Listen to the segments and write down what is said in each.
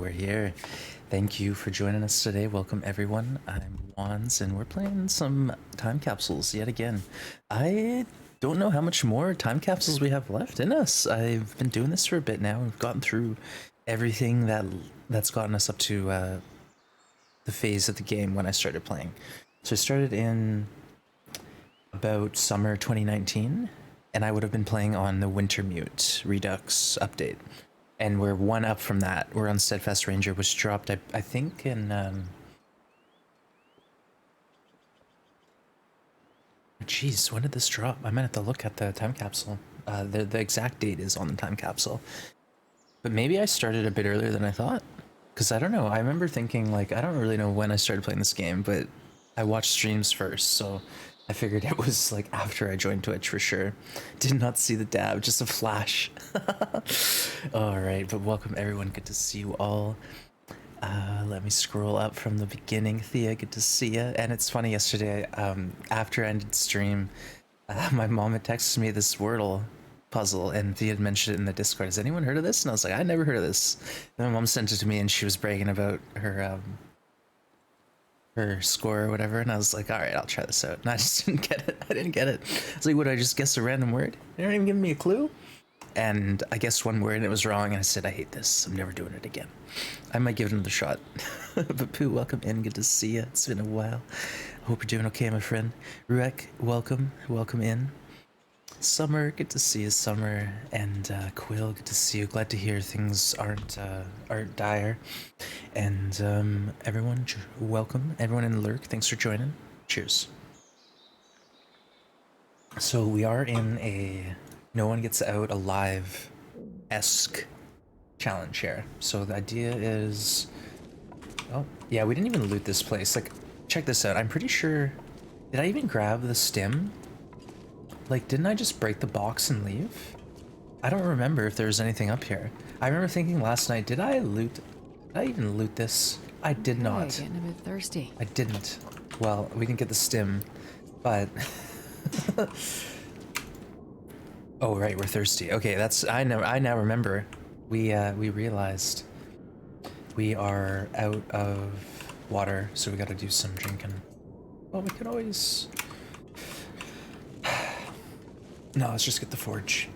we're here. Thank you for joining us today. Welcome everyone. I'm Wands and we're playing some time capsules yet again. I don't know how much more time capsules we have left in us. I've been doing this for a bit now. We've gotten through everything that's gotten us up to the phase of the game when I started playing. So I started in about summer 2019 and I would have been playing on the Wintermute Redux update. And we're one up from that. We're on Steadfast Ranger, which dropped, I think, in, Jeez, when did this drop? I might have to look at the time capsule. The exact date is on the time capsule. But maybe I started a bit earlier than I thought. Because I don't know, I remember thinking, like, I don't really know when I started playing this game, but I watched streams first, so I figured it was, like, after I joined Twitch for sure. Did not see the dab, just a flash. Alright, but welcome everyone, good to see you all. Let me scroll up from the beginning. Thea, good to see ya. And it's funny, yesterday, after I ended stream, my mom had texted me this Wordle puzzle, and Thea had mentioned it in the Discord. Has anyone heard of this? And I was like, I never heard of this. And my mom sent it to me, and she was bragging about her score or whatever, and I was like, all right, I'll try this out. And I just didn't get it. I didn't get it. I was like, would I just guess a random word? They didn't even give me a clue. And I guessed one word and it was wrong, and I said, I hate this. I'm never doing it again. I might give it another shot. But Pooh, welcome in. Good to see you. It's been a while. Hope you're doing okay, my friend. Ruek, welcome. Welcome in. Summer, good to see you, Summer. And Quill, good to see you. Glad to hear things aren't dire. And everyone, welcome. Everyone in Lurk, thanks for joining. Cheers. So we are in a no one gets out alive-esque challenge here. So the idea is, oh yeah, we didn't even loot this place. Like, check this out. I'm pretty sure, did I even grab the stim? Like, didn't I just break the box and leave? I don't remember if there was anything up here. I remember thinking last night, did I even loot this? I did not. Getting a bit thirsty. I didn't. Well, we didn't get the stim, but oh right, we're thirsty. Okay, that's I now remember. We realized we are out of water, so we got to do some drinking. Well, we could always. No, let's just get the forge.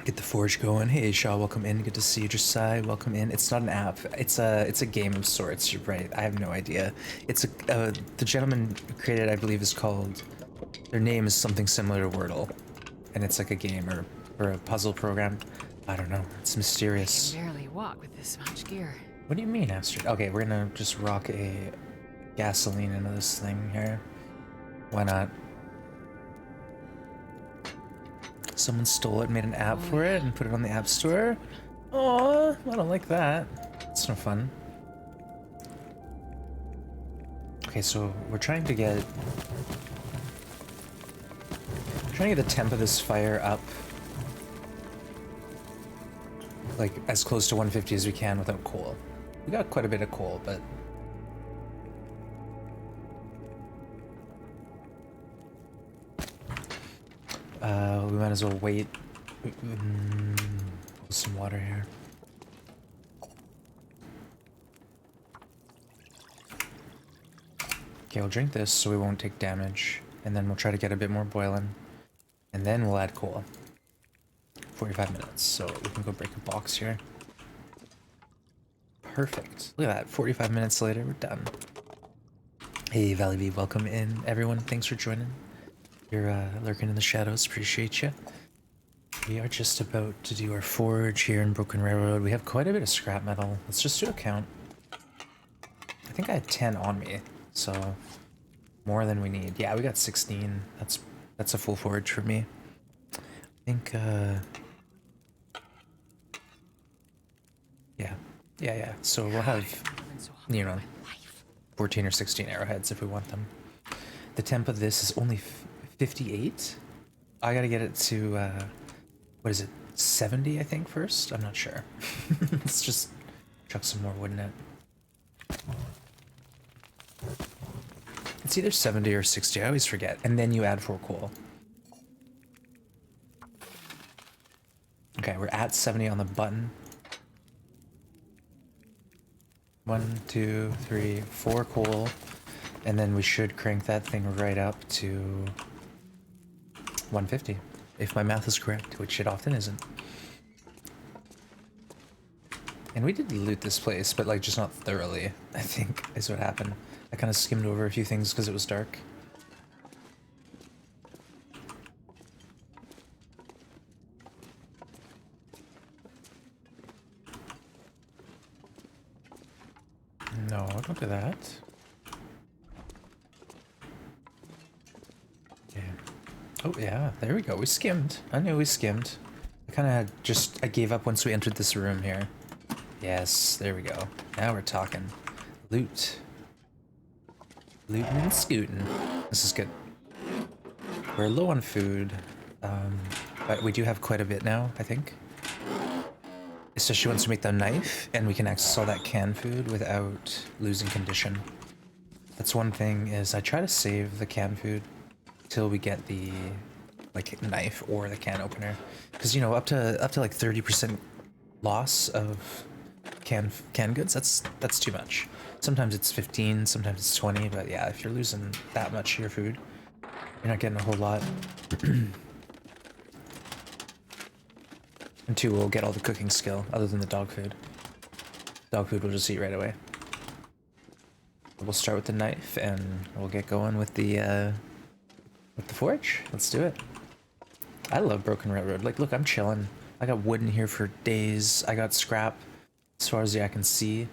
Get the forge going. Hey Shaw, welcome in. Good to see you. Josiah, welcome in. It's not an app. It's a game of sorts. You're right. I have no idea. It's the gentleman who created it, I believe, is called. Their name is something similar to Wordle. And it's like a game or a puzzle program. I don't know. It's mysterious. I can barely walk with this much gear. What do you mean, Astrid? Okay, we're gonna just rock a gasoline into this thing here. Why not? Someone stole it, made an app for it, and put it on the App Store. Oh, I don't like that. It's no fun. Okay, so we're trying to get the temp of this fire up like as close to 150 as we can without coal. We got quite a bit of coal, but we might as well wait. Some water here. Okay, we'll drink this so we won't take damage, and then we'll try to get a bit more boiling. And then we'll add coal. 45 minutes, so we can go break a box here. Perfect. Look at that, 45 minutes later, we're done. Hey, Valley V, welcome in. Everyone, thanks for joining. You're lurking in the shadows, appreciate you. We are just about to do our forge here in Broken Railroad. We have quite a bit of scrap metal. Let's just do a count. I think I had 10 on me, so more than we need. Yeah, we got 16. That's a full forge for me. I think, yeah. So we'll have, you know, 14 or 16 arrowheads if we want them. The temp of this is only 58. I gotta get it to, what is it, 70, I think, first? I'm not sure. Let's just chuck some more wood in it. It's either 70 or 60, I always forget. And then you add 4 coal. Okay, we're at 70 on the button. 1, 2, 3, 4 coal, and then we should crank that thing right up to 150, if my math is correct, which it often isn't. And we did loot this place, but like just not thoroughly, I think, is what happened. I kind of skimmed over a few things because it was dark. No, don't do that. Yeah. Oh yeah, there we go. We skimmed. I knew we skimmed. I kind of I gave up once we entered this room here. Yes, there we go. Now we're talking. Loot. Looting and scooting. This is good. We're low on food, but we do have quite a bit now, I think. Especially once we make the knife, and we can access all that canned food without losing condition. That's one thing, is I try to save the canned food till we get the like knife or the can opener, because you know, up to like 30% loss of canned goods, that's too much. Sometimes it's 15, sometimes it's 20, but yeah, if you're losing that much of your food, you're not getting a whole lot. And 2, we'll get all the cooking skill, other than the dog food. Dog food we'll just eat right away. We'll start with the knife, and we'll get going with the forge. Let's do it. I love Broken Railroad. Like, look, I'm chilling. I got wood in here for days. I got scrap as far as the eye can see.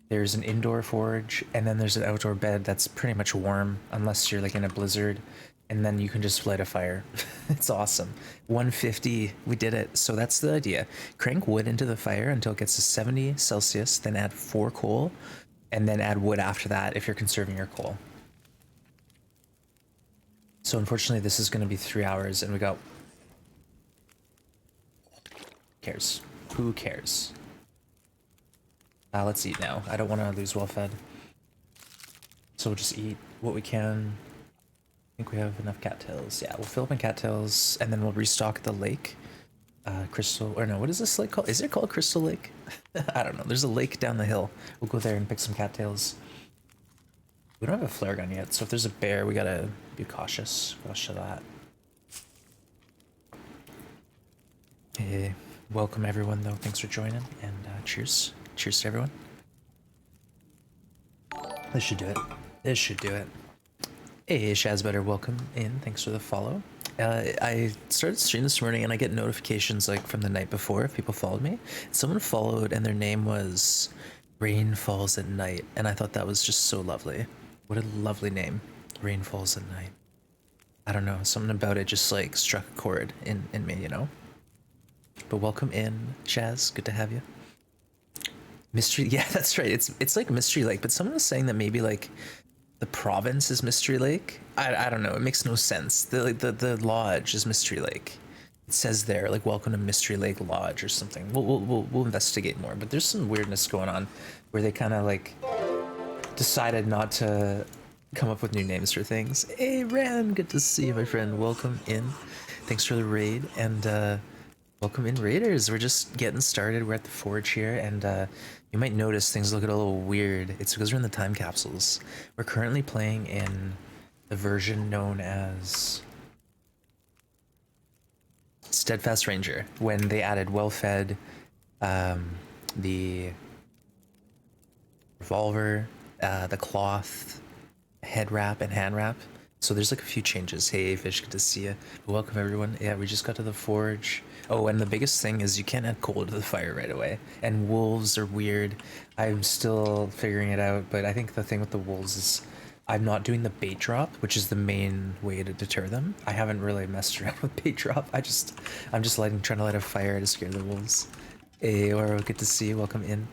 There's an indoor forge, and then there's an outdoor bed that's pretty much warm, unless you're like in a blizzard, and then you can just light a fire. It's awesome. 150, we did it. So that's the idea. Crank wood into the fire until it gets to 70 Celsius, then add 4 coal, and then add wood after that if you're conserving your coal. So unfortunately this is going to be 3 hours, and we got... Who cares? Who cares? Let's eat now. I don't want to lose well fed. So we'll just eat what we can. I think we have enough cattails. Yeah, we'll fill up in cattails, and then we'll restock the lake. Crystal, or no, what is this lake called? Is it called Crystal Lake? I don't know. There's a lake down the hill. We'll go there and pick some cattails. We don't have a flare gun yet, so if there's a bear, we gotta be cautious. Gosh, that. Hey, welcome everyone, though. Thanks for joining, and cheers. Cheers to everyone. This should do it. This should do it. Hey, Shazbetter, welcome in. Thanks for the follow. I started stream this morning, and I get notifications like from the night before if people followed me. Someone followed, and their name was Rain Falls at Night, and I thought that was just so lovely. What a lovely name, Rain Falls at Night. I don't know, something about it just like struck a chord in me, you know? But welcome in, Shaz. Good to have you. Mystery, yeah, that's right. It's like Mystery Lake, but someone was saying that maybe like the province is Mystery Lake. I don't know. It makes no sense. The lodge is Mystery Lake. It says there like welcome to Mystery Lake Lodge or something. We'll investigate more. But there's some weirdness going on where they kind of like decided not to come up with new names for things. Hey Ran, good to see you, my friend. Welcome in. Thanks for the raid, and welcome in raiders. We're just getting started. We're at the forge here, and you might notice things look a little weird. It's because we're in the time capsules. We're currently playing in the version known as Steadfast Ranger, when they added well-fed, the revolver, the cloth, head wrap, and hand wrap. So there's like a few changes. Hey Fish, good to see you. Welcome everyone. Yeah, we just got to the forge. Oh, and the biggest thing is you can't add coal to the fire right away. And wolves are weird. I'm still figuring it out, but I think the thing with the wolves is I'm not doing the bait drop, which is the main way to deter them. I haven't really messed around with bait drop. I'm just trying to light a fire to scare the wolves. Hey, Oro, good to see you. Welcome in.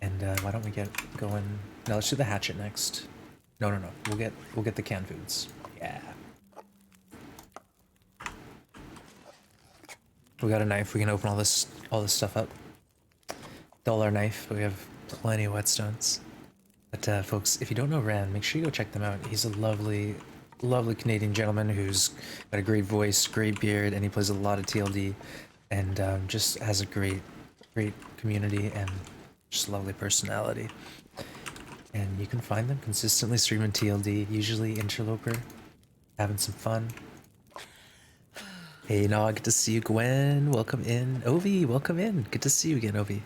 And why don't we get going? No, let's do the hatchet next. No. We'll get the canned foods. Yeah. We got a knife. We can open all this stuff up. Dull our knife, but we have plenty of whetstones. But folks, if you don't know Ran, make sure you go check them out. He's a lovely, lovely Canadian gentleman who's got a great voice, great beard, and he plays a lot of TLD, and just has a great community and just lovely personality. And you can find them consistently streaming TLD, usually interloper, having some fun. Hey, Nog, good to see you, Gwen. Welcome in. Ovi, welcome in. Good to see you again, Ovi.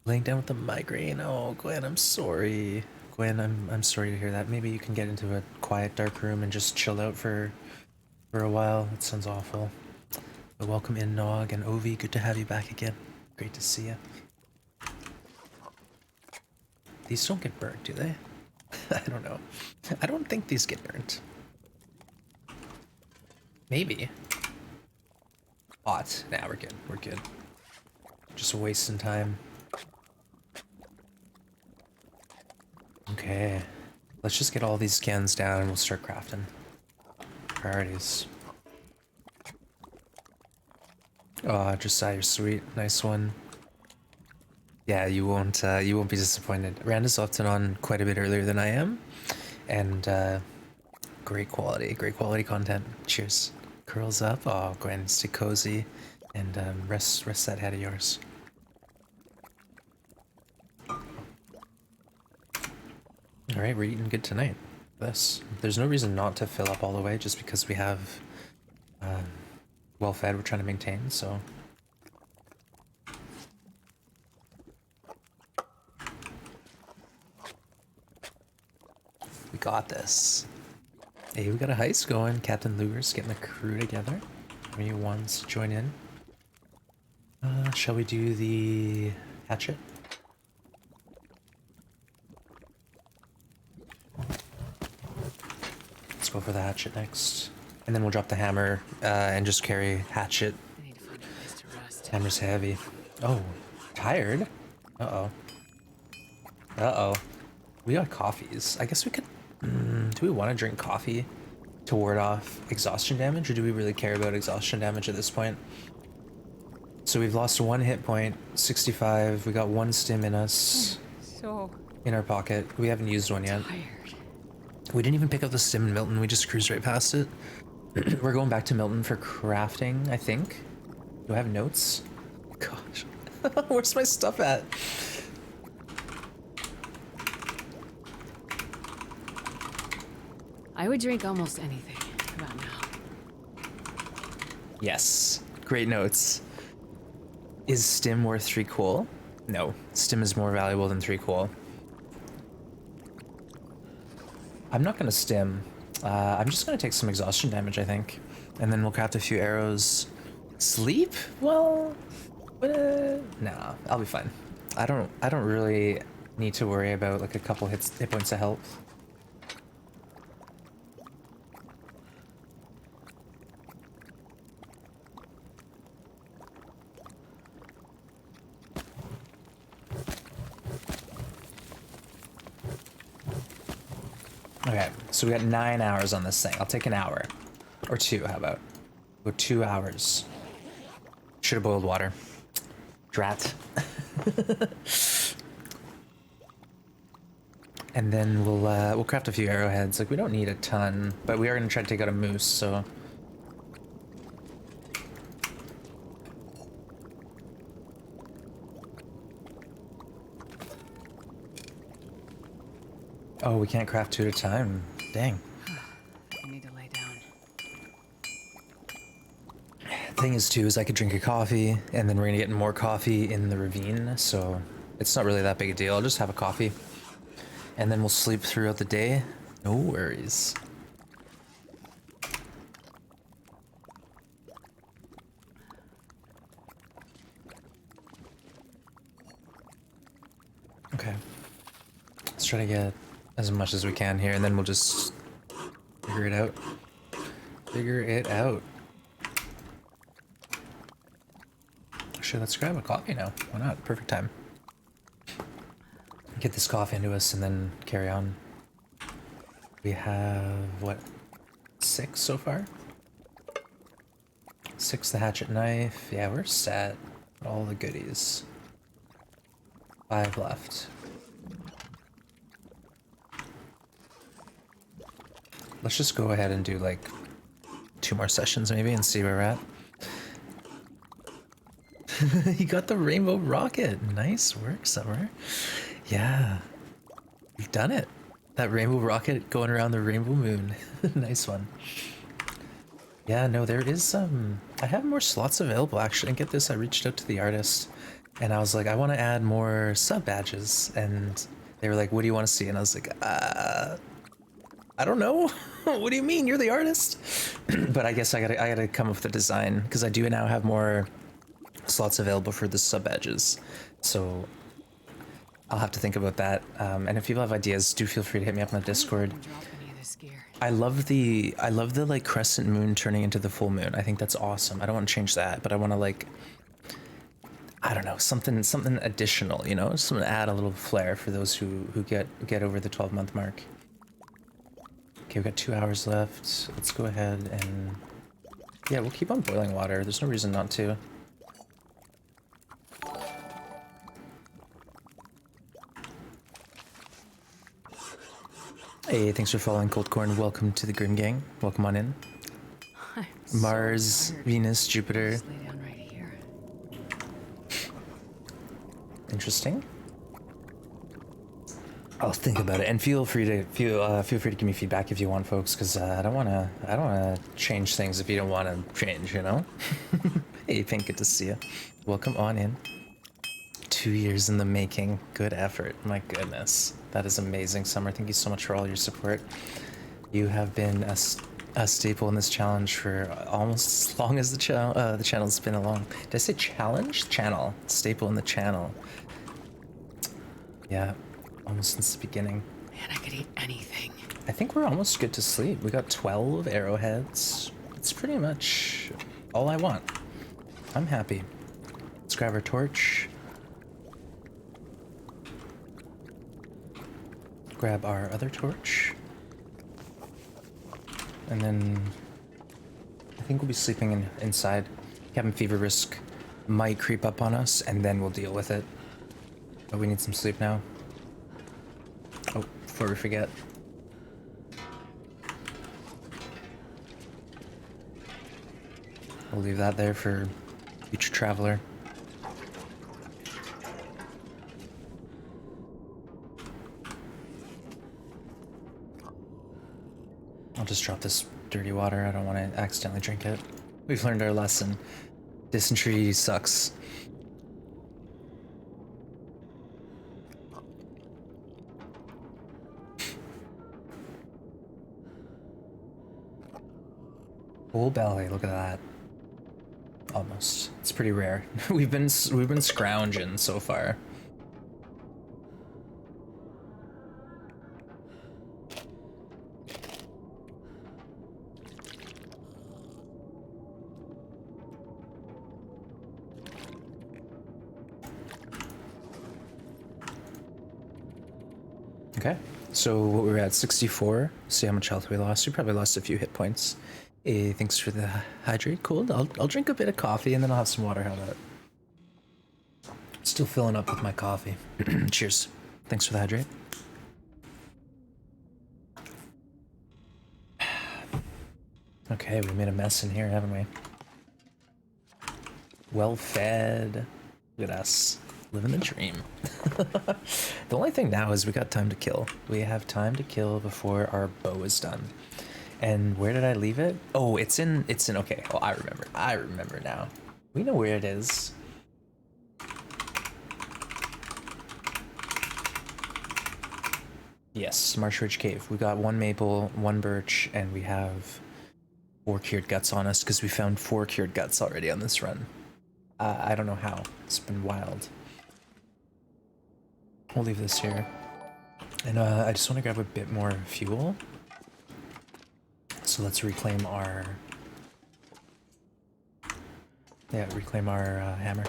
Laying down with the migraine. Oh, Gwen, I'm sorry. Gwen, I'm sorry to hear that. Maybe you can get into a quiet, dark room and just chill out for a while. That sounds awful. But welcome in, Nog and Ovi. Good to have you back again. Great to see you. These don't get burnt, do they? I don't know. I don't think these get burnt. Maybe. Hot. Nah, we're good. We're good. Just wasting time. Okay. Let's just get all these scans down and we'll start crafting. Priorities. Oh, Josiah, you're sweet. Nice one. Yeah, you won't be disappointed. Randa's often on quite a bit earlier than I am. And great quality content. Cheers. Curls up. Oh, Gwen, stay cozy. And rest that head of yours. Alright, we're eating good tonight. There's no reason not to fill up all the way just because we have well fed we're trying to maintain, so. We got this. Hey, we got a heist going. Captain Luger's getting the crew together. Any ones to join in? Shall we do the hatchet? Let's go for the hatchet next. And then we'll drop the hammer and just carry hatchet. I need to find a place to rest. Hammer's heavy. Oh, tired? Uh-oh. Uh-oh. We got coffees. I guess we could... do we want to drink coffee to ward off exhaustion damage, or do we really care about exhaustion damage at this point? So we've lost 1 hit point, 65. We got 1 stim in us. So In our pocket. We haven't used one yet. tired. We didn't even pick up the stim in Milton. We just cruised right past it. We're going back to Milton for crafting, I think. Do I have notes? Gosh. Where's my stuff at? I would drink almost anything about now. Yes. Great notes. Is stim worth 3 coal? No. Stim is more valuable than 3 coal. I'm not gonna stim. I'm just gonna take some exhaustion damage, I think. And then we'll craft a few arrows. Sleep? Well... nah, I'll be fine. I don't really need to worry about like a couple hit points of health. Okay, so we got 9 hours on this thing. I'll take an hour. Or 2, how about? Go 2 hours. Should have boiled water. Drat. And then we'll craft a few arrowheads. Like, we don't need a ton, but we are gonna try to take out a moose, so... Oh, we can't craft 2 at a time. Dang. I need to lay down. Thing is, too, is I could drink a coffee, and then we're gonna get more coffee in the ravine, so it's not really that big a deal. I'll just have a coffee. And then we'll sleep throughout the day. No worries. Okay. Let's try to get as much as we can here, and then we'll just figure it out. Figure it out. Actually, let's grab a coffee now. Why not? Perfect time. Get this coffee into us and then carry on. We have, what, 6 so far? 6 the hatchet knife. Yeah, we're set. All the goodies. 5 left. Let's just go ahead and do like 2 more sessions maybe and see where we're at. You got the rainbow rocket. Nice work, Summer. Yeah, you've done it. That rainbow rocket going around the rainbow moon. Nice one. Yeah, no, there is I have more slots available actually. And get this, I reached out to the artist and I was like, I want to add more sub badges, and they were like, what do you want to see? And I was like, I don't know. What do you mean? You're the artist. But I guess I gotta come up with a design, because I do now have more slots available for the sub badges. So I'll have to think about that. And if people have ideas, do feel free to hit me up on the Discord. Drop any of this gear. I love the like crescent moon turning into the full moon. I think that's awesome. I don't want to change that, but I want to, like, I don't know, something additional, you know, something to add a little flair for those who get over the 12-month mark. Okay, we've got 2 hours left. Let's go ahead and, yeah, we'll keep on boiling water. There's no reason not to. Hey, thanks for following Cold Corn. Welcome to the Grim Gang. Welcome on in. I'm Mars, so tired. Venus, Jupiter. Just lay down right here. Interesting. I'll think about it, and feel free to give me feedback if you want, folks, because I don't wanna change things if you don't want to change, you know. Hey, Pink, good to see you. Welcome on in. 2 years in the making. Good effort. My goodness, that is amazing, Summer. Thank you so much for all your support. You have been a staple in this challenge for almost as long as the channel's been along. Did I say challenge? Channel. Staple in the channel. Yeah. Almost since the beginning. Man, I could eat anything. I think we're almost good to sleep. We got 12 arrowheads. It's pretty much all I want. I'm happy. Let's grab our torch. Grab our other torch. And then I think we'll be sleeping inside. Cabin fever risk might creep up on us, and then we'll deal with it. But we need some sleep now. Oh, before we forget. We'll leave that there for future traveler. I'll just drop this dirty water. I don't want to accidentally drink it. We've learned our lesson. Dysentery sucks. Full belly, look at that. Almost. It's pretty rare. we've been scrounging so far. Okay, so what we were at 64. See how much health we lost. We probably lost a few hit points. Hey, thanks for the hydrate. Cool. I'll drink a bit of coffee and then I'll have some water. How about it? Still filling up with my coffee. Cheers. Thanks for the hydrate. Okay, we made a mess in here, haven't we? Well fed. Look at us. Living the dream. The only thing now is we got time to kill. We have time to kill before our bow is done. And where did I leave it? Oh, it's in, okay, well, I remember now. We know where it is. Yes, Marsh Ridge Cave. We got 1 maple, 1 birch, and we have 4 cured guts on us, because we found 4 cured guts already on this run. I don't know how. It's been wild. We'll leave this here. And I just want to grab a bit more fuel. So let's reclaim our... Yeah, reclaim our hammer.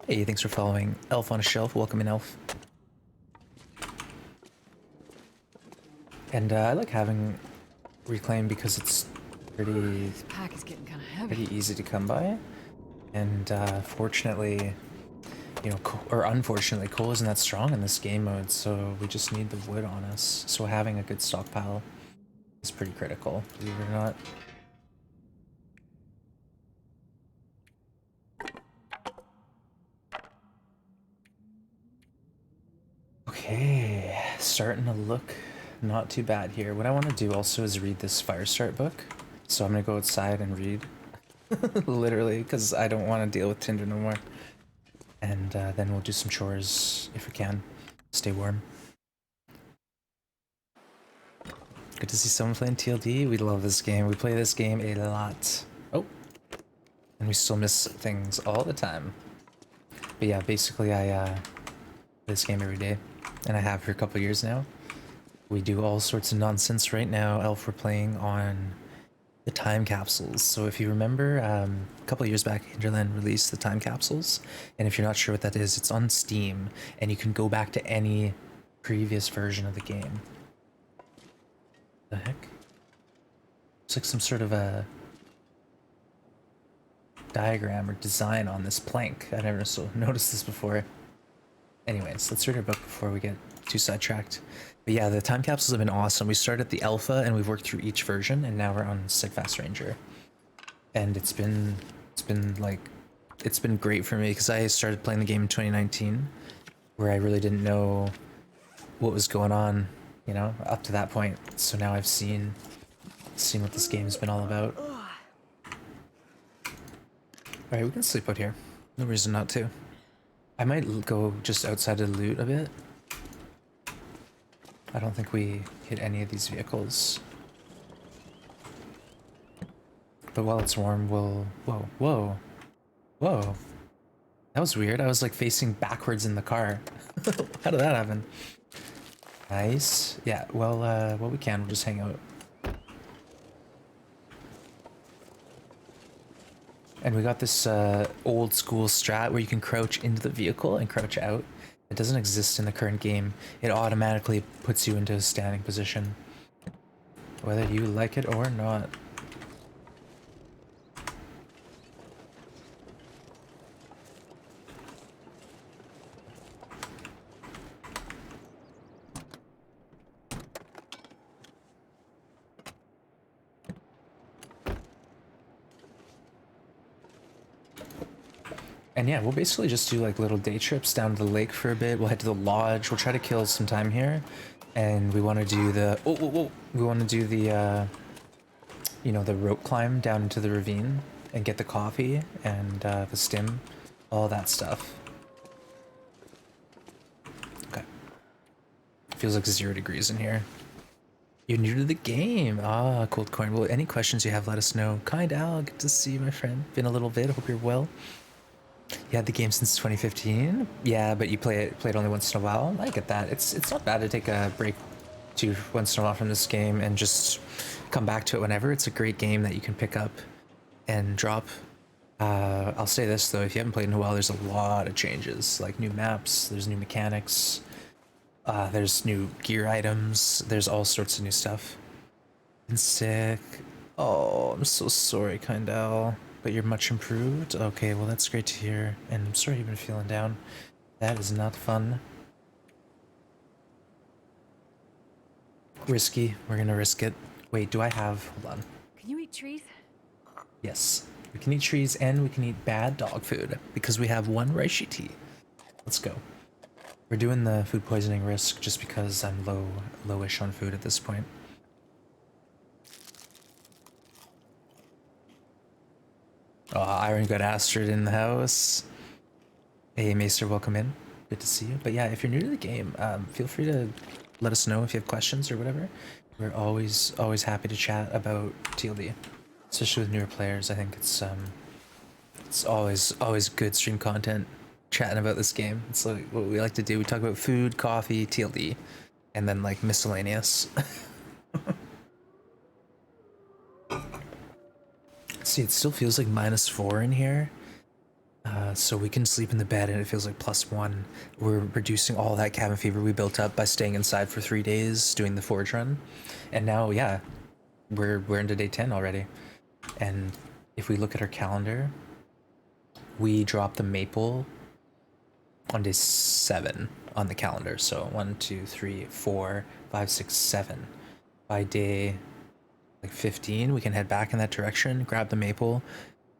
Hey, thanks for following. Elf on a Shelf. Welcome in, Elf. And I like having reclaim because it's pretty... This pack is getting kind of heavy. Pretty easy to come by. And fortunately, you know, or unfortunately, coal isn't that strong in this game mode, so we just need the wood on us. So having a good stockpile is pretty critical, believe it or not. starting to look not too bad here. What I want to do also is read this fire start book. So I'm gonna go outside and read, literally, because I don't want to deal with Tinder no more. And then we'll do some chores if we can. Stay warm. Good to see someone playing TLD. We love this game. We play this game a lot. Oh, and we still miss things all the time. But yeah, basically I play this game every day, and I have for a couple years now. We do all sorts of nonsense right now. Elf, we're playing on the time capsules. So if you remember, a couple years back, Hinterland released the time capsules, and if you're not sure what that is, it's on Steam, and you can go back to any previous version of the game. The heck? It's like some sort of a diagram or design on this plank. I never noticed this before. Anyways, let's read our book before we get too sidetracked. But yeah, the time capsules have been awesome. We started the alpha and we've worked through each version, and now we're on Steadfast Ranger. And it's been great for me because I started playing the game in 2019, where I really didn't know what was going on, you know, up to that point. So now I've seen what this game's been all about. Alright, we can sleep out here. No reason not to. I might go just outside to loot a bit. I don't think we hit any of these vehicles. But while it's warm, we'll... Whoa, whoa, whoa. That was weird. I was like facing backwards in the car. How did that happen? Nice. Yeah, well, we can. We'll just hang out. And we got this old school strat where you can crouch into the vehicle and crouch out. It doesn't exist in the current game. It automatically puts you into a standing position, whether you like it or not. And yeah, we'll basically just do like little day trips down to the lake for a bit. We'll head to the lodge. We'll try to kill some time here. And we want to do the... We want to do the, you know, the rope climb down into the ravine and get the coffee and the stim. All that stuff. Okay. Feels like 0 degrees in here. You're new to the game. Ah, Cold Coin. Well, any questions you have, let us know. Kind Al, good to see you, my friend. Been a little bit. Hope you're well. You had the game since 2015? Yeah, but you play it only once in a while. I get that. It's not bad to take a break once in a while from this game and just come back to it whenever. It's a great game that you can pick up and drop. I'll say this though, if you haven't played in a while, there's a lot of changes, like new maps, there's new mechanics, there's new gear items, there's all sorts of new stuff. Been sick. Oh, I'm so sorry, Kindal. But you're much improved? Okay, well that's great to hear. And I'm sorry you've been feeling down. That is not fun. Risky. We're gonna risk it. Wait, do I have... Hold on. Can you eat trees? Yes. We can eat trees and we can eat bad dog food because we have one reishi tea. Let's go. We're doing the food poisoning risk just because I'm lowish on food at this point. Oh, Iron got Astrid in the house. Hey, Maester, welcome in. Good to see you. But yeah, if you're new to the game, feel free to let us know if you have questions or whatever. We're always happy to chat about TLD, especially with newer players. I think it's always good stream content chatting about this game. It's like what we like to do. We talk about food, coffee, TLD, and then like miscellaneous. See, it still feels like -4 in here. So we can sleep in the bed and it feels like +1. We're reducing all that cabin fever we built up by staying inside for 3 days doing the forge run. And now, yeah, we're into day 10 already. And if we look at our calendar, we dropped the maple on day 7 on the calendar. So 1, 2, 3, 4, 5, 6, 7. By day like 15, we can head back in that direction, grab the maple,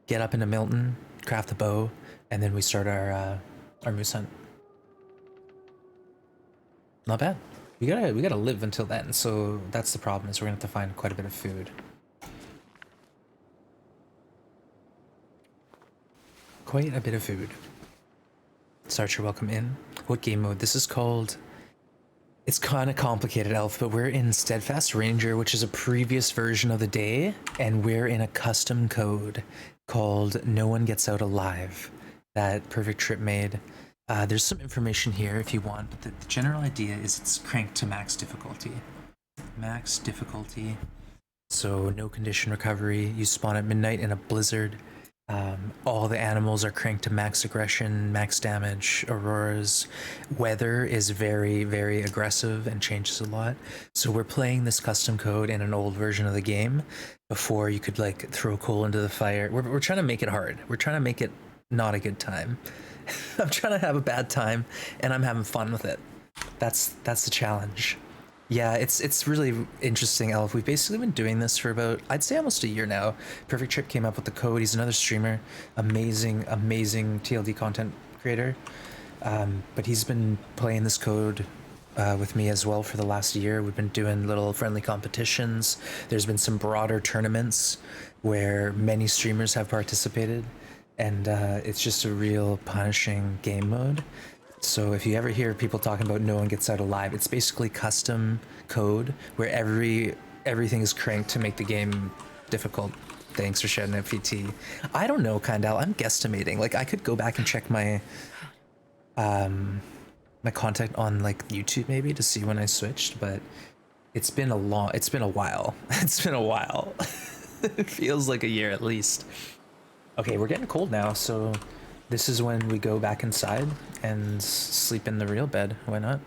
get up into Milton, craft the bow, and then we start our moose hunt. Not bad. We gotta live until then, so that's the problem, is we're gonna have to find quite a bit of food. Quite a bit of food. Starcher, welcome in. What game mode? This is called... It's kind of complicated, Elf, but we're in Steadfast Ranger, which is a previous version of the day, and we're in a custom code called No One Gets Out Alive that Perfect Trip made. There's some information here if you want, but the general idea is it's cranked to max difficulty. Max difficulty. So no condition recovery. You spawn at midnight in a blizzard. All the animals are cranked to max aggression, max damage. Aurora's weather is very, very aggressive and changes a lot. So we're playing this custom code in an old version of the game before you could like throw coal into the fire. We're trying to make it hard. We're trying to make it not a good time. I'm trying to have a bad time and I'm having fun with it. That's the challenge. Yeah, it's really interesting, Elf. We've basically been doing this for about, I'd say almost a year now. Perfect Trip came up with the code. He's another streamer. Amazing, amazing TLD content creator. But he's been playing this code with me as well for the last year. We've been doing little friendly competitions. There's been some broader tournaments where many streamers have participated. And it's just a real punishing game mode. So if you ever hear people talking about No One Gets Out Alive, it's basically custom code where everything is cranked to make the game difficult. Thanks for shouting out PT. I don't know, Kindal. I'm guesstimating. Like I could go back and check my my content on like YouTube maybe to see when I switched, but it's been a while. It's been a while. It feels like a year at least. Okay, we're getting cold now, so this is when we go back inside and sleep in the real bed. Why not?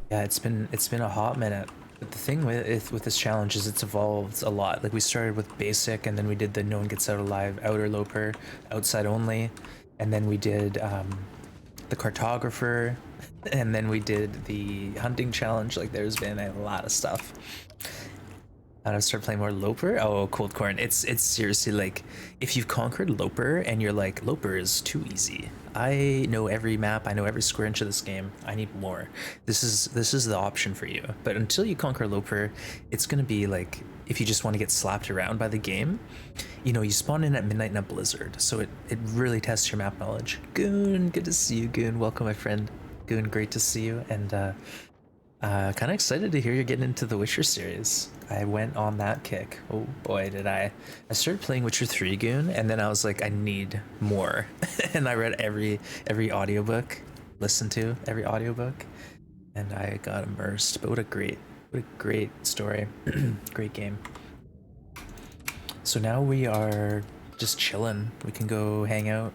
Yeah, it's been a hot minute. But the thing with this challenge is it's evolved a lot. Like we started with basic, and then we did the No One Gets Out Alive outer loper, outside only, and then we did the cartographer, and then we did the hunting challenge. Like there's been a lot of stuff. I'm gonna start playing more Loper. Oh, Cold Corn. It's seriously like, if you've conquered Loper and you're like, Loper is too easy. I know every map. I know every square inch of this game. I need more. This is the option for you. But until you conquer Loper, it's gonna be like, if you just want to get slapped around by the game, you know, you spawn in at midnight in a blizzard, so it really tests your map knowledge. Goon, good to see you, Goon. Welcome, my friend. Goon, great to see you, and kind of excited to hear you're getting into the Witcher series. I went on that kick. Oh boy, did I. I started playing Witcher 3, Goon, and then I was like, I need more. And I read every audiobook, listened to every audiobook, and I got immersed. But what a great story. Great game. So now we are just chilling. We can go hang out,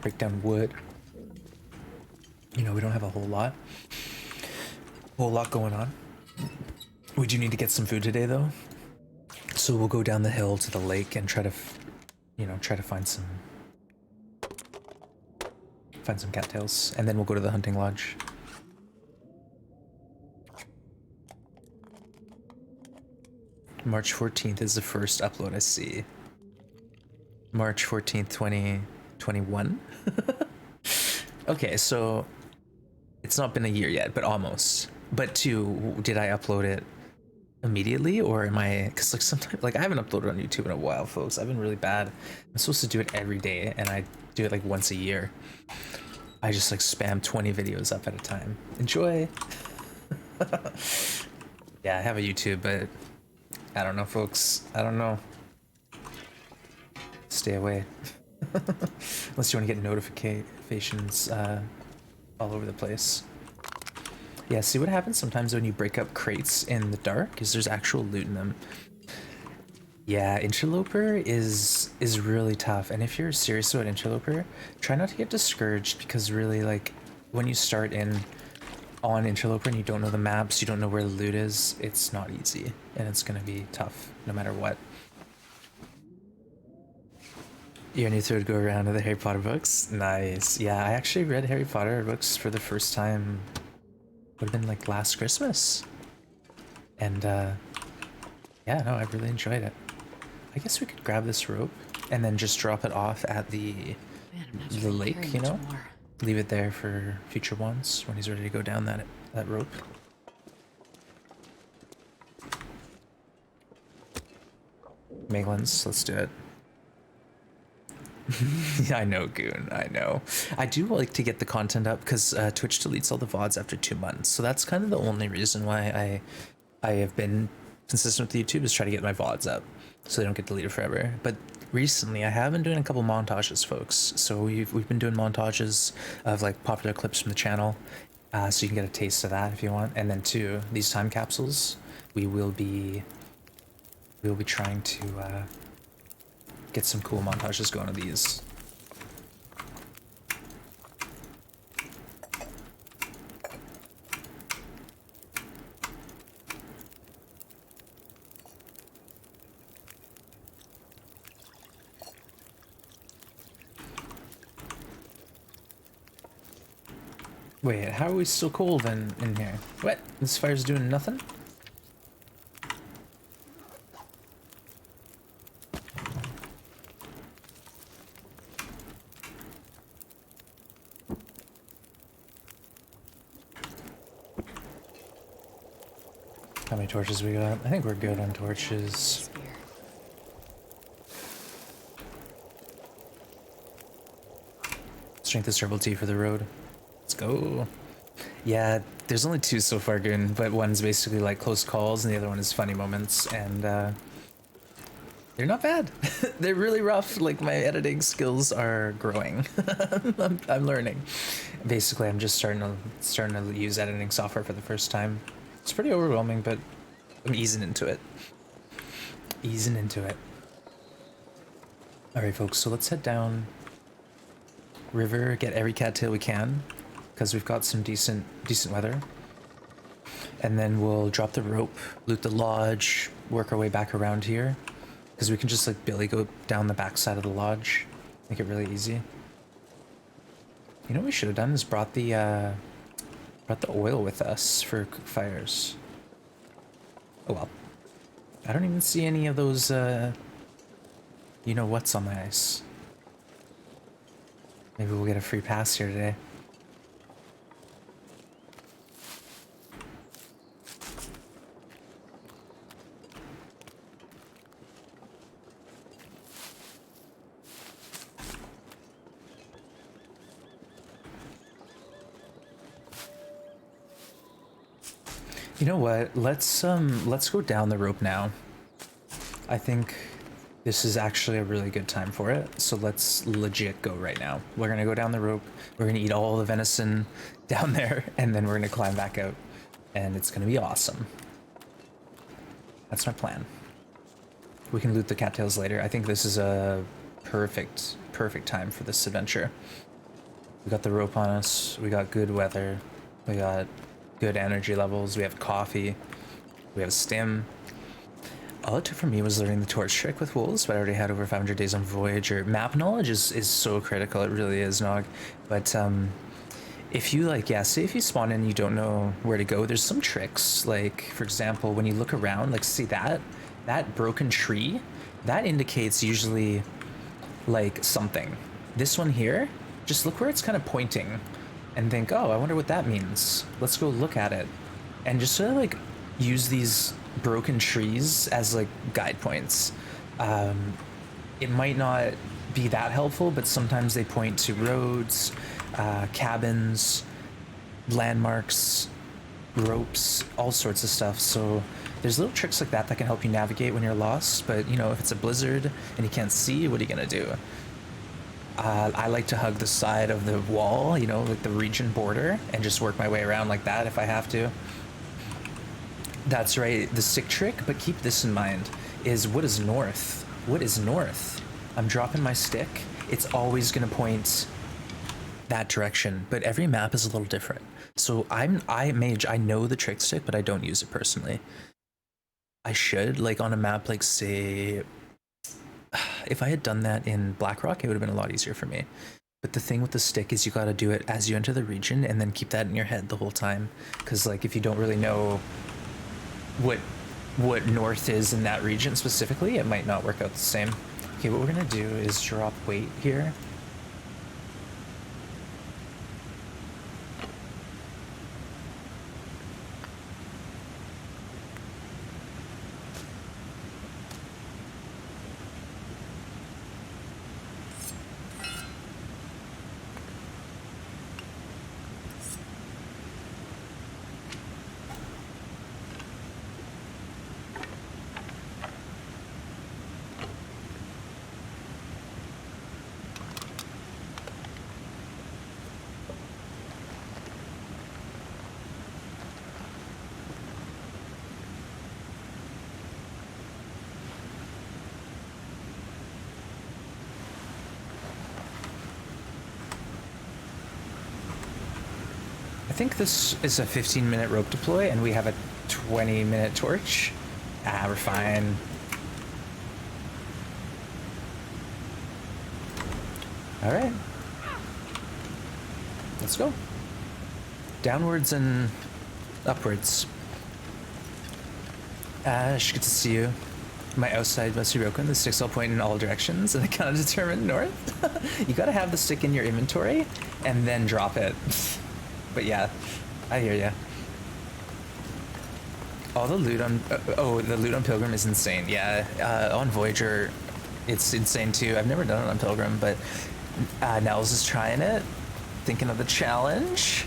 break down wood. You know, we don't have a whole lot going on. We do need to get some food today though, so we'll go down the hill to the lake and try to find some cattails, and then we'll go to the hunting lodge. March 14th is the first upload I see. March 14th, 2021. Okay, so it's not been a year yet, but almost. But two, did I upload it immediately, or am I, because like sometimes, like I haven't uploaded on YouTube in a while, folks. I've been really bad. I'm supposed to do it every day, and I do it like once a year. I just like spam 20 videos up at a time. Enjoy. Yeah, I have a YouTube, but I don't know, folks. I don't know. Stay away. Unless you want to get notifications all over the place. Yeah, see what happens sometimes when you break up crates in the dark is there's actual loot in them. Yeah, Interloper is really tough, and if you're serious about Interloper, try not to get discouraged, because really, like, when you start on Interloper and you don't know the maps, you don't know where the loot is, it's not easy, and it's gonna be tough no matter what. Your new third go around of the Harry Potter books? Nice. Yeah, I actually read Harry Potter books for the first time, would have been like last Christmas. And yeah, no, I really enjoyed it. I guess we could grab this rope and then just drop it off at the lake, you know? Leave it there for future ones when he's ready to go down that rope. Megalins, let's do it. Yeah, I know, Goon. I know. I do like to get the content up because Twitch deletes all the VODs after 2 months. So that's kind of the only reason why I have been consistent with YouTube, is try to get my VODs up so they don't get deleted forever. But recently I have been doing a couple montages, folks. So we've been doing montages of like popular clips from the channel. So you can get a taste of that if you want. And then too, these time capsules, we'll be trying to get some cool montages going of these. Wait, how are we so cold in here? What? This fire's doing nothing? How many torches we got? I think we're good on torches. Strength is triple T for the road. Let's go. Yeah, there's only 2 so far, Goon, but one's basically like close calls and the other one is funny moments, and they're not bad. They're really rough. Like, my editing skills are growing. I'm learning. Basically, I'm just starting to use editing software for the first time. It's pretty overwhelming, but I'm easing into it. Easing into it. Alright, folks, so let's head down river, get every cattail we can, because we've got some decent weather. And then we'll drop the rope, loot the lodge, work our way back around here, because we can just like billy go down the back side of the lodge, make it really easy. You know what we should have done is brought the oil with us for fires. Oh well. I don't even see any of those you know what's on the ice. Maybe we'll get a free pass here today. You know what? Let's go down the rope now. I think this is actually a really good time for it. So let's legit go right now. We're gonna go down the rope. We're gonna eat all the venison down there, and then we're gonna climb back out, and it's gonna be awesome. That's my plan. We can loot the cattails later. I think this is a perfect time for this adventure. We got the rope on us. We got good weather. We got good energy levels. We have coffee. We have a stim. All it took for me was learning the torch trick with wolves, but I already had over 500 days on Voyager. Map knowledge is so critical. It really is, Nog. But if you say if you spawn in and you don't know where to go, there's some tricks. Like, for example, when you look around, like, see that broken tree, that indicates usually like something. This one here, just look where it's kind of pointing and think, oh, I wonder what that means. Let's go look at it. And just sort of like use these broken trees as like guide points. It might not be that helpful, but sometimes they point to roads, cabins, landmarks, ropes, all sorts of stuff. So there's little tricks like that that can help you navigate when you're lost. But you know, if it's a blizzard and you can't see, what are you gonna do? I like to hug the side of the wall, you know, like the region border, and just work my way around like that if I have to. That's right, the stick trick, but keep this in mind, is what is north? What is north? I'm dropping my stick, it's always gonna point that direction, but every map is a little different. So Mage, I know the trick stick, but I don't use it personally. I should, like on a map like, say, if I had done that in Blackrock, it would have been a lot easier for me. But the thing with the stick is you gotta do it as you enter the region and then keep that in your head the whole time. Because like if you don't really know what north is in that region specifically, it might not work out the same. Okay, what we're gonna do is drop weight here. think this is a 15-minute rope deploy, and we have a 20-minute torch. Ah, we're fine. All right. Let's go. Downwards and upwards. Ash, good to see you. My outside must be broken. The sticks all point in all directions, and I cannot determine north. You gotta have the stick in your inventory, and then drop it. But yeah, I hear ya. All the loot on... the loot on Pilgrim is insane. Yeah, on Voyager, it's insane too. I've never done it on Pilgrim, but Nels is trying it. Thinking of the challenge.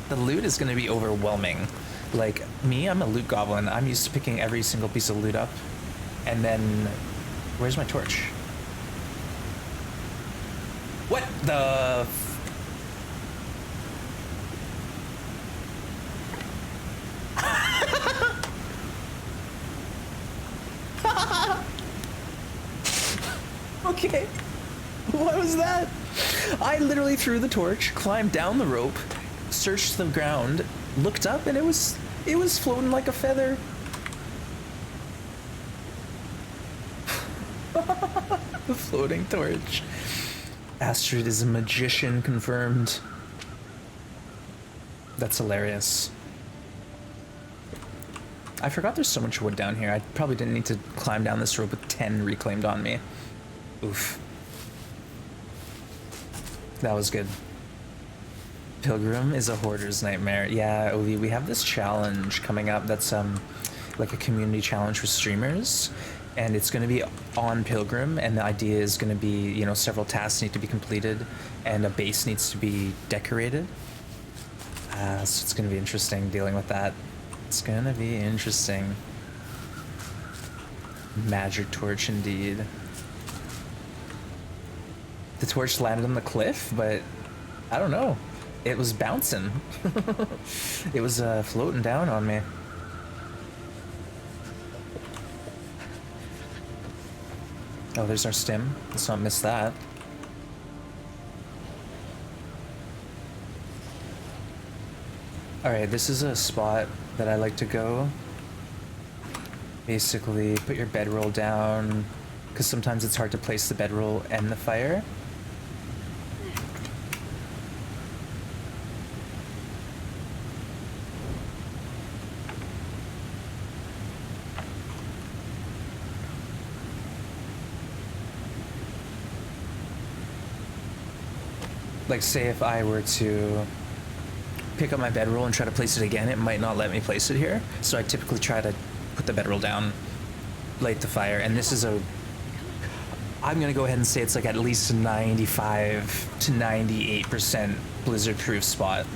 The loot is gonna be overwhelming. Like, me, I'm a loot goblin. I'm used to picking every single piece of loot up. And then, where's my torch? What the? Okay, what was that? I literally threw the torch, climbed down the rope, searched the ground, looked up, and it was floating like a feather. The floating torch. Astrid is a magician confirmed. That's hilarious. I forgot there's so much wood down here. I probably didn't need to climb down this rope with 10 reclaimed on me. Oof. That was good. Pilgrim is a hoarder's nightmare. Yeah, Ovi, we have this challenge coming up that's like a community challenge for streamers. And it's going to be on Pilgrim, and the idea is going to be, you know, several tasks need to be completed, and a base needs to be decorated. So it's going to be interesting dealing with that. It's going to be interesting. Magic torch, indeed. The torch landed on the cliff, but I don't know. It was bouncing. It was floating down on me. Oh, there's our stim. Let's not miss that. Alright, this is a spot that I like to go. Basically, put your bedroll down, because sometimes it's hard to place the bedroll and the fire. Like, say if I were to pick up my bedroll and try to place it again, it might not let me place it here. So I typically try to put the bedroll down, light the fire, and this is I'm gonna go ahead and say it's like at least 95 to 98% blizzard proof spot.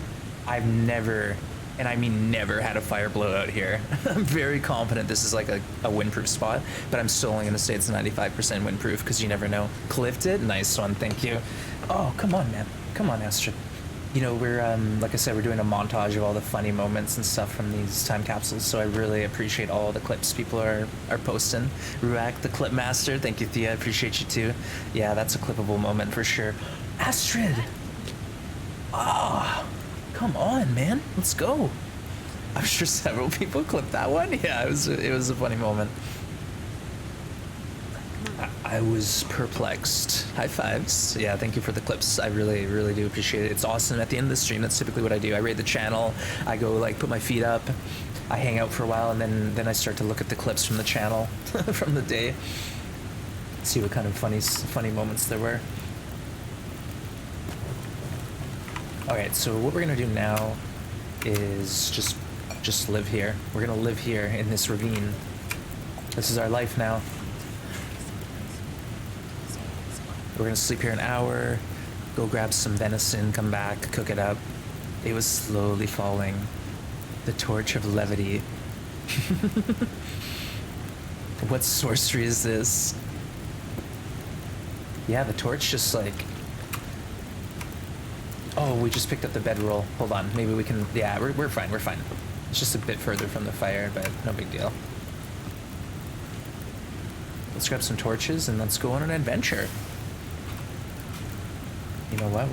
I've never, and I mean never, had a fire blowout here. I'm very confident this is like a windproof spot, but I'm still only gonna say it's 95% windproof because you never know. Clipped it, nice one, thank you. Oh, come on, man. Come on, Astrid. You know, we're, like I said, we're doing a montage of all the funny moments and stuff from these time capsules, so I really appreciate all the clips people are posting. Ruak, the clip master, thank you, Thea, I appreciate you too. Yeah, that's a clippable moment for sure. Astrid! Ah, oh, come on, man, let's go. I'm sure several people clipped that one. Yeah, it was a funny moment. I was perplexed. High fives. Yeah, thank you for the clips. I really, really do appreciate it. It's awesome. At the end of the stream, that's typically what I do. I raid the channel. I go, like, put my feet up. I hang out for a while, and then I start to look at the clips from the channel from the day. See what kind of funny moments there were. Alright, so what we're going to do now is just live here. We're going to live here in this ravine. This is our life now. We're gonna sleep here an hour, go grab some venison, come back, cook it up. It was slowly falling. The torch of levity. What sorcery is this? Yeah, the torch just like... Oh, we just picked up the bedroll. Hold on, maybe we can... Yeah, we're fine, we're fine. It's just a bit further from the fire, but no big deal. Let's grab some torches and let's go on an adventure. You know what,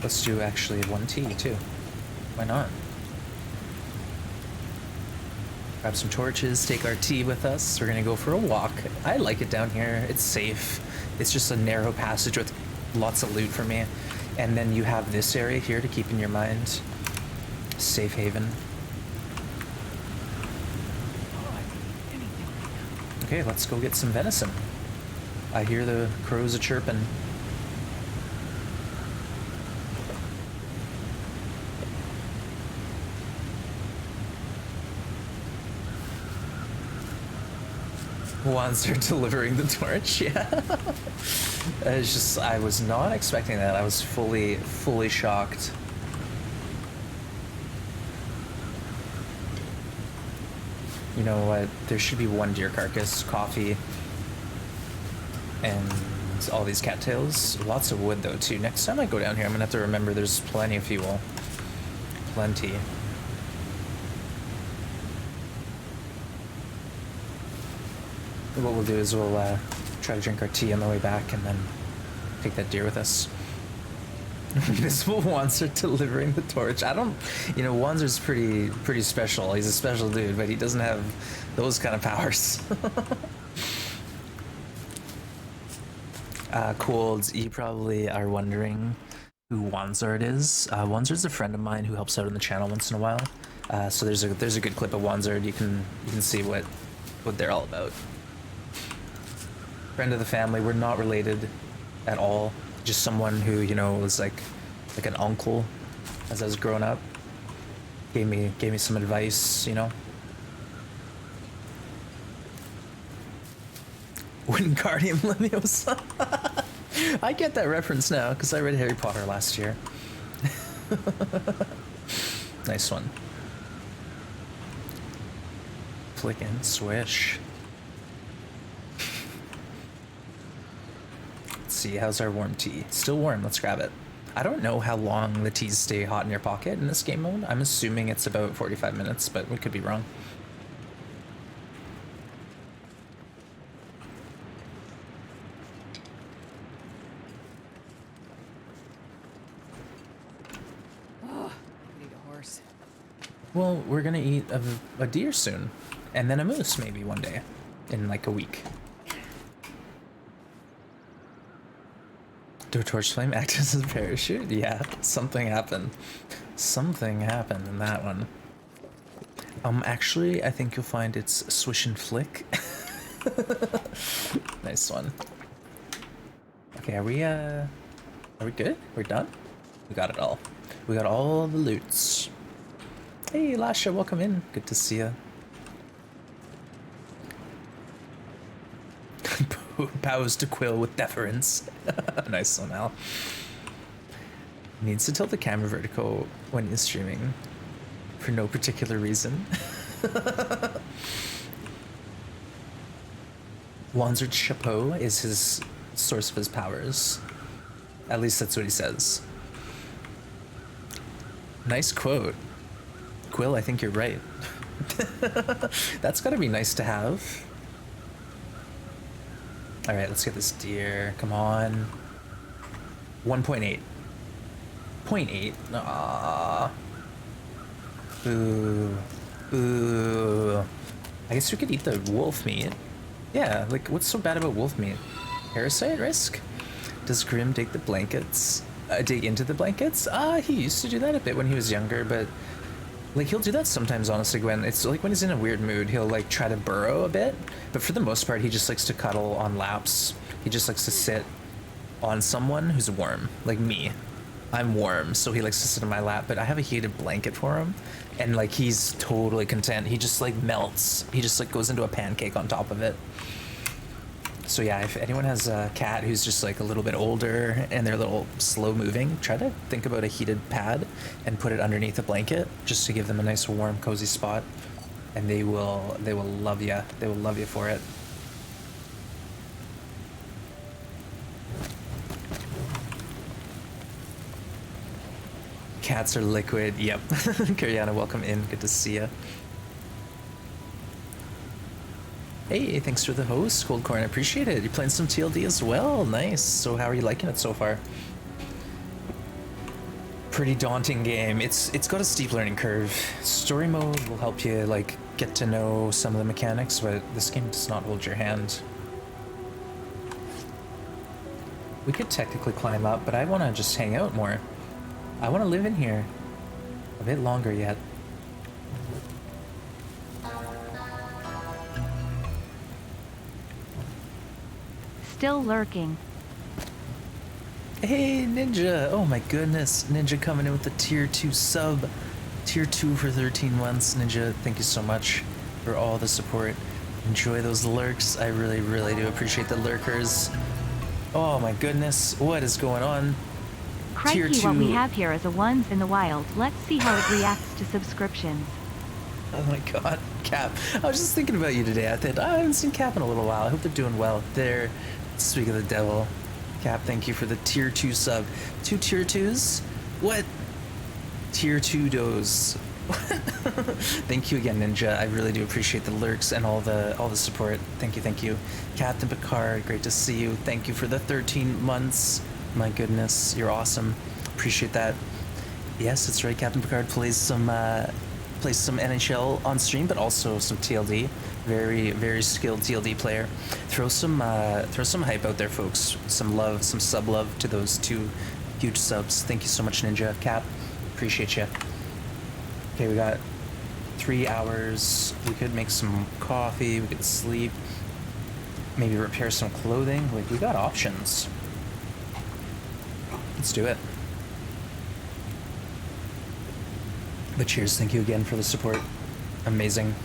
let's do actually 1 tea too. Why not? Grab some torches, take our tea with us. We're gonna go for a walk. I like it down here. It's safe. It's just a narrow passage with lots of loot for me. And then you have this area here to keep in your mind. Safe haven. Oh, I can eat anything right now. Okay, let's go get some venison. I hear the crows a chirping. Once they're delivering the torch, yeah. It's just, I was not expecting that. I was fully shocked. You know what? There should be one deer carcass, coffee, and all these cattails. Lots of wood though too. Next time I go down here, I'm gonna have to remember there's plenty of fuel. Plenty. What we'll do is we'll try to drink our tea on the way back and then take that deer with us. Invisible Wanzer delivering the torch. I don't, you know, Wanzer's pretty special. He's a special dude, but he doesn't have those kind of powers. Colds, you probably are wondering who Wanzer is. Wanzer's a friend of mine who helps out on the channel once in a while. So there's a good clip of Wanzer. You can see what they're all about. Friend of the family. We're not related at all. Just someone who, you know, was like an uncle as I was growing up. Gave me some advice, you know. Wingardium Leviosa. I get that reference now because I read Harry Potter last year. Nice one. Flick and swish. Let's see, how's our warm tea? Still warm, let's grab it. I don't know how long the teas stay hot in your pocket in this game mode. I'm assuming it's about 45 minutes, but we could be wrong. Oh, I need a horse. Well, we're gonna eat a deer soon, and then a moose maybe one day, in like a week. Do a torch flame act as a parachute? Yeah, something happened. Something happened in that one. Actually, I think you'll find it's swish and flick. Nice one. Okay, are we good? We're done? We got it all. We got all the loots. Hey, Lasha, welcome in. Good to see ya. Bows to Quill with deference. Nice one, Al. Needs to tilt the camera vertical when he's streaming for no particular reason. Wanzard Chapeau is his source of his powers. At least that's what he says. Nice quote. Quill, I think you're right. That's gotta be nice to have. Alright, let's get this deer. Come on. 1.8. 0.8. Aww. Boo. Boo. I guess we could eat the wolf meat. Yeah, like, what's so bad about wolf meat? Parasite risk? Does Grim dig the blankets? Dig into the blankets? He used to do that a bit when he was younger, but like he'll do that sometimes, honestly, Gwen. It's like when he's in a weird mood, he'll like try to burrow a bit, but for the most part, he just likes to cuddle on laps. He just likes to sit on someone who's warm, like me. I'm warm, so he likes to sit on my lap, but I have a heated blanket for him, and like he's totally content. He just like melts. He just like goes into a pancake on top of it. So yeah, if anyone has a cat who's just like a little bit older and they're a little slow moving, try to think about a heated pad and put it underneath a blanket just to give them a nice warm cozy spot, and they will love you. They will love you for it. Cats are liquid. Yep. Karyana, welcome in. Good to see ya. Hey, thanks for the host, Cold Corn. I appreciate it. You're playing some TLD as well. Nice. So how are you liking it so far? pretty daunting game. It's got a steep learning curve. Story mode will help you like get to know some of the mechanics, but this game does not hold your hand. We could technically climb up, but I want to just hang out more. I want to live in here a bit longer yet. Still lurking. Hey, Ninja! Oh my goodness, Ninja coming in with the tier 2 sub. Tier 2 for 13 months. Ninja, thank you so much for all the support. Enjoy those lurks. I really, really do appreciate the lurkers. Oh my goodness, what is going on? Tier Crikey, 2. what we have here is a ones in the wild. Let's see how it reacts to subscriptions. Oh my god, Cap. I was just thinking about you today. I thought, I haven't seen Cap in a little while. I hope they're doing well. There, speak of the devil. Cap, thank you for the tier 2 sub. 2 tier 2s? What? Tier 2 does. Thank you again, Ninja. I really do appreciate the lurks and all the support. Thank you, thank you. Captain Picard, great to see you. Thank you for the 13 months. My goodness, you're awesome. Appreciate that. Yes, that's right. Captain Picard plays some NHL on stream, but also some TLD. Very, very skilled TLD player. Throw some hype out there, folks. Some love, some sub love to those 2 huge subs. Thank you so much, Ninja. Cap, appreciate you. Okay, we got 3 hours. We could make some coffee. We could sleep. Maybe repair some clothing. Like, we got options. Let's do it. But cheers, thank you again for the support. Amazing.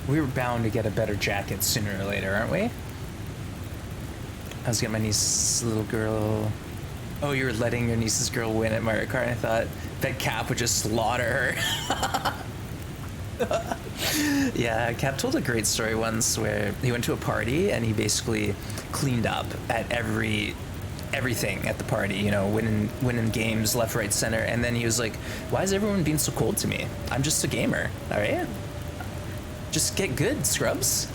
We were bound to get a better jacket sooner or later, aren't we? I was getting my niece's little girl. Oh, you were letting your niece's girl win at Mario Kart. I thought that Cap would just slaughter her. Yeah, Cap told a great story once where he went to a party and he basically cleaned up at everything at the party, you know, winning games left, right, center. And then he was like, why is everyone being so cold to me? I'm just a gamer, all right? Just get good, scrubs.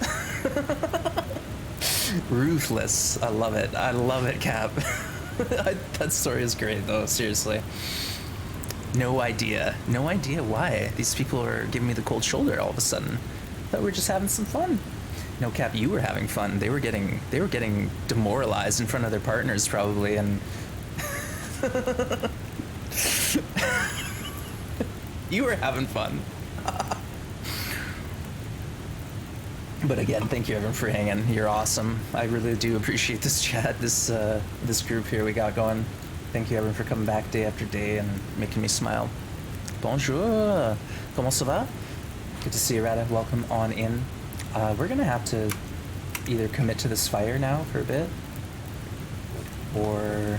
Ruthless. I love it. I love it, Cap. That story is great, though. Seriously. No idea why these people are giving me the cold shoulder all of a sudden. Thought we were just having some fun. No, Cap, you were having fun. They were getting demoralized in front of their partners, probably, and you were having fun. But again, thank you everyone for hanging. You're awesome. I really do appreciate this chat, this group here we got going. Thank you everyone for coming back day after day and making me smile. Bonjour. Comment ça va? Good to see you, Rada. Welcome on in. We're gonna have to either commit to this fire now for a bit, or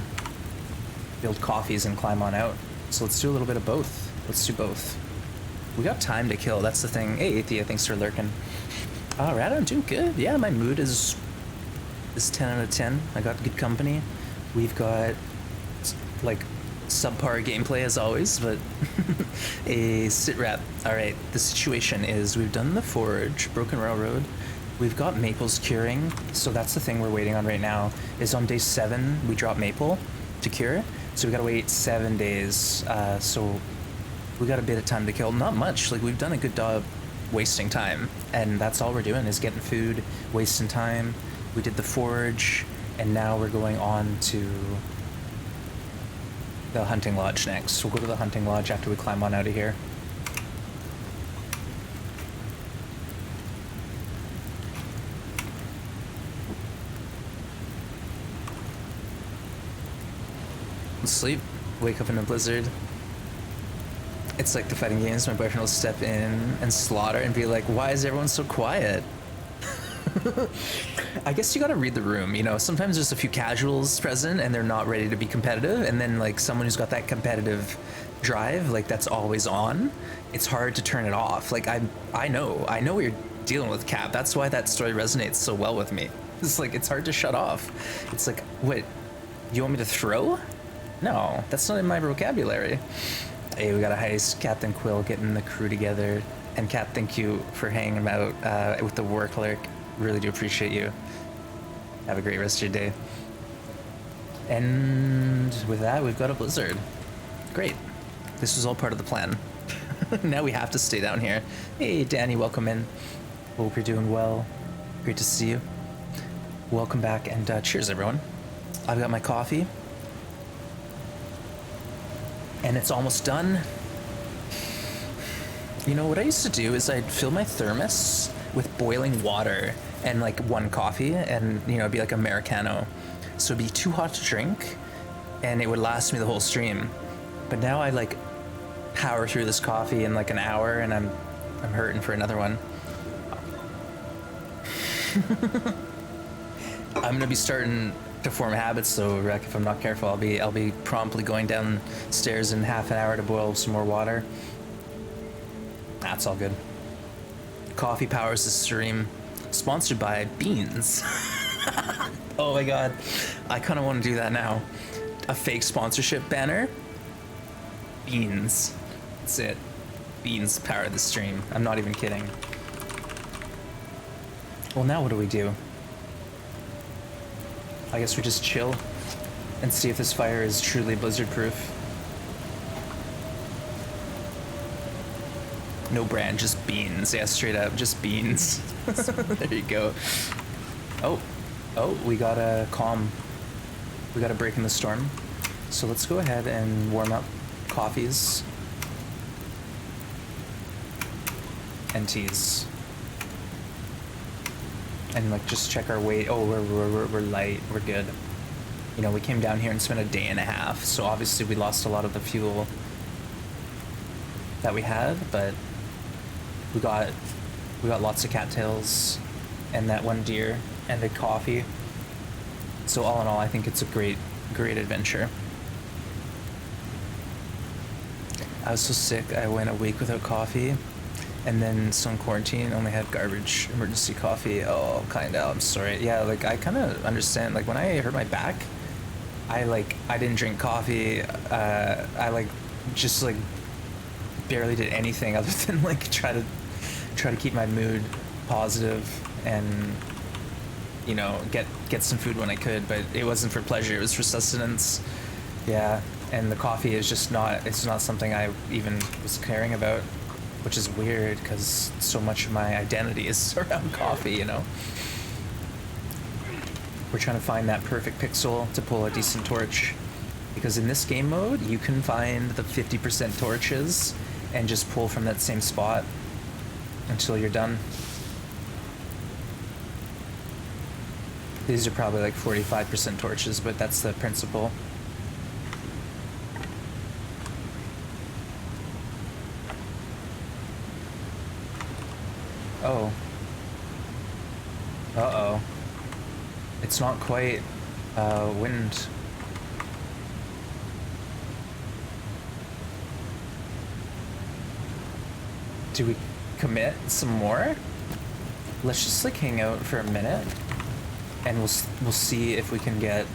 build coffees and climb on out. So let's do a little bit of both. Let's do both. We got time to kill. That's the thing. Hey, Athea, thanks for lurking. All right, I'm doing good. Yeah, my mood is 10 out of 10. I got good company. We've got like subpar gameplay as always, but a sit rep. All right, the situation is we've done the forge, broken railroad. We've got maples curing, so that's the thing we're waiting on right now. Is on day 7 we drop maple to cure, so we gotta wait 7 days. So we got a bit of time to kill. Not much. Like we've done a good job wasting time, and that's all we're doing is getting food, wasting time. We did the forge, and now we're going on to the hunting lodge next. We'll go to the hunting lodge after we climb on out of here. Sleep, wake up in a blizzard. It's like the fighting games. My boyfriend will step in and slaughter and be like, why is everyone so quiet? I guess you gotta read the room, you know. Sometimes there's a few casuals present and they're not ready to be competitive, and then like someone who's got that competitive drive, like that's always on, it's hard to turn it off. Like I know what you're dealing with, Cap. That's why that story resonates so well with me. It's like it's hard to shut off. It's like, what, you want me to throw? No, that's not in my vocabulary. Hey, we got a heist. Captain Quill getting the crew together. And Cap, thank you for hanging out with the work clerk. Really do appreciate you. Have a great rest of your day. And with that, we've got a blizzard. Great. This was all part of the plan. Now we have to stay down here. Hey, Danny, welcome in. Hope you're doing well. Great to see you. Welcome back, and cheers, everyone. I've got my coffee. And it's almost done. You know, what I used to do is I'd fill my thermos with boiling water and like one coffee, and you know, it'd be like Americano. So it'd be too hot to drink, and it would last me the whole stream. But now I like power through this coffee in like an hour, and I'm hurting for another one. I'm gonna be starting to form habits though, Rick. If I'm not careful, I'll be promptly going downstairs in half an hour to boil some more water. That's all good. Coffee powers the stream. Sponsored by Beans. Oh my god, I kind of want to do that now. A fake sponsorship banner. Beans. That's it. Beans power the stream. I'm not even kidding. Well, now what do we do? I guess we just chill and see if this fire is truly blizzard proof. No brand, just beans. Yeah, straight up, just beans. There you go. Oh, we got a calm. We got a break in the storm. So let's go ahead and warm up coffees and teas. And like just check our weight. Oh, we're light. We're good. You know, we came down here and spent a day and a half, so obviously we lost a lot of the fuel that we had, but we got lots of cattails and that one deer and the coffee. So all in all, I think it's a great adventure. I was so sick, I went a week without coffee. And then some quarantine, only had garbage emergency coffee. Oh, kinda, I'm sorry. Yeah, like I kinda understand, like when I hurt my back, I didn't drink coffee. I like just like barely did anything other than like try to keep my mood positive and, you know, get some food when I could, but it wasn't for pleasure, it was for sustenance. Yeah, and the coffee is just it's not something I even was caring about. Which is weird because so much of my identity is around coffee, you know? We're trying to find that perfect pixel to pull a decent torch. Because in this game mode, you can find the 50% torches and just pull from that same spot until you're done. These are probably like 45% torches, but that's the principle. Oh. Uh-oh. It's not quite wind. Do we commit some more? Let's just like hang out for a minute and we'll see if we can get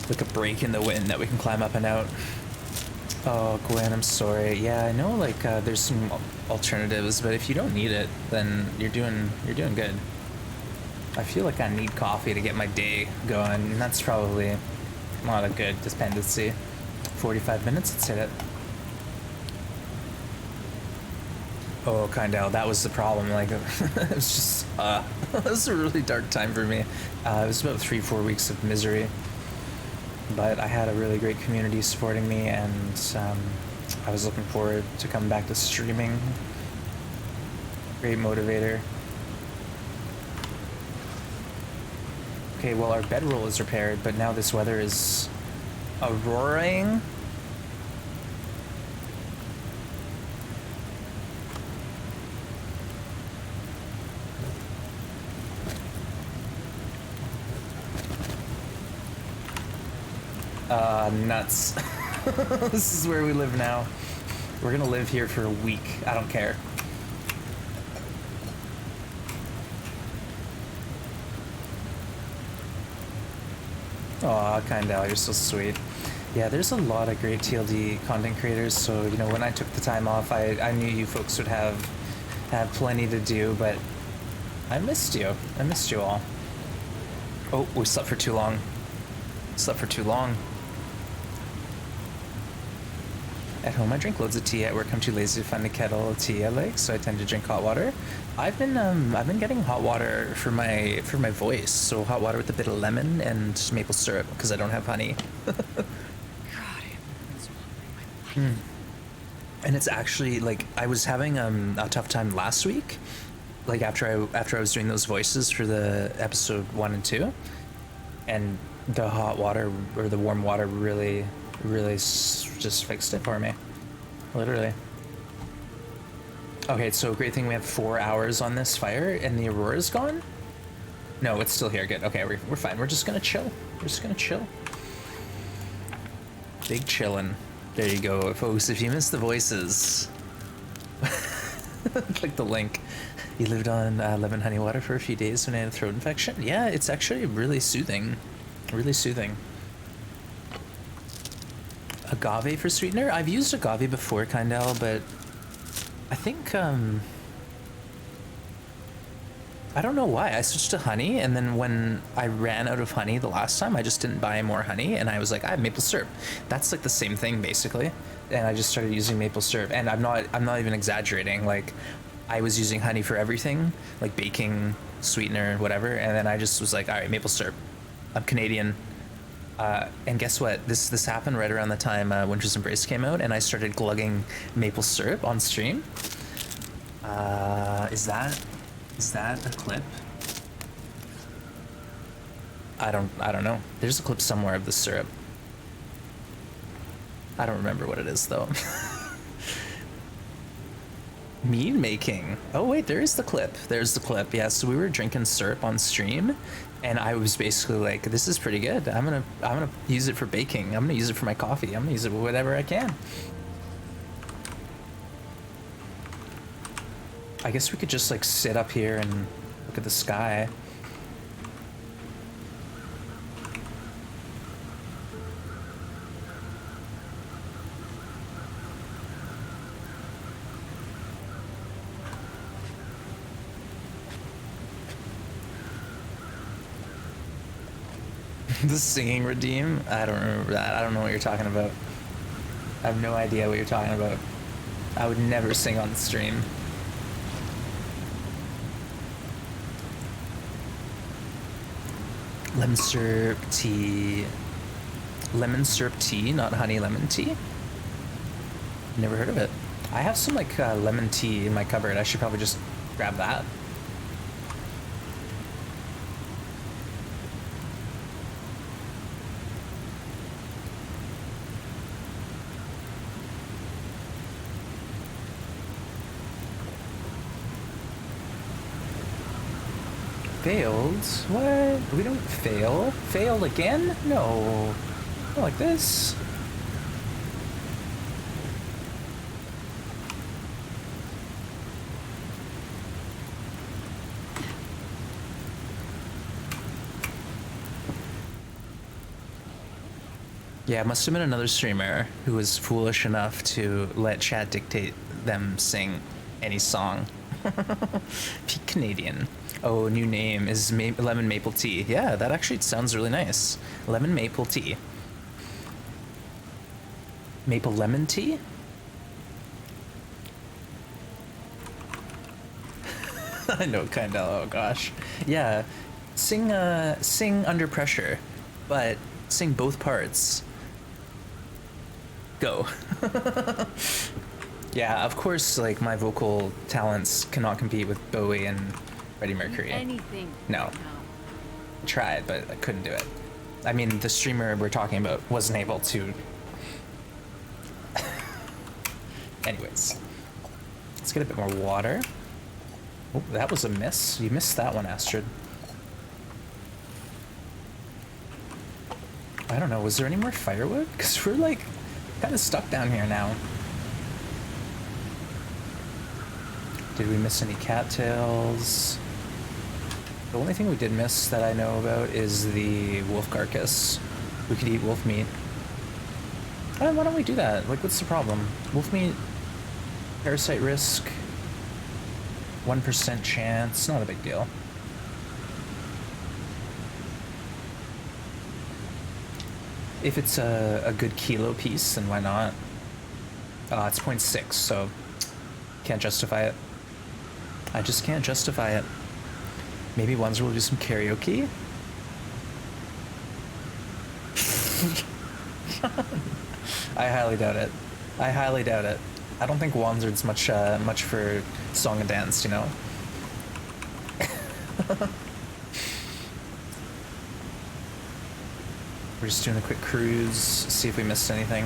like a break in the wind that we can climb up and out. Oh, Gwen, I'm sorry. Yeah, I know like there's some alternatives, but if you don't need it, then you're doing good. I feel like I need coffee to get my day going, and that's probably not a good dependency. 45 minutes, let's hit it. Oh, kinda, that was the problem. Like, it was just, it was a really dark time for me. It was about 3-4 weeks of misery. But I had a really great community supporting me, and I was looking forward to coming back to streaming. Great motivator. Okay, well our bedroll is repaired, but now this weather is roaring. Nuts. This is where we live now. We're gonna live here for a week. I don't care. Aw, Kindle, you're so sweet. Yeah, there's a lot of great TLD content creators, so, you know, when I took the time off, I knew you folks would have plenty to do, but I missed you. I missed you all. Oh, we slept for too long. Slept for too long. At home, I drink loads of tea. At work, I'm too lazy to find a kettle of tea I like, so I tend to drink hot water. I've been getting hot water for my voice, so hot water with a bit of lemon and maple syrup because I don't have honey. God, it's my life. And it's actually like I was having a tough time last week, like after I was doing those voices for the episode 1 and 2, and the hot water or the warm water really just fixed it for me, literally. Okay, so great thing we have 4 hours on this fire and the aurora's gone. No, it's still here. Good. Okay, we're fine. We're just gonna chill. We're just gonna chill. Big chillin'. There you go, folks. If you missed the voices, click the link. You lived on lemon honey water for a few days when I had a throat infection. Yeah, it's actually really soothing. Really soothing. Agave for sweetener? I've used agave before, Kindle, but I think, I don't know why. I switched to honey, and then when I ran out of honey the last time, I just didn't buy more honey, and I was like, I have maple syrup. That's like the same thing, basically. And I just started using maple syrup, and I'm not even exaggerating. Like, I was using honey for everything, like baking, sweetener, whatever, and then I just was like, all right, maple syrup. I'm Canadian. And guess what? This happened right around the time Winter's Embrace came out, and I started glugging maple syrup on stream. Is that a clip? I don't know. There's a clip somewhere of the syrup. I don't remember what it is though. Mead making. Oh wait, there is the clip. There's the clip. Yeah, so we were drinking syrup on stream, and I was basically like, "This is pretty good. I'm gonna use it for baking. I'm gonna use it for my coffee. I'm gonna use it for whatever I can." I guess we could just like sit up here and look at the sky. The singing redeem? I don't remember that. I don't know what you're talking about. I have no idea what you're talking about. I would never sing on stream. Lemon syrup tea. Lemon syrup tea, not honey lemon tea? Never heard of it. I have some like lemon tea in my cupboard. I should probably just grab that. Failed? What? We don't fail. Fail again? No. Not like this. Yeah, it must have been another streamer who was foolish enough to let chat dictate them sing any song. Peak Canadian. Oh, new name is lemon maple tea. Yeah, that actually sounds really nice. Lemon maple tea. Maple lemon tea? I know, kinda. Oh gosh. Yeah, sing under pressure, but sing both parts. Go. Yeah, of course, like my vocal talents cannot compete with Bowie and Freddie Mercury. Anything. No. Tried, but I couldn't do it. I mean, the streamer we're talking about wasn't able to. Anyways, let's get a bit more water. Oh, that was a miss. You missed that one, Astrid. I don't know, was there any more firewood? Because we're like kind of stuck down here now. Did we miss any cattails? The only thing we did miss that I know about is the wolf carcass. We could eat wolf meat. Why don't we do that? Like, what's the problem? Wolf meat, parasite risk, 1% chance, not a big deal. If it's a good kilo piece, then why not? It's 0.6, so can't justify it. I just can't justify it. Maybe Wanzer will do some karaoke? I highly doubt it. I highly doubt it. I don't think Wanzer's much for song and dance, you know? We're just doing a quick cruise, see if we missed anything.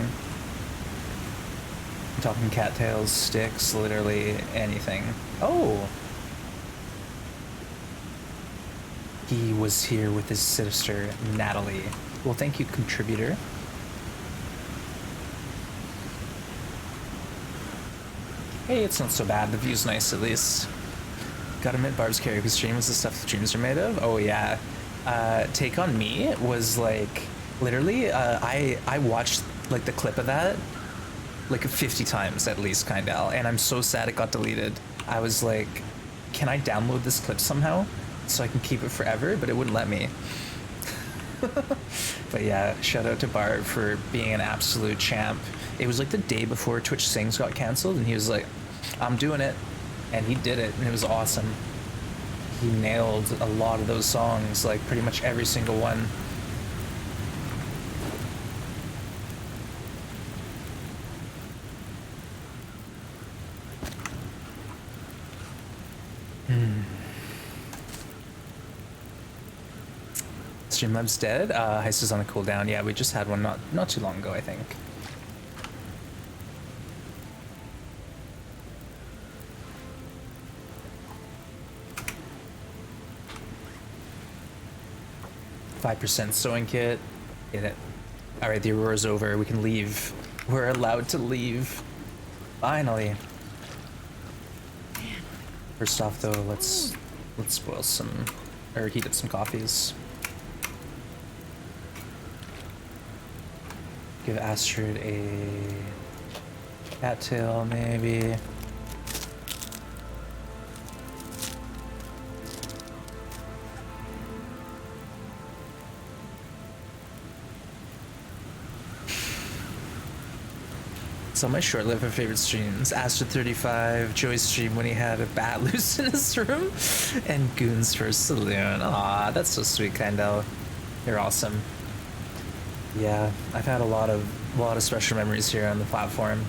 I'm talking cattails, sticks, literally anything. Oh! He was here with his sister, Natalie. Well, thank you, contributor. Hey, it's not so bad. The view's nice, at least. Gotta admit, Barb's karaoke stream was the stuff the dreams are made of. Oh, yeah. Take on Me was, like, literally, I watched, like, the clip of that, like, 50 times at least, Kindal, and I'm so sad it got deleted. I was like, can I download this clip somehow so I can keep it forever? But it wouldn't let me. But yeah, shout out to Bart for being an absolute champ. It was like the day before Twitch Sings got canceled, and he was like, I'm doing it. And he did it, and it was awesome. He nailed a lot of those songs, like pretty much every single one. Streamlab's dead. Heist is on a cooldown. Yeah, we just had one not too long ago, I think. %5 sewing kit. Get it. All right, the Aurora's over. We can leave. We're allowed to leave. Finally. First off, though, let's boil some, or heat up some coffees. Give Astrid a cattail, maybe. So my short-lived favorite streams: Astrid 35, Joey's stream when he had a bat loose in his room, and Goon's first saloon. Aw, that's so sweet, Kindle. You're awesome. Yeah, I've had a lot of special memories here on the platform.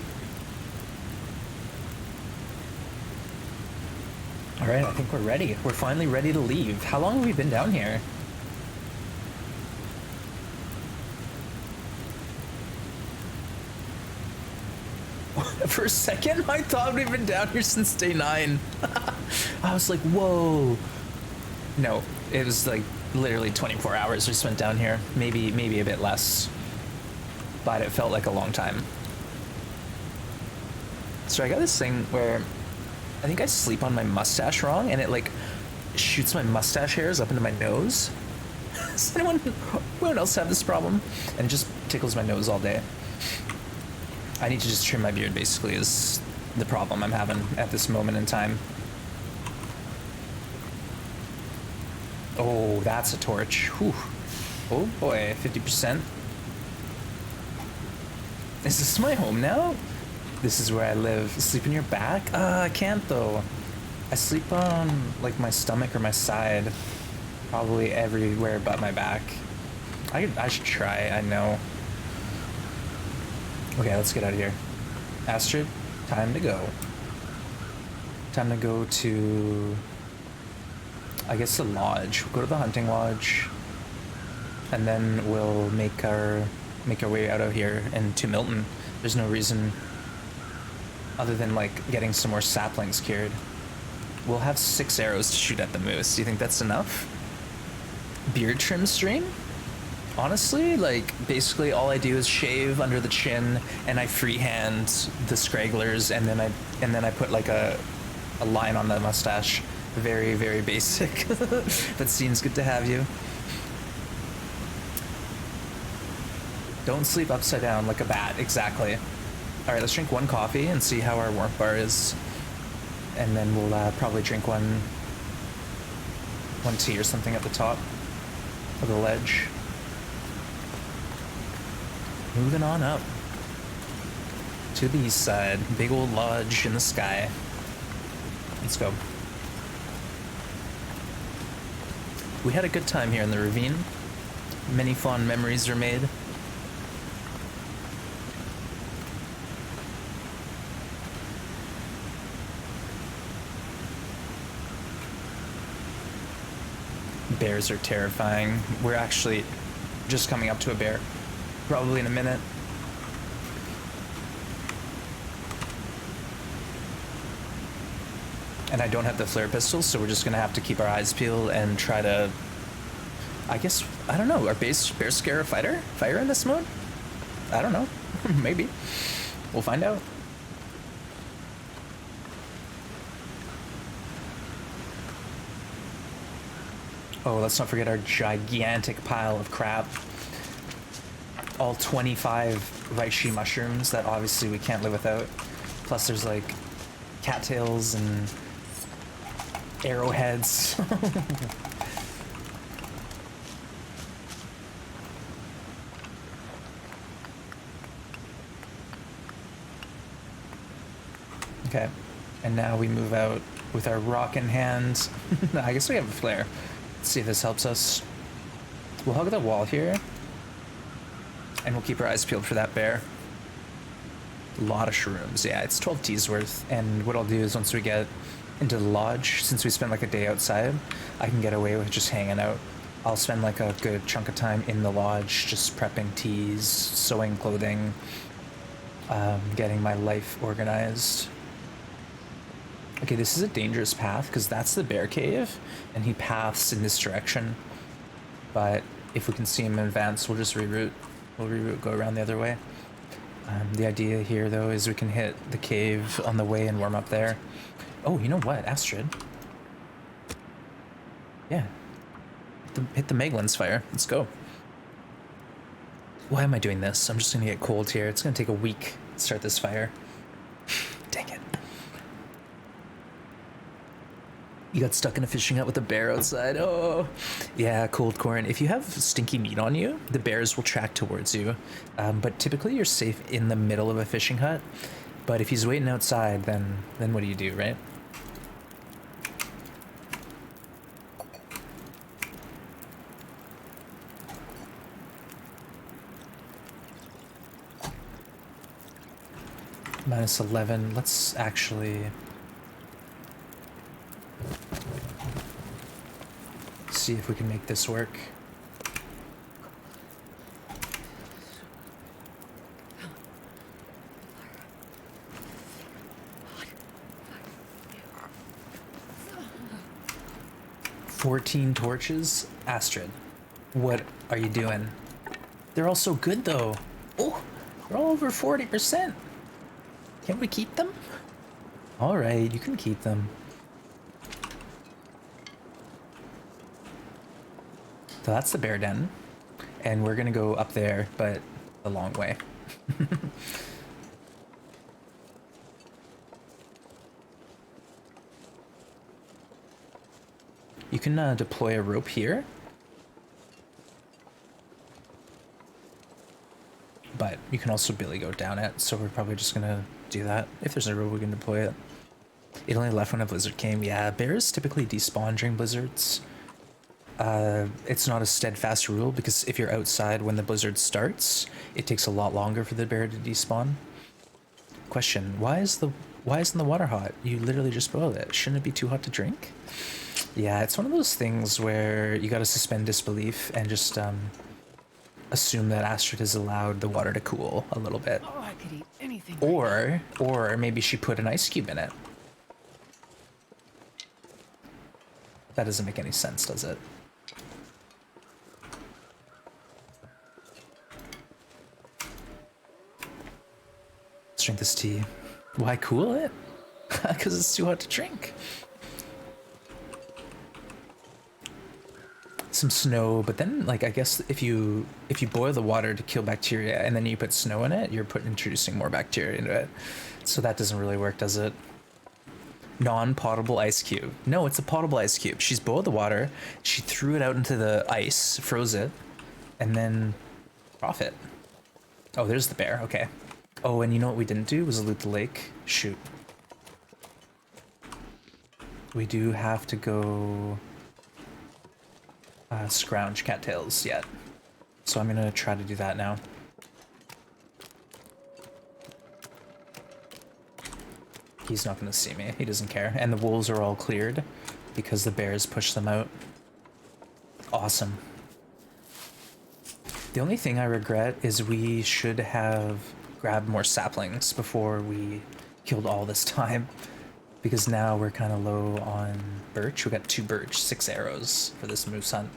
All right, I think we're ready. We're finally ready to leave. How long have we been down here? For a second, I thought we'd been down here since day 9. I was like, whoa. No, it was like literally 24 hours we spent down here. Maybe a bit less. But it felt like a long time. So I got this thing where I think I sleep on my mustache wrong, and it like shoots my mustache hairs up into my nose. Does anyone else have this problem? And it just tickles my nose all day. I need to just trim my beard, basically, is the problem I'm having at this moment in time. Oh, that's a torch. Whew. Oh boy, 50%. Is this my home now? This is where I live. Sleep in your back? I can't though. I sleep on like my stomach or my side. Probably everywhere but my back. I should try, I know. Okay, let's get out of here. Astrid, time to go. Time to go to, I guess, the lodge. We'll go to the hunting lodge, and then we'll make our way out of here and to Milton. There's no reason other than like getting some more saplings cured. We'll have 6 arrows to shoot at the moose. Do you think that's enough? Beard trim stream? Honestly, like, basically all I do is shave under the chin, and I freehand the scragglers, and then I put like a line on the mustache. Very, very basic. But seems good to have you. Don't sleep upside down like a bat. Exactly. All right, let's drink one coffee and see how our warmth bar is. And then we'll probably drink one tea or something at the top of the ledge. Moving on up to the east side. Big old lodge in the sky. Let's go. We had a good time here in the ravine. Many fond memories are made. Bears are terrifying. We're actually just coming up to a bear. Probably in a minute. And I don't have the flare pistols, so we're just gonna have to keep our eyes peeled and try to... I guess, I don't know, are bears scare a fighter in this mode? I don't know. Maybe. We'll find out. Oh, let's not forget our gigantic pile of crap. All 25 reishi mushrooms that obviously we can't live without. Plus there's like cattails and arrowheads. Okay, and now we move out with our rock in hand. I guess we have a flare. Let's see if this helps us. We'll hug the wall here, and we'll keep our eyes peeled for that bear. A lot of shrooms. Yeah, it's 12 T's worth. And what I'll do is once we get into the lodge, since we spent like a day outside, I can get away with just hanging out. I'll spend like a good chunk of time in the lodge, just prepping teas, sewing clothing, getting my life organized. Okay, this is a dangerous path because that's the bear cave and he paths in this direction. But if we can see him in advance, we'll just reroute. We'll reroute, go around the other way. The idea here though is we can hit the cave on the way and warm up there. Oh, you know what, Astrid? Yeah. Hit the Meglin's fire. Let's go. Why am I doing this? I'm just gonna get cold here. It's gonna take a week to start this fire. Dang it. You got stuck in a fishing hut with a bear outside. Oh, yeah, cold corn. If you have stinky meat on you, the bears will track towards you. But typically you're safe in the middle of a fishing hut. But if he's waiting outside, then what do you do, right? -11. Let's actually see if we can make this work. "14 torches? Astrid, what are you doing? They're all so good though. Oh, they're all over 40%. Can't we keep them? All right, you can keep them. So that's the bear den, and we're gonna go up there, but the long way. You can deploy a rope here, but you can also billy goat down it, so we're probably just gonna do that. If there's a rope, we can deploy it. It only left when a blizzard came. Yeah, bears typically despawn during blizzards. It's not a steadfast rule because if you're outside when the blizzard starts, it takes a lot longer for the bear to despawn. Question: why isn't the water hot? You literally just boiled it. Shouldn't it be too hot to drink? Yeah, it's one of those things where you gotta suspend disbelief and just assume that Astrid has allowed the water to cool a little bit. Oh, I could eat anything. Or maybe she put an ice cube in it. That doesn't make any sense, does it? Let's drink this tea. Why cool it? Because it's too hot to drink. some snow, but then like I guess if you boil the water to kill bacteria and then you put snow in it, you're introducing more bacteria into it. So that doesn't really work, does it? Non-potable ice cube. No, it's a potable ice cube. She's boiled the water, she threw it out into the ice, froze it, and then profit. Oh, there's the bear. Okay. Oh, and you know what we didn't do was loot the lake. Shoot. We do have to go scrounge cattails yet. So I'm gonna try to do that now. He's not gonna see me. He doesn't care. And the wolves are all cleared because the bears pushed them out. Awesome. The only thing I regret is we should have grabbed more saplings before we killed all this time. Because now we're kind of low on birch. We got 2 birch, 6 arrows for this moose hunt.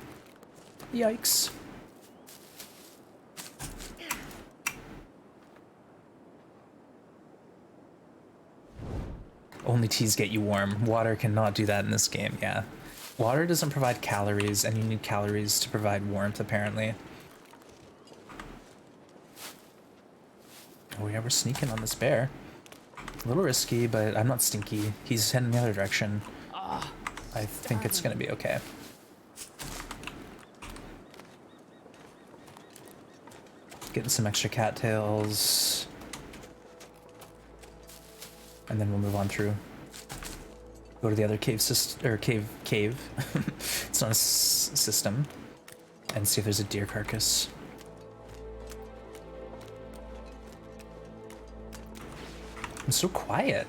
Yikes. Only teas get you warm. Water cannot do that in this game, yeah. Water doesn't provide calories, and you need calories to provide warmth, apparently. Oh yeah, we're sneaking on this bear. A little risky, but I'm not stinky. He's heading the other direction. I think it's gonna be okay. Getting some extra cattails. And then we'll move on through. Go to the other cave cave. It's not a system. And see if there's a deer carcass. I'm so quiet.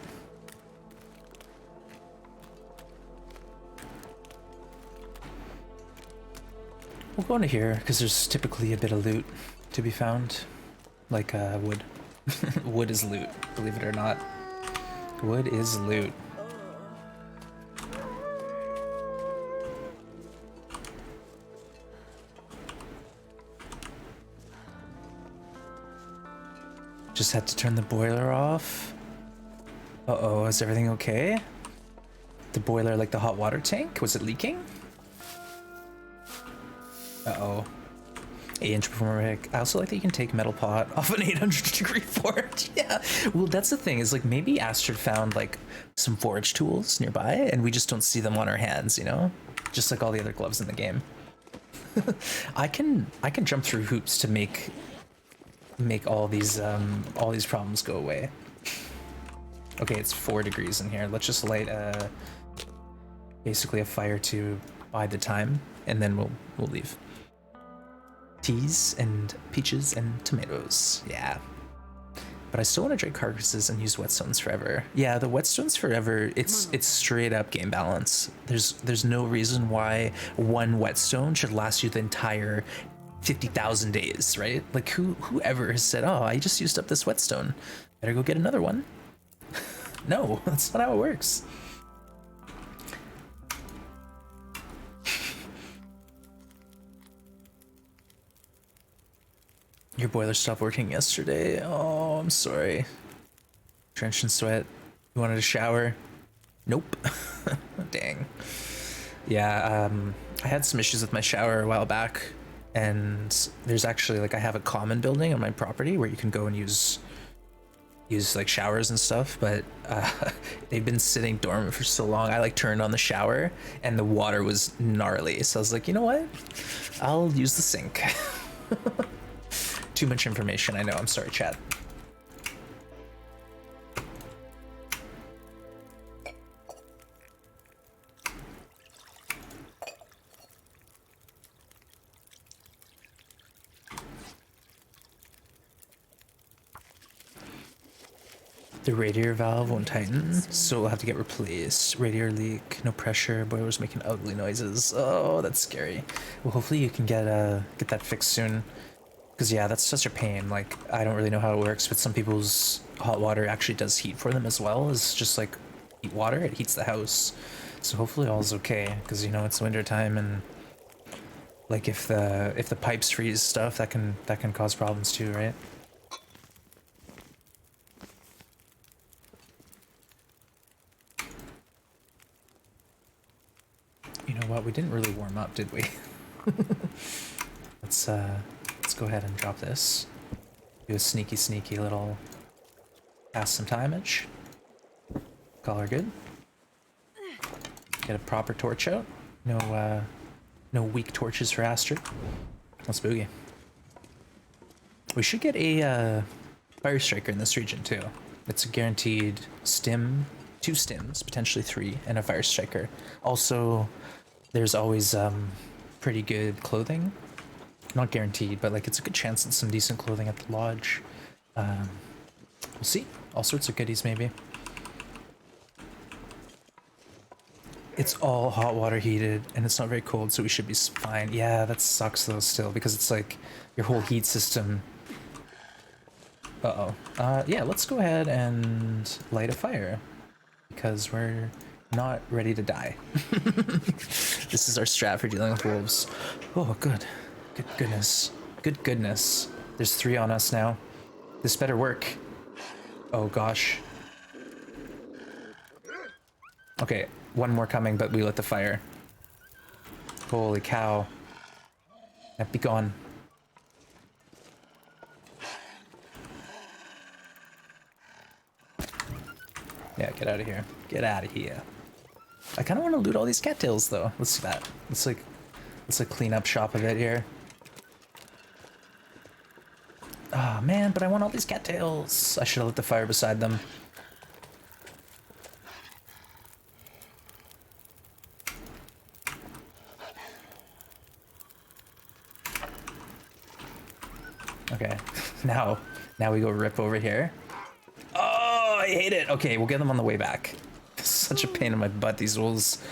We'll go into here because there's typically a bit of loot to be found, like wood. Wood is loot, believe it or not. Wood is loot. Just had to turn the boiler off. Uh-oh, is everything okay? The boiler, like the hot water tank, was it leaking? Uh-oh. 8-inch performance. I also like that you can take metal pot off an 800-degree forge. Yeah. Well, that's the thing, is like maybe Astrid found like some forge tools nearby and we just don't see them on our hands, you know? Just like all the other gloves in the game. I can jump through hoops to make all these problems go away. Okay, it's 4 degrees in here. Let's just light basically a fire to bide the time, and then we'll leave. Teas and peaches and tomatoes. Yeah. But I still want to drink carcasses and use whetstones forever. Yeah, the whetstones forever, it's straight up game balance. There's no reason why one whetstone should last you the entire 50,000 days, right? Like whoever has said, oh, I just used up this whetstone, better go get another one. No, that's not how it works. Your boiler stopped working yesterday. Oh, I'm sorry. Drenched in sweat. You wanted a shower? Nope. Dang. Yeah, I had some issues with my shower a while back, and there's actually like I have a common building on my property where you can go and use like showers and stuff, but they've been sitting dormant for so long. I like turned on the shower and the water was gnarly, so I was like, you know what, I'll use the sink. Too much information, I know. I'm sorry, chat. The radiator valve won't tighten, so we'll have to get replaced. Radiator leak, no pressure, boiler's making ugly noises. Oh, that's scary. Well, hopefully you can get that fixed soon. Because yeah, that's such a pain. Like, I don't really know how it works, but some people's hot water actually does heat for them as well. It's just like heat water, it heats the house. So hopefully all's okay, because you know it's winter time, and like if the pipes freeze stuff, that can cause problems too, right? You know what, we didn't really warm up, did we? Let's go ahead and drop this. Do a sneaky little pass some timeage. Call her good. Get a proper torch out. No weak torches for Astrid. That's boogie. We should get a fire striker in this region too. It's a guaranteed stim, 2 stims, potentially 3, and a fire striker. Also, there's always pretty good clothing. Not guaranteed, but like it's a good chance at some decent clothing at the lodge. We'll see. All sorts of goodies maybe. It's all hot water heated and it's not very cold, so we should be fine. Yeah, that sucks though still, because it's like your whole heat system. Yeah, let's go ahead and light a fire because we're not ready to die. This is our strat for dealing with wolves. Oh, good. Good goodness. Good goodness. There's 3 on us now. This better work. Oh gosh. Okay, 1 more coming, but we lit the fire. Holy cow. Now be gone. Yeah, get out of here. Get out of here. I kind of want to loot all these cattails though. Let's do that. Let's like clean up shop a bit here. Ah, oh, man, but I want all these cattails. I should have lit the fire beside them. Okay, now we go rip over here. Oh, I hate it. Okay, we'll get them on the way back. Such a pain in my butt, these wolves.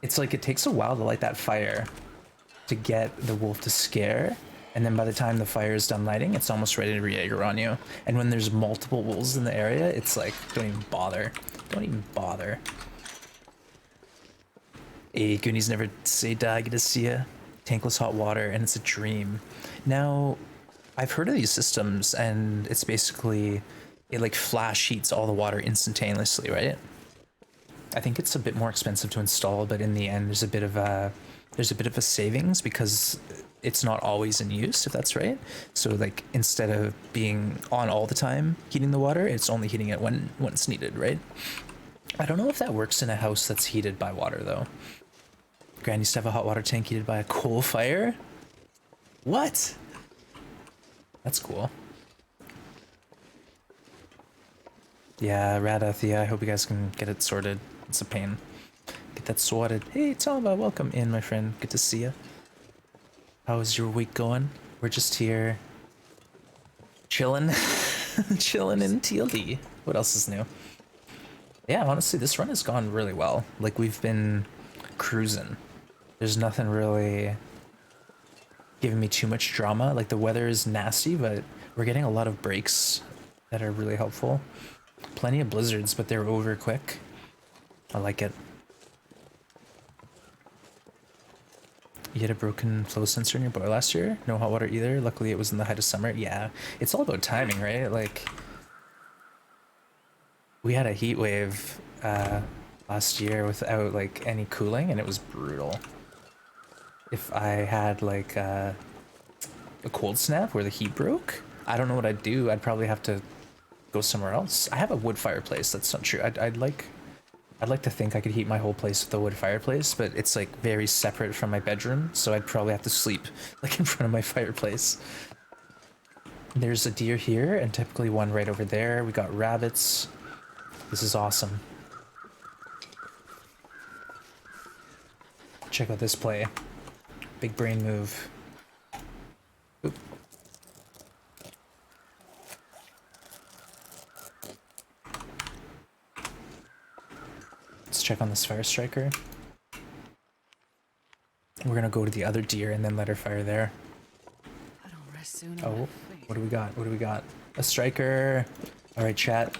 It's like it takes a while to light that fire to get the wolf to scare, and then by the time the fire is done lighting, it's almost ready to re-Jaeger on you. And when there's multiple wolves in the area, it's like, don't even bother. Don't even bother. Hey, Goonies never say die, get to see ya. Tankless hot water, and it's a dream. Now, I've heard of these systems, and it's basically, it like flash heats all the water instantaneously, right? I think it's a bit more expensive to install, but in the end, there's a bit of a savings because it's not always in use, if that's right. So like instead of being on all the time heating the water, it's only heating it when it's needed, right? I don't know if that works in a house that's heated by water though. Gran used to have a hot water tank heated by a coal fire. What? That's cool. Yeah, Radathia, I hope you guys can get it sorted. It's a pain. Get that sorted. Hey, Toma, welcome in, my friend. Good to see you. How is your week going? We're just here chilling. Chilling in TLD. What else is new? Yeah, honestly, this run has gone really well. Like, we've been cruising. There's nothing really giving me too much drama. Like, the weather is nasty, but we're getting a lot of breaks that are really helpful. Plenty of blizzards, but they're over quick. I like it. You had a broken flow sensor in your boiler last year? No hot water either? Luckily it was in the height of summer. Yeah, it's all about timing, right? Like, we had a heat wave last year without like any cooling, and it was brutal. If I had like a cold snap where the heat broke, I don't know what I'd do. I'd probably have to go somewhere else. I have a wood fireplace. That's not true. I'd like to think I could heat my whole place with a wood fireplace, but it's like very separate from my bedroom, so I'd probably have to sleep like in front of my fireplace. There's a deer here and typically one right over there. We got rabbits. This is awesome. Check out this play. Big brain move. Oop. Let's check on this fire striker. We're gonna go to the other deer and then let her fire there. I don't rest soon. Oh, what do we got? What do we got? A striker. All right, chat.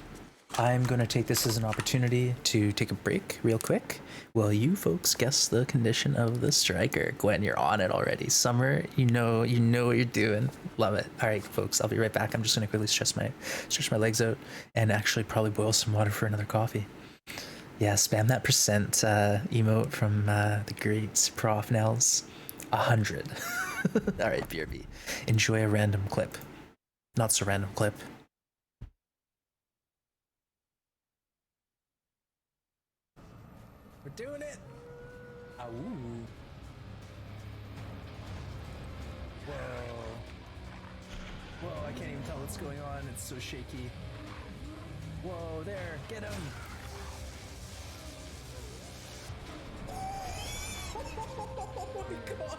I'm gonna take this as an opportunity to take a break real quick. Well, you folks guess the condition of the striker. Gwen, you're on it already. Summer, you know what you're doing. Love it. All right, folks, I'll be right back. I'm just gonna quickly stretch my legs out and actually probably boil some water for another coffee. Yeah, spam that percent emote from the great Prof Nels. 100. All right, BRB. Enjoy a random clip. Not so random clip. We're doing it. Ooh. Whoa. Whoa, I can't even tell what's going on. It's so shaky. Whoa, there, get him. Oh my god.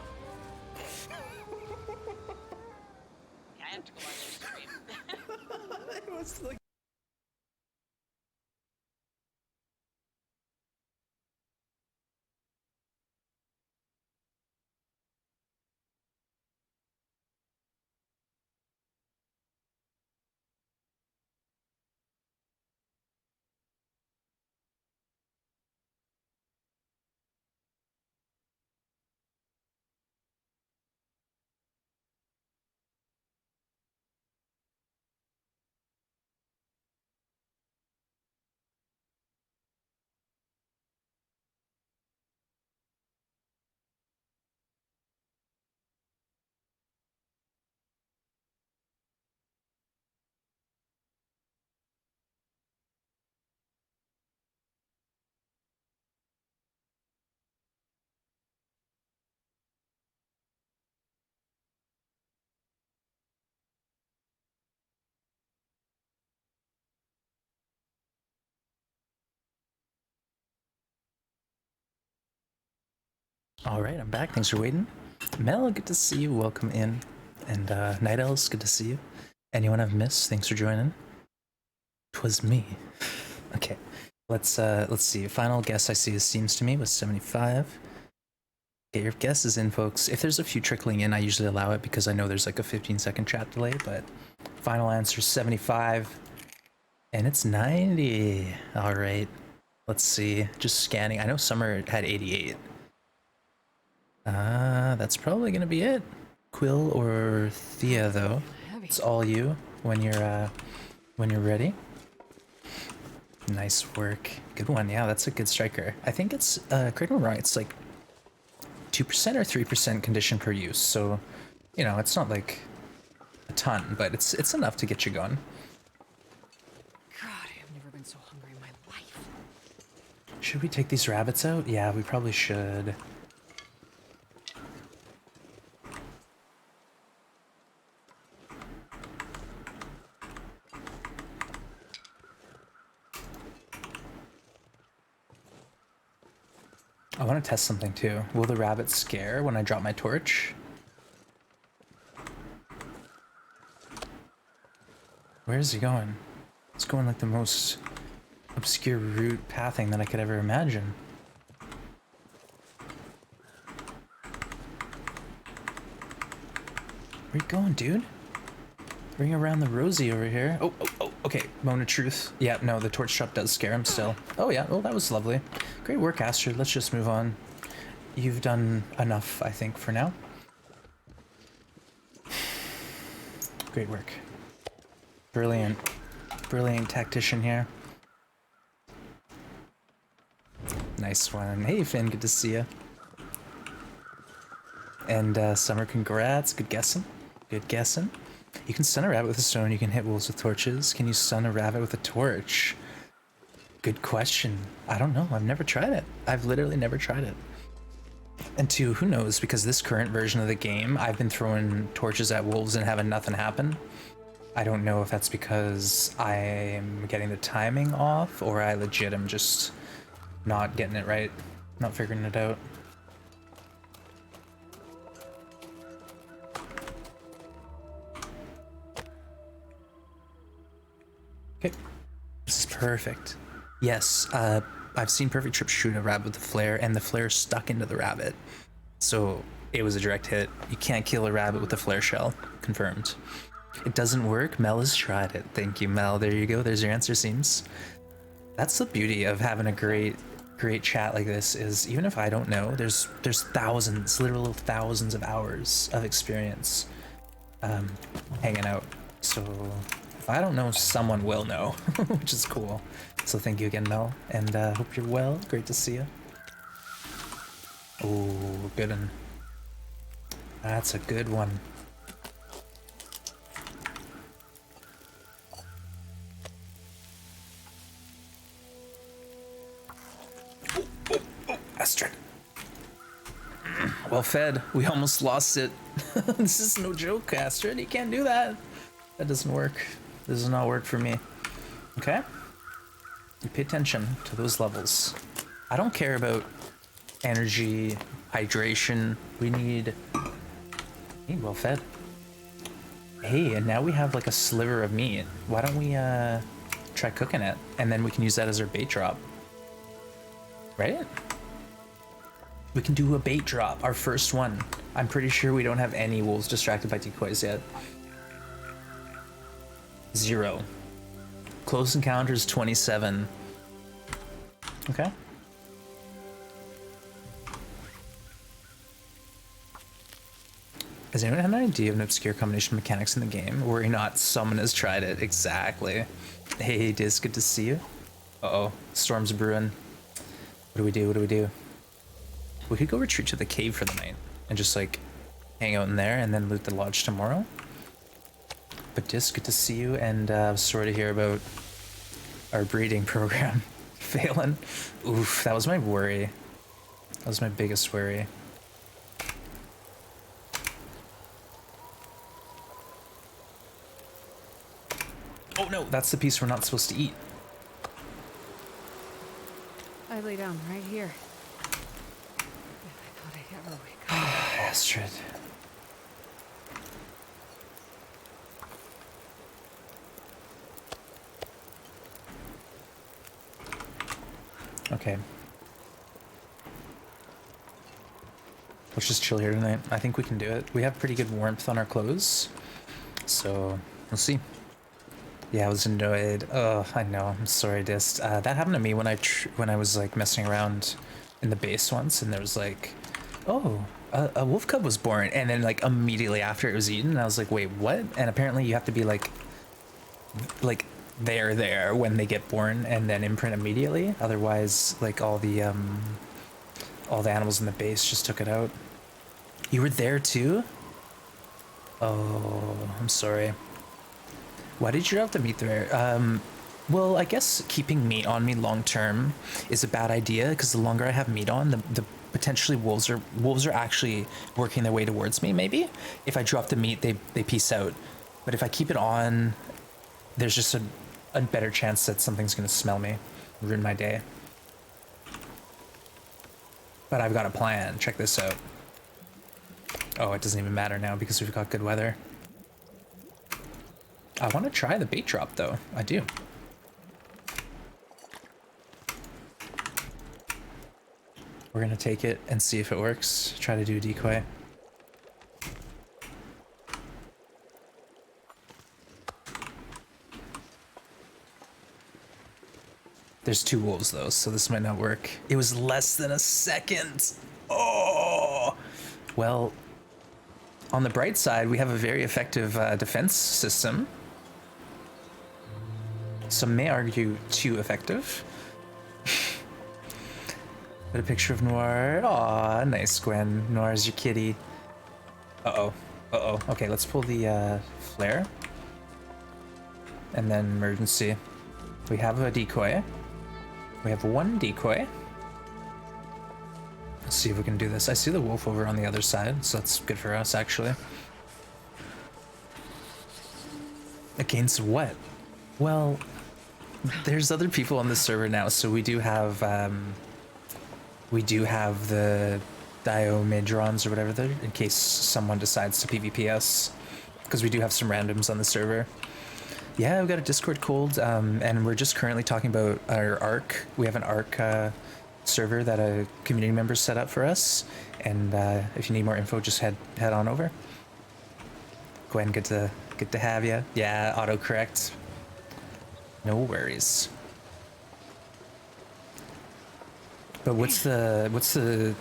I have to go watch your stream. It was like all right, I'm back. Thanks for waiting. Mel, good to see you. Welcome in. And Night Elves, good to see you. Anyone I've missed, thanks for joining. 'Twas me. Okay, let's see. Final guess I see seems to me was 75. Get your guesses in, folks. If there's a few trickling in, I usually allow it because I know there's like a 15-second chat delay, but final answer 75. And it's 90. All right. Let's see. Just scanning. I know Summer had 88. That's probably gonna be it. Quill or Thea, though. Heavy. It's all you when you're ready. Nice work. Good one. Yeah, that's a good striker. I think it's correct me wrong. It's like 2% or 3% condition per use. So, you know, it's not like a ton, but it's enough to get you going. God, I've never been so hungry in my life. Should we take these rabbits out? Yeah, we probably should. I want to test something too. Will the rabbit scare when I drop my torch? Where is he going? It's going like the most obscure route pathing that I could ever imagine. Where you going, dude? Bring around the Rosie over here. Oh, okay. Moment of truth. Yeah, no, the torch shop does scare him still. Oh yeah, well that was lovely. Great work, Astrid. Let's just move on. You've done enough, I think, for now. Great work. Brilliant. Brilliant tactician here. Nice one. Hey, Finn, good to see you. And Summer, congrats. Good guessing. Good guessing. You can stun a rabbit with a stone, you can hit wolves with torches. Can you stun a rabbit with a torch? Good question. I don't know. I've never tried it. I've literally never tried it. And two, who knows? Because this current version of the game, I've been throwing torches at wolves and having nothing happen. I don't know if that's because I'm getting the timing off or I legit am just not getting it right. Not figuring it out. Okay, this is perfect. Yes, I've seen Perfect Trip shoot a rabbit with a flare, and the flare stuck into the rabbit. So it was a direct hit. You can't kill a rabbit with a flare shell. Confirmed. It doesn't work. Mel has tried it. Thank you, Mel. There you go. There's your answer, seems. That's the beauty of having a great chat like this, is even if I don't know, there's thousands, literal thousands of hours of experience hanging out. So if I don't know, someone will know, which is cool. So thank you again, Mel, and hope you're well. Great to see you. Oh, good one. That's a good one. Astrid. Well fed. We almost lost it. This is no joke, Astrid. You can't do that. That doesn't work. This does not work for me. Okay? You pay attention to those levels. I don't care about energy, hydration. We need well fed. Hey, and now we have like a sliver of meat. Why don't we try cooking it? And then we can use that as our bait drop. Right? We can do a bait drop, our first one. I'm pretty sure we don't have any wolves distracted by decoys yet. 0. Close encounters 27. Okay. Has anyone had an idea of an obscure combination of mechanics in the game? Worry not, someone has tried it. Exactly. Hey, Diz, good to see you. Uh-oh, storm's brewing. What do we do? What do we do? We could go retreat to the cave for the night and just like hang out in there and then loot the lodge tomorrow. But Diz, good to see you, and sorry to hear about our breeding program failing. Oof, that was my worry. That was my biggest worry. Oh no, that's the piece we're not supposed to eat. I lay down right here. I thought I'd ever wake up. Astrid. Okay. Let's just chill here tonight. I think we can do it. We have pretty good warmth on our clothes, so we'll see. Yeah, I was annoyed. Oh, I know. I'm sorry, Dist. That happened to me when I was like messing around in the base once, and there was like, oh, a wolf cub was born, and then like immediately after it was eaten, I was like, wait, what? And apparently you have to be like they're there when they get born and then imprint immediately. Otherwise, like all the animals in the base just took it out. You were there too? Oh, I'm sorry. Why did you drop the meat there? Well, I guess keeping meat on me long term is a bad idea, because the longer I have meat on, the potentially wolves are actually working their way towards me. Maybe if I drop the meat, they peace out. But if I keep it on, there's just a better chance that something's gonna smell me, ruin my day. But I've got a plan. Check this out. Oh, it doesn't even matter now because we've got good weather. I want to try the bait drop though. I do. We're gonna take it and see if it works. Try to do a decoy. There's 2 wolves though, so this might not work. It was less than a second. Oh, well, on the bright side, we have a very effective defense system. Some may argue too effective. Put a picture of Noir. Aw, nice, Gwen. Noir's your kitty. Uh-oh. Uh-oh. Okay, let's pull the flare. And then emergency. We have a decoy. We have 1 decoy. Let's see if we can do this. I see the wolf over on the other side, so that's good for us, actually. Against what? Well, there's other people on the server now, so we do have the Diomedrons or whatever they're, in case someone decides to PvP us, because we do have some randoms on the server. Yeah, we've got a Discord cold, and we're just currently talking about our Arc. We have an Arc server that a community member set up for us, and if you need more info, just head on over. Gwen, good to have you. Yeah, autocorrect. No worries. But what's the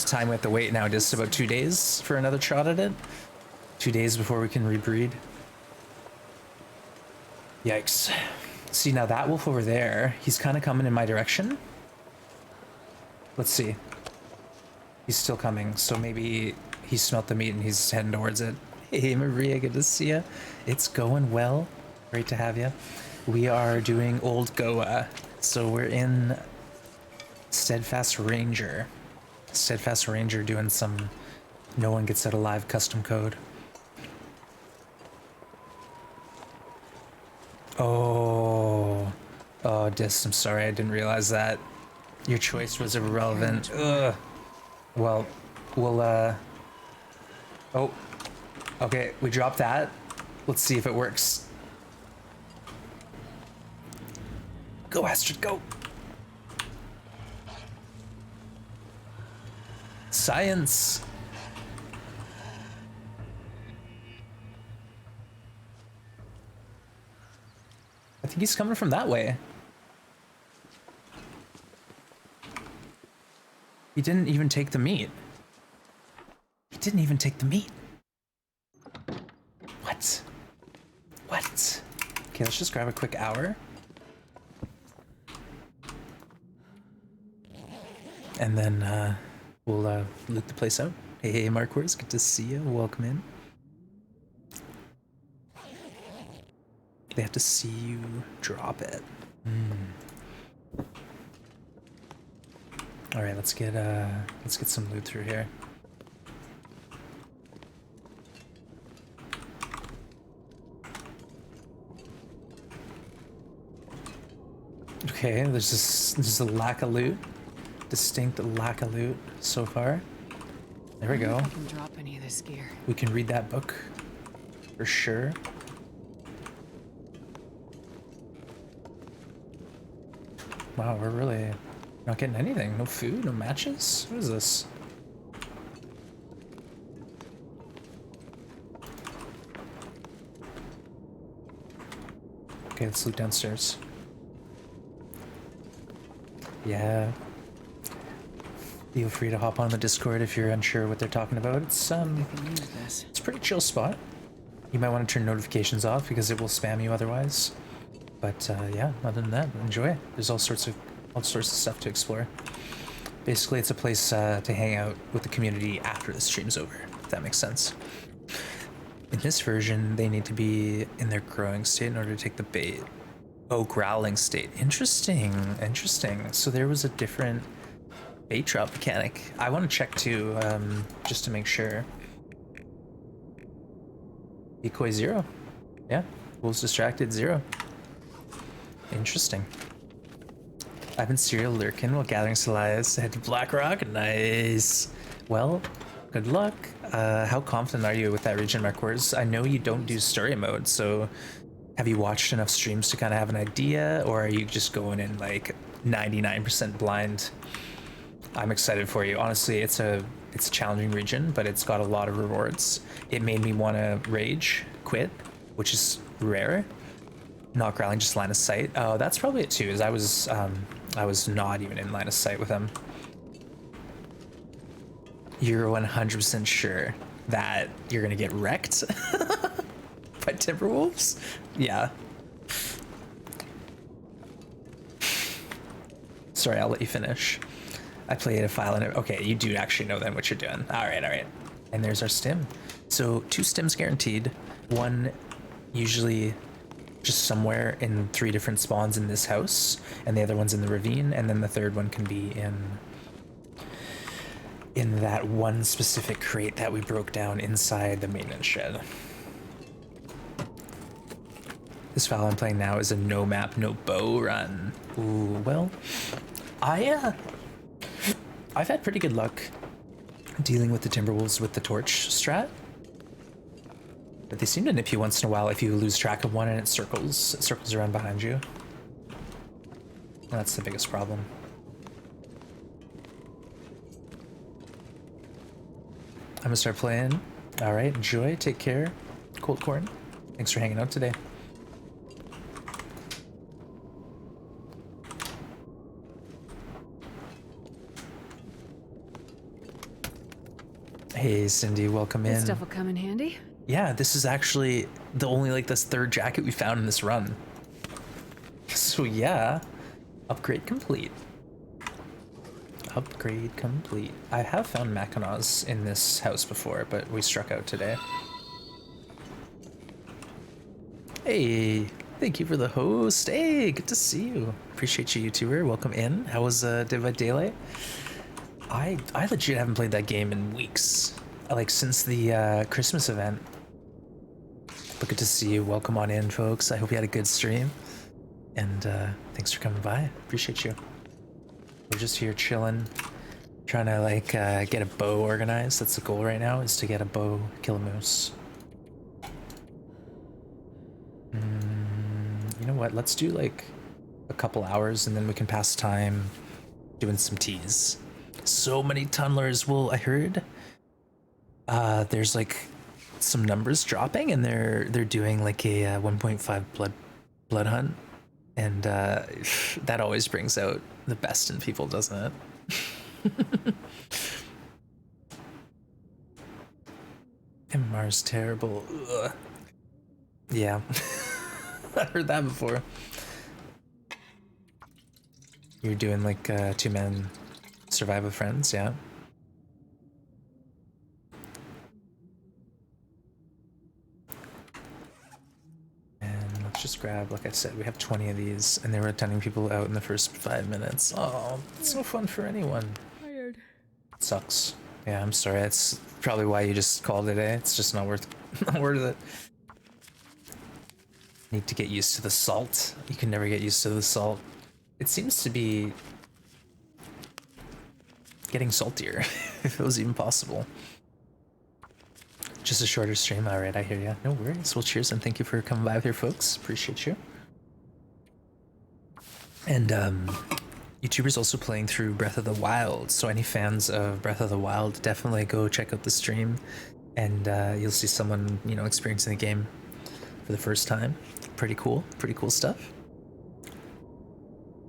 time we have to wait now? Just about 2 days for another shot at it? 2 days before we can rebreed? Yikes. See, now that wolf over there, he's kind of coming in my direction. Let's see. He's still coming, so maybe he smelt the meat and he's heading towards it. Hey Maria, good to see ya. It's going well. Great to have you. We are doing OLDgoa, so we're in Steadfast Ranger. Steadfast Ranger doing some no one gets out alive custom code. Oh, Dis, I'm sorry, I didn't realize that. Your choice was irrelevant. Ugh. Well, we'll, oh, okay, we dropped that. Let's see if it works. Go, Astrid, go. Science. I think he's coming from that way. He didn't even take the meat. He didn't even take the meat. What? What? Okay, let's just grab a quick hour. And then we'll loot the place out. Hey, Marquez, good to see you. Welcome in. They have to see you drop it. All right, let's get some loot through here. Okay, there's a lack of loot. Distinct lack of loot so far. There we go. I can drop any of this gear. We can read that book for sure. Wow, we're really not getting anything. No food, no matches? What is this? Okay, let's loot downstairs. Yeah. Feel free to hop on the Discord if you're unsure what they're talking about. It's I can use this. it's a pretty chill spot. You might want to turn notifications off because it will spam you otherwise. But yeah, other than that, enjoy. There's all sorts of stuff to explore. Basically, it's a place to hang out with the community after the stream's over, if that makes sense. In this version, they need to be in their growing state in order to take the bait. Oh, growling state. Interesting, interesting. So there was a different bait drop mechanic. I want to check too, just to make sure. Decoy 0. Yeah, wolves distracted 0. Interesting. I've been serial lurking while gathering supplies to head to Blackrock. Nice. Well, good luck. How confident are you with that region, Marquez? I know you don't do story mode, so have you watched enough streams to kind of have an idea, or are you just going in like 99% blind? I'm excited for you. Honestly, it's a challenging region, but it's got a lot of rewards. It made me want to rage quit, which is rare. Not growling, just line of sight. Oh, that's probably it too. Is I was not even in line of sight with him. You're 100% sure that you're gonna get wrecked by Timberwolves? Yeah. Sorry, I'll let you finish. I played a file in it. Okay, you do actually know then what you're doing. All right, all right. And there's our stim. So 2 stims guaranteed. 1 usually just somewhere in 3 different spawns in this house, and the other one's in the ravine, and then the third one can be in that one specific crate that we broke down inside the maintenance shed. This file I'm playing now is a no map, no bow run. Ooh, well, I've had pretty good luck dealing with the Timberwolves with the torch strat. But they seem to nip you once in a while if you lose track of one and it circles around behind you. That's the biggest problem. I'm gonna start playing. All right, enjoy, take care. Cold Corn, thanks for hanging out today. Hey Cindy, welcome in. This stuff will come in handy. Yeah, this is actually the only like this 3rd jacket we found in this run. So yeah, upgrade complete. Upgrade complete. I have found Mackinaws in this house before, but we struck out today. Hey, thank you for the host. Hey, good to see you. Appreciate you, YouTuber. Welcome in. How was Dead by Daylight? I legit haven't played that game in weeks. Like since the Christmas event. But good to see you. Welcome on in, folks. I hope you had a good stream. And thanks for coming by. Appreciate you. We're just here chilling, trying to like get a bow organized. That's the goal right now, is to get a bow, kill a moose. You know what? Let's do like a couple hours and then we can pass time doing some teas. So many tunnelers. Well, I heard there's like some numbers dropping and they're doing like a 1.5 blood hunt, and that always brings out the best in people, doesn't it? MMR's terrible. Ugh. Yeah. I heard that before. You're doing like 2-man survive with friends, yeah. And let's just grab, like I said, we have 20 of these, and they were attending people out in the first 5 minutes. Oh, it's no fun for anyone. Tired. It sucks. Yeah, I'm sorry. That's probably why you just called it, eh? It's just not worth it. Need to get used to the salt. You can never get used to the salt. It seems to be getting saltier, if it was even possible. Just a shorter stream. All right, I hear ya. No worries. Well, cheers and thank you for coming by with your folks. Appreciate you. And YouTubers also playing through Breath of the Wild. So any fans of Breath of the Wild, definitely go check out the stream, and you'll see someone, you know, experiencing the game for the first time. Pretty cool stuff.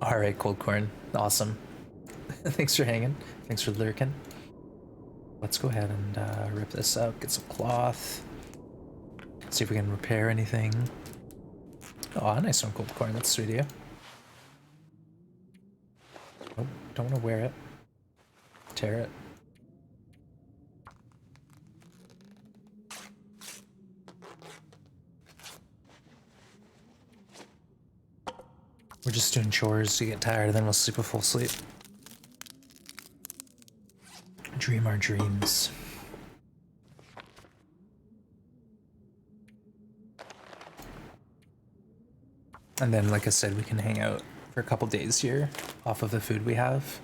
All right, Cold Corn, awesome. Thanks for hanging. Thanks for lurking. Let's go ahead and rip this up, get some cloth, see if we can repair anything. Oh, nice one, Cold Corn. That's sweet of you. Oh, don't want to wear it. Tear it. We're just doing chores to get tired, and then we'll sleep a full sleep. Dream our dreams. And then, like I said, we can hang out for a couple days here off of the food we have,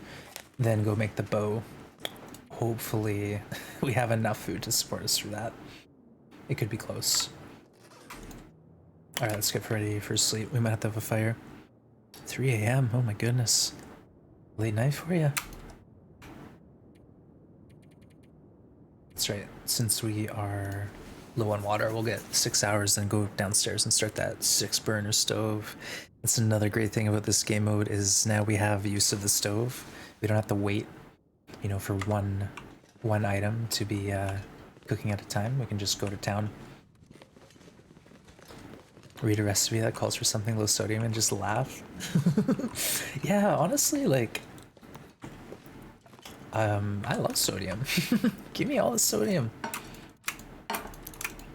then go make the bow. Hopefully we have enough food to support us through that. It could be close. All right, let's get ready for sleep. We might have to have a fire. 3 a.m. Oh my goodness. Late night for you. That's right. Since we are low on water, we'll get 6 hours, then go downstairs and start that 6-burner stove. That's another great thing about this game mode, is now we have use of the stove. We don't have to wait, you know, for one item to be cooking at a time. We can just go to town, read a recipe that calls for something low sodium, and just laugh. Yeah, honestly, like, I love sodium. Give me all the sodium.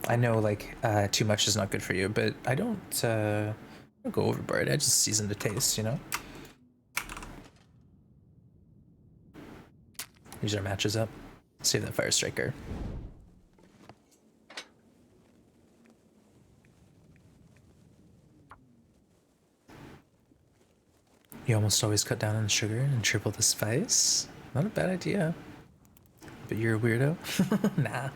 I know, like, too much is not good for you, but I don't go overboard. I just season the taste, you know? Use our matches up. Save that fire striker. You almost always cut down on the sugar and triple the spice. Not a bad idea. But you're a weirdo? Nah.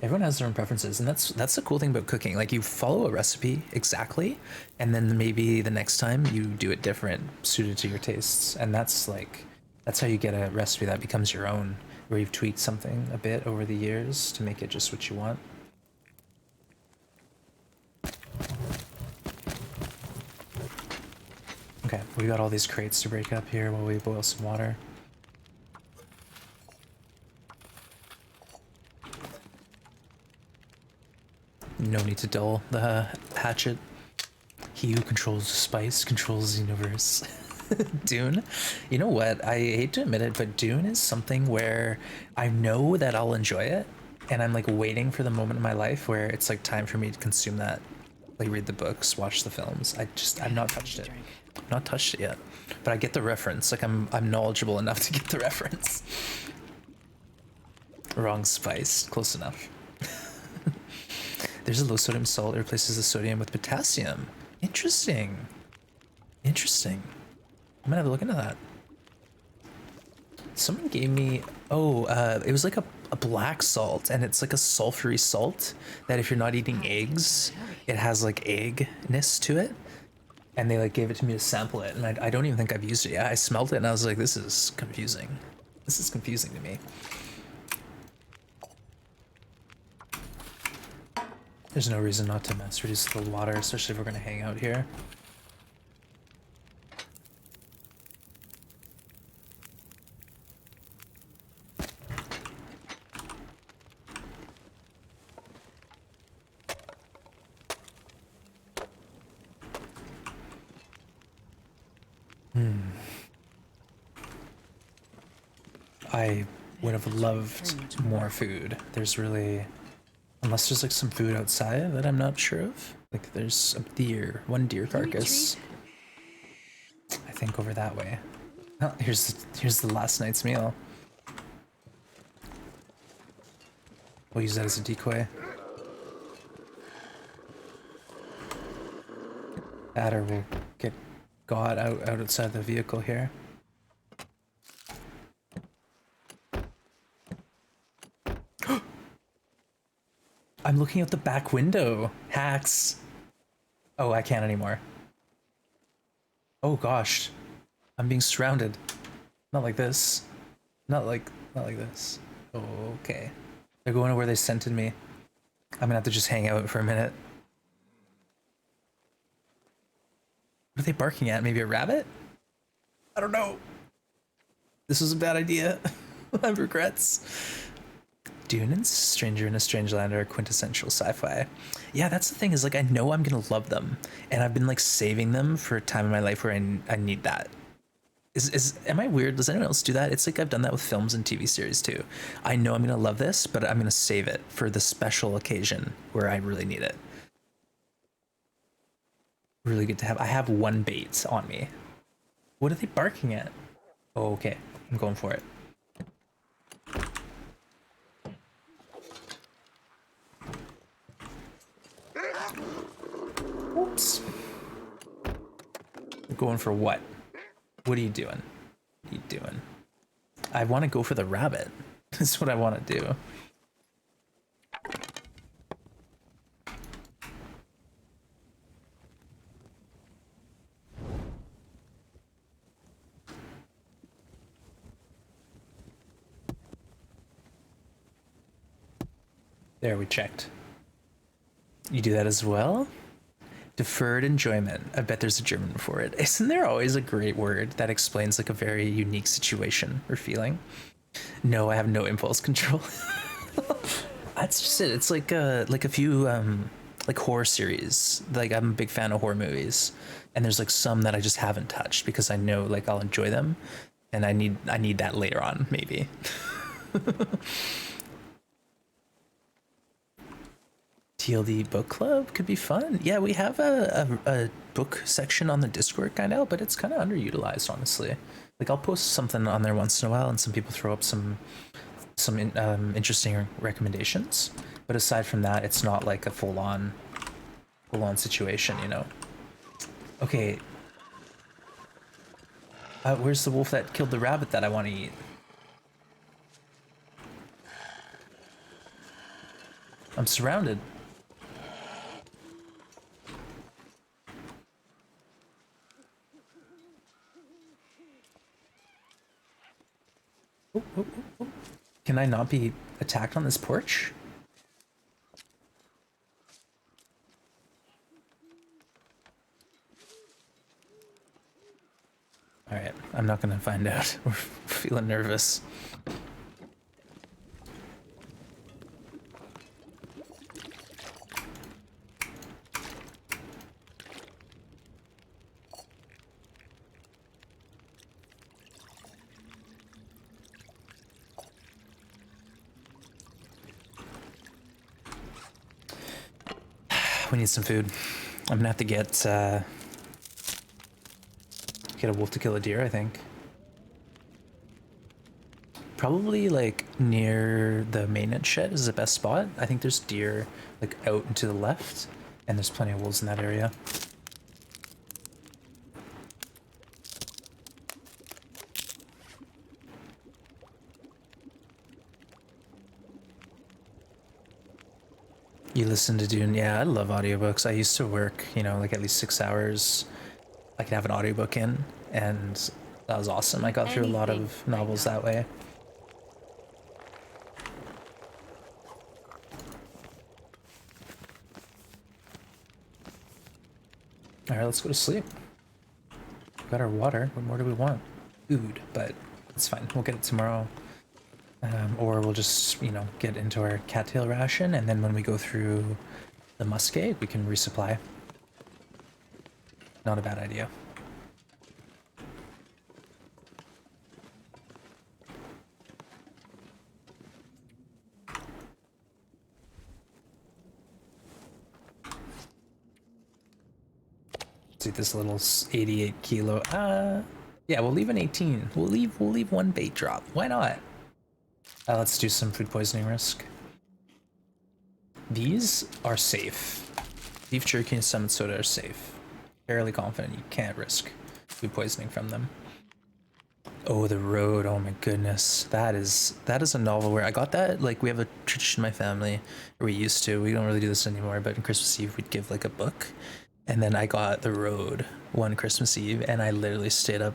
Everyone has their own preferences, and that's the cool thing about cooking. Like, you follow a recipe exactly, and then maybe the next time you do it different, suited to your tastes. And that's how you get a recipe that becomes your own, where you've tweaked something a bit over the years to make it just what you want. Okay, we got all these crates to break up here while we boil some water. No need to dull the hatchet. He who controls the spice controls the universe. Dune. You know what? I hate to admit it, but Dune is something where I know that I'll enjoy it, and I'm like waiting for the moment in my life where it's like time for me to consume that, like read the books, watch the films. I've not touched it. Not touched it yet, but I get the reference. Like I'm knowledgeable enough to get the reference. Wrong spice, close enough. There's a low sodium salt that replaces the sodium with potassium. Interesting. Interesting. I'm gonna have a look into that. Someone gave me, it was like a black salt, and it's like a sulfury salt that if you're not eating eggs, it has like eggness to it. And they like gave it to me to sample it, and I don't even think I've used it yet. I smelled it and I was like, this is confusing. This is confusing to me. There's no reason not to mass reduce the water, especially if we're gonna hang out here. I would have loved more food. There's really, unless there's like some food outside that I'm not sure of. Like there's a deer, one deer carcass. I think over that way. Oh, here's the last night's meal. We'll use that as a decoy. That or we'll get God out outside the vehicle here. I'm looking out the back window. Hacks. Oh, I can't anymore. Oh gosh. I'm being surrounded. Not like this. Not like this. Oh, okay. They're going to where they scented me. I'm gonna have to just hang out for a minute. What are they barking at? Maybe a rabbit? I don't know. This was a bad idea. I have regrets. Dune and Stranger in a Strange Land are quintessential sci-fi. Yeah, that's the thing, is like I know I'm gonna love them, and I've been like saving them for a time in my life where I need that. Am I weird? Does anyone else do that? It's like I've done that with films and TV series too. I know I'm gonna love this, but I'm gonna save it for the special occasion where I really need it. Really good to have. I have one bait on me. What are they barking at? Oh, okay. I'm going for it. Oops. Going for what? What are you doing? What are you doing? I want to go for the rabbit. That's what I want to do. There, we checked. You do that as well? Deferred enjoyment. I bet there's a German for it. Isn't there always a great word that explains like a very unique situation or feeling? No, I have no impulse control. That's just it. It's like a few like horror series. Like I'm a big fan of horror movies, and there's like some that I just haven't touched because I know like I'll enjoy them, and I need that later on maybe. TLD book club could be fun. Yeah, we have a book section on the Discord kind of, but it's kind of underutilized, honestly. Like I'll post something on there once in a while, and some people throw up some interesting recommendations. But aside from that, it's not like a full on situation, you know. Okay. Where's the wolf that killed the rabbit that I want to eat? I'm surrounded. Oh, oh, oh, oh. Can I not be attacked on this porch? Alright, I'm not gonna find out. We're feeling nervous. We need some food. I'm gonna have to get a wolf to kill a deer, I think. Probably like near the maintenance shed is the best spot. I think there's deer like out and to the left, and there's plenty of wolves in that area. You listen to Dune? Yeah, I love audiobooks. I used to work, you know, like at least 6 hours. I could have an audiobook in, and that was awesome. I got through a lot of novels that way. All right, let's go to sleep. We got our water. What more do we want? Food, but it's fine. We'll get it tomorrow. Or we'll just, you know, get into our cattail ration, and then when we go through the muskeg, we can resupply. Not a bad idea. Let's eat this little 88 kilo. Yeah, we'll leave an 18. We'll leave one bait drop. Why not? Let's do some food poisoning risk. These are safe. Beef jerky and salmon soda are safe. Fairly confident you can't risk food poisoning from them. Oh, The Road. Oh my goodness. That is a novel where I got that. Like, we have a tradition in my family, or we used to. We don't really do this anymore, but on Christmas Eve we'd give like a book. And then I got The Road one Christmas Eve, and I literally stayed up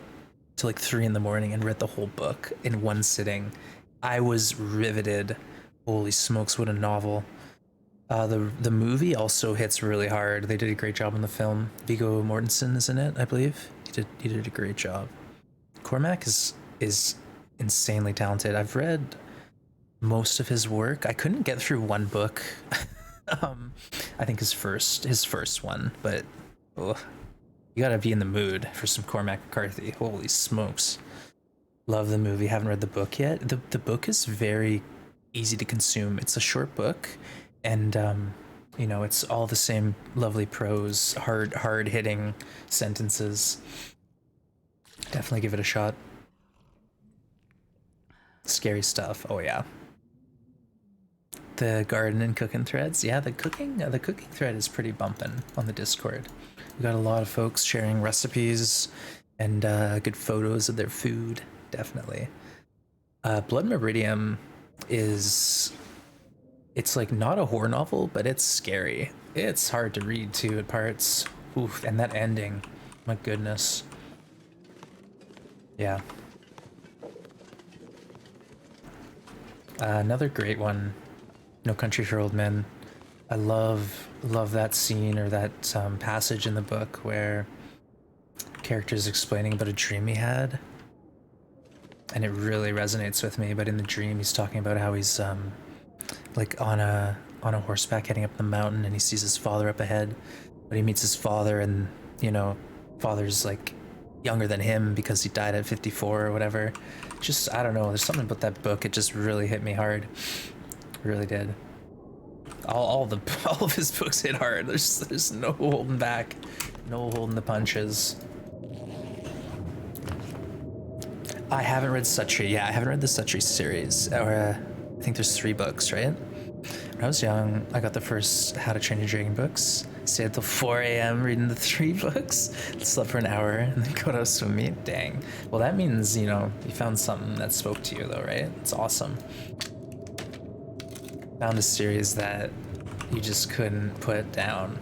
till like 3 in the morning and read the whole book in one sitting. I was riveted. Holy smokes, what a novel. The movie also hits really hard. They did a great job in the film. Viggo Mortensen is in it, I believe. He did a great job. Cormac is insanely talented. I've read most of his work. I couldn't get through one book. I think his first one, but you gotta be in the mood for some Cormac McCarthy. Holy smokes. Love the movie. Haven't read the book yet. The book is very easy to consume. It's a short book, and you know, it's all the same lovely prose, hard hitting sentences. Definitely give it a shot. Scary stuff. Oh yeah. The garden and cooking threads. Yeah, the cooking thread is pretty bumping on the Discord. We got a lot of folks sharing recipes and good photos of their food. Definitely. Blood Meridian it's like not a horror novel, but it's scary. It's hard to read too at parts. Oof, and that ending, my goodness. Yeah. Another great one, No Country for Old Men. I love that scene, or that passage in the book where character's explaining about a dream he had, and it really resonates with me. But in the dream, he's talking about how he's like on a horseback heading up the mountain, and he sees his father up ahead, but he meets his father, and you know, father's like younger than him because he died at 54 or whatever. Just, I don't know, there's something about that book, it just really hit me hard. It really did. All of his books hit hard. There's no holding back, no holding the punches. I haven't read Sutri. Yeah, I haven't read the Sutri series. Or I think there's 3 books, right? When I was young, I got the first How to Train Your Dragon books. Stayed till 4 a.m. reading the 3 books. Slept for an hour and then go to a swim meet. Dang. Well, that means, you know, you found something that spoke to you, though, right? It's awesome. Found a series that you just couldn't put down.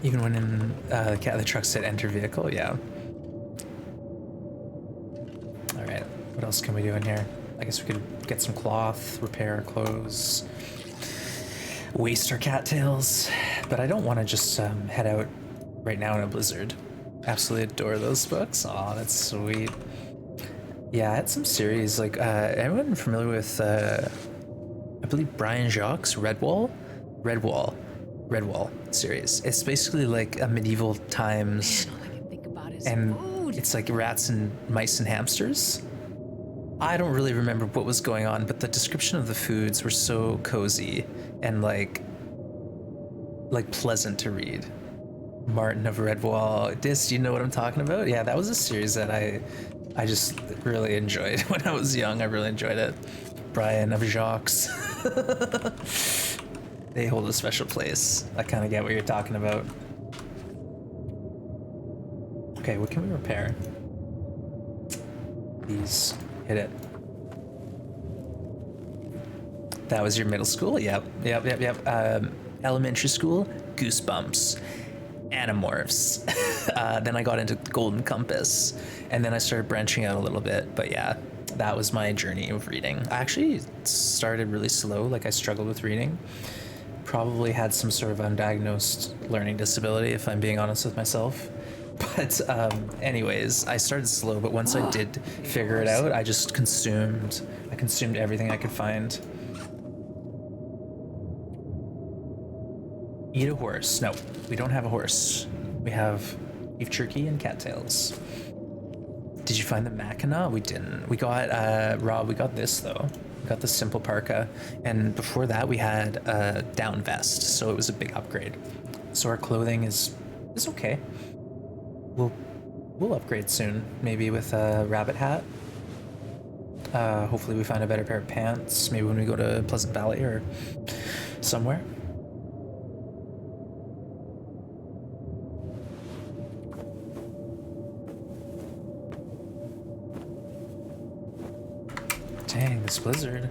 Even when in the truck said enter vehicle, yeah. Alright, what else can we do in here? I guess we could get some cloth, repair our clothes, waste our cattails, but I don't want to just head out right now in a blizzard. Absolutely adore those books. Aw, that's sweet. Yeah, I had some series, like, anyone familiar with, I believe Brian Jacques' Redwall series. It's basically like a medieval times, Man, all I can think about is and food. it's like rats and mice and hamsters. I don't really remember what was going on, but the description of the foods were so cozy and like pleasant to read. Martin of Redwall. Do you know what I'm talking about? Yeah, that was a series that I just really enjoyed when I was young. I really enjoyed it. Brian of Jacques. They hold a special place. I kind of get what you're talking about. Okay, what can we repair? These. Hit it. That was your middle school? Yep. Elementary school? Goosebumps. Animorphs. Then I got into Golden Compass, and then I started branching out a little bit. But yeah, that was my journey of reading. I actually started really slow, like I struggled with reading. Probably had some sort of undiagnosed learning disability, if I'm being honest with myself. But anyways, I started slow, but once I did figure it out, I just consumed everything I could find. Eat a horse. No, we don't have a horse. We have beef jerky and cattails. Did you find the Mackinac? We didn't. We got, Rob, we got this though. We got the simple parka. And before that we had a down vest, so it was a big upgrade. So our clothing is okay. We'll upgrade soon, maybe with a rabbit hat. Hopefully we find a better pair of pants, maybe when we go to Pleasant Valley or somewhere. Dang, this blizzard.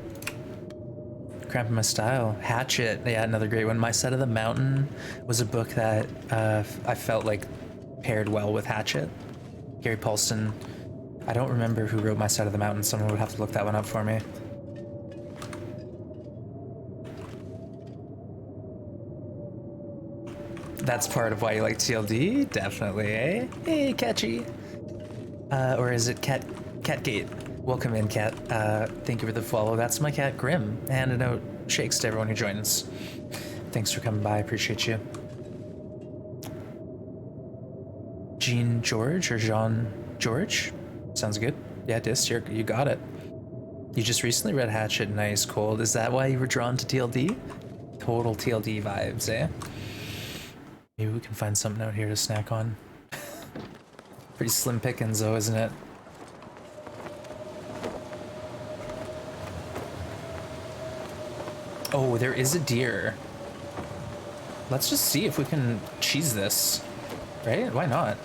Cramping my style. Hatchet, yeah, another great one. My Side of the Mountain was a book that I felt like paired well with Hatchet. Gary Paulston. I don't remember who wrote My Side of the Mountain. Someone would have to look that one up for me. That's part of why you like TLD? Definitely, eh? Hey, Catchy. Or is it Catgate? Welcome in, Cat. Thank you for the follow. That's my cat, Grim. Handing out shakes to everyone who joins. Thanks for coming by. I appreciate you. Jean George or Jean George? Sounds good. Yeah, Dist, you got it. You just recently read Hatchet and Ice Cold. Is that why you were drawn to TLD? Total TLD vibes, eh? Maybe we can find something out here to snack on. Pretty slim pickings though, isn't it? Oh, there is a deer. Let's just see if we can cheese this. Right? Why not?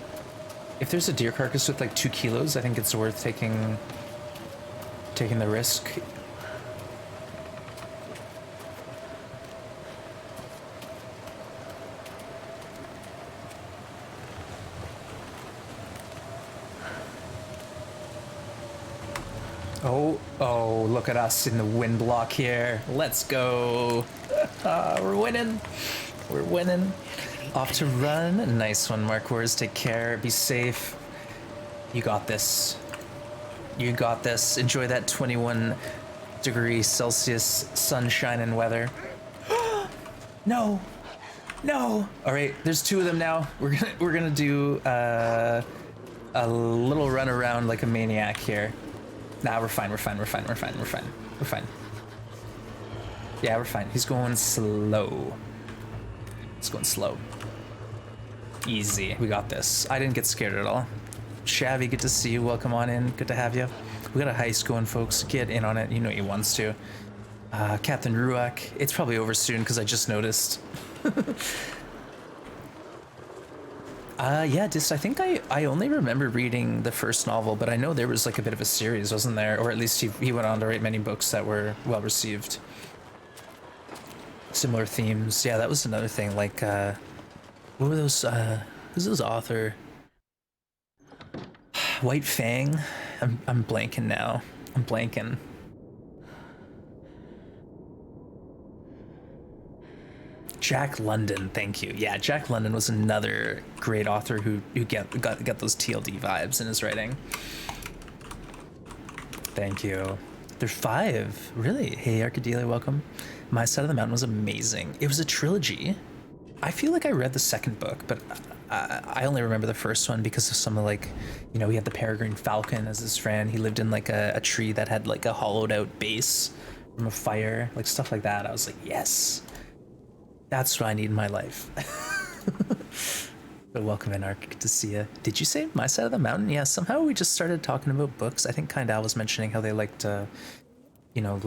If there's a deer carcass with like 2 kilos, I think it's worth taking the risk. Oh, look at us in the wind block here. Let's go. We're winning. We're winning. Off to run. Nice one, Marquez. Take care. Be safe. You got this. You got this. Enjoy that 21°C sunshine and weather. No. No. All right, there's 2 of them now. We're gonna do a little run around like a maniac here. Nah, we're fine. Yeah, we're fine. He's going slow. He's going slow. Easy. We got this. I didn't get scared at all. Shabby, good to see you. Welcome on in. Good to have you. We got a heist going, folks. Get in on it. You know he wants to. Captain Ruak. It's probably over soon because I just noticed. Yeah, I think I only remember reading the first novel, but I know there was like a bit of a series, wasn't there? Or at least he went on to write many books that were well received. Similar themes. Yeah, that was another thing. Like, what were those? Who's those author? White Fang. I'm blanking now. I'm blanking. Jack London, thank you. Yeah, Jack London was another great author who got those TLD vibes in his writing. Thank you. There's 5, really. Hey, Arcadelia, welcome. My Side of the Mountain was amazing. It was a trilogy. I feel like I read the second book, but I only remember the first one because of some of like, you know, he had the peregrine falcon as his friend. He lived in like a tree that had like a hollowed out base from a fire, like stuff like that. I was like, yes, that's what I need in my life. But welcome in, Ark. Good to see you. Did you say my side of the mountain? Yeah, somehow we just started talking about books. I think Kindal was mentioning how they liked, you know,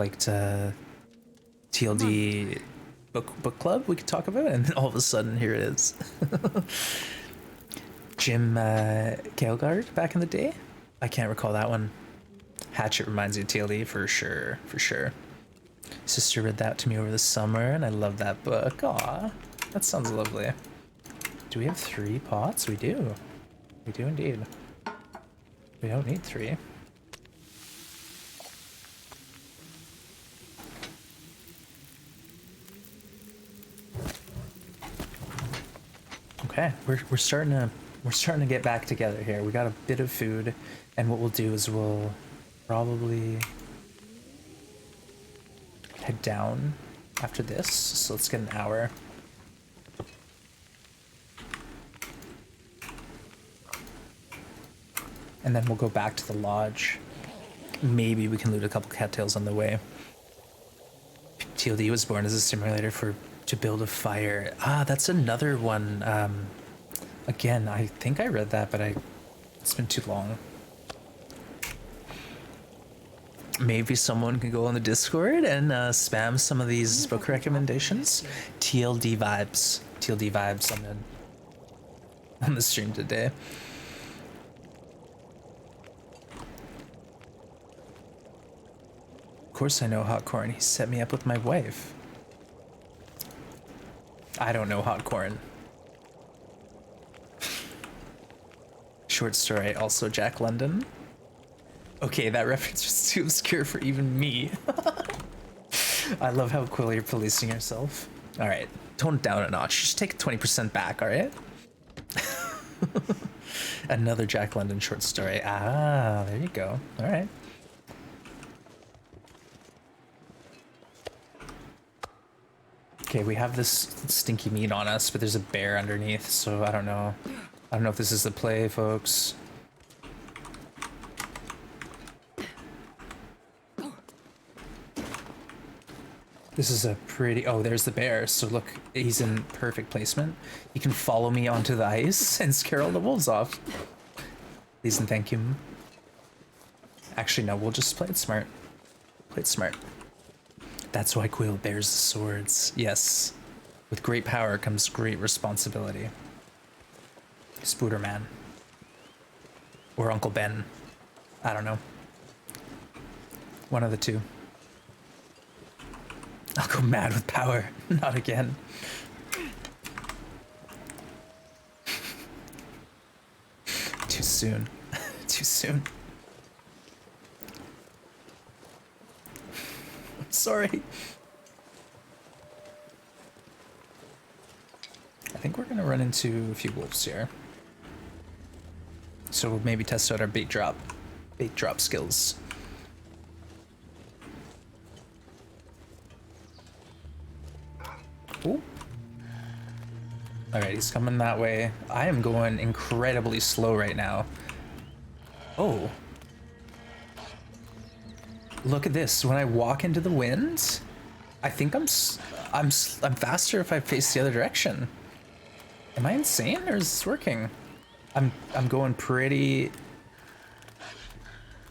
TLD book club we could talk about, and then all of a sudden here it is. Jim Kaelgard back in the day. I can't recall that one. Hatchet reminds you of TLD for sure, for sure. Sister read that to me over the summer, and I love that book. Aw, that sounds lovely. Do we have 3 pots? We do. We do indeed. We don't need 3. Okay, we're starting to get back together here. We got a bit of food, and what we'll do is we'll probably head down after this. So let's get an hour. And then we'll go back to the lodge. Maybe we can loot a couple cattails on the way. TLD was born as a simulator to build a fire. Ah, that's another one. Again, I think I read that, but it's been too long. Maybe someone can go on the Discord and spam some of these book recommendations. TLD vibes. TLD vibes on the stream today. Of course I know Hot Corn. He set me up with my wife. I don't know Hot Corn. Short story, also Jack London. Okay, that reference was too obscure for even me. I love how Quill you're policing yourself. Alright, tone it down a notch. Just take 20% back, alright? Another Jack London short story. Ah, there you go. Alright. Okay, we have this stinky meat on us, but there's a bear underneath, so I don't know. I don't know if this is the play, folks. This is a pretty... Oh, there's the bear. So look, he's in perfect placement. He can follow me onto the ice and scare all the wolves off. Please and thank you. Actually, no, we'll just play it smart. Play it smart. That's why Quill bears the swords. Yes. With great power comes great responsibility. Spooderman. Or Uncle Ben. I don't know. One of the two. I'll go mad with power. Not again. Too soon. Too soon. Sorry. I think we're gonna run into a few wolves here. So we'll maybe test out our bait drop skills. Ooh. Alright, he's coming that way. I am going incredibly slow right now. Oh. Look at this. When I walk into the wind, I think I'm faster if I face the other direction. Am I insane or is this working? I'm going pretty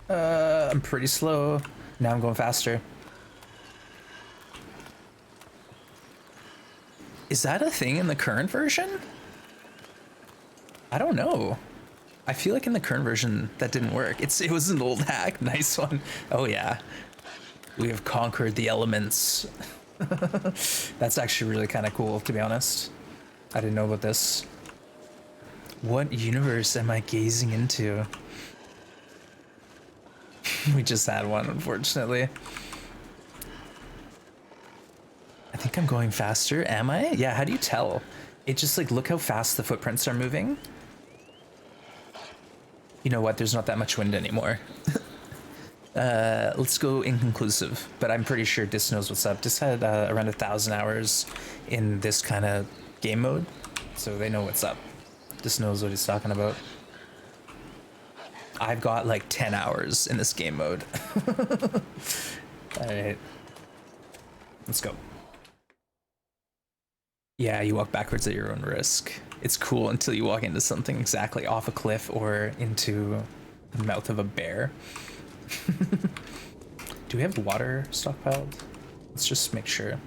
I'm pretty slow. Now I'm going faster. Is that a thing in the current version? I don't know. I feel like in the current version that didn't work. It was an old hack. Nice one. Oh yeah. We have conquered the elements. That's actually really kind of cool, to be honest. I didn't know about this. What universe am I gazing into? We just had one, unfortunately. I think I'm going faster. Am I? Yeah, how do you tell? It just like, look how fast the footprints are moving. You know what? There's not that much wind anymore. Let's go inconclusive, but I'm pretty sure Dis knows what's up. Dis had around 1,000 hours in this kind of game mode, so they know what's up. Just knows what he's talking about. I've got like 10 hours in this game mode. All right, let's go. Yeah, you walk backwards at your own risk. It's cool until you walk into something exactly off a cliff or into the mouth of a bear. Do we have water stockpiled? Let's just make sure.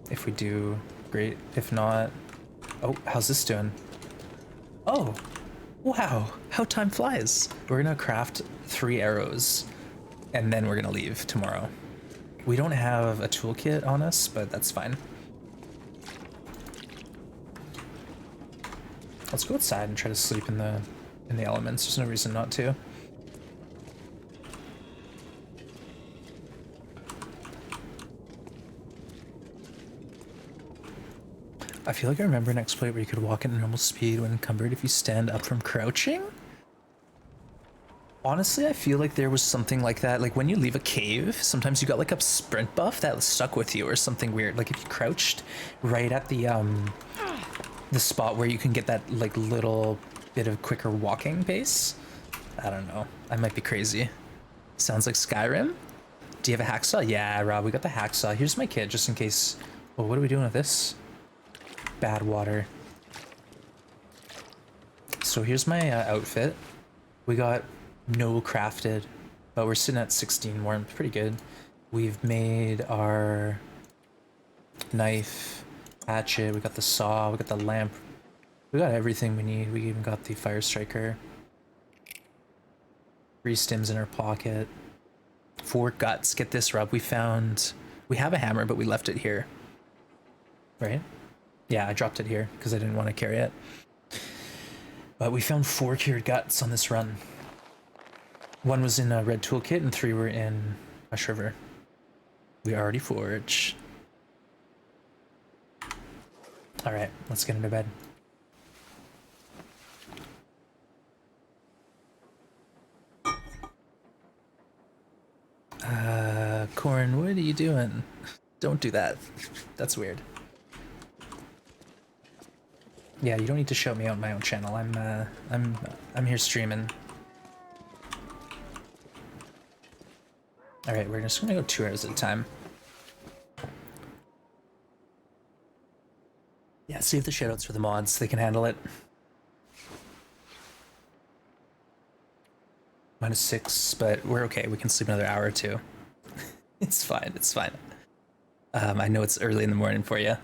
If we do, great. If not, oh, how's this doing? Oh, wow, how time flies. We're gonna craft 3 arrows and then we're gonna leave tomorrow. We don't have a toolkit on us, but that's fine. Let's go outside and try to sleep in the elements. There's no reason not to. I feel like I remember an exploit where you could walk at normal speed when encumbered if you stand up from crouching. Honestly, I feel like there was something like that. Like when you leave a cave, sometimes you got like a sprint buff that stuck with you or something weird. Like if you crouched right at the spot where you can get that like little bit of quicker walking pace. I don't know. I might be crazy. Sounds like Skyrim. Do you have a hacksaw? Yeah, Rob, we got the hacksaw. Here's my kit just in case. Well, what are we doing with this? Bad water. So here's my outfit. We got no crafted, but we're sitting at 16 warmth. Pretty good. We've made our knife, hatchet, we got the saw, we got the lamp. We got everything we need. We even got the fire striker. 3 stims in our pocket. 4 guts. Get this, Rob. We have a hammer, but we left it here. Right? Yeah, I dropped it here because I didn't want to carry it. But we found 4 cured guts on this run. 1 was in a red toolkit and 3 were in Rush River. We already forged. All right, let's get into bed. Corin, what are you doing? Don't do that. That's weird. Yeah, you don't need to shout me out on my own channel. I'm here streaming. All right, we're just gonna go 2 hours at a time. Yeah, save the shoutouts for the mods. They can handle it. -6, but we're okay. We can sleep another hour or 2. It's fine. It's fine. I know it's early in the morning for you.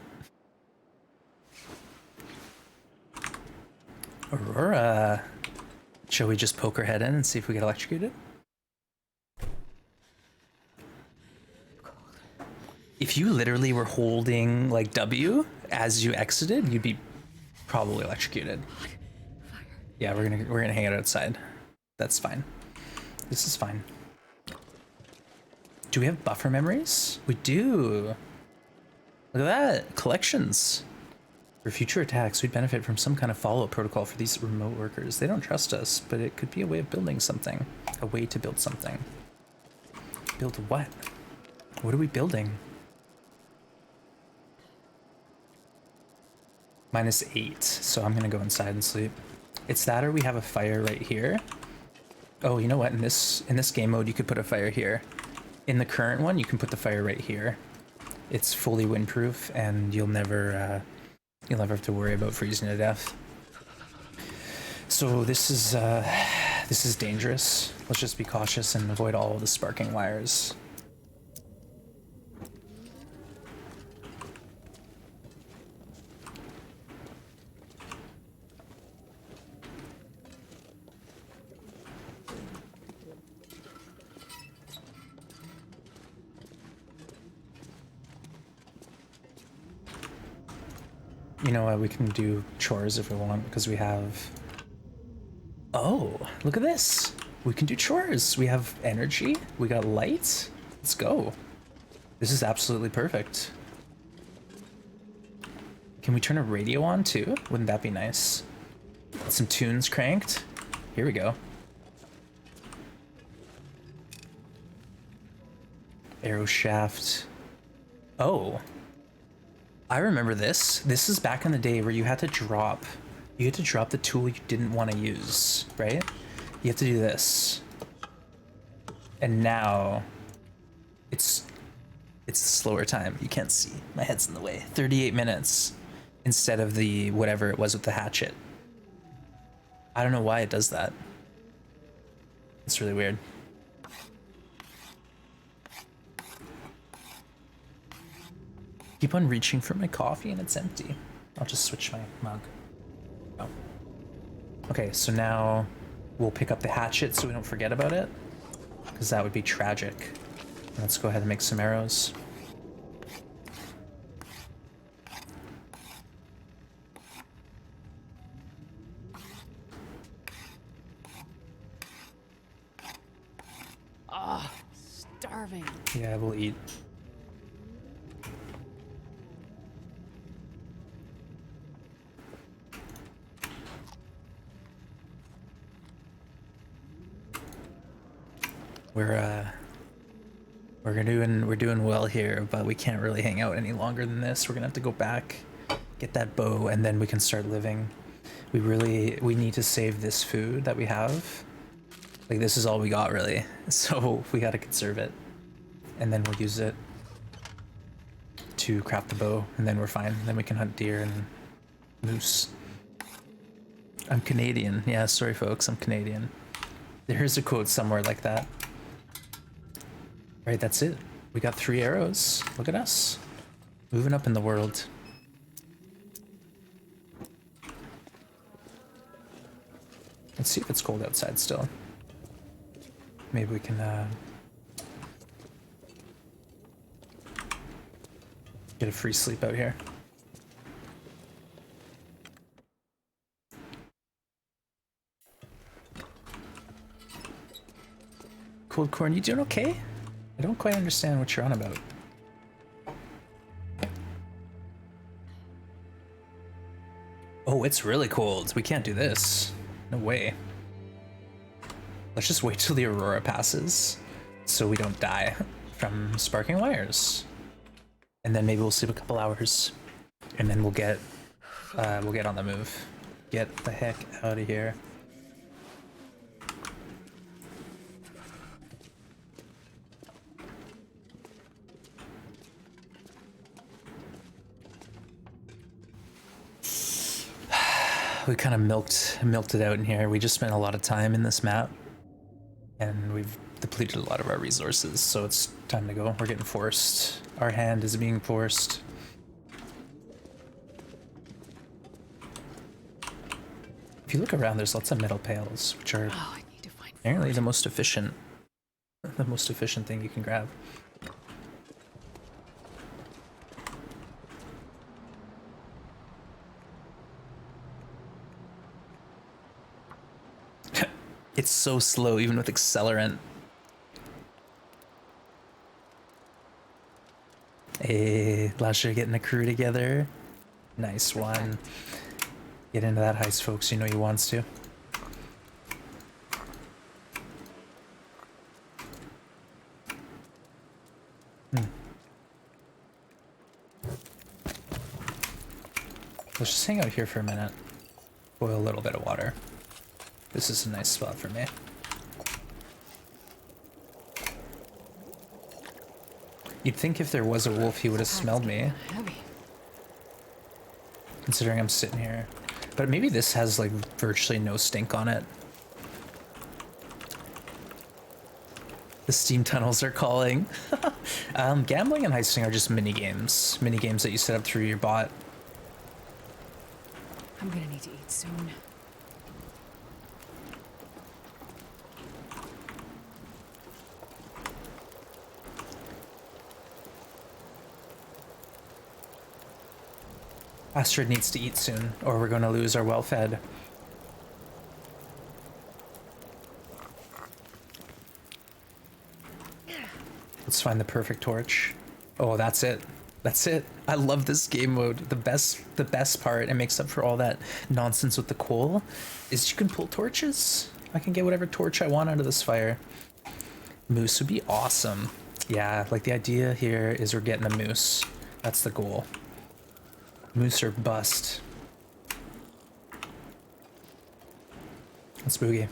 Aurora, shall we just poke our head in and see if we get electrocuted? If you literally were holding like W as you exited, you'd be probably electrocuted. Yeah, we're gonna hang out outside. That's fine. This is fine. Do we have buffer memories? We do. Look at that. Collections. For future attacks, we'd benefit from some kind of follow-up protocol for these remote workers. They don't trust us, but it could be a way of building something. A way to build something. Build what? What are we building? -8, so I'm gonna go inside and sleep. It's that or we have a fire right here. Oh, you know what? In this game mode, you could put a fire here. In the current one, you can put the fire right here. It's fully windproof, and you'll never have to worry about freezing to death. So this is dangerous. Let's just be cautious and avoid all of the sparking wires. You know what, we can do chores if we want, because we have... Oh, look at this! We can do chores! We have energy, we got light. Let's go. This is absolutely perfect. Can we turn a radio on too? Wouldn't that be nice? Some tunes cranked. Here we go. Arrow shaft. Oh. I remember this. This is back in the day where you had to drop the tool you didn't want to use, right? You have to do this. And now it's a slower time. You can't see. My head's in the way. 38 minutes instead of the whatever it was with the hatchet. I don't know why it does that. It's really weird. Keep on reaching for my coffee and it's empty. I'll just switch my mug. Oh. Okay, so now we'll pick up the hatchet so we don't forget about it, because that would be tragic. Let's go ahead and make some arrows. Oh, starving. Yeah, we'll eat. We're doing well here, but we can't really hang out any longer than this. We're gonna have to go back, get that bow, and then we can start living. We need to save this food that we have. Like, this is all we got, really. So we gotta conserve it, and then we'll use it to craft the bow, and then we're fine. Then we can hunt deer and moose. I'm Canadian. Yeah, sorry folks, I'm Canadian. There's a quote somewhere like that. Right, that's it. We got 3 arrows. Look at us. Moving up in the world. Let's see if it's cold outside still. Maybe we can get a free sleep out here. Cold corn, you doing okay? I don't quite understand what you're on about. Oh, it's really cold. We can't do this. No way. Let's just wait till the aurora passes so we don't die from sparking wires. And then maybe we'll sleep a couple hours. And then we'll get on the move. Get the heck out of here. We kind of milked it out in here. We just spent a lot of time in this map, and we've depleted a lot of our resources, so it's time to go. We're getting forced. Our hand is being forced. If you look around, there's lots of metal pails, which are apparently the most efficient thing you can grab. It's so slow, even with accelerant. Hey, Lasher getting a crew together. Nice one. Get into that heist, folks. You know he wants to. Let's just hang out here for a minute. Boil a little bit of water. This is a nice spot for me. You'd think if there was a wolf, he would have smelled me. Considering I'm sitting here. But maybe this has like virtually no stink on it. The steam tunnels are calling. Gambling and heisting are just mini games. Mini games that you set up through your bot. I'm gonna need to eat soon. Astrid needs to eat soon, or we're going to lose our well-fed. Let's find the perfect torch. Oh, that's it. That's it. I love this game mode. The best part, it makes up for all that nonsense with the coal, is you can pull torches. I can get whatever torch I want out of this fire. Moose would be awesome. Yeah, like the idea here is we're getting a moose. That's the goal. Moose or bust. That's spooky.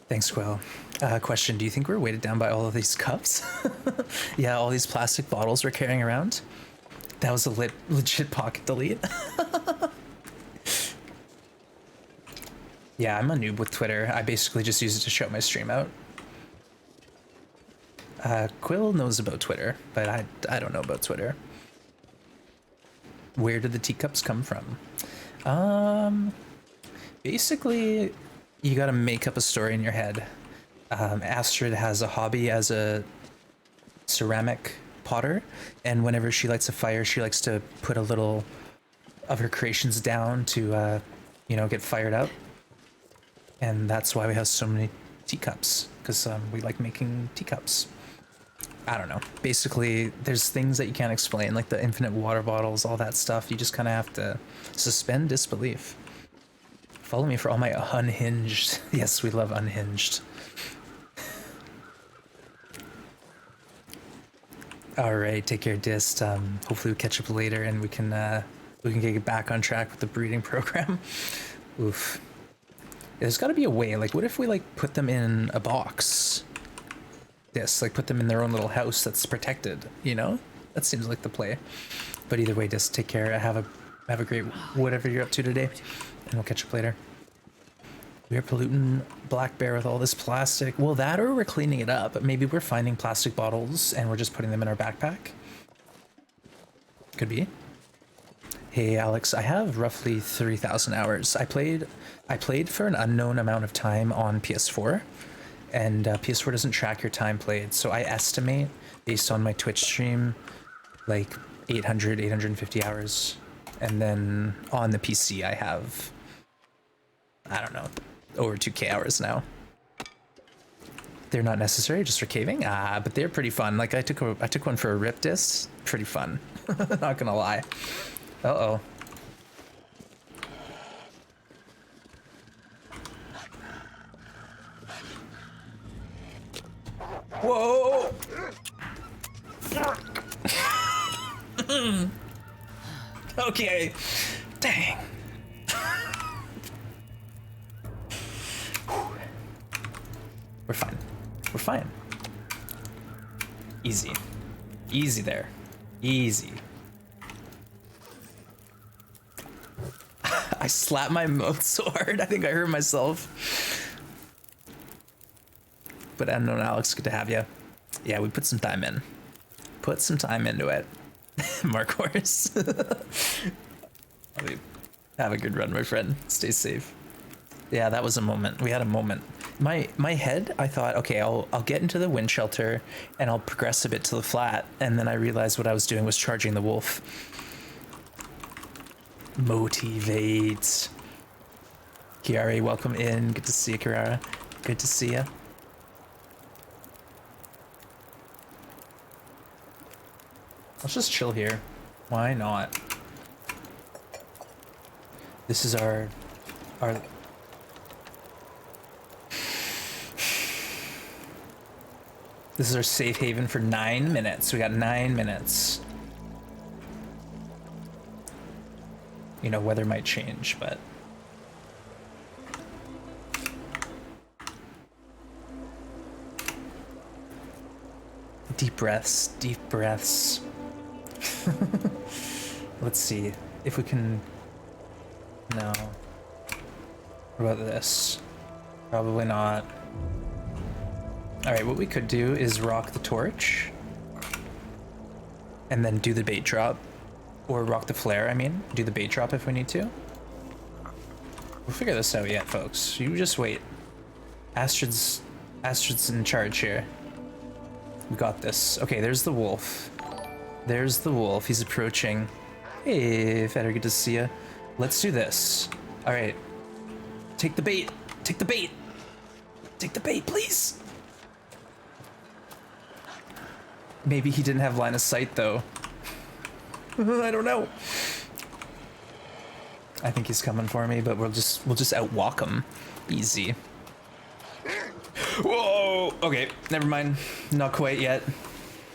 Thanks, Quill. Question, do you think we're weighted down by all of these cups? Yeah, all these plastic bottles we're carrying around? That was a legit pocket delete. Yeah, I'm a noob with Twitter. I basically just use it to shout my stream out. Quill knows about Twitter, but I don't know about Twitter. Where did the teacups come from? Basically, you gotta make up a story in your head. Astrid has a hobby as a ceramic potter, and whenever she lights a fire, she likes to put a little of her creations down to, you know, get fired up. And that's why we have so many teacups, because we like making teacups. I don't know. Basically, there's things that you can't explain, like the infinite water bottles, all that stuff. You just kind of have to suspend disbelief. Follow me for all my unhinged. Yes, we love unhinged. All right, take care, Dist. Hopefully we catch up later and we can get back on track with the breeding program. Oof. There's got to be a way. Like, what if we like put them in a box? Yes, like put them in their own little house that's protected. You know, that seems like the play. But either way, just take care. Have a great whatever you're up to today, and we'll catch up later. We are polluting Black Bear with all this plastic. Well, that or we're cleaning it up. Maybe we're finding plastic bottles and we're just putting them in our backpack. Could be. Hey Alex, I have roughly 3,000 hours. I played for an unknown amount of time on PS4, and PS4 doesn't track your time played, so I estimate, based on my Twitch stream, like 800, 850 hours. And then on the PC I have, I don't know, over 2k hours now. They're not necessary just for caving, but they're pretty fun. Like I took one for a rip disc, pretty fun. Not gonna lie. Uh-oh. Whoa! Okay. Dang. We're fine. We're fine. Easy. Easy there. Easy. I slapped my mouth so hard, I think I hurt myself. But unknown Alex, good to have you. Yeah, we put some time in. Put some time into it. Mark Horse. Have a good run, my friend. Stay safe. Yeah, that was a moment. We had a moment. My head, I thought, okay, I'll get into the wind shelter and I'll progress a bit to the flat, and then I realized what I was doing was charging the wolf. Motivate. Kiara, welcome in. Good to see you, Kiara. Good to see you. Let's just chill here. Why not? This is our this is our safe haven for 9 minutes. We got 9 minutes. You know, weather might change, but deep breaths, deep breaths. Let's see if we can. No. What about this? Probably not. All right, what we could do is rock the torch and then do the bait drop. Or rock the flare, I mean. Do the bait drop if we need to. We'll figure this out yet, folks. You just wait. Astrid's in charge here. We got this. Okay, there's the wolf. There's the wolf. He's approaching. Hey, Feder, good to see ya. Let's do this. All right. Take the bait. Take the bait. Take the bait, please. Maybe he didn't have line of sight, though. I don't know. I think he's coming for me, but we'll just outwalk him. Easy. Whoa! Okay, never mind. Not quite yet.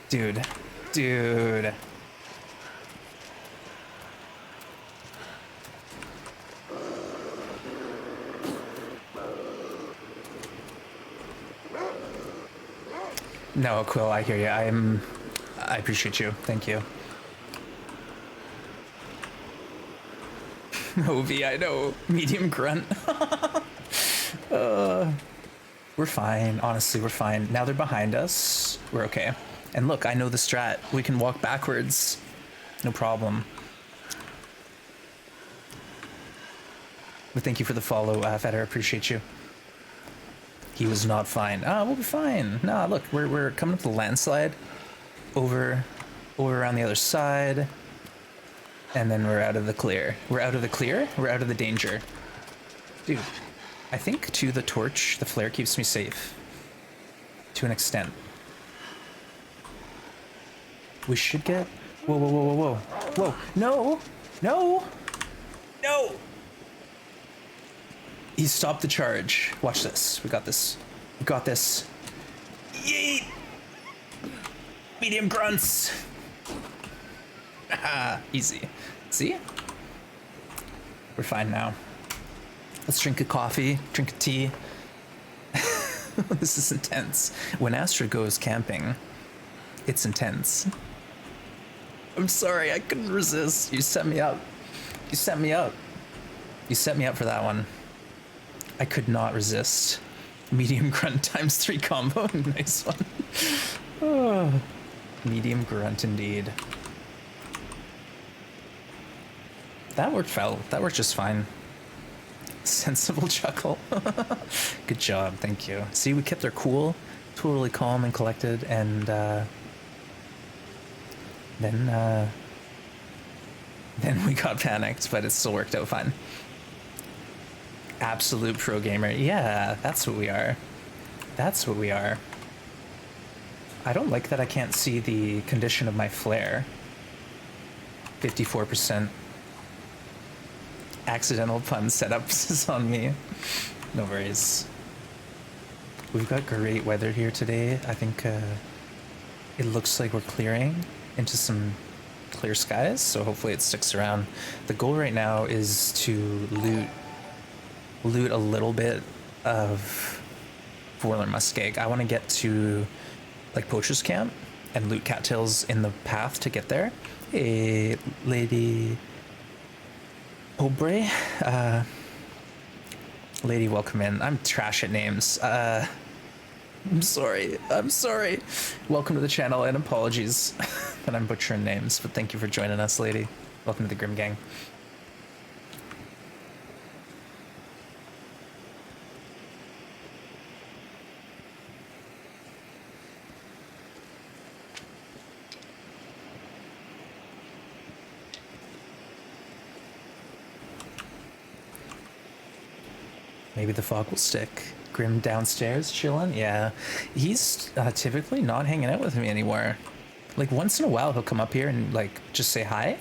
Dude. Dude. No, Quill, I hear you. I appreciate you. Thank you. Ovi, I know. Medium grunt. We're fine. Honestly, we're fine. Now they're behind us. We're okay. And look, I know the strat. We can walk backwards. No problem. But thank you for the follow, Feder. Appreciate you. He was not fine. Ah, we'll be fine. Nah, look, we're coming up the landslide. Over around the other side. And then we're out of the clear. We're out of the clear? We're out of the danger. Dude, I think, too, the torch, the flare keeps me safe. To an extent. We should get... Whoa, whoa, whoa, whoa, whoa. Whoa, no! No! No! He stopped the charge. Watch this. We got this. We got this. Yeet! Medium grunts! Haha, easy. See? We're fine now. Let's drink a coffee, drink a tea. This is intense. When Astra goes camping, it's intense. I'm sorry, I couldn't resist. You set me up. You set me up. You set me up for that one. I could not resist. Medium grunt times 3 combo. Nice one. Oh, medium grunt indeed. That worked well. That worked just fine. Sensible chuckle. Good job, thank you. See, we kept our cool, totally calm and collected, and then we got panicked, but it still worked out fine. Absolute pro gamer. Yeah, that's what we are. That's what we are. I don't like that I can't see the condition of my flare. 54%. Accidental pun setups is on me. No worries. We've got great weather here today. I think it looks like we're clearing into some clear skies, so hopefully it sticks around. The goal right now is to loot a little bit of Boiler Muskeg. I want to get to like Poacher's Camp and loot cattails in the path to get there. Hey, Lady Aubrey, lady, welcome in. I'm trash at names. I'm sorry. I'm sorry. Welcome to the channel, and apologies that I'm butchering names, but thank you for joining us, lady. Welcome to the Grim Gang. Maybe the fog will stick. Grim downstairs chilling? Yeah. He's typically not hanging out with me anymore. Like, once in a while he'll come up here and, like, just say hi.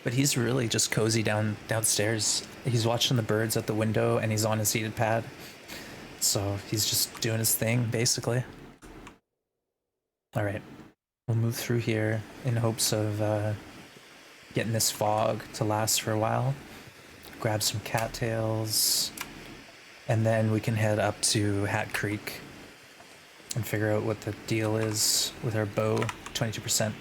But he's really just cozy downstairs. He's watching the birds out the window and he's on his heated pad. So he's just doing his thing, basically. Alright. We'll move through here in hopes of getting this fog to last for a while. Grab some cattails. And then we can head up to Hat Creek and figure out what the deal is with our bow. 22%.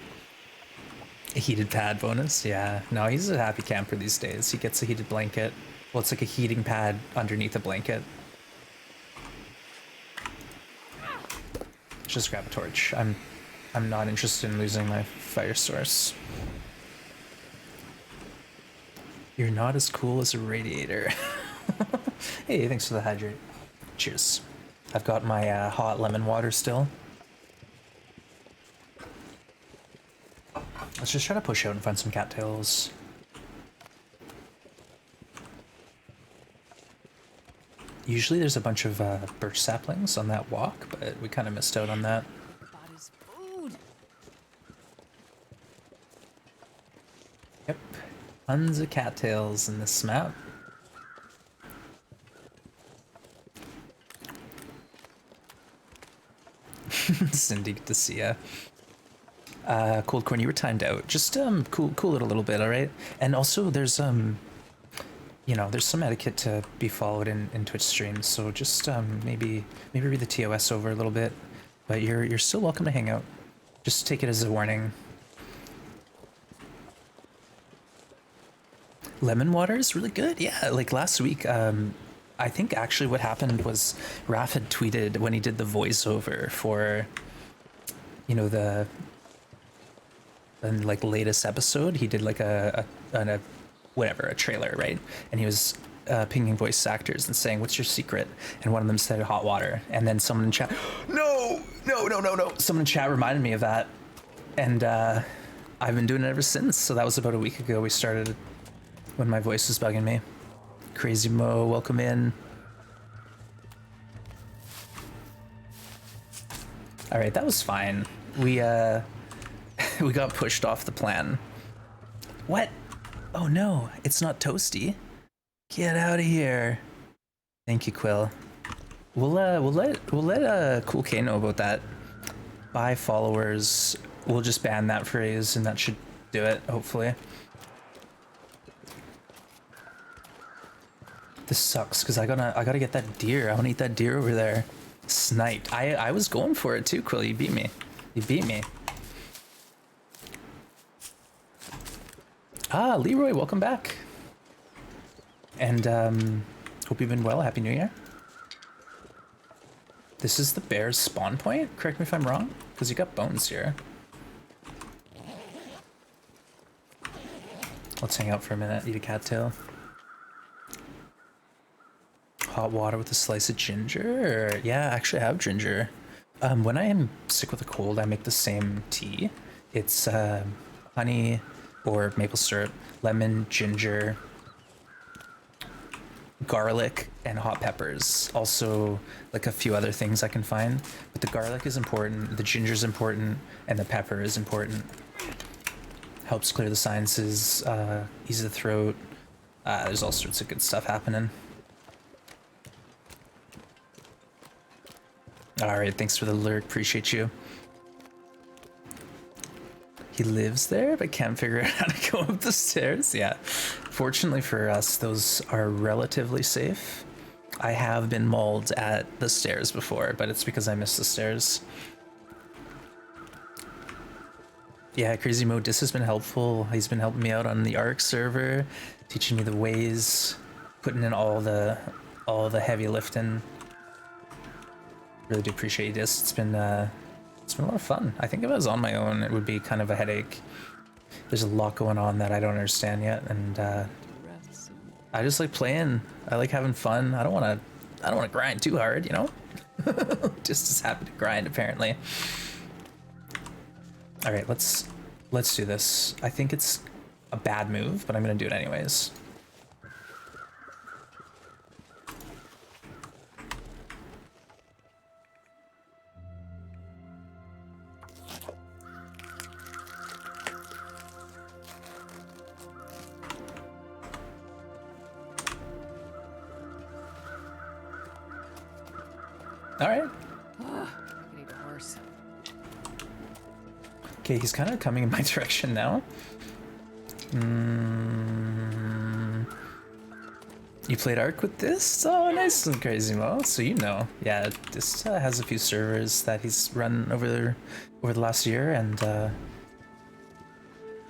A heated pad bonus. Yeah, no, he's a happy camper these days. He gets a heated blanket. Well, it's like a heating pad underneath a blanket. Just grab a torch. I'm not interested in losing my fire source. You're not as cool as a radiator. Hey, thanks for the hydrate. Cheers. I've got my hot lemon water still. Let's just try to push out and find some cattails. Usually there's a bunch of birch saplings on that walk, but we kind of missed out on that. Body's food. Yep. Tons of cattails in this map. Cindy, good to see ya. Cold Corn, you were timed out. Just cool it a little bit, all right? And also, there's you know, there's some etiquette to be followed in Twitch streams, so just maybe read the TOS over a little bit. But you're still welcome to hang out. Just take it as a warning. Lemon water is really good. Yeah, like last week, I think actually what happened was Raph had tweeted when he did the voiceover for, you know, the like latest episode. He did like a trailer, right? And he was pinging voice actors and saying, "What's your secret?" And one of them said hot water. And then someone in chat, no. Someone in chat reminded me of that, and I've been doing it ever since. So that was about a week ago. We started when my voice was bugging me. Crazy Mo, welcome in. All right, that was fine. We we got pushed off the plan. What? Oh no, it's not toasty. Get out of here. Thank you, Quill. We'll let Cool K know about that. Bye, followers. We'll just ban that phrase, and that should do it. Hopefully. This sucks because I gotta get that deer. I want to eat that deer over there. Sniped. I was going for it too, Quill. You beat me. You beat me. Ah, Leroy, welcome back. And hope you've been well. Happy New Year. This is the bear's spawn point? Correct me if I'm wrong, because you got bones here. Let's hang out for a minute, eat a cattail. Hot water with a slice of ginger? Yeah, actually I have ginger. When I am sick with a cold, I make the same tea. It's honey or maple syrup, lemon, ginger, garlic, and hot peppers. Also, like a few other things I can find. But the garlic is important, the ginger is important, and the pepper is important. Helps clear the sinuses, ease the throat. There's all sorts of good stuff happening. Alright, thanks for the lurk, appreciate you. He lives there, but can't figure out how to go up the stairs. Yeah, fortunately for us, those are relatively safe. I have been mauled at the stairs before, but it's because I missed the stairs. Yeah, Crazy Modis has been helpful. He's been helping me out on the ARC server, teaching me the ways, putting in all the heavy lifting. Really do appreciate this. It's been a lot of fun. I think if I was on my own, it would be kind of a headache. There's a lot going on that I don't understand yet, and I just like playing. I like having fun. I don't want to grind too hard, you know. Just as happy to grind, apparently. All right, let's do this. I think it's a bad move, but I'm gonna do it anyways. All right. I need a horse. Okay, he's kind of coming in my direction now. You played Ark with this? Oh, nice and Crazy Mo. So you know, yeah, this has a few servers that he's run over the last year, and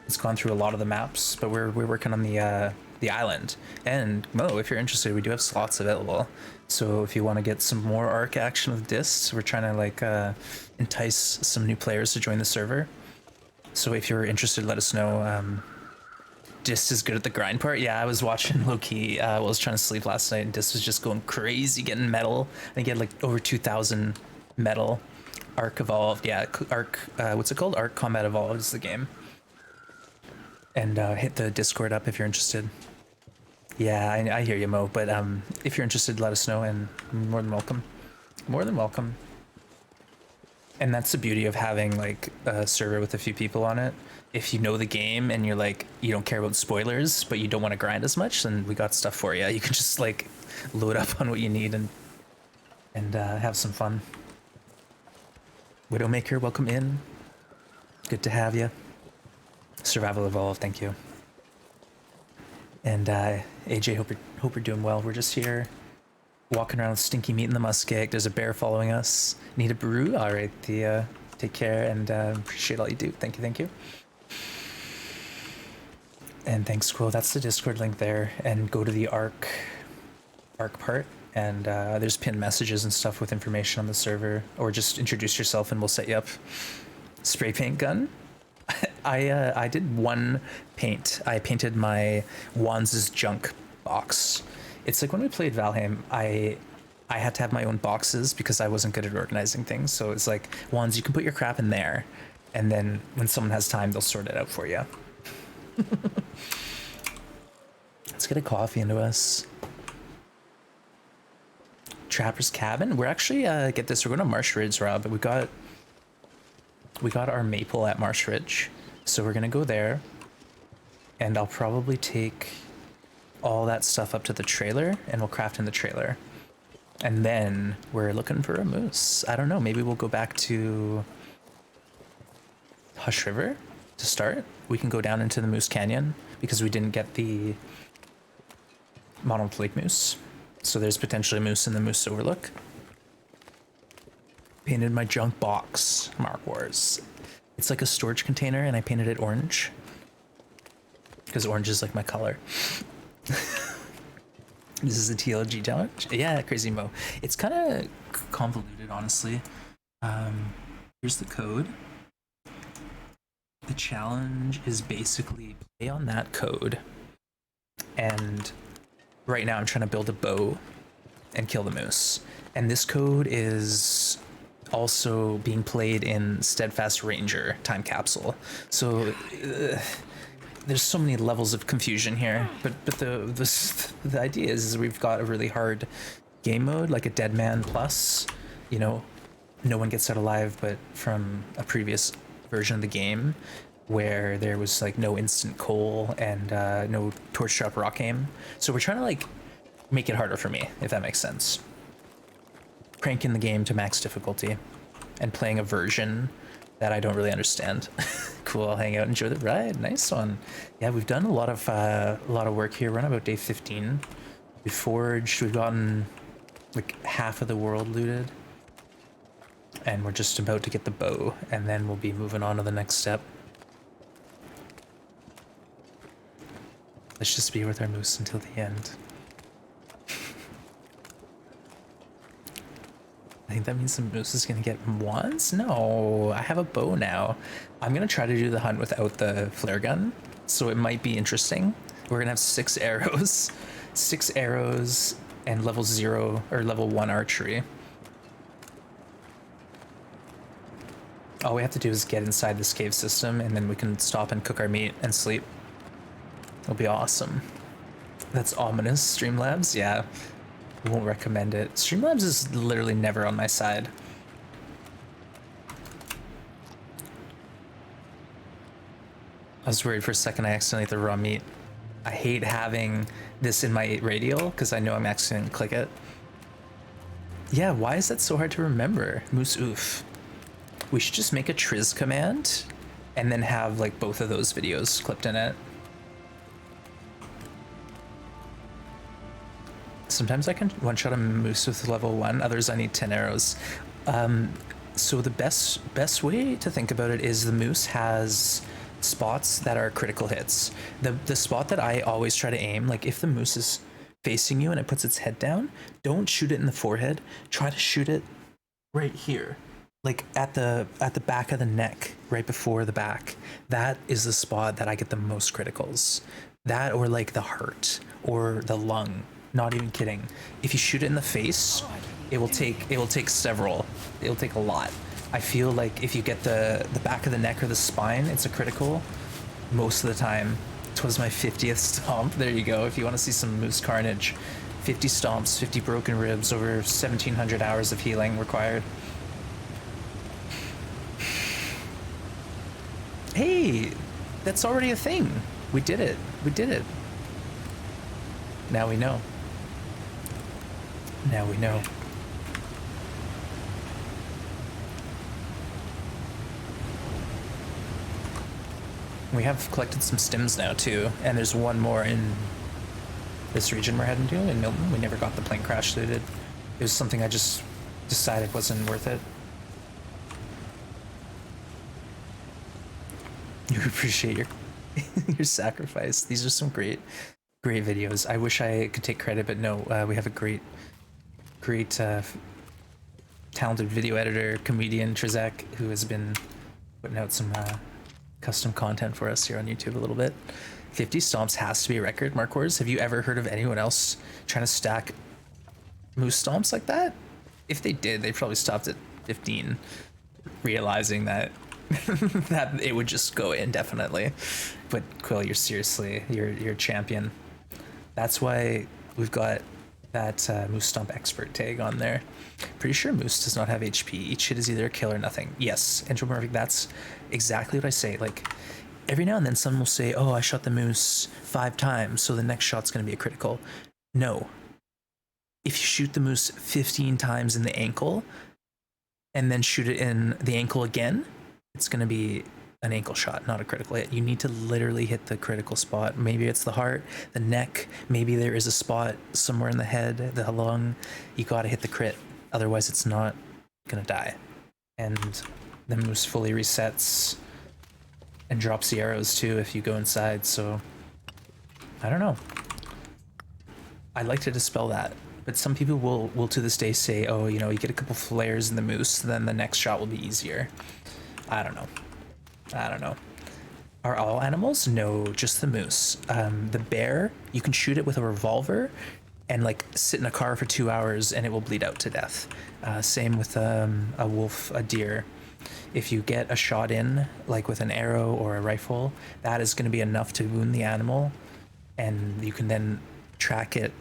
it's gone through a lot of the maps. But we're working on the island. And Mo, if you're interested, we do have slots available. So if you want to get some more Ark action with Dist, we're trying to like entice some new players to join the server. So if you're interested, let us know. Dist is good at the grind part. Yeah, I was watching low-key while I was trying to sleep last night, and Dist was just going crazy getting metal. I think he had like over 2,000 metal. Ark Evolved, yeah, Ark, what's it called? Ark Combat Evolved is the game. And hit the Discord up if you're interested. Yeah, I hear you, Mo, but if you're interested, let us know, and more than welcome. More than welcome. And that's the beauty of having like a server with a few people on it. If you know the game and you're like, you don't care about spoilers, but you don't want to grind as much, then we got stuff for you. You can just like load up on what you need and have some fun. Widowmaker, welcome in. Good to have you. Survival Evolved, thank you. And AJ, hope you're doing well. We're just here walking around with stinky meat in the muskeg. There's a bear following us. Need a brew? All right, Thea. Take care and appreciate all you do. Thank you, thank you. And thanks, Quill. That's the Discord link there. And go to the ARC part. And there's pinned messages and stuff with information on the server. Or just introduce yourself and we'll set you up. Spray paint gun? I did one paint. I painted my Wands' junk box. It's like when we played Valheim, I had to have my own boxes because I wasn't good at organizing things. So it's like, Wands, you can put your crap in there. And then when someone has time, they'll sort it out for you. Let's get a coffee into us. Trapper's Cabin? We're actually, get this, we're going to Marsh Ridge, Rob. We got our maple at Marsh Ridge. So we're going to go there. And I'll probably take all that stuff up to the trailer and we'll craft in the trailer. And then we're looking for a moose. I don't know, maybe we'll go back to Hush River to start. We can go down into the Moose Canyon because we didn't get the Monolith Lake Moose. So there's potentially a moose in the Moose Overlook. Painted my junk box, Mark Wars. It's like a storage container and I painted it orange. Because orange is like my color. This is a TLG challenge? Yeah, Crazy Mo. It's kind of convoluted, honestly. Here's the code. The challenge is basically play on that code. And right now I'm trying to build a bow and kill the moose. And this code is also being played in Steadfast Ranger time capsule. So there's so many levels of confusion here, but the idea is we've got a really hard game mode, like a Dead Man Plus. You know, no one gets out alive, but from a previous version of the game where there was like no instant coal and no torch drop rock aim. So we're trying to like make it harder for me, if that makes sense. Cranking the game to max difficulty and playing a version that I don't really understand. Cool, I'll hang out, enjoy the ride. Nice one. Yeah, we've done a lot of work here. We're on about day 15. We forged, we've gotten like half of the world looted. And we're just about to get the bow, and then we'll be moving on to the next step. Let's just be with our moose until the end. I think that means the moose is gonna get wands? No, I have a bow now. I'm gonna try to do the hunt without the flare gun, so it might be interesting. We're gonna have 6 arrows. 6 arrows and level 0 or level 1 archery. All we have to do is get inside this cave system and then we can stop and cook our meat and sleep. It'll be awesome. That's ominous. Streamlabs? Yeah. Won't recommend it. Streamlabs is literally never on my side. I was worried for a second I accidentally ate the raw meat. I hate having this in my radial because I know I'm accidentally click it. Yeah, why is that so hard to remember? Moose oof. We should just make a Triz command and then have like both of those videos clipped in it. Sometimes I can one-shot a moose with level 1, others I need 10 arrows. So the best way to think about it is the moose has spots that are critical hits. The spot that I always try to aim, like if the moose is facing you and it puts its head down, don't shoot it in the forehead. Try to shoot it right here, like at the back of the neck, right before the back. That is the spot that I get the most criticals. That or like the heart or the lung. Not even kidding. If you shoot it in the face, it will take several. It'll take a lot. I feel like if you get the back of the neck or the spine, it's a critical. Most of the time. 'Twas my 50th stomp. There you go. If you want to see some moose carnage. 50 stomps, 50 broken ribs, over 1,700 hours of healing required. Hey, that's already a thing. We did it. We did it. Now we know. Now we know. We have collected some stims now too, and there's one more in this region we're heading to in Milton. We never got the plane crash looted. It was something I just decided wasn't worth it. You appreciate your your sacrifice. These are some great videos. I wish I could take credit, but no, we have a great talented video editor, comedian Trizak, who has been putting out some custom content for us here on YouTube a little bit. 50 stomps has to be a record, Markors. Have you ever heard of anyone else trying to stack moose stomps like that? If they did, they probably stopped at 15, realizing that that it would just go indefinitely. But Quill, you're seriously, you're a champion. That's why we've got that moose stomp expert tag on there. Pretty sure moose does not have HP. Each hit is either a kill or nothing. Yes, Intro, that's exactly what I say. Like, every now and then someone will say, oh, I shot the moose 5 times, so the next shot's going to be a critical. No. If you shoot the moose 15 times in the ankle and then shoot it in the ankle again, it's going to be an ankle shot, not a critical hit. You need to literally hit the critical spot. Maybe it's the heart, the neck, maybe there is a spot somewhere in the head, the lung. You got to hit the crit. Otherwise, it's not going to die. And the moose fully resets and drops the arrows too if you go inside, so I don't know. I'd like to dispel that, but some people will to this day say, oh, you know, you get a couple flares in the moose, then the next shot will be easier. I don't know. Are all animals? No, just the moose. The bear, you can shoot it with a revolver and like sit in a car for 2 hours and it will bleed out to death. Same with a wolf, a deer. If you get a shot in, like with an arrow or a rifle, that is going to be enough to wound the animal, and you can then track it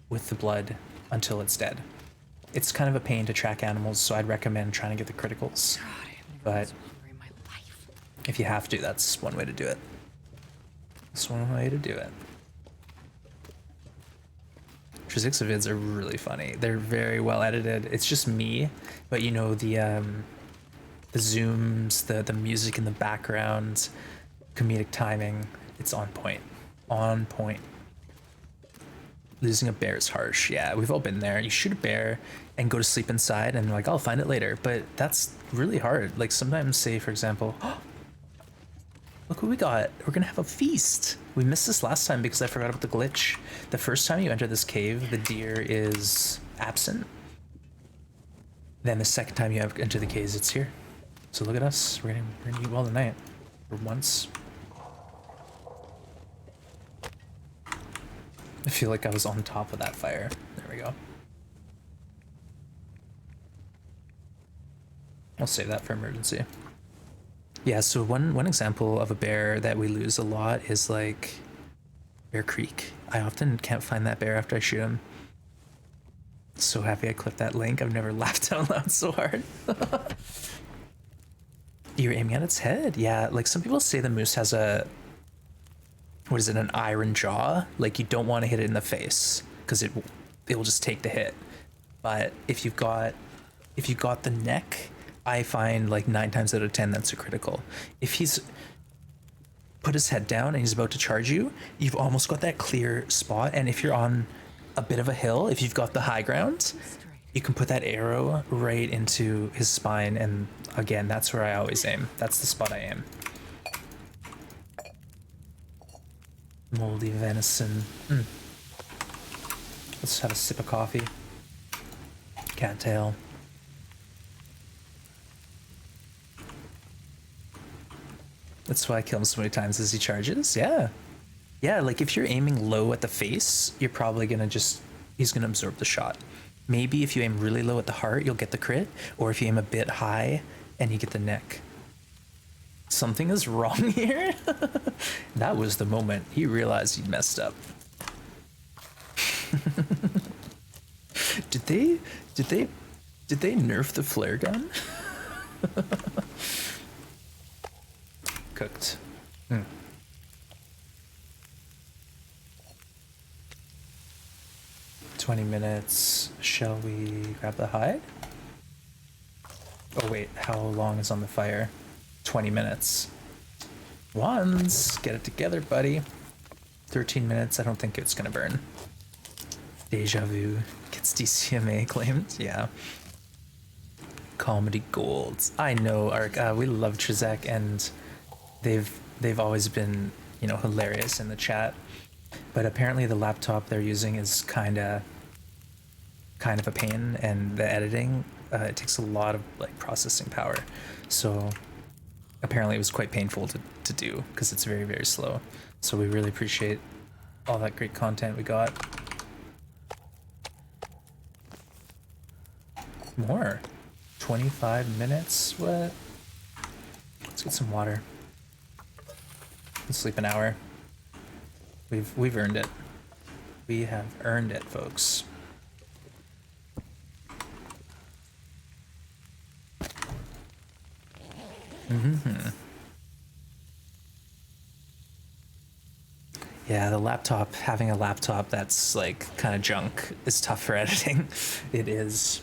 with the blood until it's dead. It's kind of a pain to track animals, so I'd recommend trying to get the criticals. God, I haven't even But been so hungry in my life. if you have to, that's one way to do it. That's one way to do it. Trizik's vids are really funny. They're very well edited. It's just me, but you know, the zooms, the music in the background, comedic timing, it's on point. On point. Losing a bear is harsh. Yeah, we've all been there. You shoot a bear and go to sleep inside and like, I'll find it later. But that's really hard. Like sometimes, say for example, look what we got. We're gonna have a feast. We missed this last time because I forgot about the glitch. The first time you enter this cave, the deer is absent. Then the second time you enter the caves, it's here. So look at us. We're gonna eat well tonight. For once. I feel like I was on top of that fire. There we go. I'll save that for emergency. Yeah, so one example of a bear that we lose a lot is like Bear Creek. I often can't find that bear after I shoot him. So happy I clipped that link. I've never laughed out loud so hard. You're aiming at its head. Yeah, like some people say the moose has a, what is it, an iron jaw? Like you don't want to hit it in the face because it will just take the hit. But if you got the neck, I find like 9 times out of 10 that's a critical. If he's put his head down and he's about to charge you, you've almost got that clear spot. And if you're on a bit of a hill, if you've got the high ground, you can put that arrow right into his spine, and again, that's where I always aim. That's the spot I aim. Moldy venison. Let's have a sip of coffee. Cattail. That's why I kill him so many times as he charges. Yeah. Yeah, like if you're aiming low at the face, you're probably gonna he's gonna absorb the shot. Maybe if you aim really low at the heart, you'll get the crit, or if you aim a bit high and you get the neck. Something is wrong here. That was the moment he realized he'd messed up. Did they nerf the flare gun? Cooked. 20 minutes. Shall we grab the hide? Oh wait, how long is on the fire? 20 minutes. Wands, get it together, buddy. 13 minutes, I don't think it's gonna burn. Deja vu gets DCMA claimed, yeah. Comedy golds. I know, Ark. We love Trizek, and they've always been, you know, hilarious in the chat. But apparently the laptop they're using is kind of a pain, and the editing it takes a lot of like processing power. So apparently it was quite painful to do because it's very, very slow. So we really appreciate all that great content we got. More. 25 minutes? What? Let's get some water. Let's sleep an hour. We've earned it. We have earned it, folks. Yeah, the laptop, having a laptop that's like kind of junk is tough for editing. It is.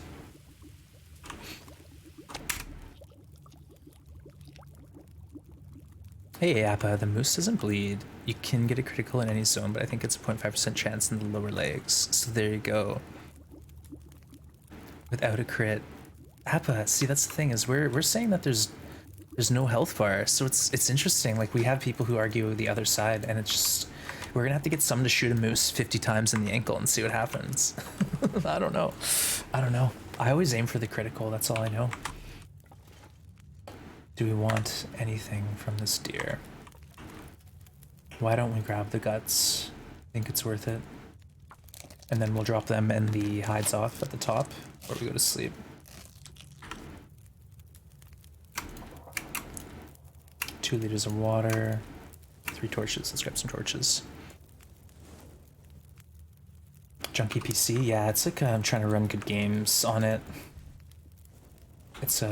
Hey, Appa, the moose doesn't bleed. You can get a critical in any zone, but I think it's a 0.5% chance in the lower legs. So there you go. Without a crit. Appa, see, that's the thing, is we're saying that there's no health bar. So it's interesting. Like, we have people who argue the other side, and it's just, we're gonna have to get someone to shoot a moose 50 times in the ankle and see what happens. I don't know. I always aim for the critical, that's all I know. Do we want anything from this deer? Why don't we grab the guts? I think it's worth it. And then we'll drop them and the hides off at the top before we go to sleep. Two liters of water, 3 torches. Let's grab some torches. Junky PC, yeah, it's like I'm trying to run good games on it. It's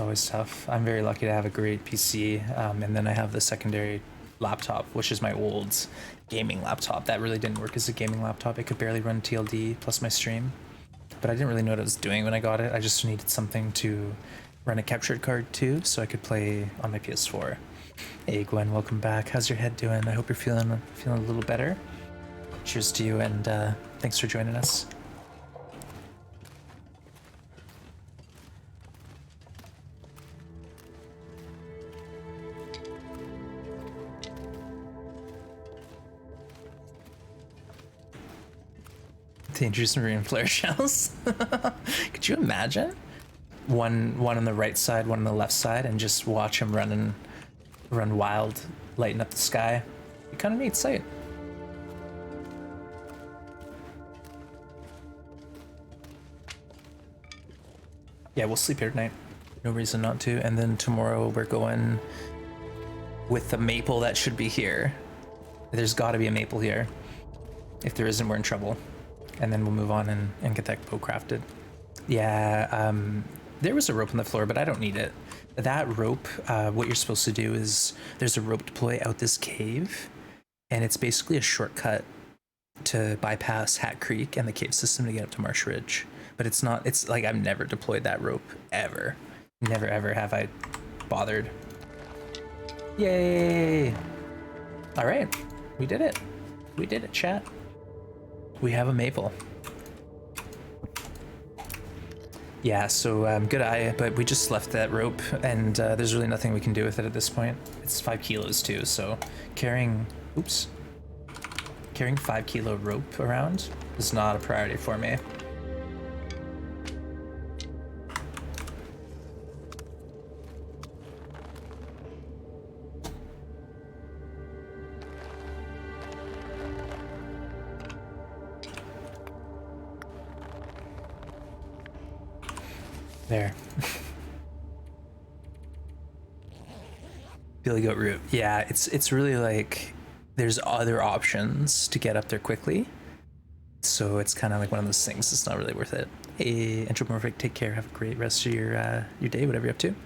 always tough. I'm very lucky to have a great PC, and then I have the secondary laptop, which is my old gaming laptop. That really didn't work as a gaming laptop. It could barely run TLD plus my stream, but I didn't really know what it was doing when I got it. I just needed something to run a captured card too, so I could play on my PS4. Hey Gwen, welcome back. How's your head doing? I hope you're feeling a little better. Cheers to you, and thanks for joining us. Dangerous marine flare shells. Could you imagine? One on the right side, one on the left side, and just watch them run wild, lighting up the sky. It kind of neat sight. Yeah, we'll sleep here tonight. No reason not to. And then tomorrow we're going with the maple that should be here. There's got to be a maple here. If there isn't, we're in trouble. And then we'll move on and get that bow crafted. Yeah, there was a rope on the floor, but I don't need it. That rope, what you're supposed to do is there's a rope deploy out this cave, and it's basically a shortcut to bypass Hat Creek and the cave system to get up to Marsh Ridge. But it's not, it's like I've never deployed that rope, ever. Never ever have I bothered. Yay! All right, we did it. We did it, chat. We have a maple. Yeah, so good eye, but we just left that rope, and there's really nothing we can do with it at this point. It's 5 kilos too, so carrying 5 kilo rope around is not a priority for me. There. Billy Goat route. Yeah, it's really like there's other options to get up there quickly. So it's kind of like one of those things. It's not really worth it. Hey, Anthropomorphic, take care. Have a great rest of your day, whatever you're up to. It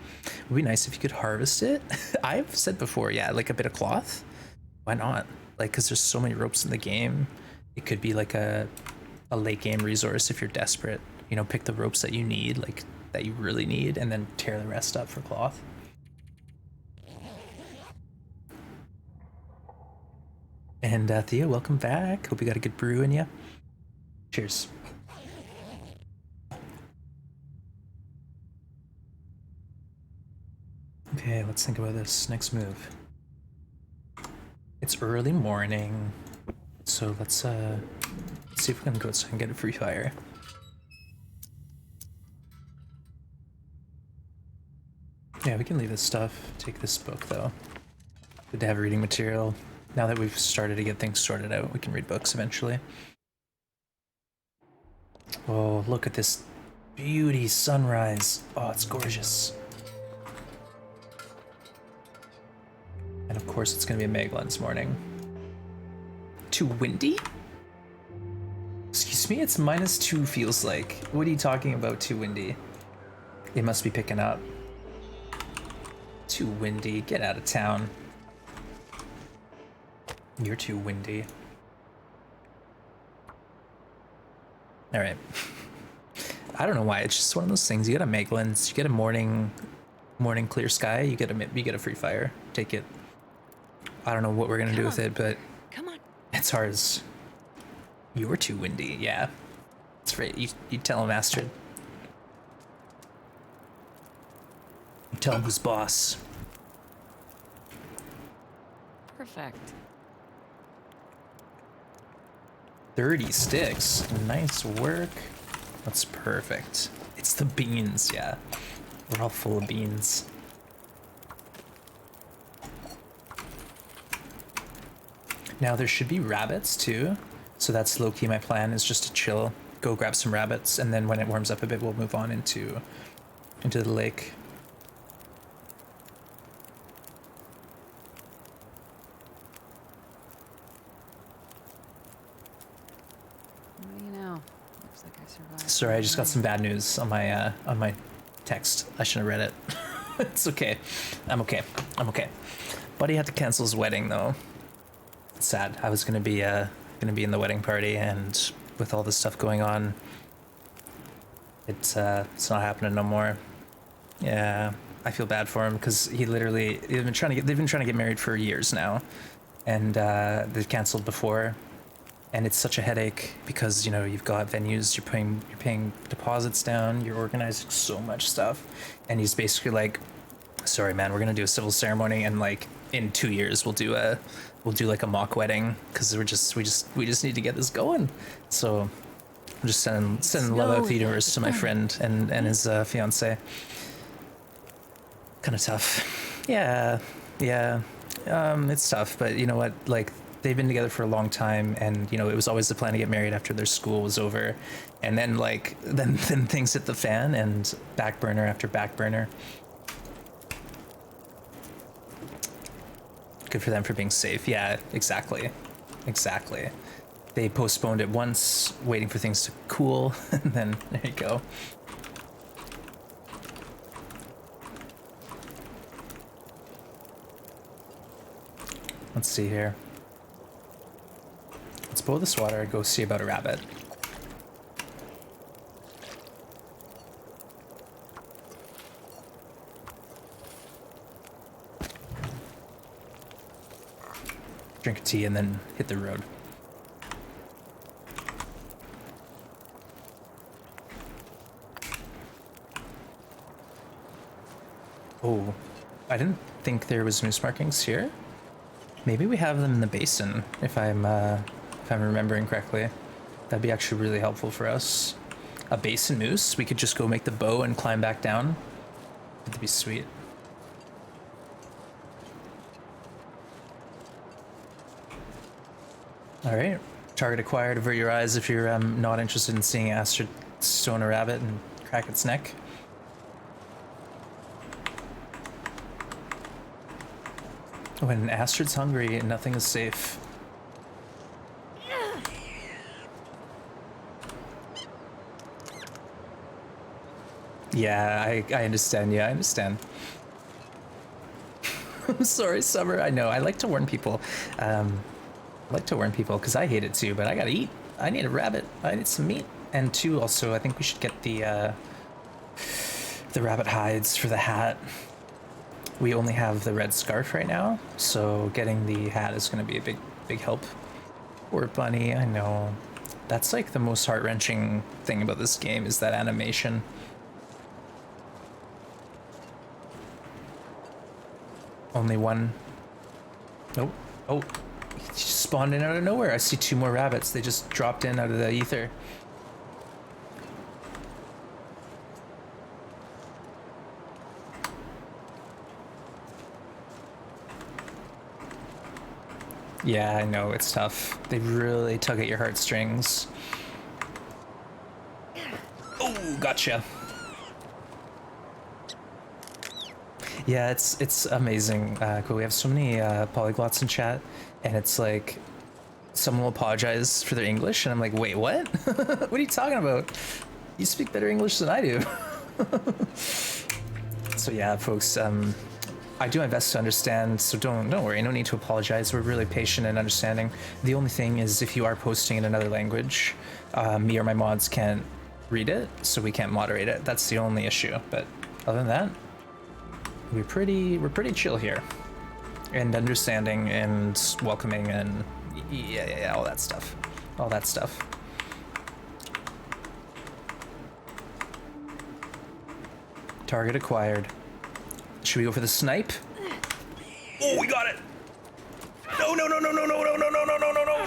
would be nice if you could harvest it. I've said before, yeah, like a bit of cloth. Why not? Like, because there's so many ropes in the game. It could be like a late game resource if you're desperate. You know, pick the ropes that you need, like that you really need, and then tear the rest up for cloth. And Thea, welcome back. Hope you got a good brew in you. Cheers. Okay, let's think about this next move. It's early morning, so let's see if we can go outside and get a free fire. Yeah, we can leave this stuff. Take this book though. Good to have reading material. Now that we've started to get things sorted out, we can read books eventually. Oh, look at this beauty sunrise. Oh, it's gorgeous. And of course it's gonna be a Megalens morning. Too windy? Excuse me, it's -2 feels like. What are you talking about, too windy? It must be picking up. Too windy, get out of town. You're too windy. Alright. I don't know why, it's just one of those things. You get a Megalens, you get a morning clear sky, you get a free fire. Take it. I don't know what we're gonna do with it, but Come on. it's ours. You're too windy, yeah. That's right. You tell him, Astrid. You tell him who's boss. Perfect. 30 sticks. Nice work. That's perfect. It's the beans, yeah. We're all full of beans. Now there should be rabbits too. So that's low-key my plan, is just to chill, go grab some rabbits, and then when it warms up a bit, we'll move on into the lake. What do you know? Looks like I survived. Sorry, I just got some bad news on my text. I shouldn't have read it. It's okay. I'm okay. I'm okay. Buddy had to cancel his wedding though. It's sad. I was gonna be in the wedding party, and with all this stuff going on, it's not happening no more. Yeah, I feel bad for him because they've been trying to get married for years now, and they've canceled before. And it's such a headache because, you know, you've got venues, you're paying deposits down, you're organizing so much stuff, and he's basically like, sorry man, we're gonna do a civil ceremony, and like in 2 years we'll do like a mock wedding because we just need to get this going. So I'm just sending love out the universe to my friend and his fiance. Kind of tough. Yeah. It's tough, but you know what, like, they've been together for a long time, and you know, it was always the plan to get married after their school was over, and then then things hit the fan, and back burner after back burner. Good for them for being safe. Yeah, exactly. They postponed it once, waiting for things to cool, and then there you go. Let's see here. Let's boil this water and go see about a rabbit. Drink a tea and then hit the road. Oh, I didn't think there was moose markings here. Maybe we have them in the basin, if I'm remembering correctly. That'd be actually really helpful for us. A basin moose, we could just go make the bow and climb back down. That'd be sweet. All right, target acquired. Avert your eyes if you're not interested in seeing Astrid stone a rabbit and crack its neck. When Astrid's hungry, nothing is safe. Yeah, I understand. Yeah, I understand. I'm sorry, Summer. I know. I like to warn people. Because I hate it too, but I gotta eat. I need a rabbit. I need some meat. And two, also, I think we should get the rabbit hides for the hat. We only have the red scarf right now, so getting the hat is going to be a Big help. Poor bunny, I know. That's like the most heart-wrenching thing about this game is that animation. Only one. Nope. Oh, he just spawned in out of nowhere. I see 2 more rabbits. They just dropped in out of the ether. Yeah, I know, it's tough. They really tug at your heartstrings. Oh, gotcha. Yeah, it's amazing. Cool. We have so many polyglots in chat, and it's like someone will apologize for their English, and I'm like, wait, what? What are you talking about? You speak better English than I do. So yeah, folks, I do my best to understand, so don't worry, no need to apologize. We're really patient and understanding. The only thing is if you are posting in another language, me or my mods can't read it, so we can't moderate it. That's the only issue. But other than that, we're pretty chill here. And understanding and welcoming and yeah, all that stuff. All that stuff. Target acquired. Should we go for the snipe? Oh, we got it! No, no, no, no, no, no, no, no, no, no, no, no, no!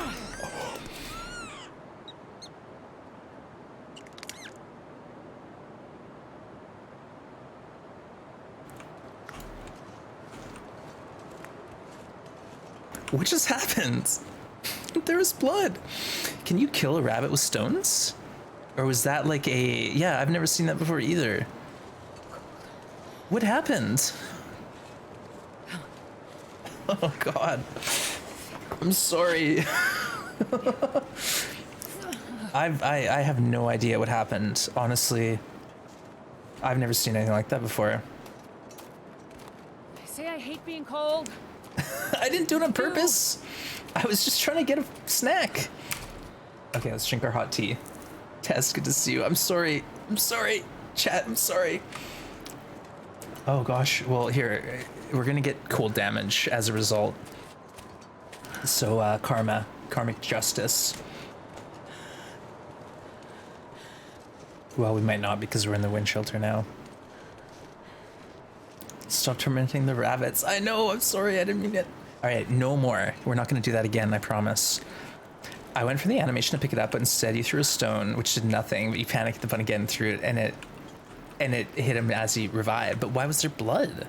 What just happened? There was blood. Can you kill a rabbit with stones? Or was that like a... Yeah, I've never seen that before either. What happened? Oh god. I'm sorry. I have no idea what happened. Honestly, I've never seen anything like that before. I say I hate being cold. I didn't do it on purpose. I was just trying to get a snack. Okay, let's drink our hot tea. Tess, good to see you. I'm sorry. I'm sorry. Chat, I'm sorry. Oh gosh, well here, we're gonna get cold damage as a result. So karmic justice. Well, we might not because we're in the wind shelter now. Stop tormenting the rabbits. I know, I'm sorry, I didn't mean it. All right, no more. We're not gonna do that again, I promise. I went for the animation to pick it up, but instead you threw a stone, which did nothing, but you panicked the button again and threw it, and it hit him as he revived. But why was there blood?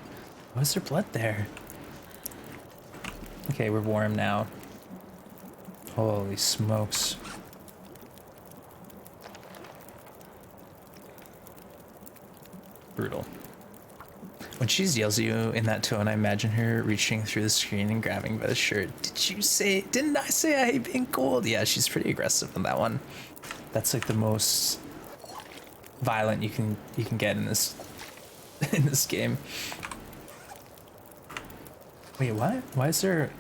Why was there blood there? Okay, we're warm now. Holy smokes. Brutal. When she yells at you in that tone, I imagine her reaching through the screen and grabbing by the shirt. Didn't I say I hate being cold? Yeah, she's pretty aggressive on that one. That's like the most violent you can get in this in this game. Wait, what? Why is there...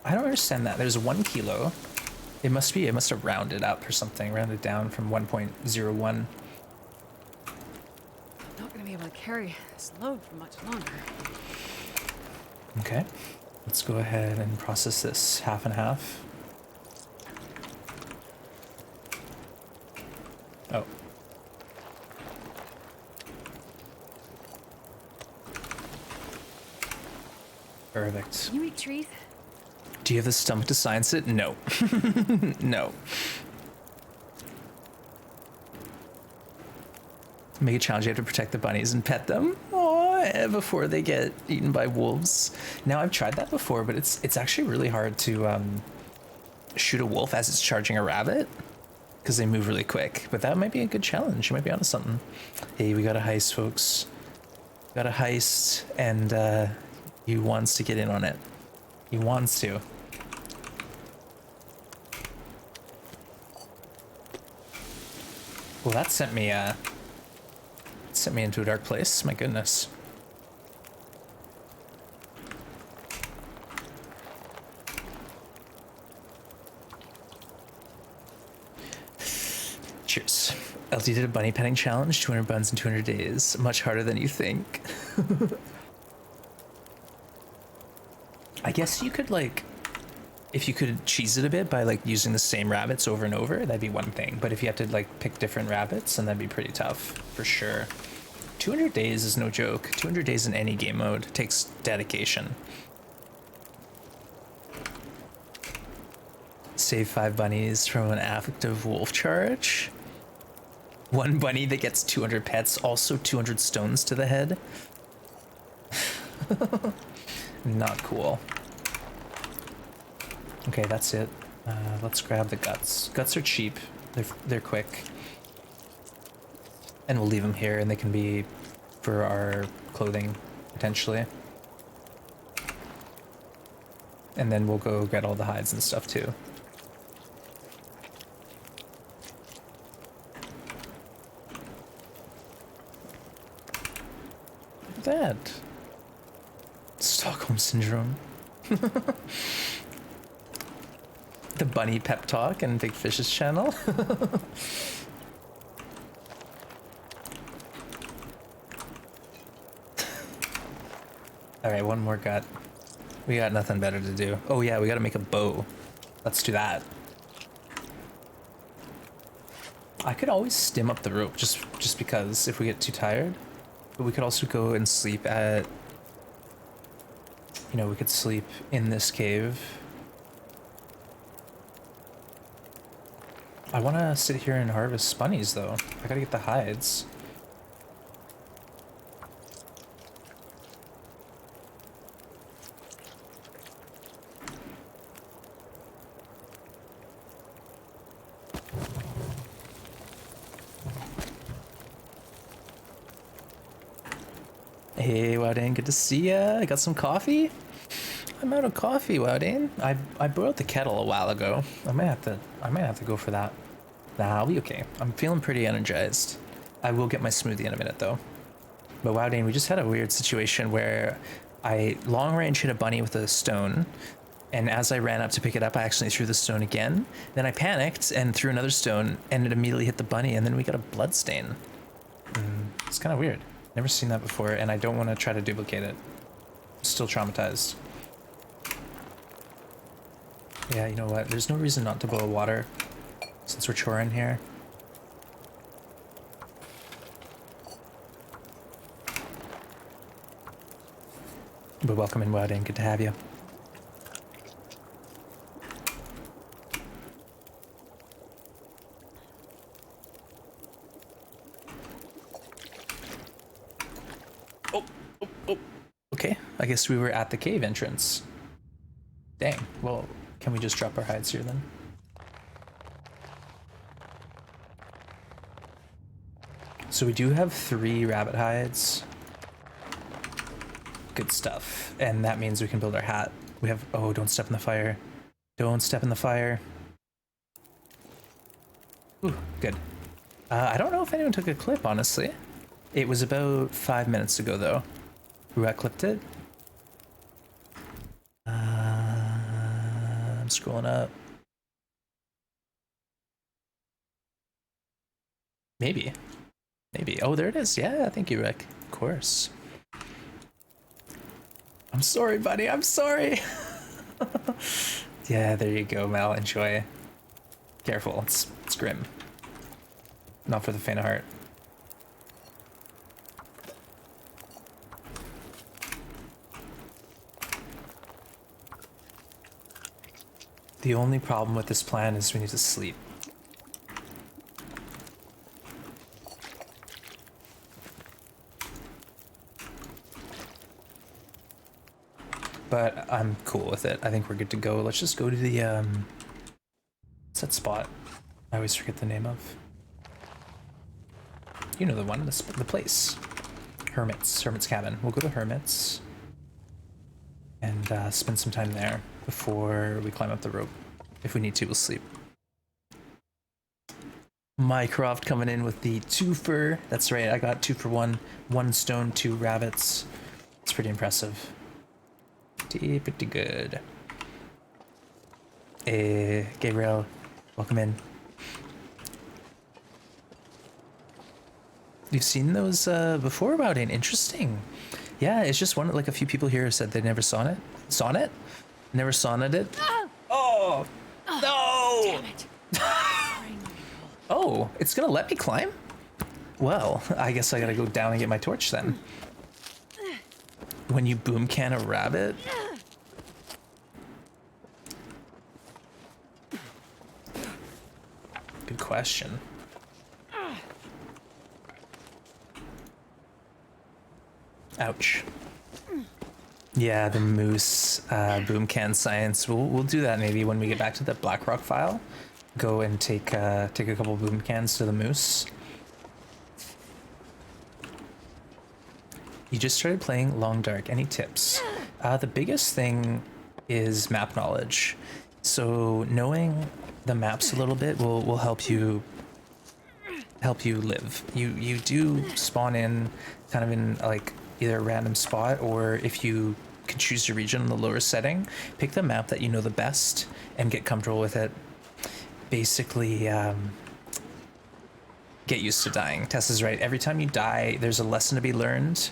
I don't understand that. There's 1 kilo. It must have rounded up or something, rounded down from 1.01. I'm not gonna be able to carry this load for much longer. Okay, let's go ahead and process this half and half. Oh. Perfect. Can you eat trees? Do you have the stomach to science it? No. No. Make a challenge, you have to protect the bunnies and pet them. Aww, before they get eaten by wolves. Now, I've tried that before, but it's actually really hard to shoot a wolf as it's charging a rabbit, because they move really quick. But that might be a good challenge. You might be onto something. Hey, we got a heist, folks. Got a heist, and he wants to get in on it. He wants to. Well, that sent me into a dark place. My goodness. Cheers. LD did a bunny petting challenge, 200 buns in 200 days. Much harder than you think. I guess you could, like, If you could cheese it a bit by like using the same rabbits over and over, that'd be one thing. But if you have to like pick different rabbits, then that'd be pretty tough for sure. 200 days is no joke. 200 days in any game mode takes dedication. Save 5 bunnies from an active wolf charge. 1 bunny that gets 200 pets, also 200 stones to the head. Not cool. Okay, that's it. Let's grab the guts. Guts are cheap. They're quick. And we'll leave them here, and they can be for our clothing, potentially. And then we'll go get all the hides and stuff, too. Look at that. Stockholm Syndrome. The bunny pep talk and Big Fish's channel. Alright, one more gut. We got nothing better to do. Oh yeah, we gotta make a bow. Let's do that. I could always stim up the rope just because if we get too tired. But we could also go and sleep at... You know, we could sleep in this cave. I want to sit here and harvest bunnies, though. I gotta get the hides. Hey, Wowdane, good to see ya. I got some coffee. I'm out of coffee, Wowdane. I boiled the kettle a while ago. I might have to go for that. Nah, I'll be okay. I'm feeling pretty energized. I will get my smoothie in a minute though. But Wowdane, we just had a weird situation where I long range hit a bunny with a stone, and as I ran up to pick it up, I accidentally threw the stone again. Then I panicked and threw another stone, and it immediately hit the bunny, and then we got a blood stain. It's kind of weird. Never seen that before, and I don't want to try to duplicate it. I'm still traumatized. Yeah, you know what? There's no reason not to boil water since we're choring here. But welcome in, Wowdane. Good to have you. Oh. Okay, I guess we were at the cave entrance. Dang, well, can we just drop our hides here then? So we do have 3 rabbit hides. Good stuff. And that means we can build our hat. We have... Oh, don't step in the fire. Don't step in the fire. Ooh, good. I don't know if anyone took a clip, honestly. It was about 5 minutes ago, though. Who clipped it? I'm scrolling up. Maybe. Oh, there it is. Yeah, thank you, Rick. Of course. I'm sorry, buddy. I'm sorry. Yeah, there you go, Mel. Enjoy. Careful. It's grim. Not for the faint of heart. The only problem with this plan is we need to sleep. But I'm cool with it. I think we're good to go. Let's just go to the, what's that spot? I always forget the name of. You know the one, the place. Hermit's cabin. We'll go to Hermit's and spend some time there before we climb up the rope. If we need to, we'll sleep. Mycroft coming in with the 2 for. That's right, I got 2 for 1. 1 stone, 2 rabbits. It's pretty impressive. Pretty good. Gabriel, welcome in. You've seen those before, Wowdane? Interesting. Yeah, it's just one, like a few people here said they never saw it. Never sawned it. Oh! Oh, it's gonna let me climb? Well, I guess I gotta go down and get my torch then. When you boom can a rabbit? Good question. Ouch. Yeah, the moose boom can science. We'll do that maybe when we get back to the Blackrock file. Go and take a couple boom cans to the moose. You just started playing Long Dark. Any tips? The biggest thing is map knowledge. So knowing the maps a little bit will help you live. You do spawn in kind of in like either a random spot, or if you can choose your region in the lower setting, pick the map that you know the best and get comfortable with it. Basically, get used to dying. Tess is right. Every time you die, there's a lesson to be learned,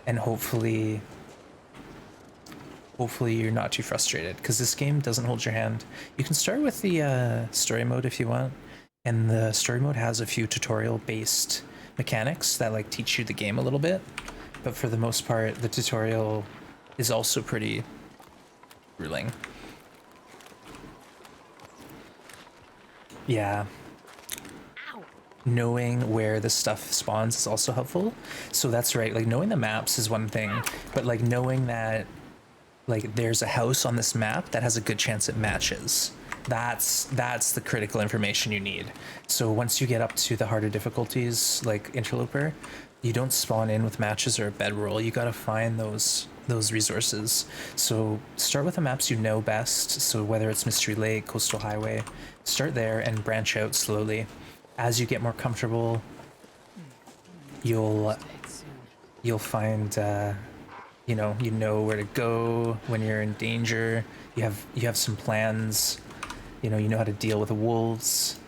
and hopefully you're not too frustrated, because this game doesn't hold your hand. You can start with the story mode if you want, and the story mode has a few tutorial-based mechanics that like teach you the game a little bit, but for the most part, the tutorial is also pretty grueling. Yeah. Knowing where the stuff spawns is also helpful. So that's right, like knowing the maps is one thing, but like knowing that like there's a house on this map that has a good chance it matches. That's the critical information you need. So once you get up to the harder difficulties like Interloper, you don't spawn in with matches or a bedroll. You gotta find those resources. So start with the maps you know best. So whether it's Mystery Lake, Coastal Highway, start there and branch out slowly. As you get more comfortable, you'll find you know where to go when you're in danger. You have some plans. You know how to deal with the wolves.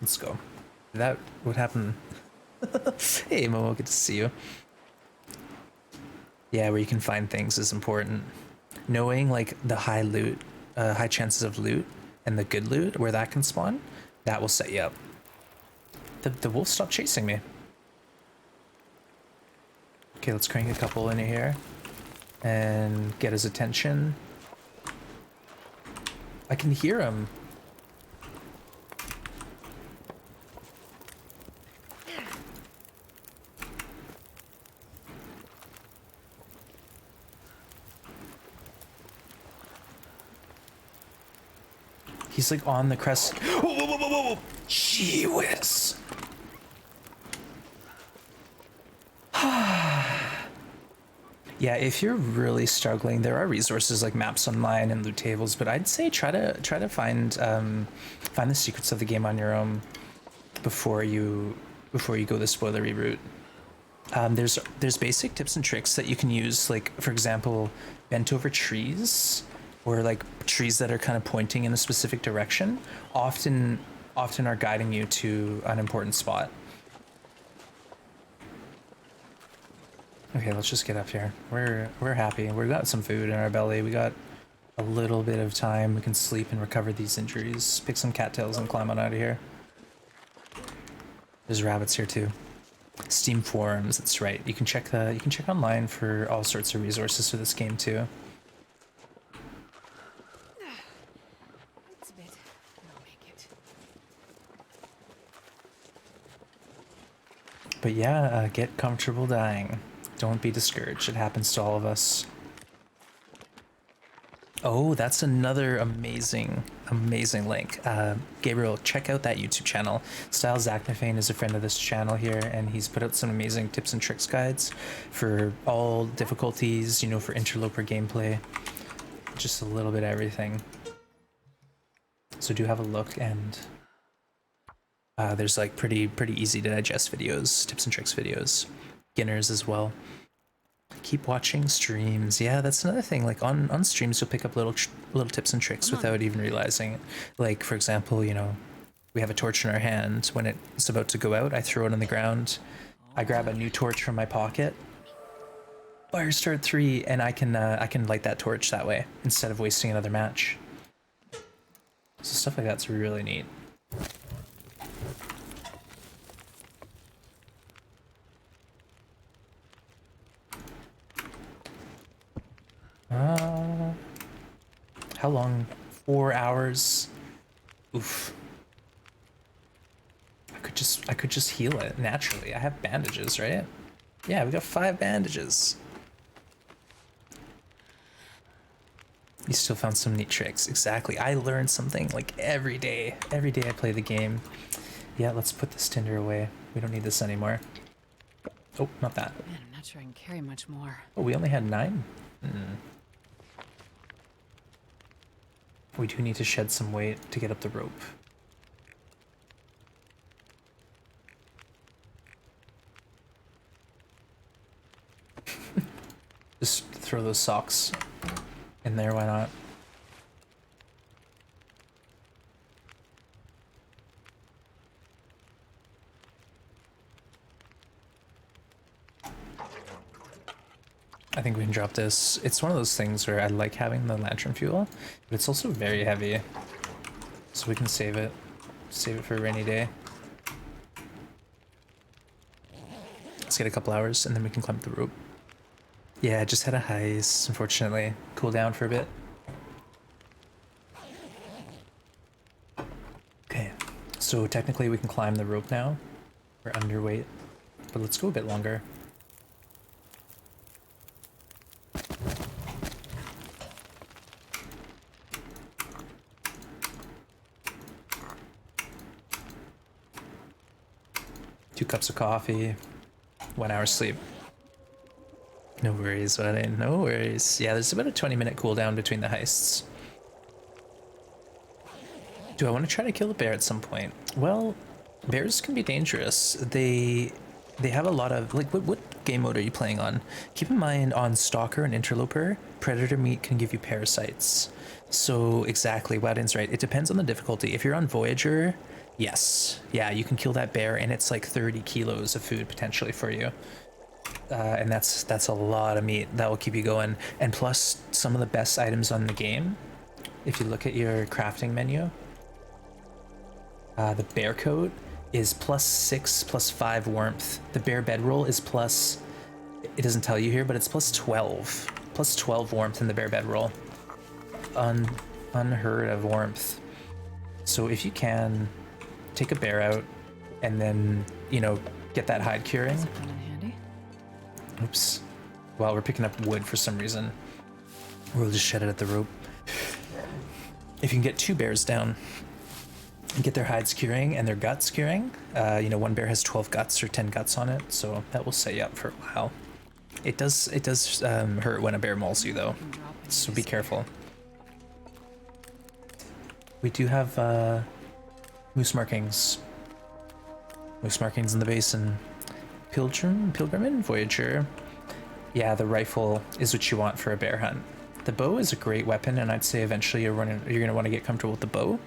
Let's go. That would happen. Hey Momo, good to see you. Yeah, where you can find things is important. Knowing like the high chances of loot and the good loot, where that can spawn, that will set you up. The wolf stopped chasing me. Okay, let's crank a couple in here and get his attention. I can hear him. He's like on the crest. Whoa, whoa, whoa, whoa, whoa. Gee whiz. Yeah, if you're really struggling, there are resources like maps online and loot tables, but I'd say try to find the secrets of the game on your own before you go the spoilery route. There's basic tips and tricks that you can use, like for example, bent over trees, or like trees that are kind of pointing in a specific direction, often are guiding you to an important spot. Okay, let's just get up here. We're happy. We've got some food in our belly. We got a little bit of time. We can sleep and recover these injuries. Pick some cattails and climb on out of here. There's rabbits here too. Steam forums, that's right. You can check online for all sorts of resources for this game too. It's a bit. I'll make it. But yeah, get comfortable dying. Don't be discouraged. It happens to all of us. Oh, that's another amazing link. Gabriel, check out that YouTube channel. Styles Zachnafane is a friend of this channel here, and he's put out some amazing tips and tricks guides for all difficulties, you know, for interloper gameplay. Just a little bit of everything. So do have a look, and there's like pretty easy to digest videos, tips and tricks videos. Beginners as well. Keep watching streams. Yeah, that's another thing. Like on streams, you'll pick up little tips and tricks without even realizing it. Like for example, you know, we have a torch in our hand. When it's about to go out, I throw it on the ground. I grab a new torch from my pocket. Fire start 3, and I can light that torch that way instead of wasting another match. So stuff like that's really neat. How long? 4 hours. Oof. I could just heal it naturally. I have bandages, right? Yeah, we got 5 bandages. You still found some neat tricks. Exactly. I learn something like every day. Every day I play the game. Yeah, let's put this tinder away. We don't need this anymore. Oh, not that. Man, I'm not sure I can carry much more. Oh, we only had 9? We do need to shed some weight to get up the rope. Just throw those socks in there, why not? I think we can drop this. It's one of those things where I like having the lantern fuel, but it's also very heavy. So we can save it. Save it for a rainy day. Let's get a couple hours and then we can climb the rope. Yeah, I just had a heist, unfortunately. Cool down for a bit. Okay, so technically we can climb the rope now. We're underweight, but let's go a bit longer. Two cups of coffee, 1 hour sleep. No worries, buddy, no worries. Yeah, there's about a 20-minute cooldown between the heists. Do I want to try to kill a bear at some point? Well, bears can be dangerous. They have a lot of, like, what game mode are you playing on? Keep in mind, on Stalker and Interloper, predator meat can give you parasites. So exactly, Wadin's right. It depends on the difficulty. If you're on Voyager, yes. Yeah, you can kill that bear and it's like 30 kilos of food potentially for you. And that's a lot of meat that will keep you going. And plus, some of the best items on the game, if you look at your crafting menu, the bear coat is +6, +5 warmth. The bear bedroll is plus, it doesn't tell you here, but it's +12. +12 warmth in the bear bedroll. Unheard of warmth. So if you can, take a bear out and then, you know, get that hide curing. Something in handy. Oops. Well, we're picking up wood for some reason. We'll just shed it at the rope. If you can get 2 bears down and get their hides curing and their guts curing, you know, one bear has 12 guts or 10 guts on it, so that will set you up for a while. It does hurt when a bear mauls you though, so be careful. We do have moose markings. Moose markings in the basin. Pilgrim and Voyager. Yeah, the rifle is what you want for a bear hunt. The bow is a great weapon, and I'd say eventually you're gonna want to get comfortable with the bow.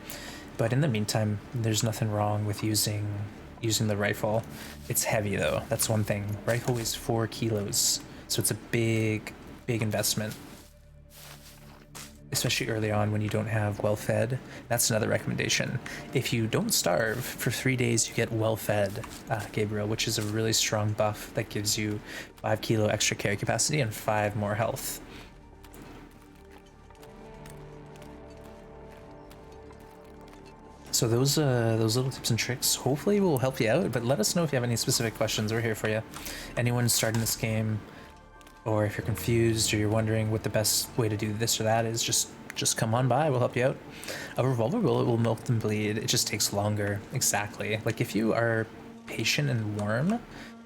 But in the meantime, there's nothing wrong with using the rifle. It's heavy though. That's one thing. Rifle weighs 4 kilos, so it's a big investment. Especially early on when you don't have well-fed. That's another recommendation. If you don't starve for 3 days, you get well-fed, Gabriel, which is a really strong buff that gives you 5 kilo extra carry capacity and 5 more health. So those little tips and tricks hopefully will help you out, but let us know if you have any specific questions. We're here for you. Anyone starting this game, or if you're confused or you're wondering what the best way to do this or that is, just come on by, we'll help you out. A revolver bullet will milk and bleed, it just takes longer. Exactly. Like if you are patient and warm,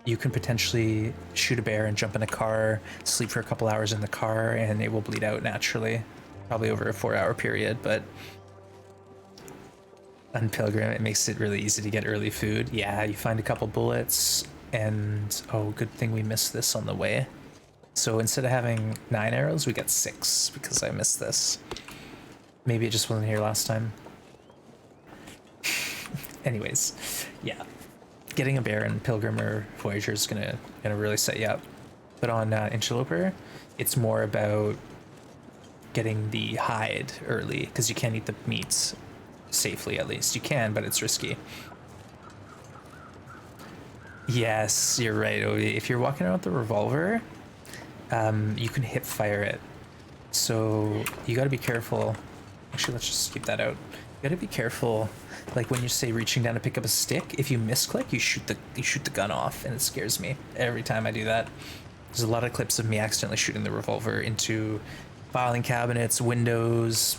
you can potentially shoot a bear and jump in a car, sleep for a couple hours in the car, and it will bleed out naturally, probably over a 4-hour period. But on Pilgrim, it makes it really easy to get early food. Yeah, you find a couple bullets, and oh, good thing we missed this on the way. So instead of having 9 arrows, we got 6 because I missed this. Maybe it just wasn't here last time. Anyways, yeah, getting a bear in Pilgrim or Voyager is gonna really set you up. But on Interloper, it's more about getting the hide early because you can't eat the meats safely. At least you can, but it's risky. Yes, you're right, Odie. If you're walking around with the revolver, you can hip fire it, so you got to be careful Actually, let's just keep that out. You gotta be careful. Like when you say reaching down to pick up a stick, if you misclick, you shoot the gun off, and it scares me every time I do that. There's a lot of clips of me accidentally shooting the revolver into filing cabinets, windows,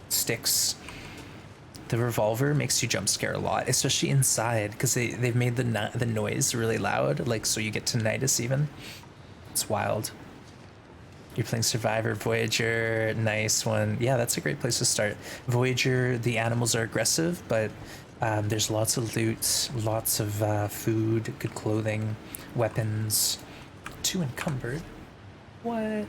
sticks. The revolver makes you jump scare a lot, especially inside, because they've made the noise really loud, like so you get tinnitus even. It's wild. You're playing Survivor, Voyager, nice one. Yeah, that's a great place to start. Voyager, the animals are aggressive, but there's lots of loot, lots of food, good clothing, weapons. Too encumbered. What?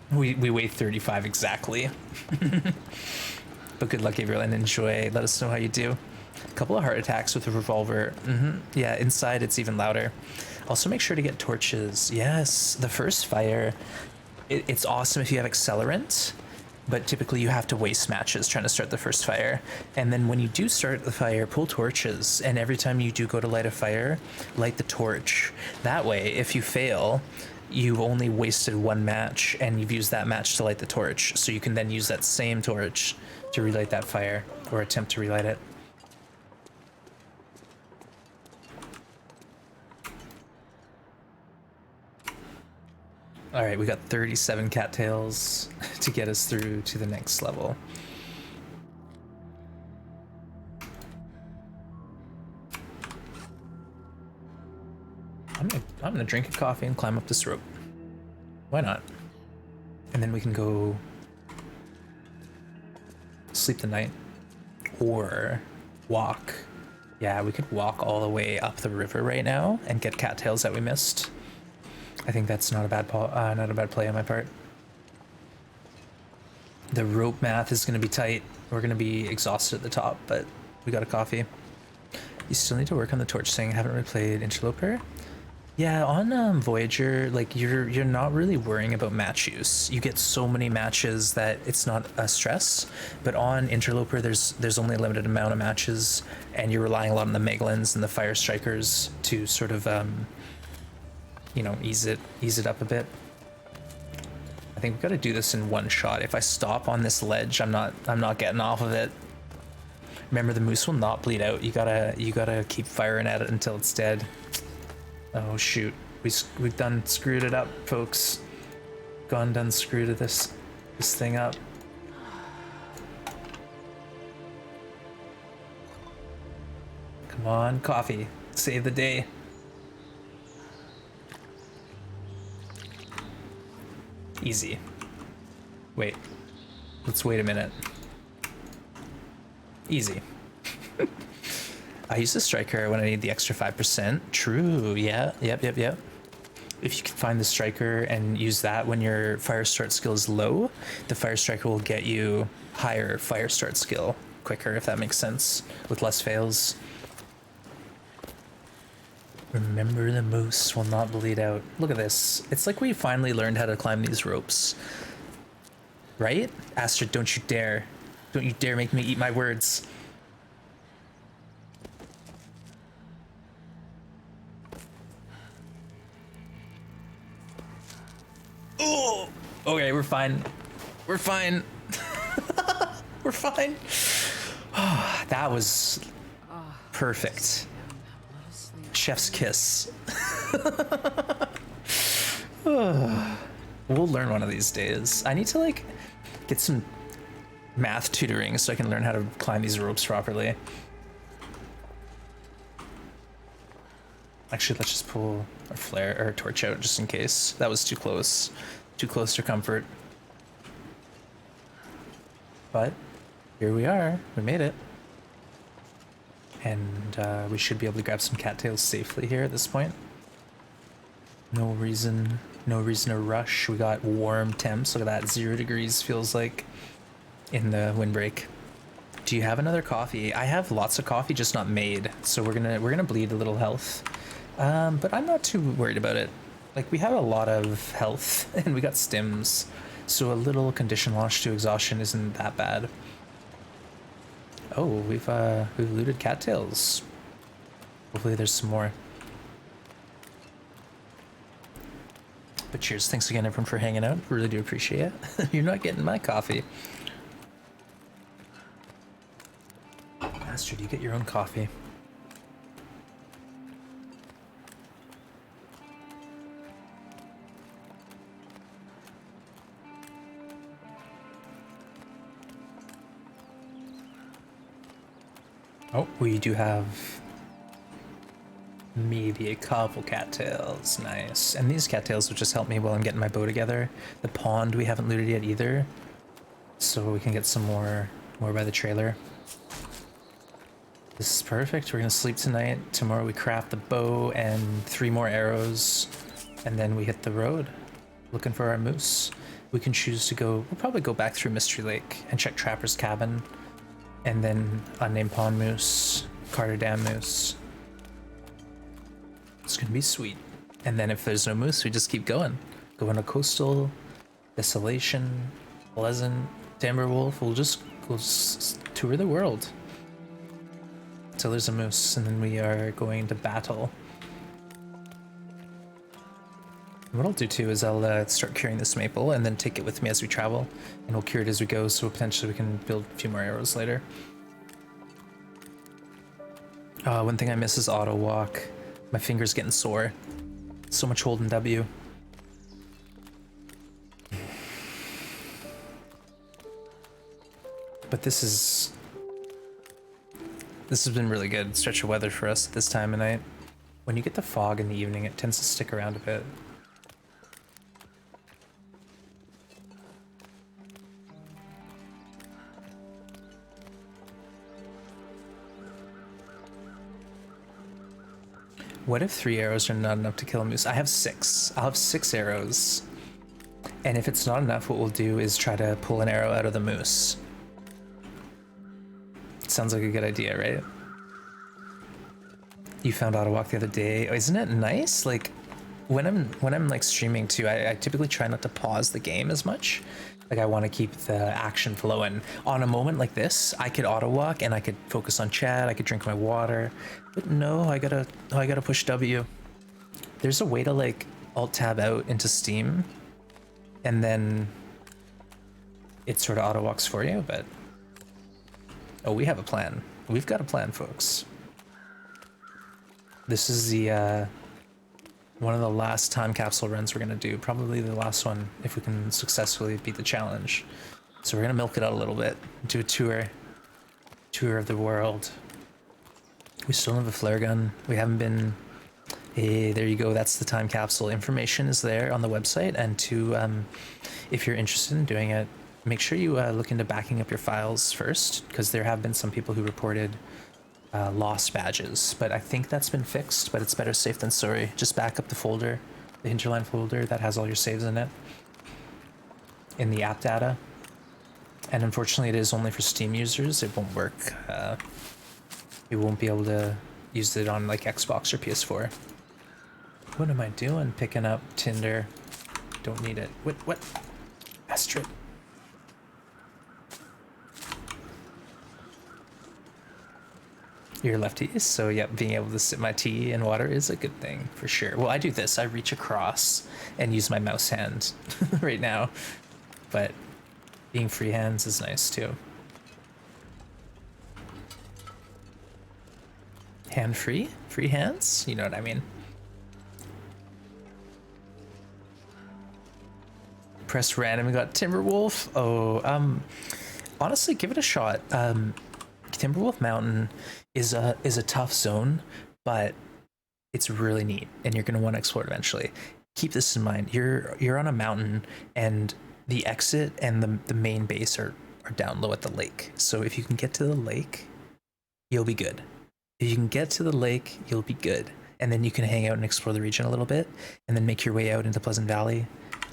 We weigh 35 exactly. But good luck, everyone, and enjoy. Let us know how you do. A couple of heart attacks with a revolver. Yeah, inside it's even louder. Also make sure to get torches. Yes, the first fire, it's awesome if you have accelerant, but typically you have to waste matches trying to start the first fire. And then when you do start the fire, pull torches, and every time you do go to light a fire, light the torch. That way, if you fail, you've only wasted one match, and you've used that match to light the torch, so you can then use that same torch to relight that fire, or attempt to relight it. All right, we got 37 cattails to get us through to the next level. I'm gonna drink a coffee and climb up this rope. Why not? And then we can go sleep the night or walk. Yeah, we could walk all the way up the river right now and get cattails that we missed. I think that's not a bad play on my part. The rope math is going to be tight. We're going to be exhausted at the top, but we got a coffee. You still need to work on the torch thing. I haven't really played Interloper. Yeah, on Voyager, like you're not really worrying about match use. You get so many matches that it's not a stress. But on Interloper, there's only a limited amount of matches, and you're relying a lot on the Megalons and the Fire Strikers to sort of you know, ease it up a bit. I think we've got to do this in one shot. If I stop on this ledge, I'm not getting off of it. Remember, the moose will not bleed out. You gotta keep firing at it until it's dead. Oh shoot, we've done screwed it up, folks. Done screwed this thing up. Come on, coffee, save the day. Easy. Wait. Let's wait a minute. Easy. I use the striker when I need the extra 5%. True. Yeah. Yep. If you can find the striker and use that when your fire start skill is low, the fire striker will get you higher fire start skill quicker, if that makes sense, with less fails. Remember, the moose will not bleed out. Look at this. It's like we finally learned how to climb these ropes. Right? Astrid, don't you dare. Don't you dare make me eat my words. Oh! Okay, we're fine. We're fine. We're fine. Oh, that was perfect. Chef's kiss. We'll learn one of these days. I need to like get some math tutoring so I can learn how to climb these ropes properly. Actually, let's just pull our flare or torch out just in case. That was too close to comfort. But here we are. We made it. And we should be able to grab some cattails safely here at this point. No reason to rush. We got warm temps. Look at that, 0 degrees feels like in the windbreak. Do you have another coffee? I have lots of coffee, just not made. So we're gonna bleed a little health. But I'm not too worried about it. Like, we have a lot of health and we got stims. So a little condition launch to exhaustion isn't that bad. Oh, we've looted cattails. Hopefully there's some more. But cheers, thanks again everyone for hanging out. Really do appreciate it. You're not getting my coffee. Bastard, you get your own coffee. Oh, we do have maybe a couple cattails. Nice. And these cattails will just help me while I'm getting my bow together. The pond we haven't looted yet either, so we can get some more by the trailer. This is perfect. We're gonna sleep tonight. Tomorrow we craft the bow and 3 more arrows, and then we hit the road looking for our moose. We can choose to go, we'll probably go back through Mystery Lake and check Trapper's Cabin, and then Unnamed Pond Moose, Carter Dam Moose. It's gonna be sweet. And then if there's no moose, we just keep going. Going to Coastal, Desolation, Pleasant, Timberwolf. We'll just tour the world until there's a moose, and then we are going to battle. And what I'll do too is I'll start curing this maple and then take it with me as we travel, and we'll cure it as we go, so potentially we can build a few more arrows later. One thing I miss is auto walk. My finger's getting sore. So much holding W. But this has been really good stretch of weather for us at this time of night. When you get the fog in the evening, it tends to stick around a bit. What if 3 arrows are not enough to kill a moose? I have 6. I'll have 6 arrows. And if it's not enough, what we'll do is try to pull an arrow out of the moose. Sounds like a good idea, right? You found auto walk the other day. Isn't it nice? Like when I'm like streaming too, I typically try not to pause the game as much. Like I want to keep the action flowing. On a moment like this, I could auto walk and I could focus on chat, I could drink my water. But no, I gotta push W. There's a way to like alt tab out into Steam and then it sort of auto walks for you, but oh, we have a plan. We've got a plan, folks. This is the one of the last time capsule runs we're gonna do, probably the last one if we can successfully beat the challenge. So we're gonna milk it out a little bit, do a tour of the world. We still don't have a flare gun. We haven't been. Hey, there you go. That's the time capsule. Information is there on the website, and if you're interested in doing it, make sure you look into backing up your files first, because there have been some people who reported lost badges, but I think that's been fixed. But it's better safe than sorry. Just back up the folder, the Hinterland folder that has all your saves in it, in the app data. And unfortunately, it is only for Steam users. It won't work. You won't be able to use it on like Xbox or PS4. What am I doing? Picking up Tinder. Don't need it. What? Astrid. You're lefty, so yep, being able to sip my tea in water is a good thing for sure. Well, I do this. I reach across and use my mouse hand right now, but being free hands is nice too. Hand free? Free hands? You know what I mean. Press random and got Timberwolf. Oh, honestly, give it a shot. Timberwolf Mountain is a tough zone, but it's really neat, and you're gonna want to explore it eventually. Keep this in mind. You're on a mountain, and the exit and the main base are down low at the lake. So if you can get to the lake, you'll be good. If you can get to the lake, you'll be good. And then you can hang out and explore the region a little bit, and then make your way out into Pleasant Valley.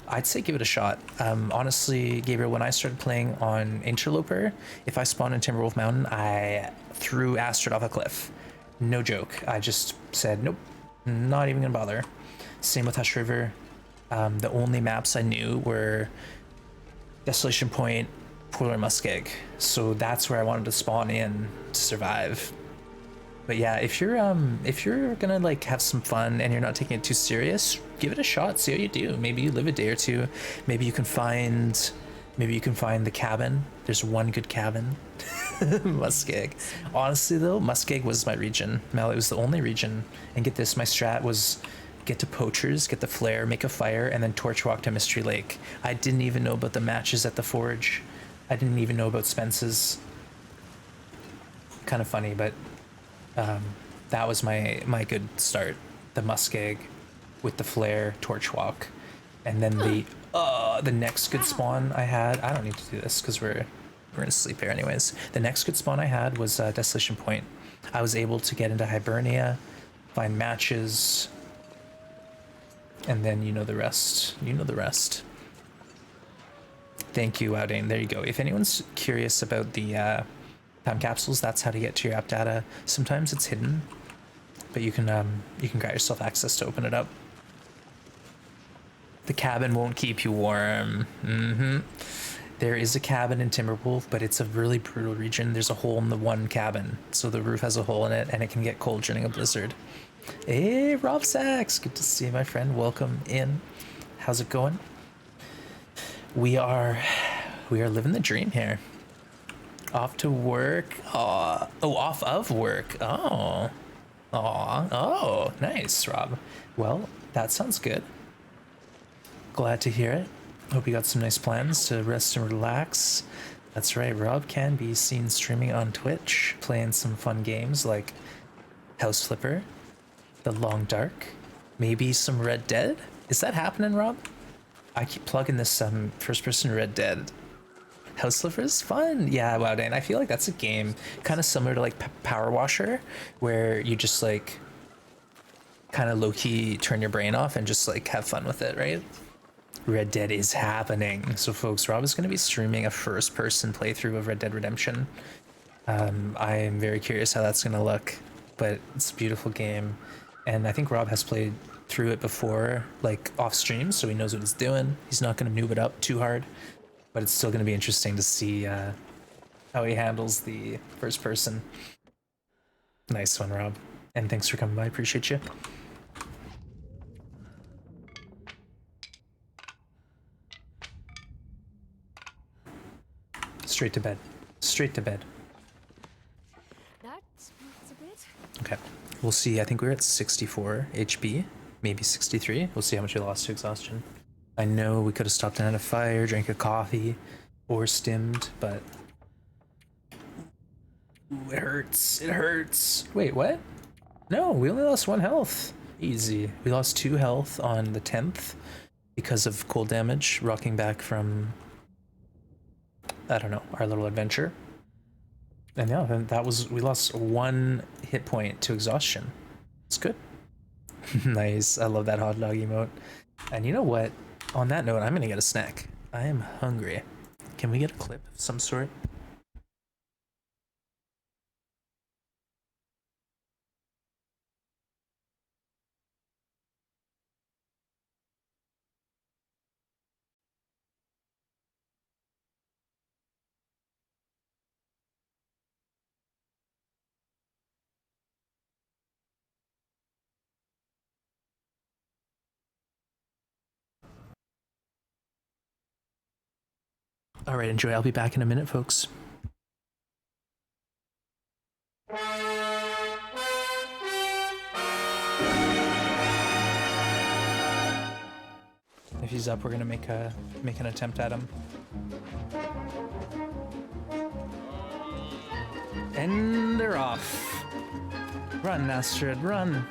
I'd say give it a shot. Honestly, Gabriel, when I started playing on Interloper, if I spawned in Timberwolf Mountain, I threw Astrid off a cliff. No joke. I just said, nope, not even gonna bother. Same with Hush River. The only maps I knew were Desolation Point, polar muskeg, so that's where I wanted to spawn in to survive. But yeah, if you're gonna like have some fun and you're not taking it too serious, give it a shot, see how you do. Maybe you live a day or two. Maybe you can find the cabin. There's one good cabin. Muskeg. Honestly though, Muskeg was my region. Mel, it was the only region. And get this, my strat was get to poachers, get the flare, make a fire, and then torch walk to Mystery Lake. I didn't even know about the matches at the forge. I didn't even know about Spence's. Kind of funny, but that was my good start. The muskeg with the flare, torch walk, and then the next good spawn I had. I don't need to do this because we're gonna sleep here anyways. The next good spawn I had was Desolation Point. I was able to get into Hibernia, find matches, and then you know the rest. You know the rest. Thank you, Outdane. There you go. If anyone's curious about the time capsules, that's how to get to your app data. Sometimes it's hidden, but you can grant yourself access to open it up. The cabin won't keep you warm. There is a cabin in Timberwolf, but it's a really brutal region. There's a hole in the one cabin, so the roof has a hole in it, and it can get cold during a blizzard. Hey, Rob Sachs, good to see you, my friend. Welcome in. How's it going? We are living the dream here. Off to work. Off of work. Oh, nice, Rob. Well, that sounds good. Glad to hear it. Hope you got some nice plans to rest and relax. That's right, Rob can be seen streaming on Twitch, playing some fun games like House Flipper, The Long Dark, maybe some Red Dead. Is that happening, Rob? I keep plugging this first-person Red Dead. House Flipper is fun. Yeah, wow, Dan. I feel like that's a game kind of similar to like Power Washer, where you just like kind of low-key turn your brain off and just like have fun with it, right? Red Dead is happening. So folks, Rob is going to be streaming a first-person playthrough of Red Dead Redemption. I am very curious how that's going to look, but it's a beautiful game. And I think Rob has played through it before, like off stream, so he knows what he's doing. He's not going to noob it up too hard, but it's still going to be interesting to see how he handles the first person. Nice one, Rob. And thanks for coming by. Appreciate you. Straight to bed. Straight to bed. That's a bit. Okay. We'll see. I think we're at 64 HP. Maybe 63. We'll see how much we lost to exhaustion. I know we could have stopped down at a fire, drank a coffee, or stimmed, but... Ooh, it hurts. It hurts. Wait, what? No, we only lost 1 health. Easy. We lost 2 health on the 10th because of cold damage, rocking back from... I don't know, our little adventure. And yeah, then that was... We lost 1 hit point to exhaustion. It's good. Nice. I love that hot dog emote. And you know what? On that note, I'm gonna get a snack. I am hungry. Can we get a clip of some sort? All right, enjoy. I'll be back in a minute, folks. If he's up, we're gonna make an attempt at him. And they're off. Run, Astrid, run.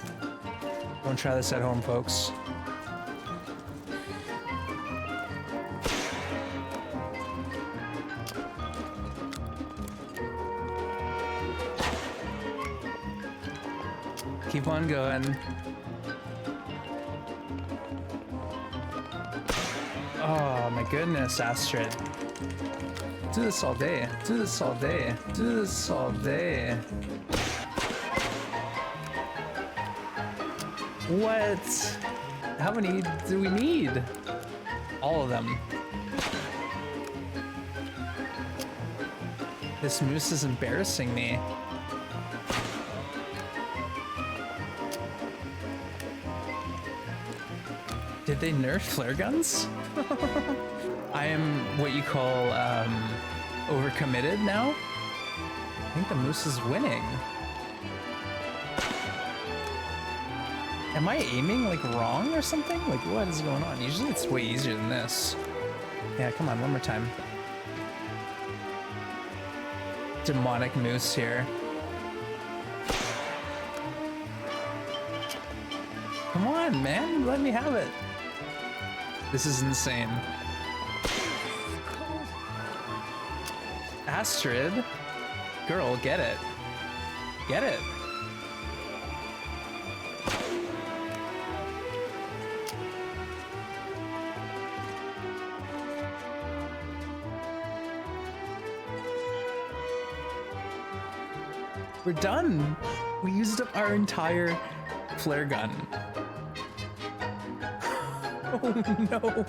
Don't try this at home, folks. Keep on going. Oh my goodness, Astrid. Do this all day. Do this all day. Do this all day. What? How many do we need? All of them. This moose is embarrassing me. Did they nerf flare guns? I am what you call overcommitted now. I think the moose is winning. Am I aiming like wrong or something? Like what is going on? Usually it's way easier than this. Yeah, come on, one more time. Demonic moose here. Come on, man, let me have it. This is insane. Astrid, girl, get it. Get it. We're done. We used up our entire flare gun. Oh no.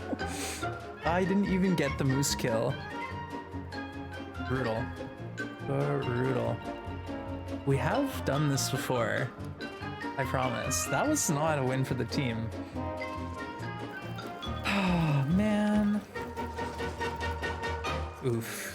I didn't even get the moose kill. Brutal. Brutal. We have done this before. I promise. That was not a win for the team. Oh man. Oof.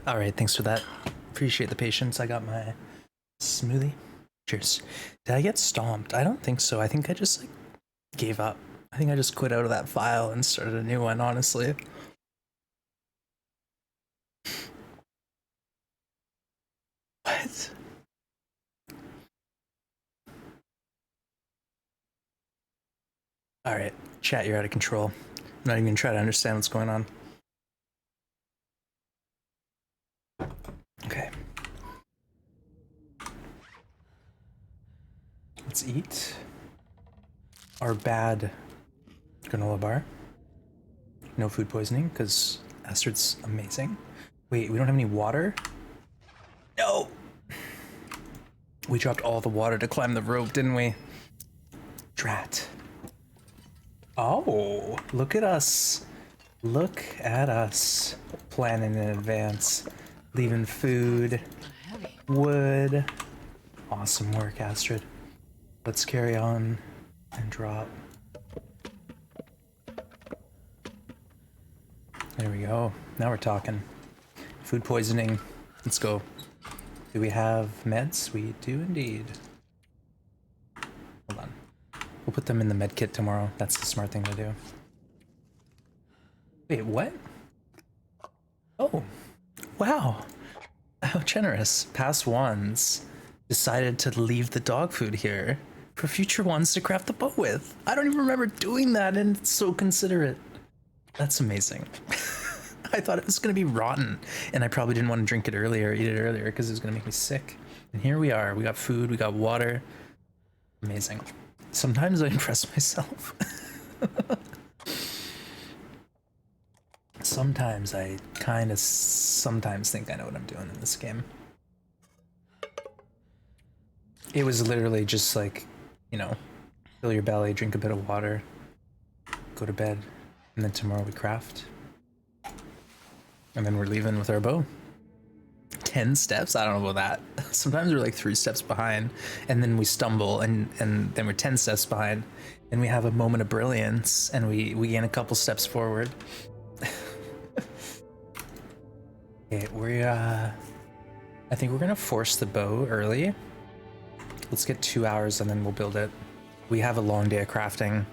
All right, thanks for that. Appreciate the patience. I got my smoothie. Cheers. Did I get stomped? I don't think so. I think I just like gave up. I think I just quit out of that file and started a new one, honestly. What? All right, chat, you're out of control. I'm not even gonna try to understand what's going on. Okay. Let's eat our bad granola bar. No food poisoning, because Astrid's amazing. Wait, we don't have any water? No! We dropped all the water to climb the rope, didn't we? Drat. Oh, look at us. Look at us. Planning in advance. Leaving food. Wood. Awesome work, Astrid. Let's carry on and drop. There we go. Now we're talking. Food poisoning. Let's go. Do we have meds? We do indeed. Hold on. We'll put them in the med kit tomorrow. That's the smart thing to do. Wait, what? Oh, wow. How generous. Past ones decided to leave the dog food here for future ones to craft the boat with. I don't even remember doing that, and it's so considerate. That's amazing. I thought it was gonna be rotten, and I probably didn't want to drink it earlier, eat it earlier, because it was gonna make me sick. And here we are. We got food, we got water. Amazing. Sometimes I impress myself. Sometimes I kind of sometimes think I know what I'm doing in this game. It was literally just like, you know, fill your belly, drink a bit of water, go to bed, and then tomorrow we craft. And then we're leaving with our bow. 10 steps. I don't know about that. Sometimes we're like 3 steps behind, and then we stumble, and then we're 10 steps behind. Then we have a moment of brilliance, and we gain a couple steps forward. Okay, I think we're gonna force the bow early. Let's get 2 hours and then we'll build it. We have a long day of crafting,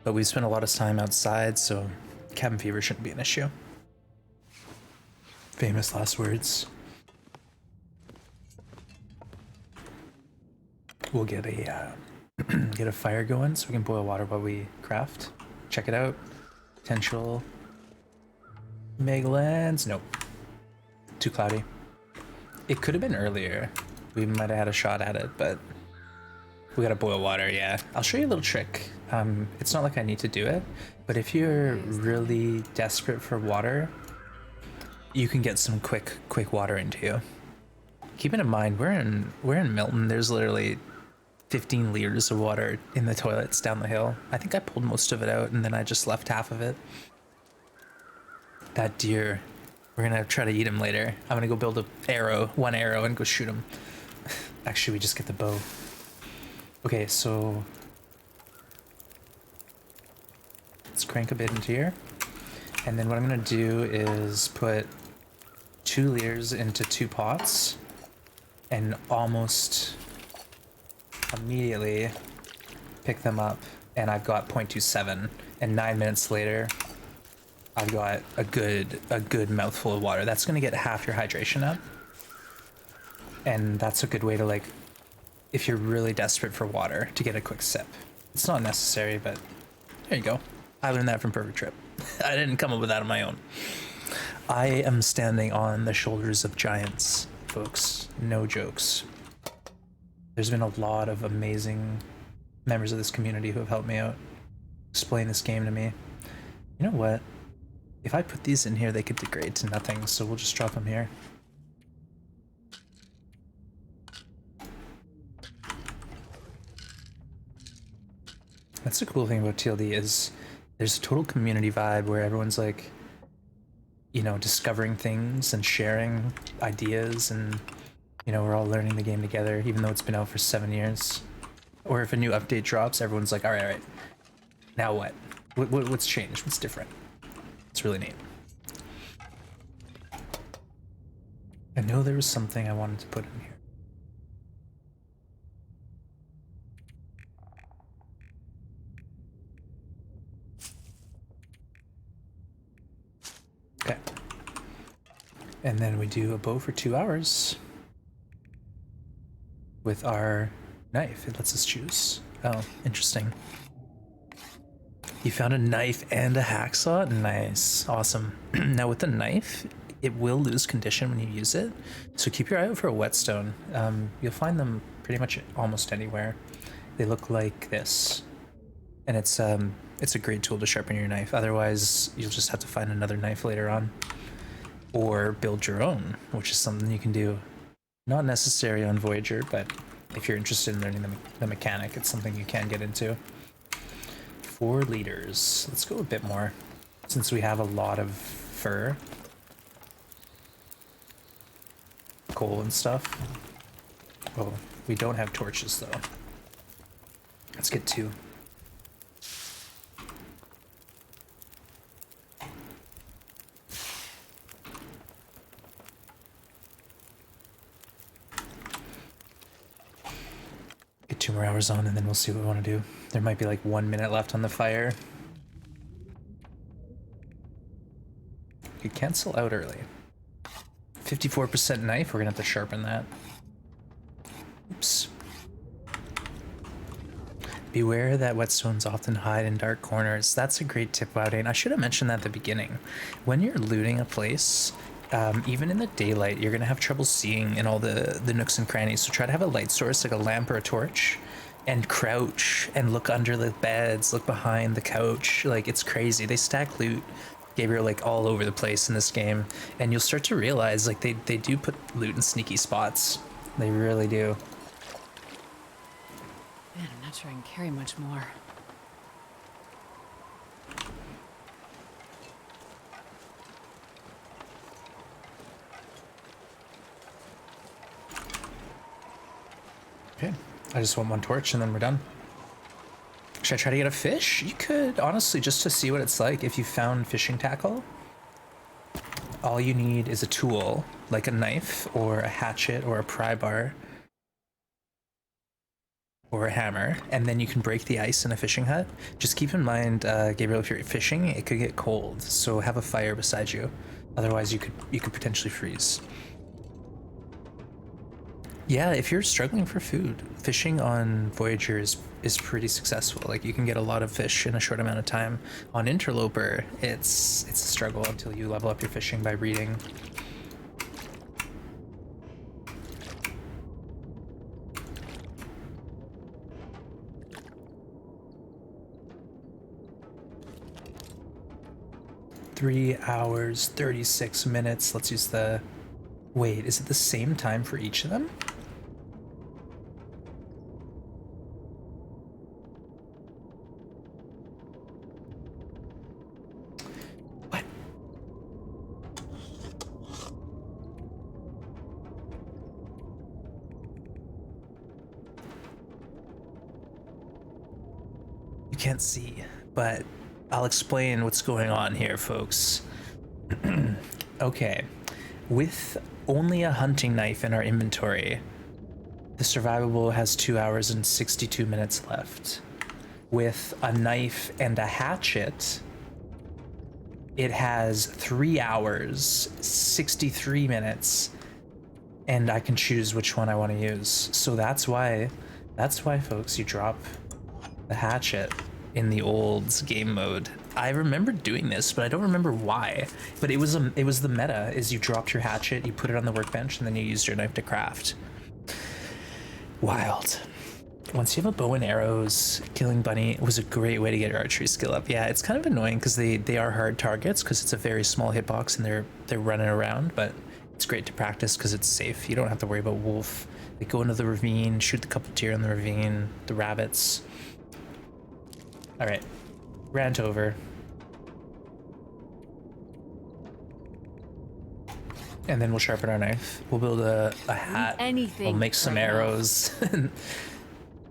but we've spent a lot of time outside, so cabin fever shouldn't be an issue. Famous last words. We'll get a get a fire going so we can boil water while we craft. Check it out. Potential Megalands. Nope. Too cloudy. It could have been earlier. We might have had a shot at it, but we gotta boil water, yeah. I'll show you a little trick. It's not like I need to do it, but if you're really desperate for water, you can get some quick water into you. Keeping in mind, we're in Milton. There's literally 15 liters of water in the toilets down the hill. I think I pulled most of it out and then I just left half of it. That deer, we're gonna try to eat him later. I'm gonna go build one arrow and go shoot him. Actually, we just get the bow. Okay, so let's crank a bit into here. And then what I'm gonna do is put 2 liters into 2 pots and almost immediately pick them up, and I've got 0.27, and 9 minutes later I've got a good mouthful of water. That's gonna get half your hydration up, and that's a good way to, like, if you're really desperate for water, to get a quick sip. It's not necessary, but there you go. I learned that from Perfect Trip. I didn't come up with that on my own. I am standing on the shoulders of giants, folks. No jokes. There's been a lot of amazing members of this community who have helped me out, explain this game to me. You know what? If I put these in here, they could degrade to nothing, so we'll just drop them here. That's the cool thing about TLD is there's a total community vibe where everyone's like, you know, discovering things and sharing ideas, and, you know, we're all learning the game together, even though it's been out for 7 years. Or if a new update drops, everyone's like, all right, now what? What's changed? What's different? It's really neat. I know there was something I wanted to put in here. Okay. And then we do a bow for 2 hours with our knife. It lets us choose. Oh, interesting. You found a knife and a hacksaw? Nice. Awesome. Now with the knife, it will lose condition when you use it, so keep your eye out for a whetstone. You'll find them pretty much almost anywhere. They look like this, and it's a great tool to sharpen your knife. Otherwise, you'll just have to find another knife later on, or build your own, which is something you can do. Not necessary on Voyager, but if you're interested in learning the mechanic, it's something you can get into. 4 liters. Let's go a bit more, since we have a lot of fur, coal and stuff. Oh, we don't have torches though. Let's get 2. Get 2 more hours on, and then we'll see what we want to do. There might be like 1 minute left on the fire. Could cancel out early. 54% knife, we're gonna have to sharpen that. Oops. Beware that whetstones often hide in dark corners. That's a great tip, Woudane. I should have mentioned that at the beginning. When you're looting a place, even in the daylight, you're gonna have trouble seeing in all the nooks and crannies. So try to have a light source, like a lamp or a torch, and crouch and look under the beds, look behind the couch. Like, it's crazy. They stack loot, Gabriel, like all over the place in this game, and you'll start to realize like they do put loot in sneaky spots. They really do. Man, I'm not sure I can carry much more. Okay, I just want one torch and then we're done. Should I try to get a fish? You could, honestly, just to see what it's like. If you found fishing tackle, all you need is a tool, like a knife or a hatchet or a pry bar or a hammer, and then you can break the ice in a fishing hut. Just keep in mind, Gabriel, if you're fishing, it could get cold, so have a fire beside you. Otherwise, you could potentially freeze. Yeah, if you're struggling for food, fishing on Voyager is pretty successful. Like, you can get a lot of fish in a short amount of time. On Interloper, it's a struggle until you level up your fishing by reading. Three hours, 36 minutes. Let's use the... Wait, is it the same time for each of them? What? You can't see, but I'll explain what's going on here, folks. Okay, with only a hunting knife in our inventory, the survivable has 2 hours and 62 minutes left. With a knife and a hatchet, it has 3 hours, 63 minutes, and I can choose which one I want to use. So that's why, folks, you drop the hatchet in the old game mode. I remember doing this, but I don't remember why. But it was the meta, is you dropped your hatchet, you put it on the workbench, and then you used your knife to craft. Wild. Once you have a bow and arrows, killing Bunny was a great way to get your archery skill up. Yeah, it's kind of annoying because they are hard targets because it's a very small hitbox and they're running around, but it's great to practice because it's safe. You don't have to worry about wolf. They go into the ravine, shoot the couple deer in the ravine, the rabbits. All right, rant over. And then we'll sharpen our knife. We'll build a hat. We'll make some arrows.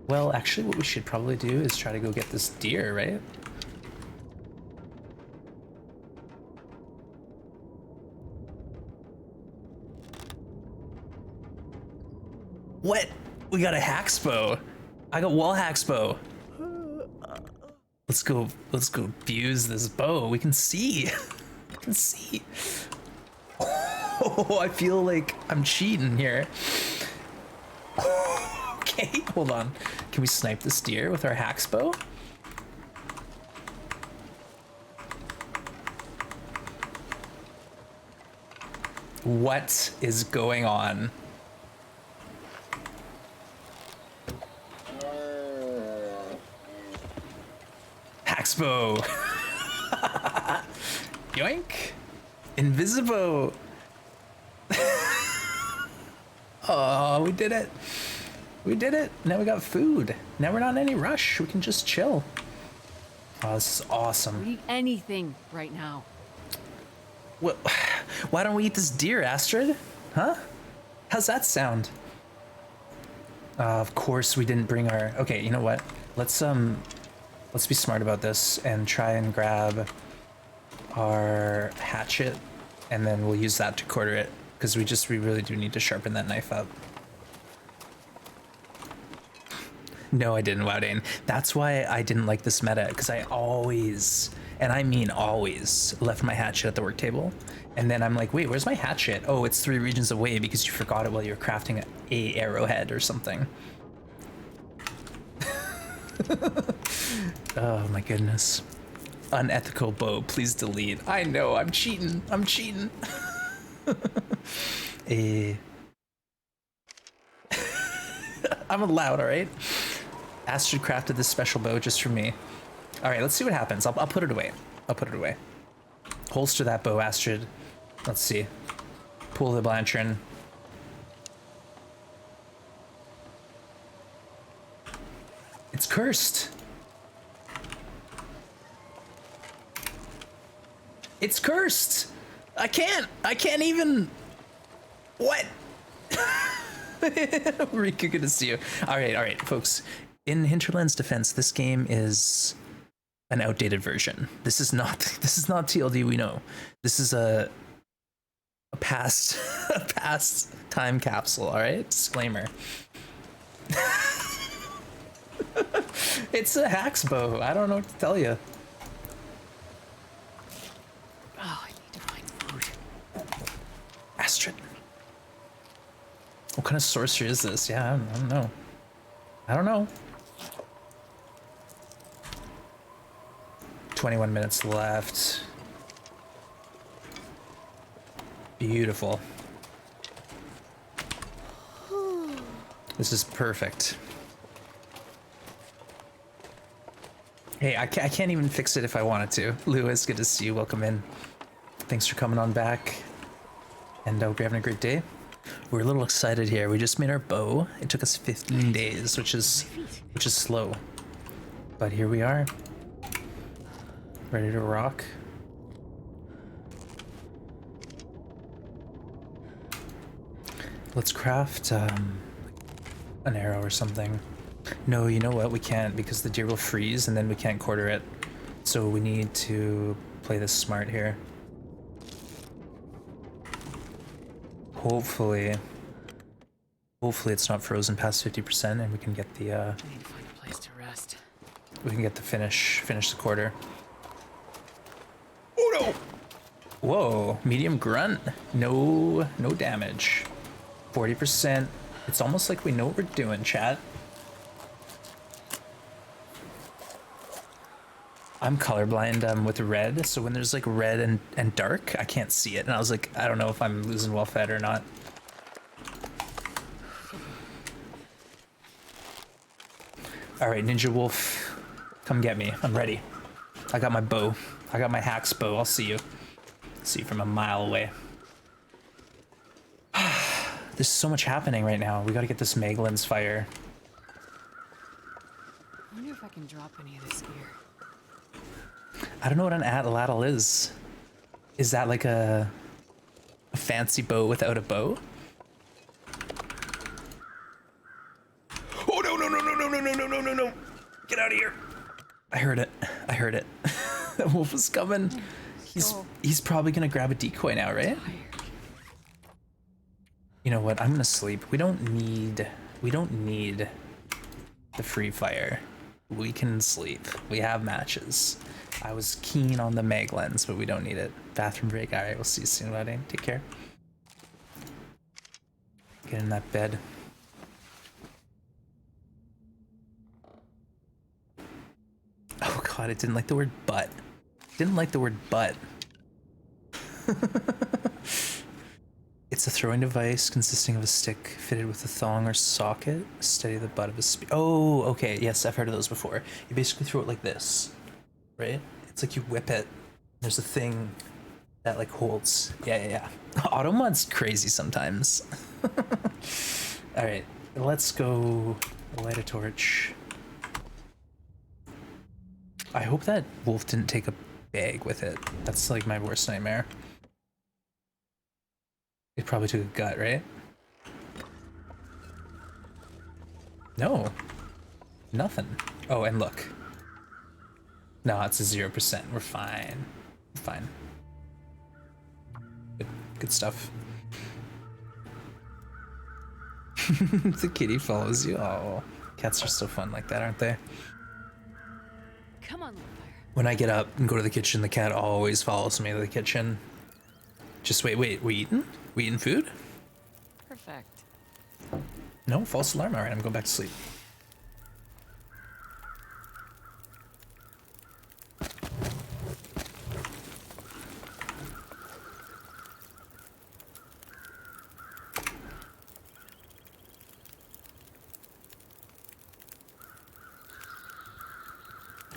Well, actually, what we should probably do is try to go get this deer, right? What? We got a hacksbow. I got wall hacksbow. Let's go abuse this bow. We can see. We can see. Oh, I feel like I'm cheating here. Okay, hold on. Can we snipe this deer with our hacksbow? What is going on? Hacksbow. Yoink. Invisible. Oh, we did it. We did it. Now we got food. Now we're not in any rush. We can just chill. Oh, this is awesome. Eat anything right now. Well, why don't we eat this deer, Astrid? Huh? How's that sound? Of course we didn't bring our... Okay, you know what? Let's be smart about this and try and grab our hatchet, and then we'll use that to quarter it, because we really do need to sharpen that knife up. No, I didn't, Wowdane. That's why I didn't like this meta, because I always, and I mean always, left my hatchet at the work table. And then I'm like, wait, where's my hatchet? Oh, it's 3 regions away because you forgot it while you were crafting a arrowhead or something. Oh my goodness. Unethical bow, please delete. I know, I'm cheating. I'm cheating. I'm allowed, all right? Astrid crafted this special bow just for me. All right, let's see what happens. I'll put it away. I'll put it away. Holster that bow, Astrid. Let's see. Pull the lantern. It's cursed. It's cursed. I can't even. What? Riku, good to see you. All right, folks. In Hinterland's defense, this game is an outdated version. This is not TLD we know. This is a past a past time capsule, all right? Disclaimer. It's a Hax bow. I don't know what to tell you. Oh, I need to find food. Astrid. What kind of sorcery is this? Yeah, I don't know. I don't know. 21 minutes left. Beautiful. This is perfect. Hey, I can't even fix it if I wanted to. Lewis, good to see you. Welcome in. Thanks for coming on back. And hope you're having a great day. We're a little excited here. We just made our bow. It took us 15 days, which is slow. But here we are. Ready to rock. Let's craft an arrow or something. No, you know what? We can't because the deer will freeze and then we can't quarter it. So we need to play this smart here. Hopefully it's not frozen past 50% and we can get the I need to find a place to rest. we can get the finish the quarter. Oh no! Whoa, medium grunt. No damage. 40%. It's almost like we know what we're doing, chat. I'm colorblind with red, so when there's like red and dark, I can't see it. And I was like, I don't know if I'm losing well fed or not. All right, Ninja Wolf, come get me. I'm ready. I got my bow. I got my Hax bow. I'll see you. See you from a mile away. There's so much happening right now. We got to get this Maglin's fire. I wonder if I can drop any of this gear. I don't know what an atlatl is. Is that like a fancy bow without a bow? Oh no. Get out of here. I heard it. The wolf is coming. He's probably gonna grab a decoy now, right? You know what? I'm gonna sleep. We don't need the free fire. We can sleep. We have matches. I was keen on the mag lens, but we don't need it. Bathroom break. All right, we'll see you soon, buddy. Take care. Get in that bed. Oh god, it didn't like the word butt. Didn't like the word butt. It's a throwing device consisting of a stick fitted with a thong or socket. Steady the butt of a spear. Oh, okay. Yes, I've heard of those before. You basically throw it like this, right? It's like you whip it. There's a thing that like holds. Yeah. Auto mod's crazy sometimes. All right, let's go light a torch. I hope that wolf didn't take a bag with it. That's like my worst nightmare. It probably took a gut, right? No. Nothing. Oh, and look. No, it's a 0%. We're fine. We're fine. Good stuff. The kitty follows you. Oh, cats are so fun like that, aren't they? Come on, little fire. When I get up and go to the kitchen, the cat always follows me to the kitchen. Just wait, we eating? We eating food? Perfect. No, false alarm. All right, I'm going back to sleep.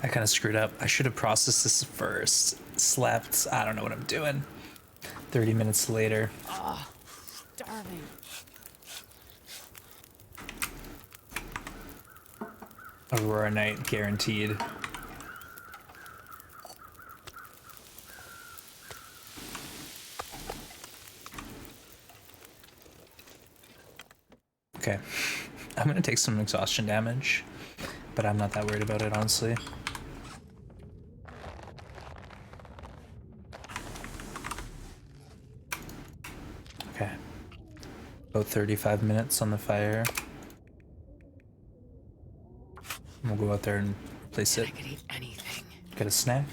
I kind of screwed up. I should have processed this first. Slept. I don't know what I'm doing. 30 minutes later. Oh, starving. Aurora night guaranteed. Okay. I'm gonna take some exhaustion damage, but I'm not that worried about it, honestly. Okay. About 35 minutes on the fire. We'll go out there and replace it. I could eat anything. Get a snack.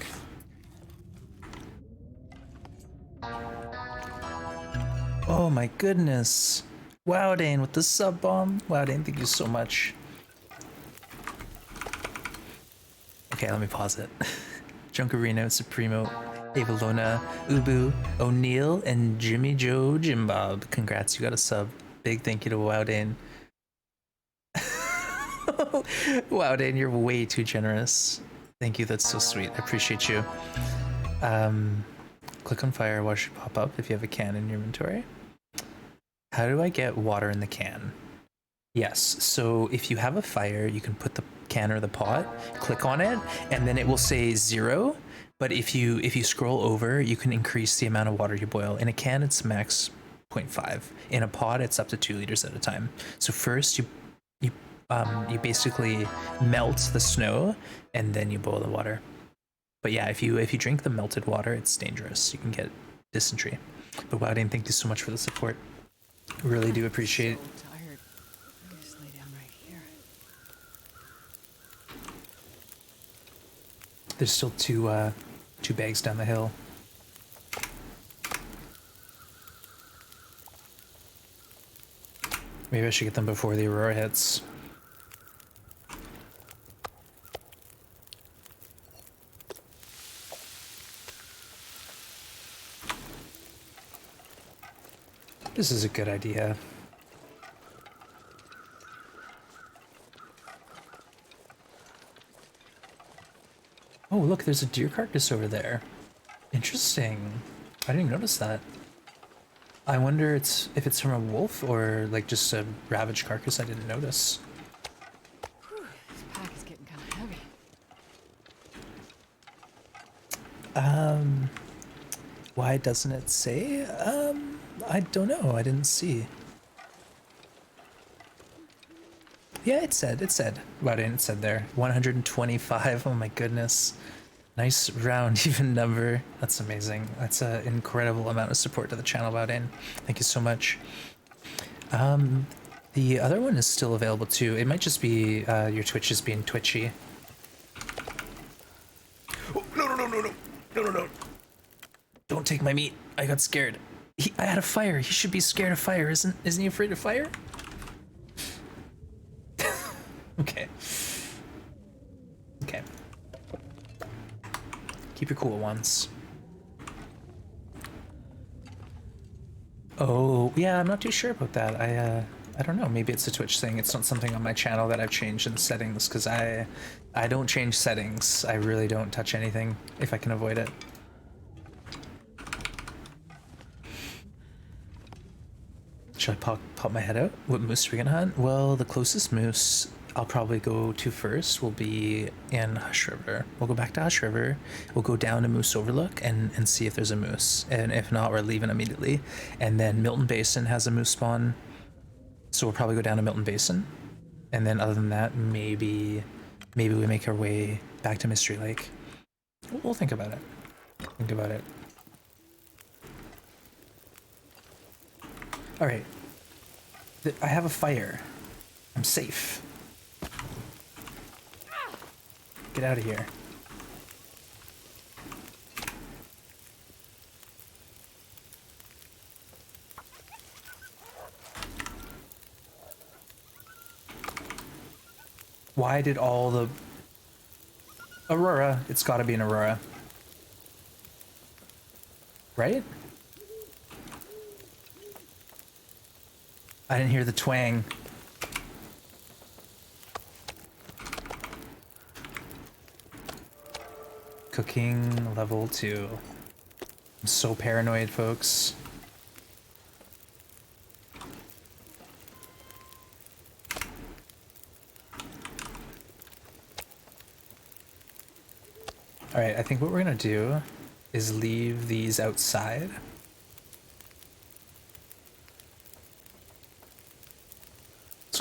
Oh my goodness. Wow, Dane with the sub bomb. Wow, Dane, thank you so much. Okay, let me pause it. Junkarino, Supremo, Avalona, Ubu, O'Neill, and Jimmy Joe Jimbob. Congrats, you got a sub. Big thank you to Wow Dane. Wow Dane, you're way too generous. Thank you, that's so sweet. I appreciate you. Click on fire, watch it pop up if you have a can in your inventory. How do I get water in the can? Yes, so if you have a fire, you can put the can or the pot, click on it, and then it will say 0. But if you scroll over, you can increase the amount of water you boil. In a can, it's max 0.5. In a pot, it's up to 2 liters at a time. So first, you basically melt the snow, and then you boil the water. But yeah, if you drink the melted water, it's dangerous. You can get dysentery. But wow, Dane, thank you so much for the support. Really do appreciate it. So tired. I'll just lay down right here. There's still two bags down the hill. Maybe I should get them before the aurora hits. This is a good idea. Oh, look, there's a deer carcass over there. Interesting. I didn't even notice that. I wonder if it's from a wolf or like just a ravaged carcass I didn't notice. Whew, this pack is getting kind of heavy. Why doesn't it say? I don't know. I didn't see. Yeah, it said. Wow, it said there. 125. Oh my goodness. Nice round even number. That's amazing. That's an incredible amount of support to the channel, Bowden. Thank you so much. The other one is still available too. It might just be your Twitch is being twitchy. Oh, no. Don't take my meat. I got scared. I had a fire. He should be scared of fire, isn't he afraid of fire? Okay. Keep your cool ones. Oh, yeah, I'm not too sure about that. I don't know. Maybe it's a Twitch thing. It's not something on my channel that I've changed in the settings because I don't change settings. I really don't touch anything if I can avoid it. Should I pop my head out? What moose are we gonna hunt? Well, the closest moose I'll probably go to first will be in Hush River. We'll go back to Hush River. We'll go down to Moose Overlook and see if there's a moose. And if not, we're leaving immediately. And then Milton Basin has a moose spawn. So we'll probably go down to Milton Basin. And then other than that, maybe we make our way back to Mystery Lake. We'll think about it. All right. I have a fire. I'm safe. Get out of here. Why did all the... Aurora. It's gotta be an Aurora. Right? I didn't hear the twang. Cooking level 2. I'm so paranoid, folks. Alright, I think what we're gonna do is leave these outside.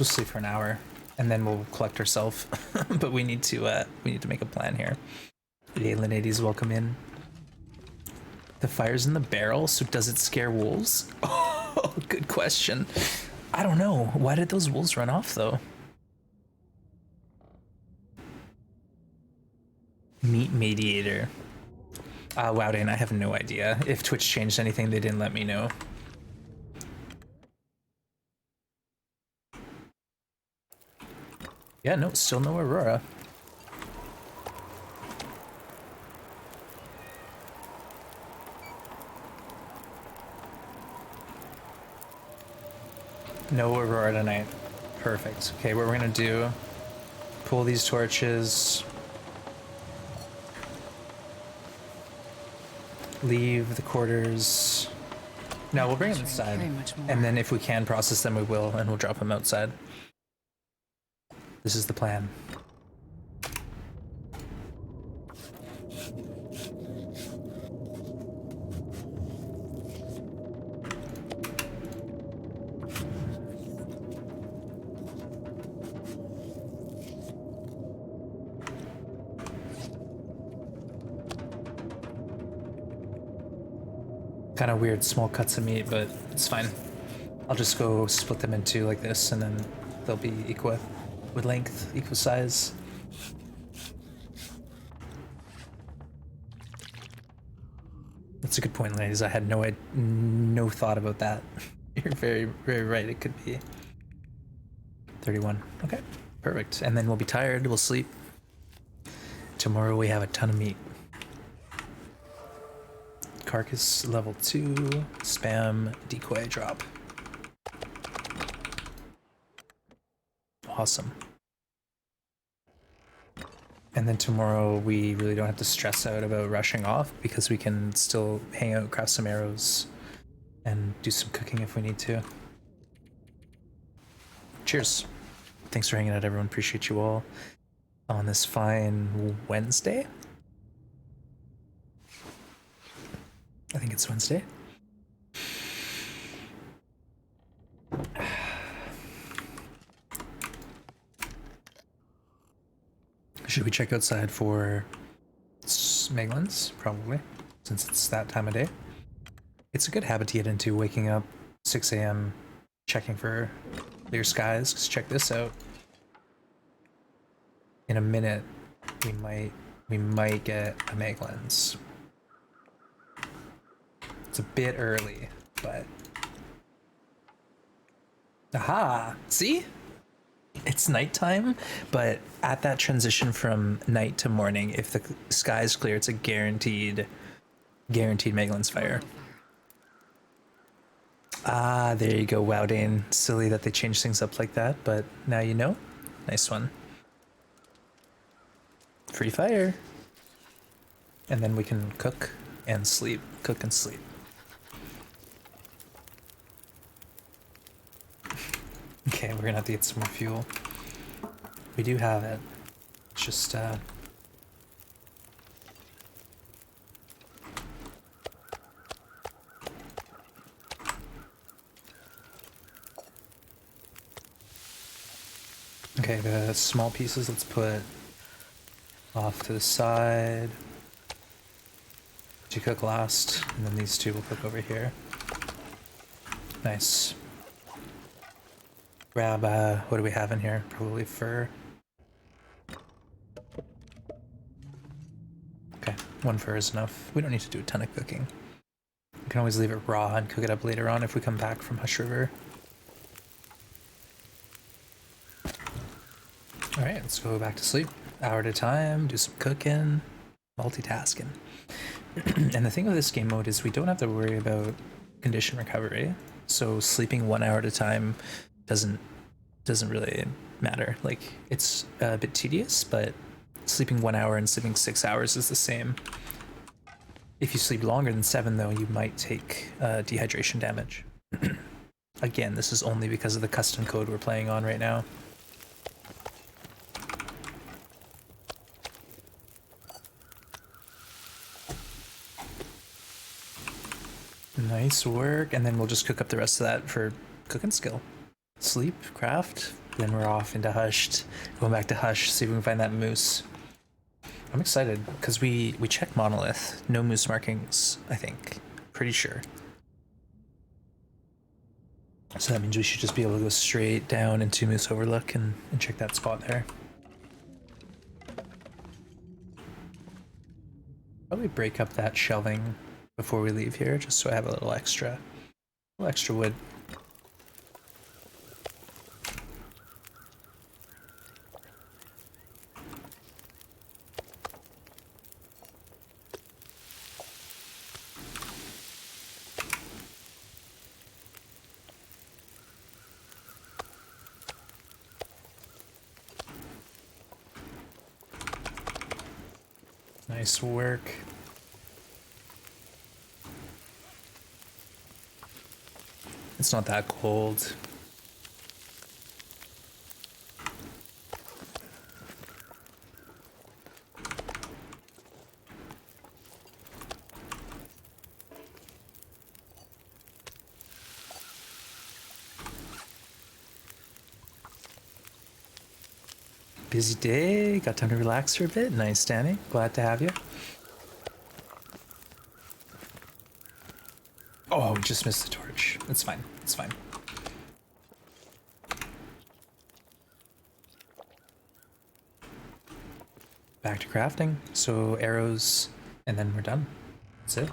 go sleep for an hour, and then we'll collect ourselves. But we need to make a plan here. Ladies, welcome in. The fire's in the barrel, so does it scare wolves? Oh, good question. I don't know. Why did those wolves run off though? Meat mediator. Wow, Dane, I have no idea. If Twitch changed anything, they didn't let me know. Yeah, no, still no Aurora. No Aurora tonight. Perfect. Okay, what we're gonna do, pull these torches, leave the quarters. No, we'll bring them inside. And then if we can process them, we will, and we'll drop them outside. This is the plan. Kind of weird small cuts of meat, but it's fine. I'll just go split them in two like this, and then they'll be equal with length, equal size. That's a good point, ladies. I had no thought about that. You're very, very right. It could be 31. Okay, perfect. And then we'll be tired. We'll sleep. Tomorrow we have a ton of meat. Carcass level 2, spam decoy drop. Awesome. And then tomorrow we really don't have to stress out about rushing off because we can still hang out, craft some arrows, and do some cooking if we need to. Cheers. Thanks for hanging out, everyone. Appreciate you all on this fine Wednesday. I think it's Wednesday. Should we check outside for Meglins? Probably, since it's that time of day. It's a good habit to get into, waking up 6 a.m., checking for clear skies. Because check this out. In a minute, we might get a Meglins. It's a bit early, but... Aha! See? It's nighttime, but at that transition from night to morning, if the sky is clear, it's a guaranteed Meglins fire. Ah, there you go, wow, Dane. Silly that they changed things up like that, but now you know. Nice one. Free fire. And then we can cook and sleep. Cook and sleep. Okay, we're gonna have to get some more fuel. We do have it. It's just, okay, the small pieces let's put off to the side to cook last, and then these two will cook over here. Nice. Grab, what do we have in here? Probably fur. Okay, one fur is enough. We don't need to do a ton of cooking. We can always leave it raw and cook it up later on if we come back from Hush River. Alright, let's go back to sleep. Hour at a time, do some cooking, multitasking. And the thing with this game mode is we don't have to worry about condition recovery. So sleeping 1 hour at a time doesn't really matter. Like, it's a bit tedious, but sleeping 1 hour and sleeping 6 hours is the same. If you sleep longer than 7 though, you might take dehydration damage. Again, this is only because of the custom code we're playing on right now. Nice work, and then we'll just cook up the rest of that for cooking skill. Sleep, craft, Then we're off into Hushed. Going back to Hush, see if we can find that moose. I'm excited because we checked Monolith. No moose markings, I think. Pretty sure. So that means we should just be able to go straight down into Moose Overlook and check that spot there. Probably break up that shelving before we leave here, just so I have a little extra wood. Nice work. It's not that cold. Busy day, got time to relax for a bit. Nice, Danny. Glad to have you. Oh, we just missed the torch. It's fine. It's fine. Back to crafting. So arrows, and then we're done. That's it.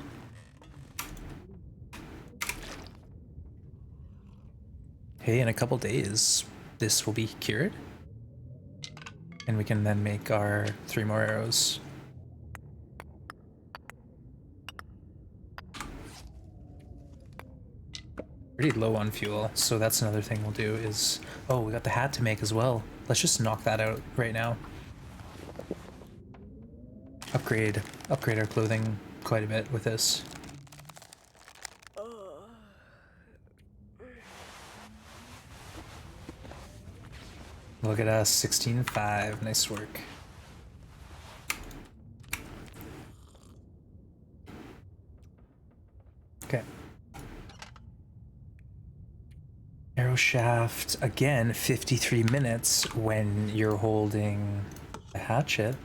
Hey, in a couple days, this will be cured. And we can then make our 3 more arrows. Pretty low on fuel, so that's another thing we'll do is... Oh, we got the hat to make as well. Let's just knock that out right now. Upgrade our clothing quite a bit with this. Look at us, 16.5. Nice work. Okay. Arrow shaft, again, 53 minutes when you're holding a hatchet,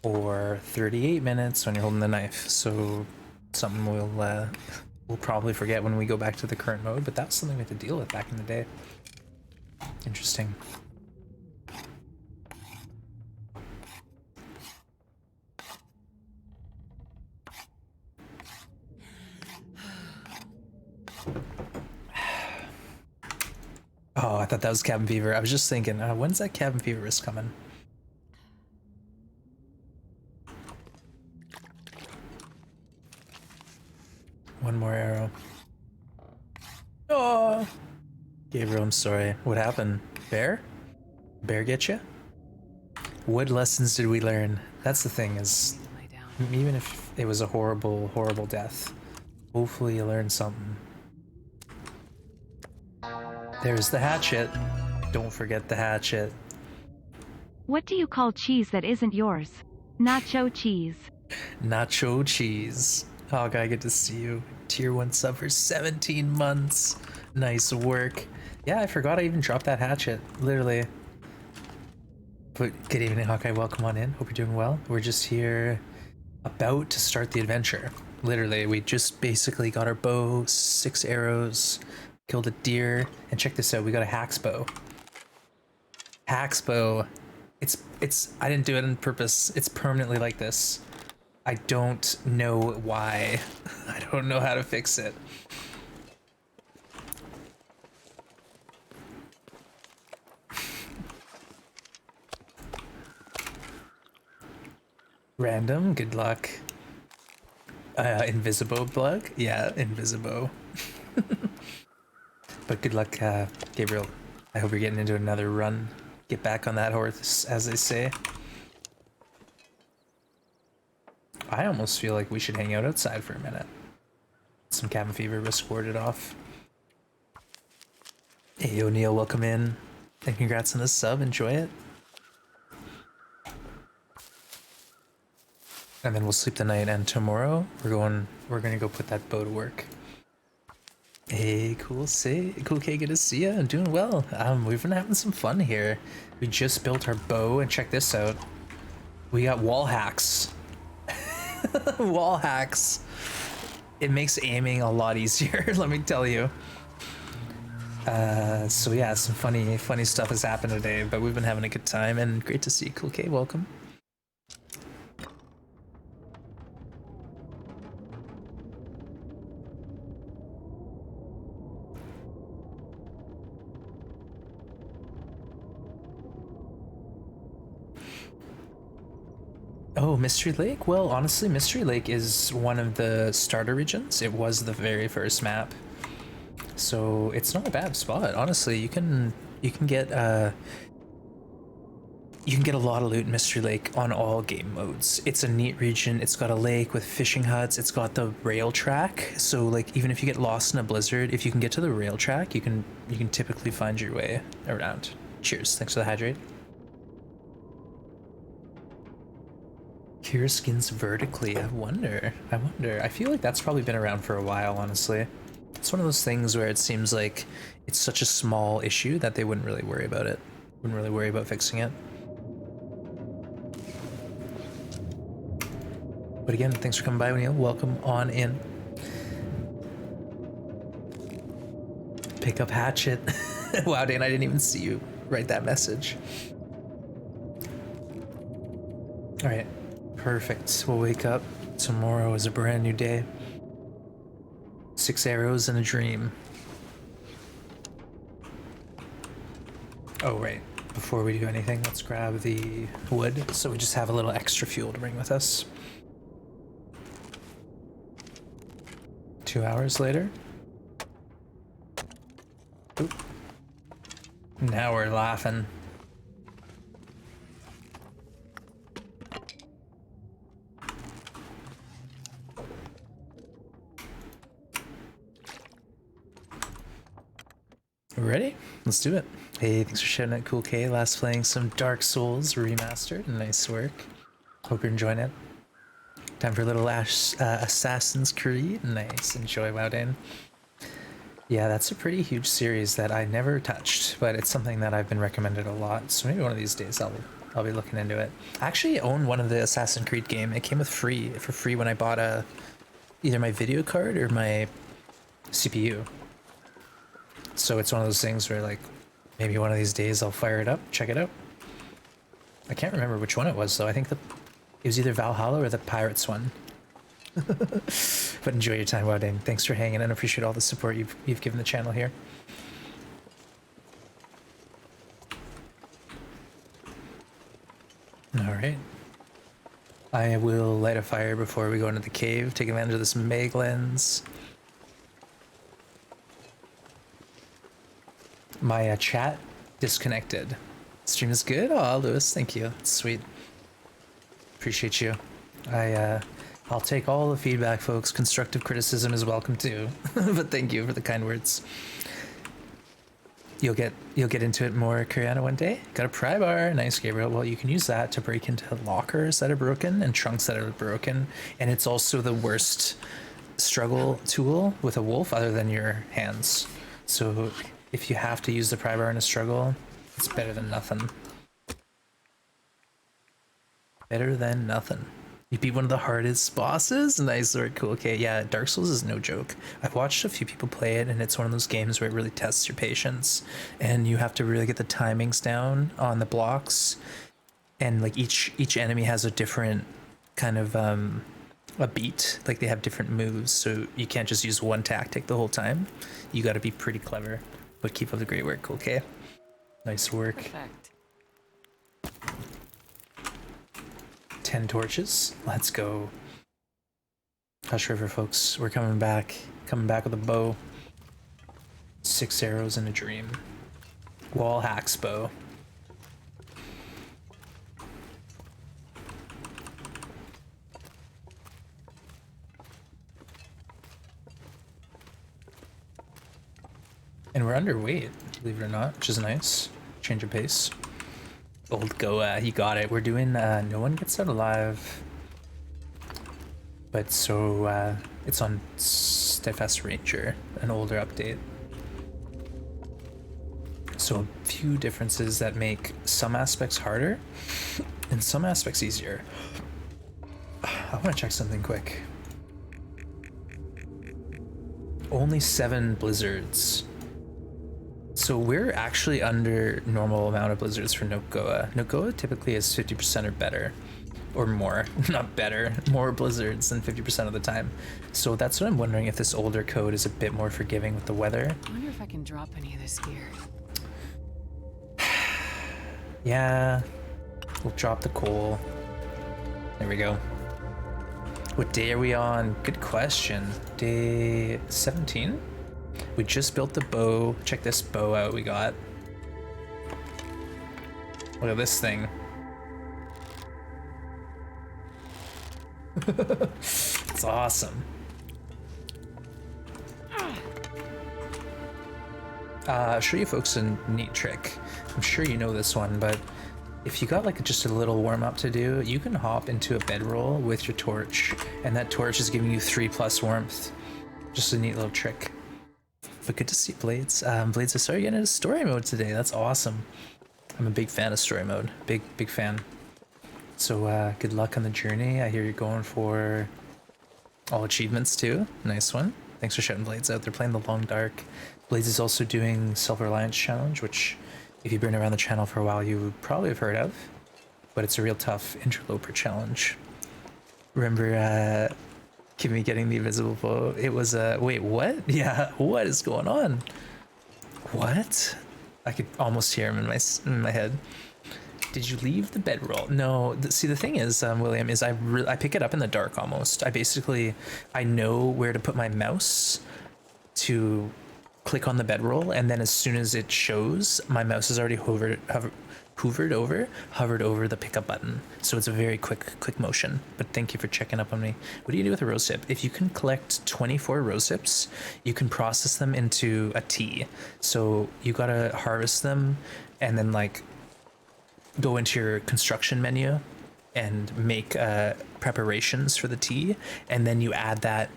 or 38 minutes when you're holding the knife. So something we'll probably forget when we go back to the current mode, but that's something we had to deal with back in the day. Interesting. Oh, I thought that was cabin fever. I was just thinking, when's that cabin fever risk coming? One more arrow. Oh, Gabriel, I'm sorry. What happened? Bear? Bear get you? What lessons did we learn? That's the thing is, Lay down. even if it was a horrible, horrible death, hopefully you learned something. There's the hatchet. Don't forget the hatchet. What do you call cheese that isn't yours? Nacho cheese. Nacho cheese. Oh, guy, good to see you. Tier 1 sub for 17 months. Nice work. Yeah, I forgot I even dropped that hatchet. Literally. But good evening, Hawkeye. Welcome on in. Hope you're doing well. We're just here about to start the adventure. Literally, we just basically got our bow, 6 arrows, killed a deer, and check this out. We got a hack's bow. Hack's bow. I didn't do it on purpose. It's permanently like this. I don't know why. I don't know how to fix it. Random, good luck. Invisibo plug? Yeah, Invisibo. But good luck, Gabriel. I hope you're getting into another run. Get back on that horse, as they say. I almost feel like we should hang out outside for a minute. Some cabin fever risk warded off. Hey O'Neill, welcome in. And congrats on the sub, enjoy it. And then we'll sleep the night, and tomorrow we're gonna go put that bow to work. Hey, cool K, good to see ya. I'm doing well. We've been having some fun here. We just built our bow, and check this out. We got wall hacks. Wall hacks. It makes aiming a lot easier, let me tell you. So yeah, some funny stuff has happened today, but we've been having a good time, and great to see you, Cool K. Welcome. Oh, Mystery Lake? Well, honestly, Mystery Lake is one of the starter regions. It was the very first map. So it's not a bad spot, honestly. You can get a lot of loot in Mystery Lake on all game modes. It's a neat region. It's got a lake with fishing huts. It's got the rail track. So like even if you get lost in a blizzard, if you can get to the rail track, you can typically find your way around. Cheers. Thanks for the hydrate. Cure skins vertically. I wonder. I feel like that's probably been around for a while, honestly. It's one of those things where it seems like it's such a small issue that they wouldn't really worry about it. Wouldn't really worry about fixing it. But again, thanks for coming by, O'Neill. Welcome on in. Pick up hatchet. Wow, Dan, I didn't even see you write that message. All right. Perfect. We'll wake up. Tomorrow is a brand new day. 6 arrows and a dream. Oh, right. Before we do anything, let's grab the wood so we just have a little extra fuel to bring with us. 2 hours later. Oop. Now we're laughing. Ready? Let's do it. Hey, thanks for shouting out Cool K. Last playing some Dark Souls remastered. Nice work. Hope you're enjoying it. Time for a little Assassin's Creed. Nice. Enjoy, Wowdane. Yeah, that's a pretty huge series that I never touched, but it's something that I've been recommended a lot. So maybe one of these days I'll be looking into it. I actually own one of the Assassin's Creed game. It came with for free when I bought either my video card or my CPU. So it's one of those things where like maybe one of these days I'll fire it up, check it out. I can't remember which one it was though. I think it was either Valhalla or the Pirates one. But enjoy your time, Wowdane. Thanks for hanging and appreciate all the support you've given the channel here. All right. I will light a fire before we go into the cave. Take advantage of this mag lens. My chat disconnected. Stream is good. Oh, Lewis, thank you. It's sweet. Appreciate you. I'll take all the feedback, folks. Constructive criticism is welcome too. But thank you for the kind words. You'll get into it more, Kuriana, one day. Got a pry bar. Nice, Gabriel. Well, you can use that to break into lockers that are broken and trunks that are broken. And it's also the worst struggle tool with a wolf other than your hands. So if you have to use the pry bar in a struggle, it's better than nothing. Better than nothing. You beat one of the hardest bosses? Nice work, cool. Okay, yeah, Dark Souls is no joke. I've watched a few people play it, and it's one of those games where it really tests your patience, and you have to really get the timings down on the blocks, and like each enemy has a different kind of a beat. Like they have different moves, so you can't just use one tactic the whole time. You got to be pretty clever. But keep up the great work, cool. Okay, nice work. Perfect. 10 torches. Let's go. Hush River, folks. We're coming back. Coming back with a bow. 6 arrows and a dream. Wall hacks bow. And we're underweight, believe it or not, which is nice. Change of pace. OLDgoa, you got it. We're doing No One Gets Out Alive. But so it's on Steadfast Ranger, an older update. So a few differences that make some aspects harder and some aspects easier. I want to check something quick. Only 7 blizzards. So we're actually under normal amount of blizzards for OLDgoa. OLDgoa typically is 50% or better. Or more, not better, more blizzards than 50% of the time. So that's what I'm wondering, if this older code is a bit more forgiving with the weather. I wonder if I can drop any of this gear. Yeah, we'll drop the coal. There we go. What day are we on? Good question. Day 17? We just built the bow. Check this bow out we got. Look at this thing. It's awesome. I'll show you folks a neat trick. I'm sure you know this one, but if you got like just a little warm up to do, you can hop into a bedroll with your torch, and that torch is giving you 3+ warmth. Just a neat little trick. But good to see Blades. Blades, I saw you getting into story mode today. That's awesome. I'm a big fan of story mode. Big fan. So good luck on the journey. I hear you're going for all achievements too. Nice one. Thanks for shouting Blades out. They're playing the Long Dark. Blades is also doing Self-Reliance Challenge, which if you've been around the channel for a while, you would probably have heard of. But it's a real tough interloper challenge. Remember Kimmy getting the invisible bow? It was wait, what? Yeah, what is going on? What? I could almost hear him in my head. Did you leave the bedroll? No. See, the thing is, William, is I pick it up in the dark almost. I know where to put my mouse to click on the bedroll, and then as soon as it shows, my mouse has already hovered over the pickup button. So it's a very quick motion. But thank you for checking up on me. What do you do with a rose hip? If you can collect 24 rose hips, you can process them into a tea. So you gotta harvest them and then like go into your construction menu and make preparations for the tea, and then you add that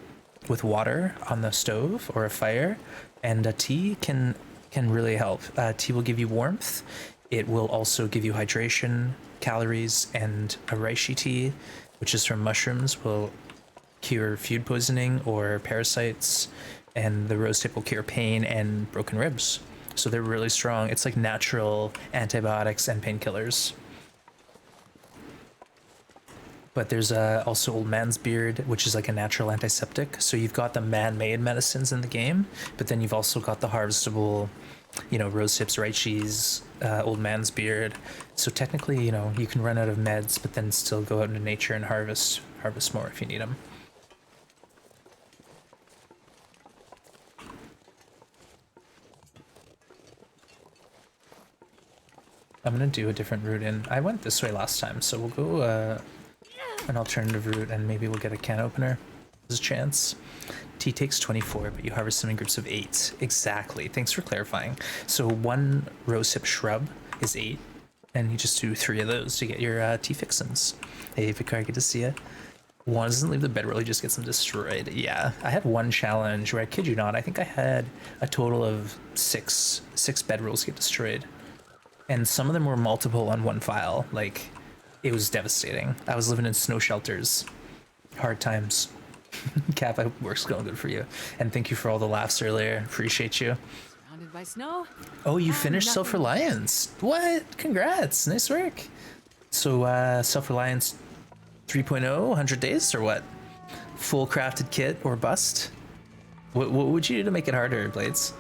with water on the stove or a fire, and a tea can really help. Tea will give you warmth. It will also give you hydration, calories, and a reishi tea, which is from mushrooms, will cure food poisoning or parasites, and the rose tip will cure pain and broken ribs. So they're really strong. It's like natural antibiotics and painkillers. But there's also Old Man's Beard, which is like a natural antiseptic. So you've got the man-made medicines in the game, but then you've also got the harvestable, rose hips, reichis, Old Man's Beard. So technically, you can run out of meds, but then still go out into nature and harvest more if you need them. I'm gonna do a different route in. I went this way last time, so we'll go an alternative route, and maybe we'll get a can opener. There's a chance. Tea takes 24, but you harvest them in groups of 8. Exactly. Thanks for clarifying. So 1 rosehip shrub is 8, and you just do 3 of those to get your tea fixins. Hey, Vicar, good to see you. One doesn't leave the bedroll, he just gets them destroyed. Yeah, I had one challenge where, I kid you not, I think I had a total of six bedrolls get destroyed. And some of them were multiple on one file. Like, it was devastating. I was living in snow shelters. Hard times. Cap, work's going good for you. And thank you for all the laughs earlier. Appreciate you. Surrounded by snow. Oh, you finished Self-Reliance. What? Congrats. Nice work. So, Self-Reliance 3.0, 100 days or what? Full crafted kit or bust? What would you do to make it harder, Blades?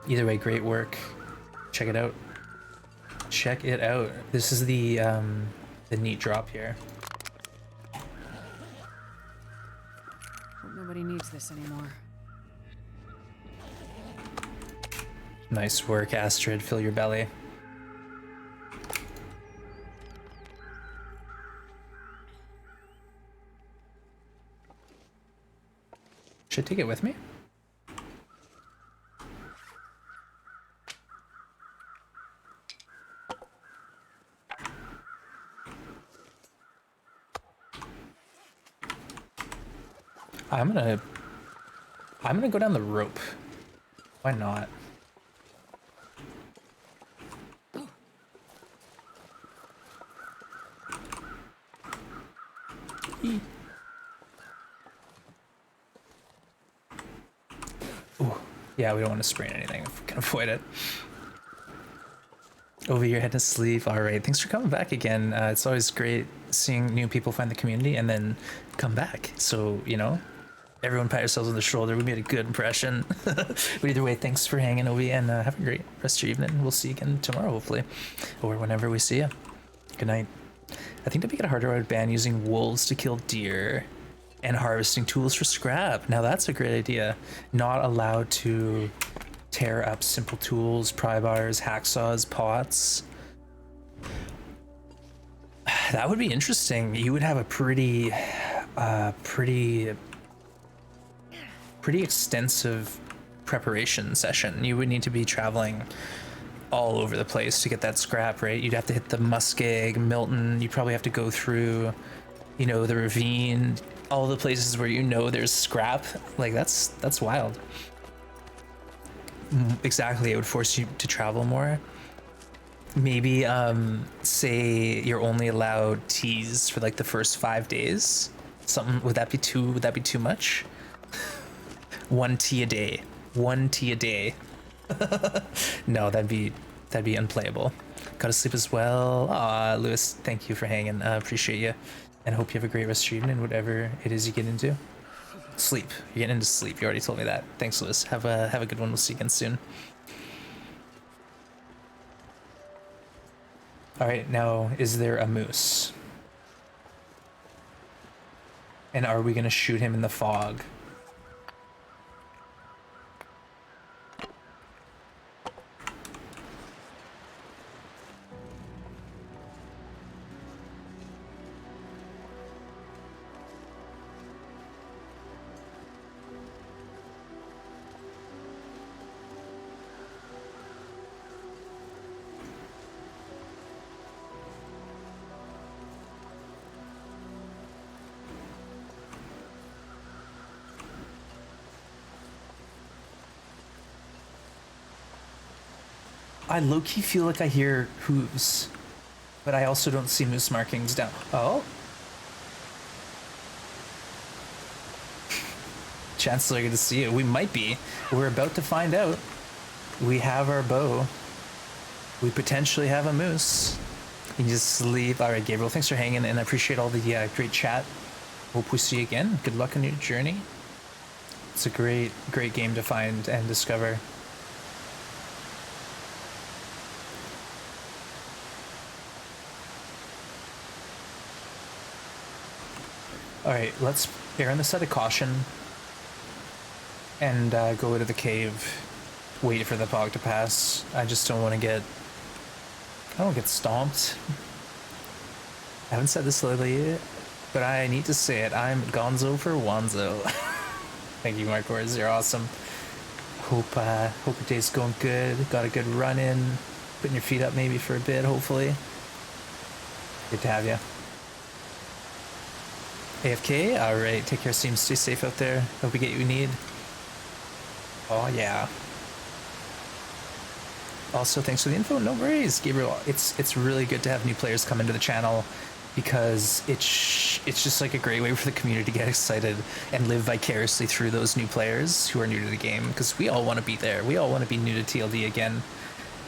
Either way, great work. Check it out. Check it out. This is the neat drop here. Hope nobody needs this anymore. Nice work, Astrid. Fill your belly. Should I take it with me? I'm gonna I'm gonna go down the rope. Why not? Ooh, yeah, we don't want to sprain anything if we can avoid it. Over your head to sleep. All right, thanks for coming back again. It's always great seeing new people find the community and then come back. So, you know, everyone pat yourselves on the shoulder. We made a good impression. But either way, thanks for hanging, Ovi, and have a great rest of your evening. We'll see you again tomorrow, hopefully, or whenever we see you. Good night. I think to make it harder, I would ban using wolves to kill deer and harvesting tools for scrap. Now that's a great idea. Not allowed to tear up simple tools, pry bars, hacksaws, pots. That would be interesting. You would have a pretty extensive preparation session. You would need to be traveling all over the place to get that scrap, right? You'd have to hit the Muskeg, Milton. You probably have to go through, you know, the ravine, all the places where you know there's scrap. Like that's wild. Exactly, it would force you to travel more. Maybe say you're only allowed teas for like the first 5 days. Something, would that be too much? 1 tea a day. 1 tea a day. No, that'd be unplayable. Gotta sleep as well. Aw, Lewis, thank you for hanging. Appreciate you, and hope you have a great rest of your evening, whatever it is you get into. Sleep. You're getting into sleep. You already told me that. Thanks, Lewis. Have a good one. We'll see you again soon. All right, now, is there a moose? And are we gonna shoot him in the fog? I low-key feel like I hear hooves, but I also don't see moose markings down. Oh? Chancellor, good to see you. We might be. We're about to find out. We have our bow. We potentially have a moose. You just sleep. All right, Gabriel, thanks for hanging, and I appreciate all the great chat. Hope we see you again. Good luck on your journey. It's a great game to find and discover. All right, let's err on the side of caution and go to the cave. Wait for the fog to pass. I just don't want to get... I don't get stomped. I haven't said this lately, but I need to say it. I'm Gonzo for Wanzo. Thank you, Mark Wars. You're awesome. Hope your day's going good. Got a good run in. Putting your feet up maybe for a bit, hopefully. Good to have you. AFK? Alright, take care, Steam. Stay safe out there. Hope we get what you need. Oh, yeah. Also, thanks for the info. No worries, Gabriel. It's really good to have new players come into the channel because it's just like a great way for the community to get excited and live vicariously through those new players who are new to the game, because we all want to be there. We all want to be new to TLD again.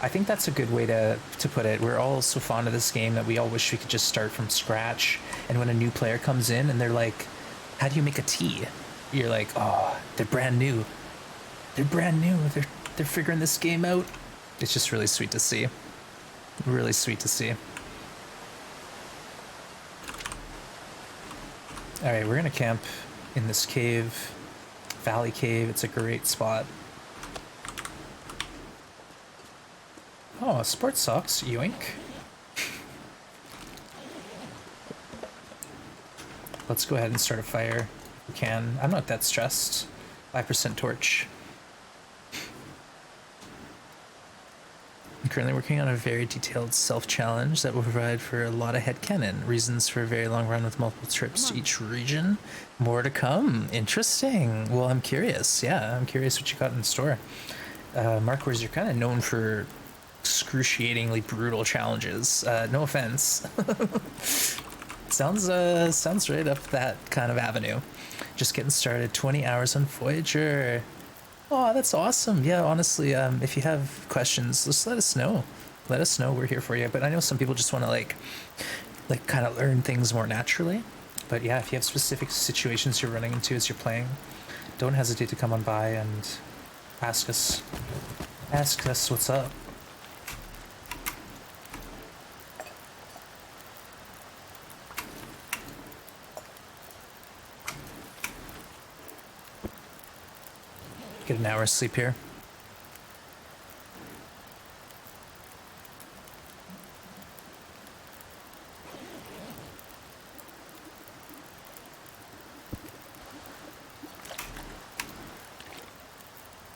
I think that's a good way to put it. We're all so fond of this game that we all wish we could just start from scratch. And when a new player comes in and they're like, how do you make a tea? You're like, oh, they're brand new. They're brand new. They're figuring this game out. It's just really sweet to see. Really sweet to see. All right, we're gonna camp in this cave, Valley Cave. It's a great spot. Oh, sports socks, yoink. Let's go ahead and start a fire if we can. I'm not that stressed. 5% torch. I'm currently working on a very detailed self-challenge that will provide for a lot of headcanon. Reasons for a very long run with multiple trips to each region. More to come. Interesting. Well, I'm curious. Yeah, I'm curious what you got in store. Mark, whereas you're kind of known for excruciatingly brutal challenges. No offense. Sounds right up that kind of avenue. Just getting started. 20 hours on Voyager. Oh, that's awesome. Yeah, honestly, if you have questions, just let us know. Let us know. We're here for you. But I know some people just want to like kind of learn things more naturally. But yeah, if you have specific situations you're running into as you're playing, don't hesitate to come on by and ask us what's up. Get an hour's sleep here.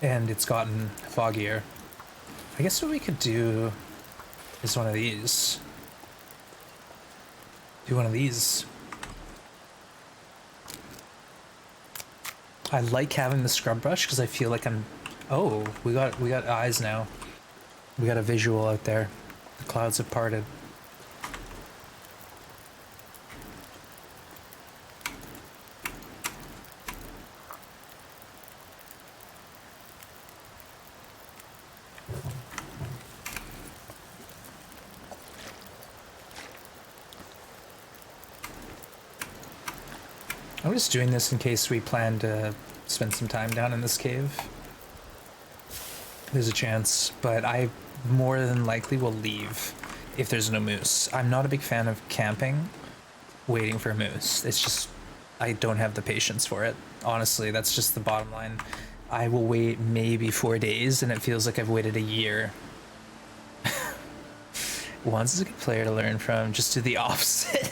And it's gotten foggier. I guess what we could do is one of these. Do one of these. I like having the scrub brush because I feel like I'm... Oh, we got eyes now. We got a visual out there. The clouds have parted. I'm just doing this in case we plan to spend some time down in this cave. There's a chance, but I more than likely will leave if there's no moose. I'm not a big fan of camping, waiting for a moose. It's just, I don't have the patience for it. Honestly, that's just the bottom line. I will wait maybe 4 days and it feels like I've waited a year. Once is a good player to learn from. Just do the opposite.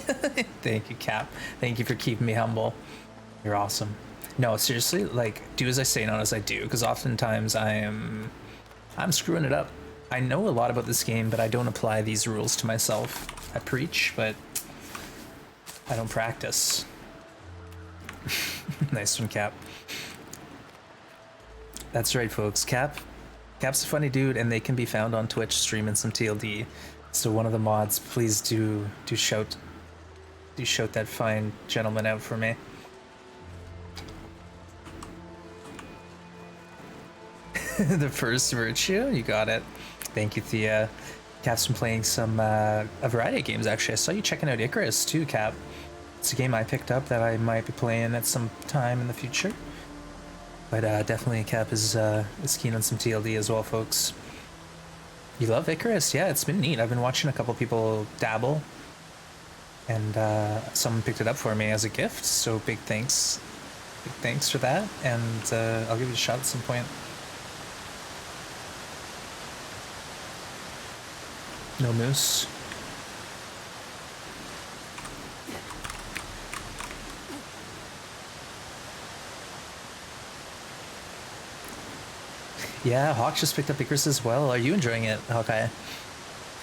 Thank you, Cap. Thank you for keeping me humble. You're awesome. No, seriously, like, do as I say, not as I do, because oftentimes I'm screwing it up. I know a lot about this game, but I don't apply these rules to myself. I preach, but I don't practice. Nice one, Cap. That's right, folks. Cap's a funny dude, and they can be found on Twitch streaming some TLD. So one of the mods, please do shout that fine gentleman out for me. The first virtue, you got it. Thank you, Thea. Cap's been playing some a variety of games actually. I saw you checking out Icarus too, Cap. It's a game I picked up that I might be playing at some time in the future. But definitely Cap is keen on some TLD as well, folks. You love Icarus? Yeah, it's been neat. I've been watching a couple people dabble, and someone picked it up for me as a gift, so big thanks. Big thanks for that, and I'll give it a shot at some point. No moose. Yeah, Hawk just picked up Icarus as well. Are you enjoying it, Hawkeye?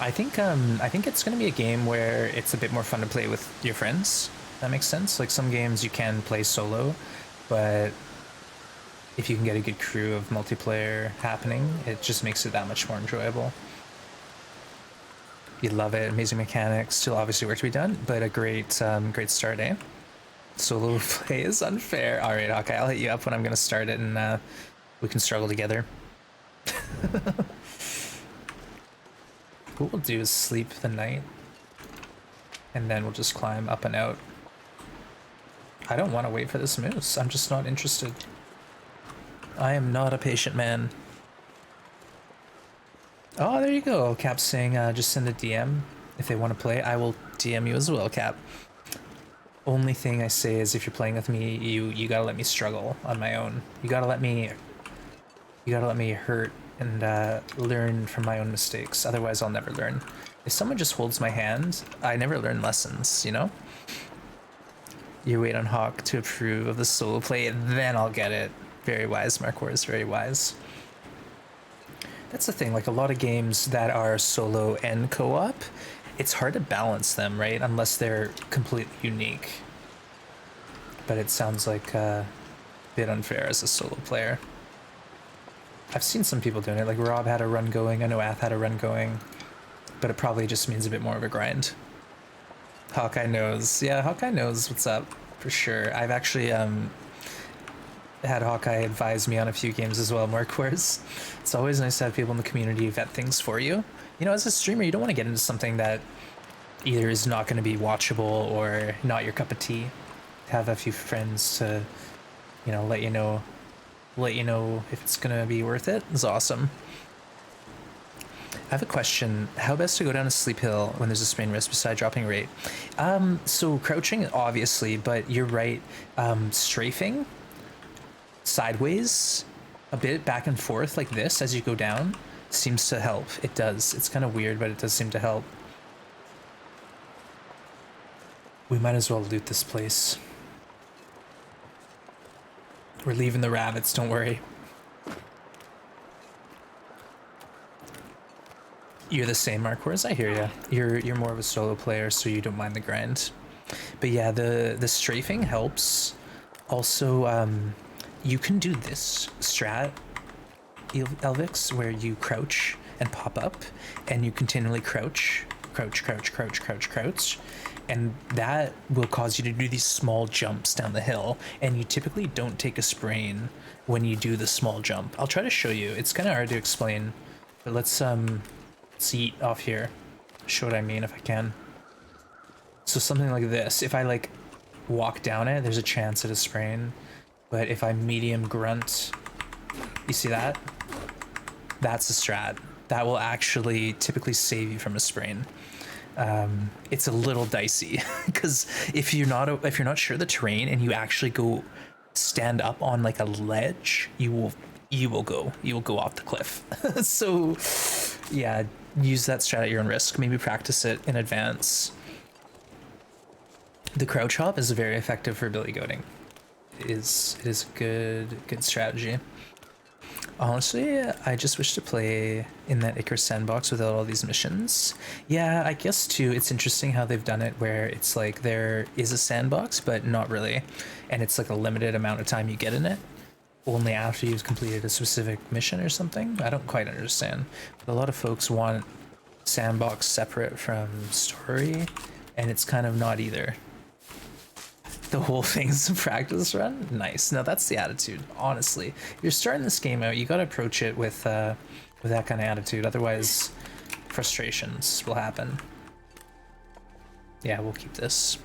I think it's gonna be a game where it's a bit more fun to play with your friends. That makes sense. Like some games you can play solo, but if you can get a good crew of multiplayer happening, it just makes it that much more enjoyable. You love it. Amazing mechanics. Still obviously work to be done, but a great start, eh? Solo play is unfair. All right, Hawkeye, I'll hit you up when I'm gonna start it, and we can struggle together. What we'll do is sleep the night, and then we'll just climb up and out. I don't want to wait for this moose. I'm just not interested. I am not a patient man. Oh, there you go. Cap's saying just send a DM if they want to play. I will DM you as well, Cap. Only thing I say is if you're playing with me, you gotta let me struggle on my own. You gotta let me hurt and learn from my own mistakes. Otherwise, I'll never learn. If someone just holds my hand, I never learn lessons, you know? You wait on Hawk to approve of the solo play, and then I'll get it. Very wise, Mark Wars, very wise. That's the thing, like a lot of games that are solo and co-op, it's hard to balance them, right? Unless they're completely unique. But it sounds like a bit unfair as a solo player. I've seen some people doing it, like Rob had a run going, I know Ath had a run going, but it probably just means a bit more of a grind. Hawkeye knows. Yeah, Hawkeye knows what's up, for sure. I've actually had Hawkeye advise me on a few games as well, Mark, whereas it's always nice to have people in the community vet things for you. You know, as a streamer, you don't want to get into something that either is not going to be watchable or not your cup of tea. Have a few friends to, you know, let you know if it's going to be worth it is awesome. I have a question. How best to go down a sleep hill when there's a sprain risk beside dropping rate? So crouching, obviously, but you're right. Strafing sideways a bit back and forth like this as you go down seems to help. It does. It's kind of weird, but it does seem to help. We might as well loot this place. We're leaving the rabbits, don't worry. You're the same, Mark, whereas I hear ya. You're more of a solo player, so you don't mind the grind. But yeah, the strafing helps. Also, you can do this strat, Elvix, where you crouch and pop up, and you continually crouch, and that will cause you to do these small jumps down the hill, and you typically don't take a sprain when you do the small jump. I'll try to show you. It's kind of hard to explain, but let's eat off here. Show what I mean if I can. So something like this, if I like walk down it, there's a chance at a sprain. But if I medium grunt, you see that? That's a strat. That will actually typically save you from a sprain. It's a little dicey because if you're not sure of the terrain and you actually go stand up on like a ledge, you will go off the cliff. So yeah, use that strat at your own risk. Maybe practice it in advance. The crouch hop is very effective for billy goating. It is a good strategy. Honestly, I just wish to play in that Icarus sandbox without all these missions. Yeah, I guess too, it's interesting how they've done it where it's like there is a sandbox, but not really. And it's like a limited amount of time you get in it, only after you've completed a specific mission or something. I don't quite understand. But a lot of folks want sandbox separate from story, and it's kind of not either. The whole thing's a practice run? Nice. No, that's the attitude, honestly. If you're starting this game out, you gotta approach it with that kind of attitude, otherwise frustrations will happen. Yeah, we'll keep this.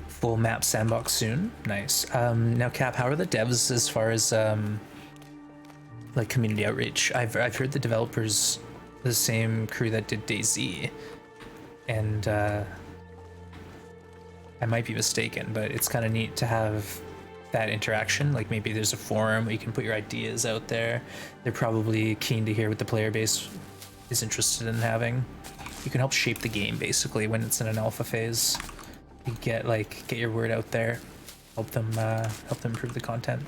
Full map sandbox soon. Nice. Now Cap, how are the devs as far as like community outreach? I've heard the developers, the same crew that did DayZ, and I might be mistaken, but it's kind of neat to have that interaction. Like maybe there's a forum where you can put your ideas out there. They're probably keen to hear what the player base is interested in having. You can help shape the game basically when it's in an alpha phase. You get your word out there, help them improve the content.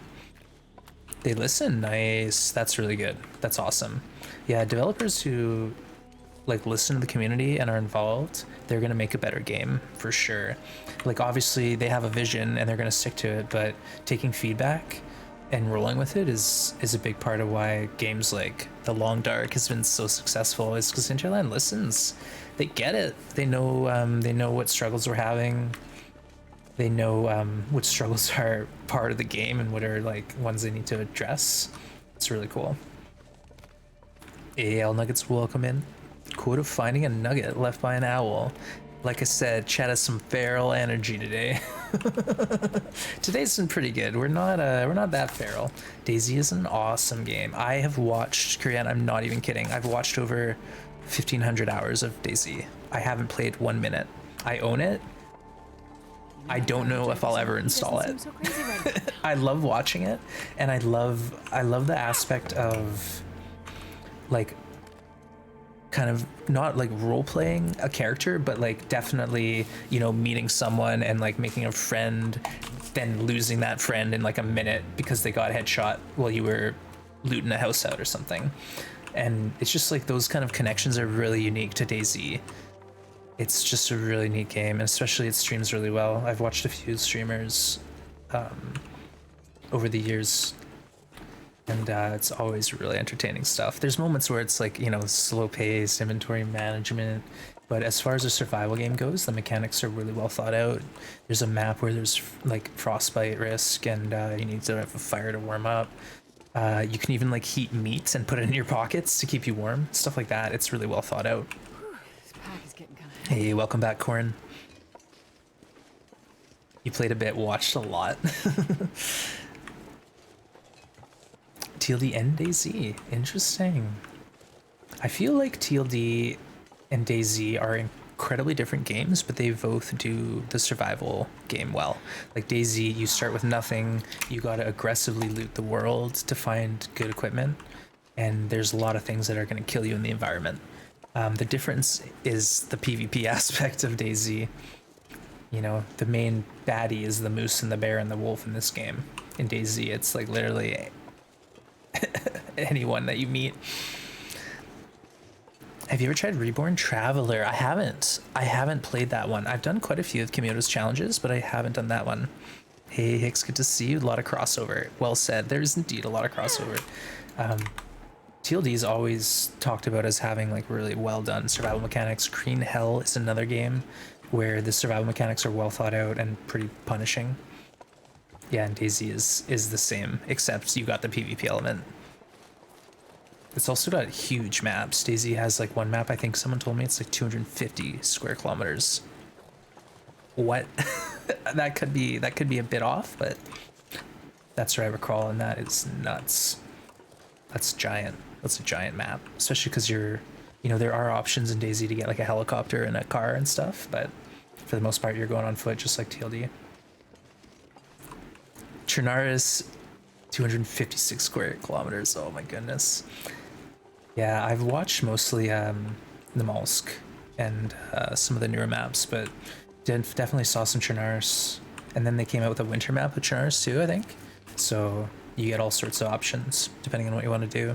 They listen. Nice. That's really good. That's awesome. Yeah, developers who like listen to the community and are involved, they're gonna make a better game for sure. Like obviously they have a vision and they're gonna stick to it, but taking feedback and rolling with it is a big part of why games like The Long Dark has been so successful, is because Hinterland listens. They get it. They know what struggles we're having. They know what struggles are part of the game and what are like ones they need to address. It's really cool. AL Nuggets, welcome in. Quote of finding a nugget left by an owl. Like I said, chat has some feral energy today. Today's been pretty good. We're not that feral. DayZ is an awesome game. I have watched, Korean, I'm not even kidding, I've watched over 1,500 hours of DayZ. I haven't played 1 minute. I own it. I don't know if I'll ever install it. So crazy right now. I love watching it, and I love the aspect of like kind of not like role playing a character, but like definitely, you know, meeting someone and like making a friend, then losing that friend in like a minute because they got headshot while you were looting a house out or something. And it's just like those kind of connections are really unique to DayZ. It's just a really neat game, and especially it streams really well. I've watched a few streamers over the years, and it's always really entertaining stuff. There's moments where it's like, you know, slow paced, inventory management, but as far as a survival game goes, the mechanics are really well thought out. There's a map where there's like frostbite risk, and you need to have a fire to warm up. You can even like heat meat and put it in your pockets to keep you warm, stuff like that. It's really well thought out. Whew, this pack is getting kind of. Hey, welcome back, Corin. You played a bit, watched a lot. TLD and DayZ, interesting. I feel like TLD and DayZ are incredibly different games, but they both do the survival game well. Like DayZ, you start with nothing, you gotta aggressively loot the world to find good equipment, and there's a lot of things that are gonna kill you in the environment. The difference is the PvP aspect of DayZ. You know, the main baddie is the moose and the bear and the wolf in this game. In DayZ, it's like literally anyone that you meet. Have you ever tried Reborn Traveler? I haven't. I haven't played that one. I've done quite a few of Kamioto's challenges, but I haven't done that one. Hey, Hicks, good to see you. A lot of crossover. Well said. There's indeed a lot of crossover. TLD is always talked about as having like really well done survival mechanics. Green Hell is another game where the survival mechanics are well thought out and pretty punishing. Yeah, and DayZ is the same, except you got the PvP element. It's also got huge maps. DayZ has like one map, I think someone told me it's like 250 square kilometers. What? that could be a bit off, but that's what I recall, and that is nuts. That's giant. That's a giant map, especially because you know, there are options in DayZ to get like a helicopter and a car and stuff, but for the most part, you're going on foot, just like TLD. Trinaris, 256 square kilometers. Oh my goodness. Yeah, I've watched mostly the Molsk and some of the newer maps, but definitely saw some Trinaris. And then they came out with a winter map of Trinaris too, I think. So you get all sorts of options depending on what you want to do.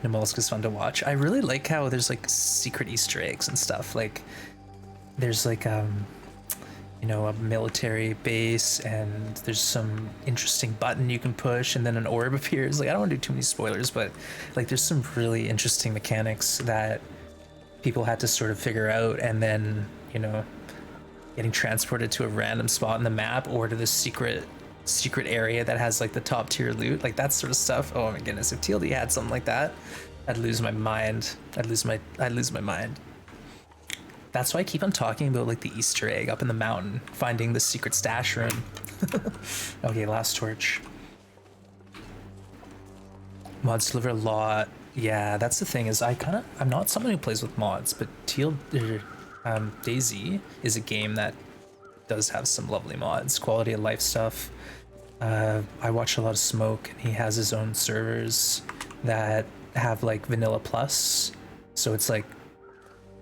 The Mollusk is fun to watch. I really like how there's like secret Easter eggs and stuff. Like there's like you know, a military base, and there's some interesting button you can push, and then an orb appears. Like I don't want to do too many spoilers, but like there's some really interesting mechanics that people had to sort of figure out, and then, you know, getting transported to a random spot in the map or to this secret area that has like the top tier loot, like that sort of stuff. Oh my goodness, if TLD had something like that, I'd lose my mind. I'd lose my mind. That's why I keep on talking about like the Easter egg up in the mountain, finding the secret stash room. Okay, last torch. Mods deliver a lot. Yeah, that's the thing, is I'm not someone who plays with mods, but DayZ is a game that does have some lovely mods, quality of life stuff. I watch a lot of Smoke, and he has his own servers that have like vanilla plus, so it's like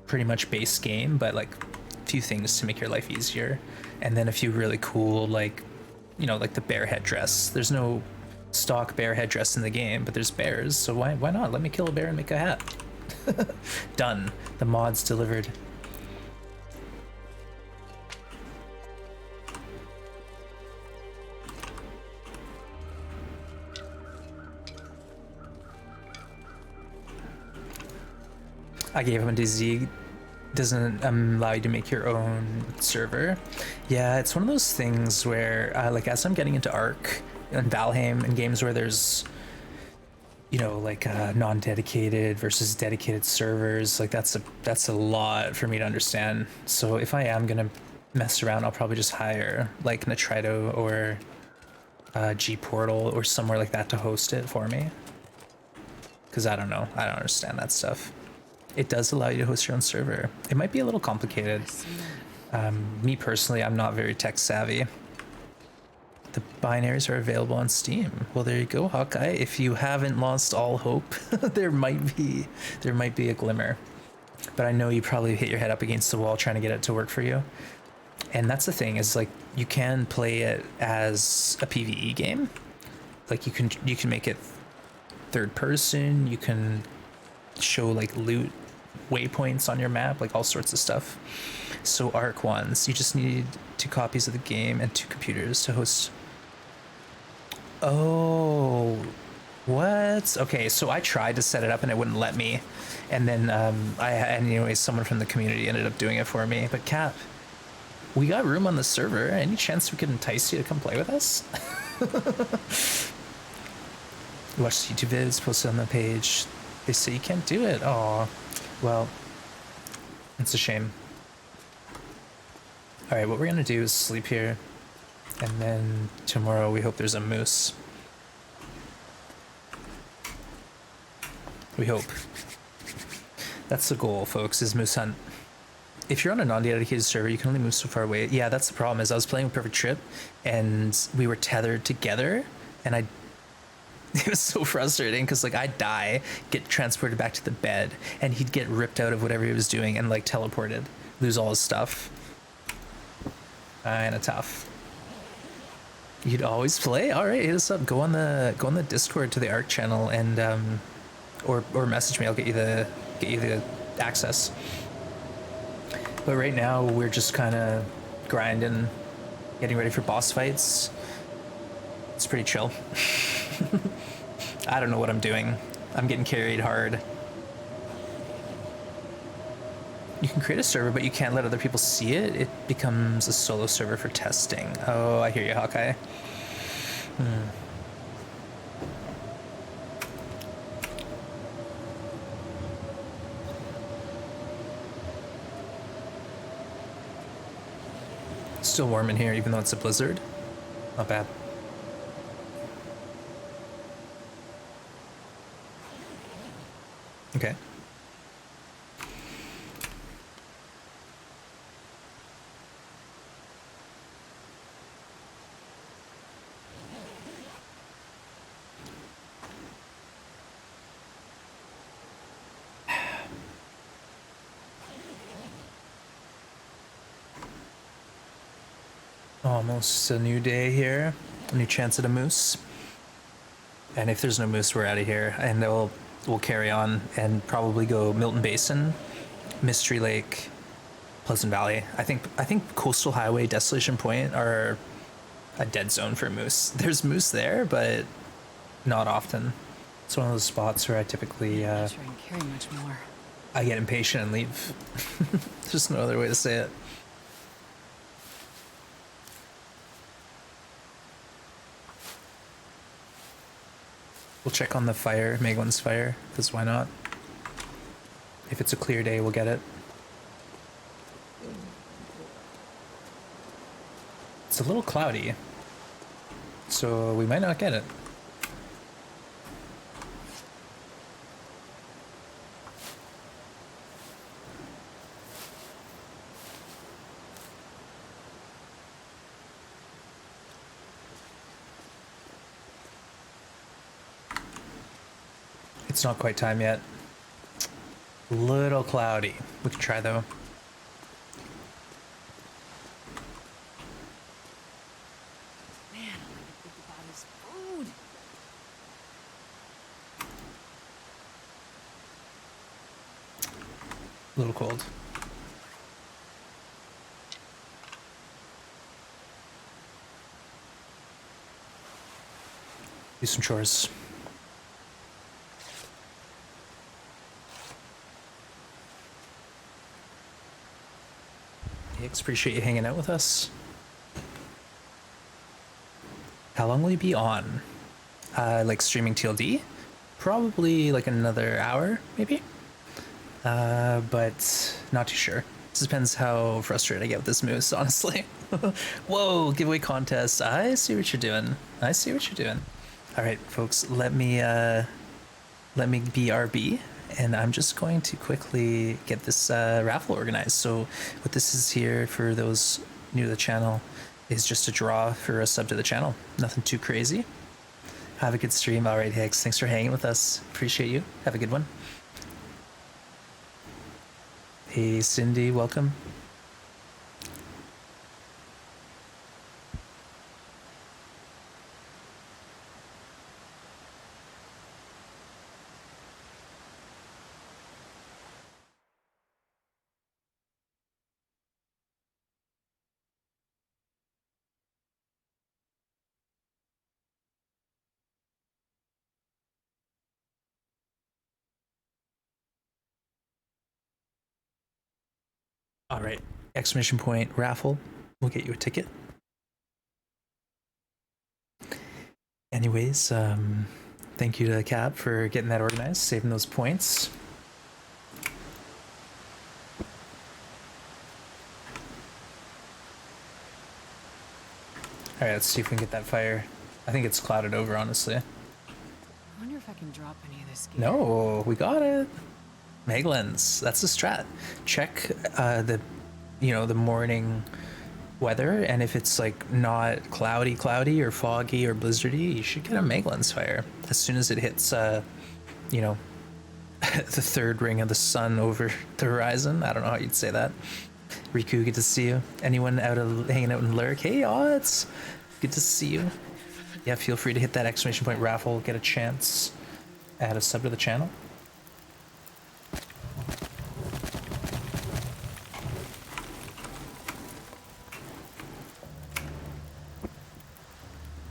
pretty much base game, but like a few things to make your life easier, and then a few really cool, like, you know, like the bear headdress. There's no stock bear headdress in the game, but there's bears, so why not? Let me kill a bear and make a hat. Done. The mods delivered. I gave him a DayZ. Doesn't allow you to make your own server. Yeah, it's one of those things where like as I'm getting into Ark and Valheim and games where there's, you know, like non-dedicated versus dedicated servers, like that's a lot for me to understand. So if I am gonna mess around, I'll probably just hire like Nitrito or G Portal or somewhere like that to host it for me, because I don't know, I don't understand that stuff. It does allow you to host your own server. It might be a little complicated. Me personally, I'm not very tech savvy. The binaries are available on Steam. Well, there you go, Hawkeye. If you haven't lost all hope, there might be a glimmer. But I know you probably hit your head up against the wall trying to get it to work for you. And that's the thing, is like you can play it as a PvE game. Like you can make it third person, you can show like loot waypoints on your map, like all sorts of stuff. So Arc ones, you just need 2 copies of the game and 2 computers to host. Oh, what? Okay, so I tried to set it up and it wouldn't let me, and then anyways, someone from the community ended up doing it for me. But Cap, we got room on the server. Any chance we could entice you to come play with us? Watch YouTube vids posted on the page. They say you can't do it. Oh, well, it's a shame. All right, what we're gonna do is sleep here, and then tomorrow we hope there's a moose. We hope. That's the goal, folks, is moose hunt. If you're on a non-dedicated server, you can only move so far away. Yeah, that's the problem. Is I was playing with Perfect Trip, and we were tethered together, and it was so frustrating because like I'd die, get transported back to the bed, and he'd get ripped out of whatever he was doing and like teleported, lose all his stuff. Kinda tough. You'd always play? All right, hit us up. Go on the Discord to the Arc channel and or message me. I'll get you the access. But right now we're just kind of grinding, getting ready for boss fights. It's pretty chill. I don't know what I'm doing. I'm getting carried hard. You can create a server, but you can't let other people see it. It becomes a solo server for testing. Oh, I hear you, Hawkeye. Still warm in here, even though it's a blizzard. Not bad. Okay. Almost a new day here. A new chance at a moose. And if there's no moose, we're out of here. And we'll carry on and probably go Milton Basin, Mystery Lake, Pleasant Valley. I think Coastal Highway, Desolation Point are a dead zone for moose. There's moose there, but not often. It's one of those spots where I typically I'm sure I can carry much more. I get impatient and leave. There's just no other way to say it. We'll check on the fire, Meglin's fire, because why not? If it's a clear day, we'll get it. It's a little cloudy, so we might not get it. It's not quite time yet. A little cloudy. We can try though. Man, all I can think about is food. A little cold. Do some chores. Hicks, appreciate you hanging out with us. How long will you be on? Like streaming TLD? Probably like another hour, maybe? But not too sure. This depends how frustrated I get with this moose, honestly. Whoa, giveaway contest. I see what you're doing. I see what you're doing. All right, folks, let me be RB. And I'm just going to quickly get this raffle organized. So what this is here, for those new to the channel, is just a draw for a sub to the channel. Nothing too crazy. Have a good stream. All right, Hicks, thanks for hanging with us. Appreciate you. Have a good one. Hey, Cindy, welcome. All right, exclamation point raffle. We'll get you a ticket. Anyways, thank you to Cap for getting that organized, saving those points. All right, let's see if we can get that fire. I think it's clouded over, honestly. I wonder if I can drop any of this gear. No, we got it. Meglins, that's the strat. Check the morning weather, and if it's like not cloudy or foggy or blizzardy, you should get a Meglins fire as soon as it hits the third ring of the sun over the horizon. I don't know how you'd say that. Riku, good to see you. Anyone hanging out in Lurk? Hey, Odds, good to see you. Yeah, feel free to hit that exclamation point raffle, get a chance, add a sub to the channel.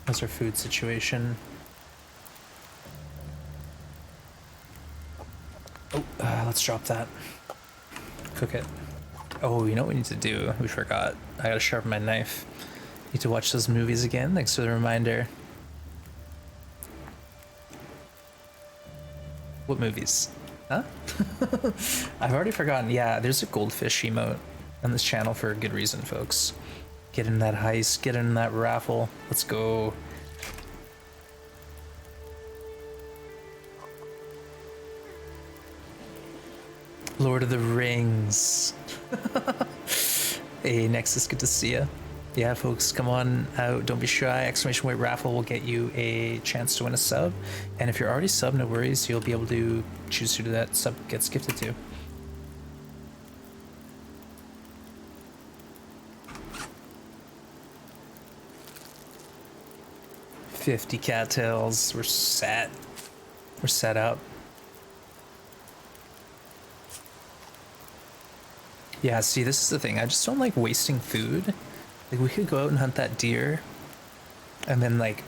How's our food situation? Oh, let's drop that. Cook it. Oh, you know what we need to do? We forgot. I gotta sharpen my knife. Need to watch those movies again. Thanks for the reminder. What movies? Huh? I've already forgotten. Yeah, there's a goldfish emote on this channel for a good reason, folks. Get in that heist, get in that raffle. Let's go. Lord of the Rings. Hey, Nexus, good to see ya. Yeah, folks, come on out. Don't be shy. Exclamation point raffle will get you a chance to win a sub. And if you're already sub, no worries. You'll be able to choose who that sub gets gifted to. $50 cattails. We're set. We're set up. Yeah, see, this is the thing. I just don't like wasting food. Like, we could go out and hunt that deer and then, like,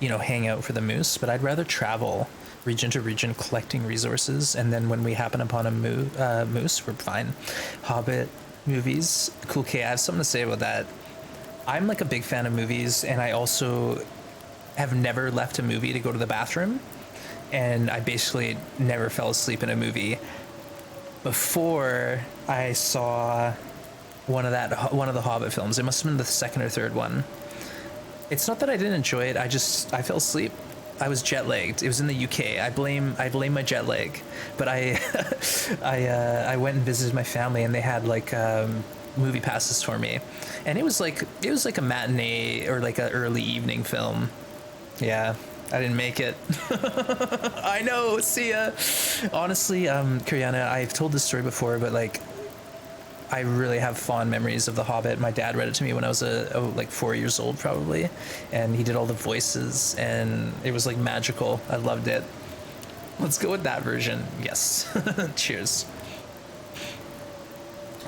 hang out for the moose, but I'd rather travel region to region collecting resources, and then when we happen upon a moose, we're fine. Hobbit movies. Cool, K, I have something to say about that. I'm, like, a big fan of movies, and I also have never left a movie to go to the bathroom, and I basically never fell asleep in a movie before I saw one of the Hobbit films. It must have been the second or third one. It's not that I didn't enjoy it. I fell asleep. I was jet lagged. It was in the UK. I blame my jet lag. But I went and visited my family, and they had like movie passes for me, and it was like a matinee or like an early evening film. Yeah. I didn't make it. I know, see ya. Honestly, Kuriana, I've told this story before, but like, I really have fond memories of The Hobbit. My dad read it to me when I was like 4 years old, probably, and he did all the voices, and it was like magical. I loved it. Let's go with that version. Yes. Cheers.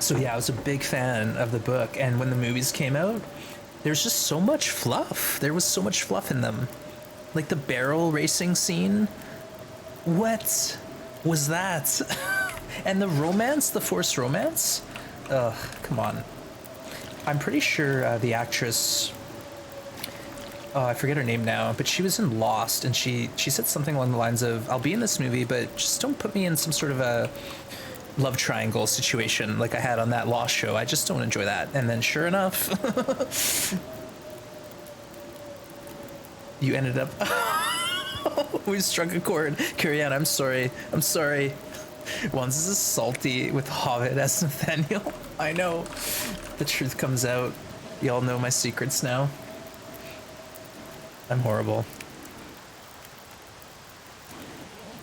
So yeah, I was a big fan of the book, and when the movies came out, there's just so much fluff. There was so much fluff in them. Like the barrel racing scene. What was that? And the romance, the forced romance? Ugh, come on. I'm pretty sure the actress, oh, I forget her name now, but she was in Lost, and she said something along the lines of, I'll be in this movie, but just don't put me in some sort of a love triangle situation like I had on that Lost show. I just don't enjoy that. And then sure enough, you ended up we struck a chord. Kurian, I'm sorry. Wands is salty with Hobbit as Nathaniel. I know. The truth comes out. Y'all know my secrets now. I'm horrible.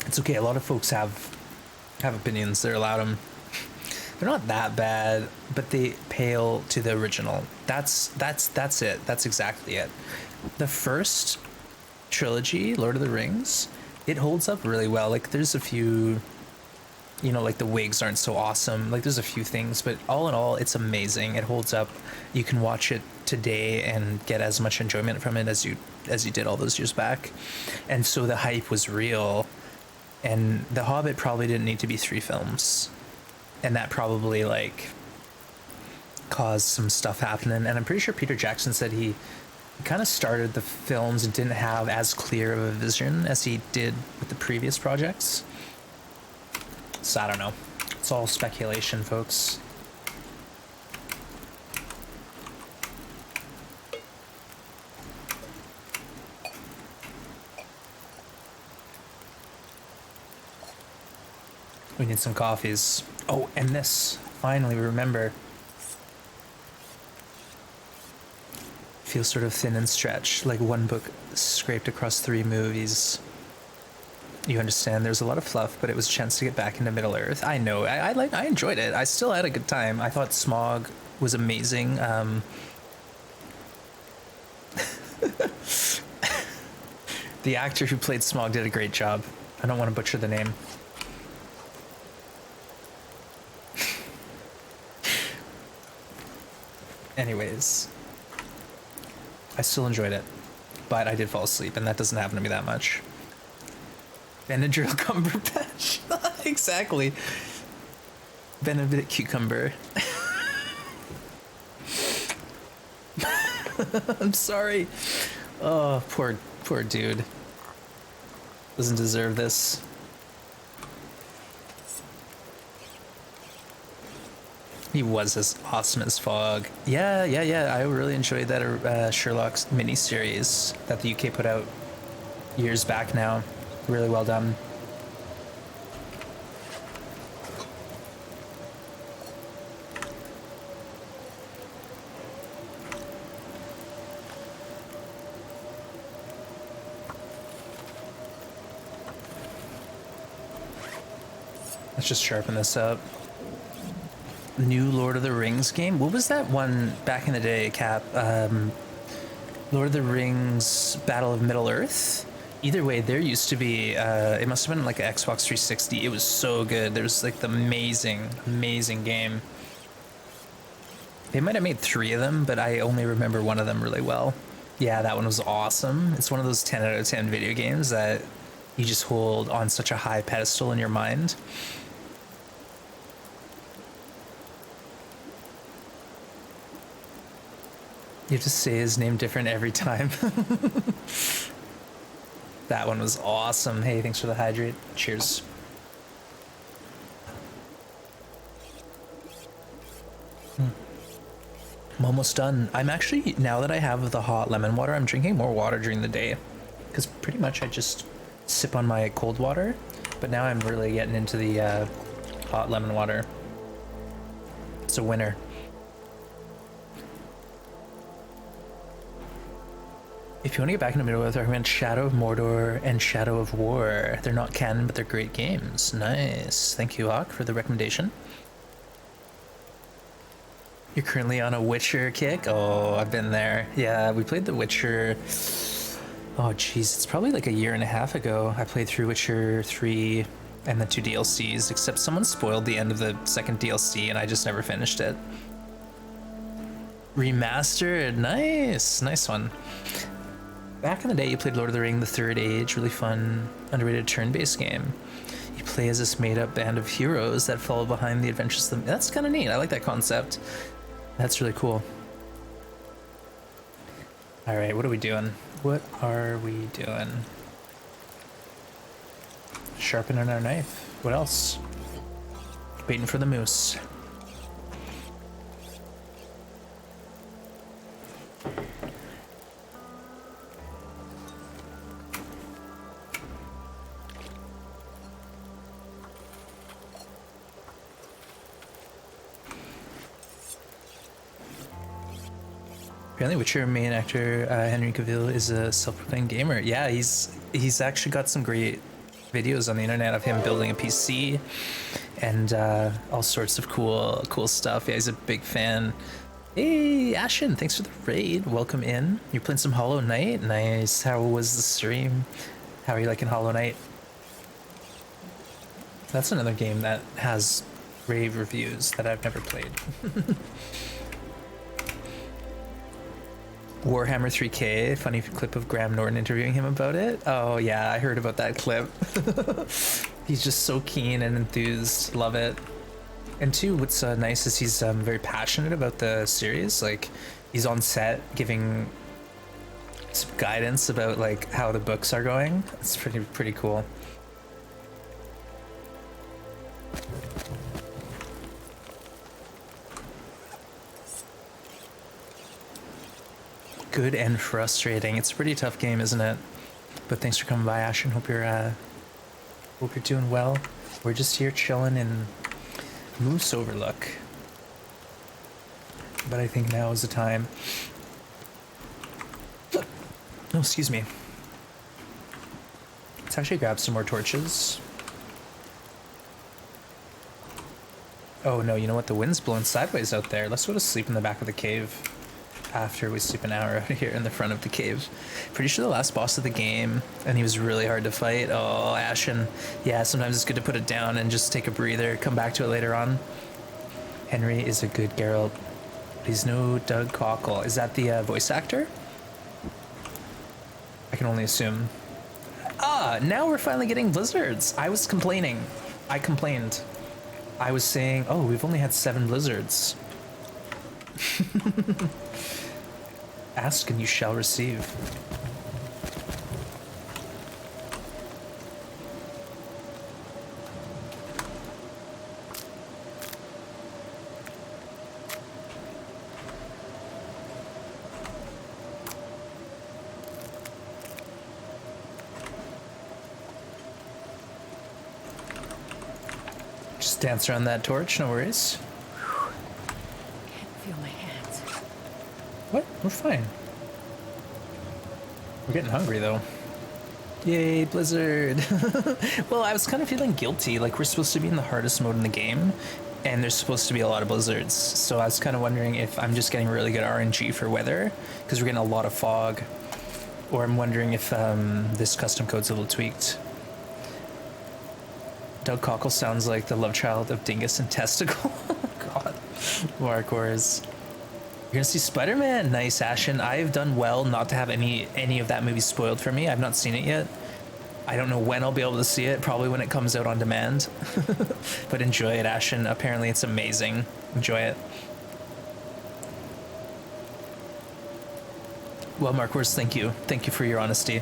It's okay. A lot of folks have opinions. They're allowed them. They're not that bad, but they pale to the original. That's it. That's exactly it. The first trilogy, Lord of the Rings, it holds up really well. Like, there's a few, like the wigs aren't so awesome. Like, there's a few things, but all in all, it's amazing. It holds up. You can watch it today and get as much enjoyment from it as you did all those years back. And so the hype was real. And The Hobbit probably didn't need to be 3 films. And that probably, like, caused some stuff happening. And I'm pretty sure Peter Jackson said he kind of started the films and didn't have as clear of a vision as he did with the previous projects. So I don't know. It's all speculation, folks. We need some coffees. Oh, and this. Finally, we remember. Feels sort of thin and stretched, like one book scraped across 3 movies. You understand, there's a lot of fluff, but it was a chance to get back into Middle Earth. I know, I enjoyed it. I still had a good time. I thought Smog was amazing. The actor who played Smog did a great job. I don't want to butcher the name. Anyways, I still enjoyed it, but I did fall asleep, and that doesn't happen to me that much. Benadryl Cumberbatch. Exactly. Benedict Cucumber. I'm sorry. Oh, poor dude. Doesn't deserve this. He was as awesome as Fogg. Yeah. I really enjoyed that Sherlock's miniseries that the UK put out years back now. Really well done. Let's just sharpen this up. New Lord of the Rings game. What was that one back in the day, Cap? Lord of the Rings Battle of Middle Earth? Either way, there used to be, it must have been like an Xbox 360. It was so good. There was like the amazing game. They might have made 3 of them, but I only remember one of them really well. Yeah, that one was awesome. It's one of those 10 out of 10 video games that you just hold on such a high pedestal in your mind. You have to say his name different every time. That one was awesome. Hey, thanks for the hydrate. Cheers. I'm almost done. I'm actually, now that I have the hot lemon water, I'm drinking more water during the day. Because pretty much I just sip on my cold water. But now I'm really getting into the hot lemon water. It's a winner. If you want to get back into Middle Earth, I recommend Shadow of Mordor and Shadow of War. They're not canon, but they're great games. Nice. Thank you, Hawk, for the recommendation. You're currently on a Witcher kick? Oh, I've been there. Yeah, we played The Witcher. Oh, jeez. It's probably like a year and a half ago. I played through Witcher 3 and the 2 DLCs, except someone spoiled the end of the second DLC, and I just never finished it. Remastered. Nice. Nice one. Back in the day, you played Lord of the Ring, The Third Age, really fun, underrated turn-based game. You play as this made-up band of heroes that follow behind the adventures of them. That's kind of neat. I like that concept. That's really cool. All right, what are we doing? What are we doing? Sharpening our knife. What else? Waiting for the moose. Apparently Witcher main actor Henry Cavill is a self-proclaimed gamer. Yeah, he's actually got some great videos on the internet of him building a PC and all sorts of cool stuff. Yeah, he's a big fan. Hey, Ashen, thanks for the raid. Welcome in. You're playing some Hollow Knight? Nice. How was the stream? How are you liking Hollow Knight? That's another game that has rave reviews that I've never played. Warhammer 3K, funny clip of Graham Norton interviewing him about it. Oh yeah, I heard about that clip. He's just so keen and enthused. Love it. And two, what's nice is he's very passionate about the series. Like, he's on set giving some guidance about like how the books are going. It's pretty cool. Good and frustrating. It's a pretty tough game, isn't it? But thanks for coming by, Ashton. Hope you're doing well. We're just here chilling in Moose Overlook. But I think now is the time. Oh, excuse me. Let's actually grab some more torches. Oh no, you know what? The wind's blowing sideways out there. Let's go to sleep in the back of the cave after we sleep an hour out here in the front of the cave. Pretty sure the last boss of the game, and he was really hard to fight. Oh, Ashen. Yeah, sometimes it's good to put it down and just take a breather, come back to it later on. Henry is a good Geralt. He's no Doug Cockle. Is that the voice actor? I can only assume. Ah, now we're finally getting blizzards. I was complaining. I complained. I was saying, oh, we've only had 7 blizzards. Ask and you shall receive. Just dance around that torch, no worries. Can't feel my hands. What? We're fine. We're getting hungry though. Yay, Blizzard. Well, I was kind of feeling guilty. Like, we're supposed to be in the hardest mode in the game, and there's supposed to be a lot of blizzards. So I was kind of wondering if I'm just getting really good RNG for weather, because we're getting a lot of fog. Or I'm wondering if this custom code's a little tweaked. Doug Cockle sounds like the love child of Dingus and Testicle. God. Markors. You're gonna see Spider-Man. Nice, Ashen. I've done well not to have any of that movie spoiled for me. I've not seen it yet. I don't know when I'll be able to see it. Probably when it comes out on demand. But enjoy it, Ashen. Apparently it's amazing. Enjoy it. Well, Markors, thank you. Thank you for your honesty.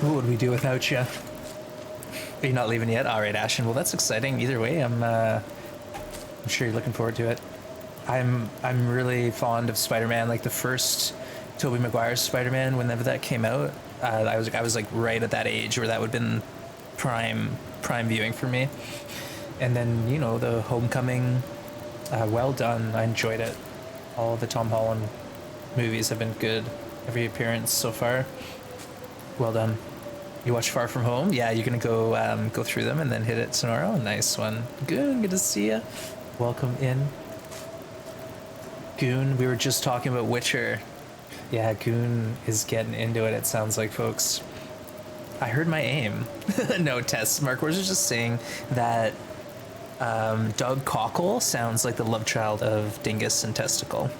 What would we do without you? Are you not leaving yet? All right, Ashen. Well, that's exciting. Either way, I'm sure you're looking forward to it. I'm really fond of Spider-Man. Like the first Tobey Maguire's Spider-Man, whenever that came out, I was like right at that age where that would have been prime viewing for me. And then, you know, the Homecoming, well done. I enjoyed it. All the Tom Holland movies have been good. Every appearance so far, well done. You watch Far From Home? Yeah, you're gonna go through them and then hit it tomorrow. Nice one. Good to see ya. Welcome in. Goon, we were just talking about Witcher. Yeah, Goon is getting into it, it sounds like, folks. I heard my aim. No, Tess. Mark was just saying that Doug Cockle sounds like the love child of Dingus and Testicle.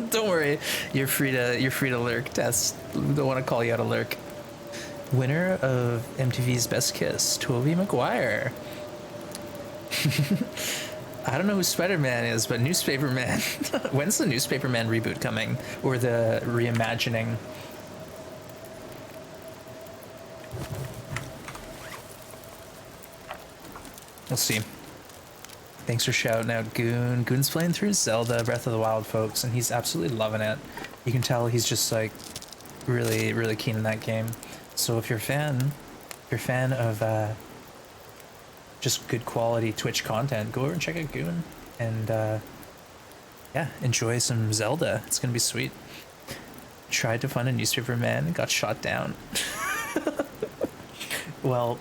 Don't worry, you're free to lurk, Tess. Don't want to call you out a lurk. Winner of MTV's Best Kiss, Tobey Maguire. I don't know who Spider-Man is, but Newspaper Man. When's the Newspaper Man reboot coming? Or the reimagining? We'll see. Thanks for shouting out Goon. Goon's playing through Zelda Breath of the Wild, folks, and he's absolutely loving it. You can tell he's just like really, really keen in that game. So if you're a fan of just good quality Twitch content, go over and check out Goon and yeah, enjoy some Zelda. It's gonna be sweet. Tried to find a Newspaper Man and got shot down. Well,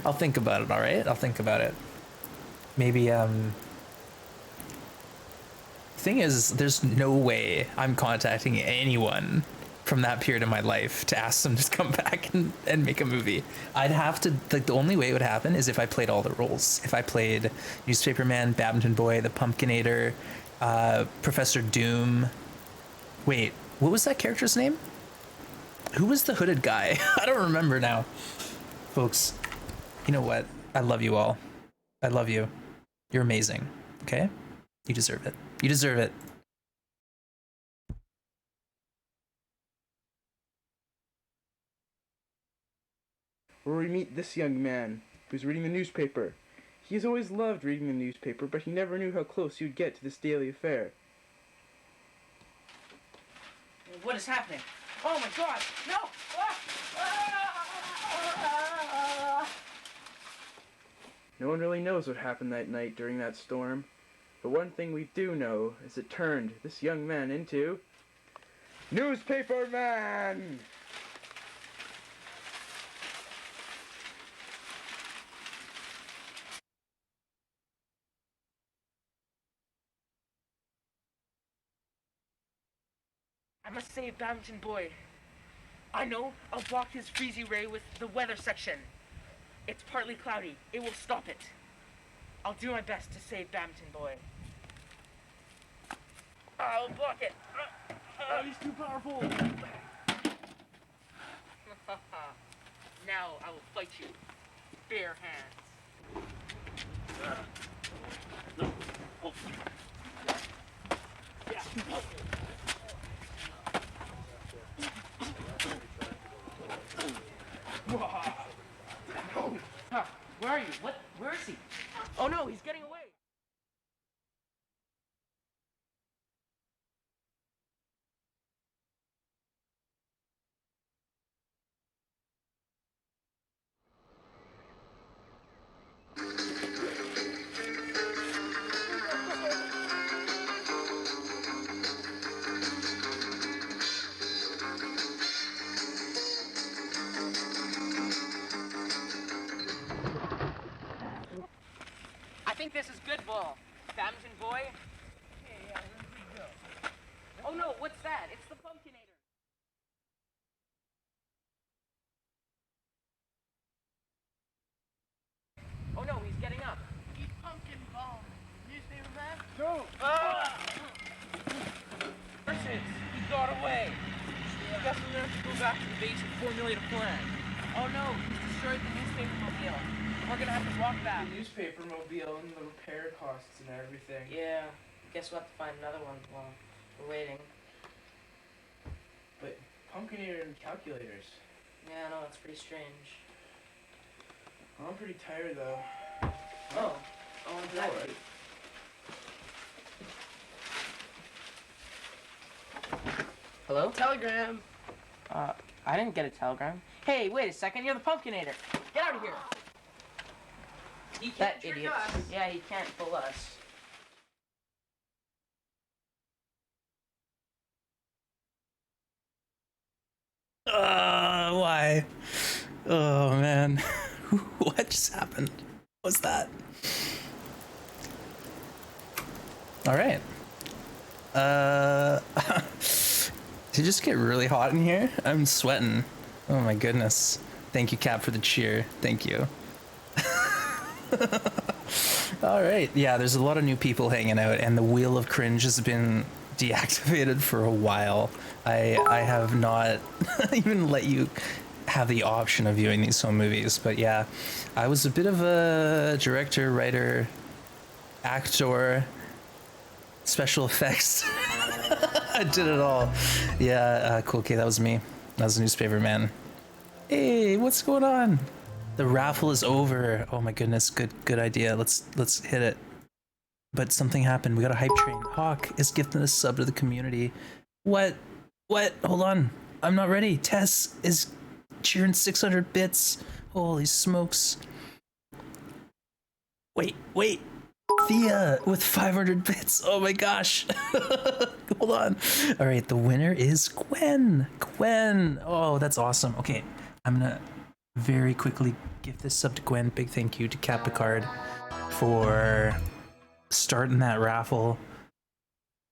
I'll think about it, all right? I'll think about it. Maybe thing is, there's no way I'm contacting anyone from that period of my life to ask them to come back and make a movie. I'd have to, like, the only way it would happen is if I played all the roles. If I played Newspaper Man, Badminton Boy, the Pumpkinator, Professor Doom. Wait, what was that character's name? Who was the hooded guy? I don't remember now. Folks, You know what? I love you all. I love you. You're amazing. Okay? You deserve it. You deserve it. Where we meet this young man who's reading the newspaper. He has always loved reading the newspaper, but he never knew how close he would get to this daily affair. What is happening? Oh my god! No! No one really knows what happened that night during that storm, but one thing we do know is it turned this young man into... Newspaper Man! I must save Badminton Boy. I know. I'll block his freezy ray with the weather section. It's partly cloudy. It will stop it. I'll do my best to save Badminton Boy. I'll block it. He's too powerful! Now I will fight you. Bare hands. Huh, where are you? What? Where is he? Oh no, he's getting away. I think this is good ball. Badminton Boy. Oh no, what's that? It's the Pumpkinator. Oh no, he's getting up. Eat pumpkin bomb. Newspaper man? Go! Versus, he got away. I guess we're gonna have to go back to the base and formulate a plan. Oh no, he's destroyed the newspaper mobile. We're gonna have to walk back. The newspaper mobile and the repair costs and everything. Yeah, guess we'll have to find another one while we're waiting. But Pumpkinator and calculators. Yeah, no, it's pretty strange. I'm pretty tired though. Oh, I want to that Alright. Hello? Telegram. I didn't get a telegram. Hey, wait a second, you're the Pumpkinator. Get out of here. He can't That trick idiot. us. Yeah, he can't fool us. Why? Oh man. What just happened? What was that? Alright. Did it just get really hot in here? I'm sweating. Oh my goodness. Thank you, Cap, for the cheer. Thank you. Alright, yeah, there's a lot of new people hanging out, and the Wheel of Cringe has been deactivated for a while. I have not even let you have the option of viewing these home movies, but yeah, I was a bit of a director, writer, actor, special effects. I did it all. Yeah, cool. Okay, that was me. That was the Newspaper Man. Hey, what's going on? The raffle is over. Oh my goodness, good idea. Let's hit it. But something happened. We got a hype train. Hawk is gifting a sub to the community. What? Hold on. I'm not ready. Tess is cheering 600 bits. Holy smokes. Wait. Thea with 500 bits. Oh my gosh. Hold on. All right, the winner is Gwen. Oh, that's awesome. Okay, I'm gonna very quickly give this sub to Gwen. Big thank you to Cap Picard for starting that raffle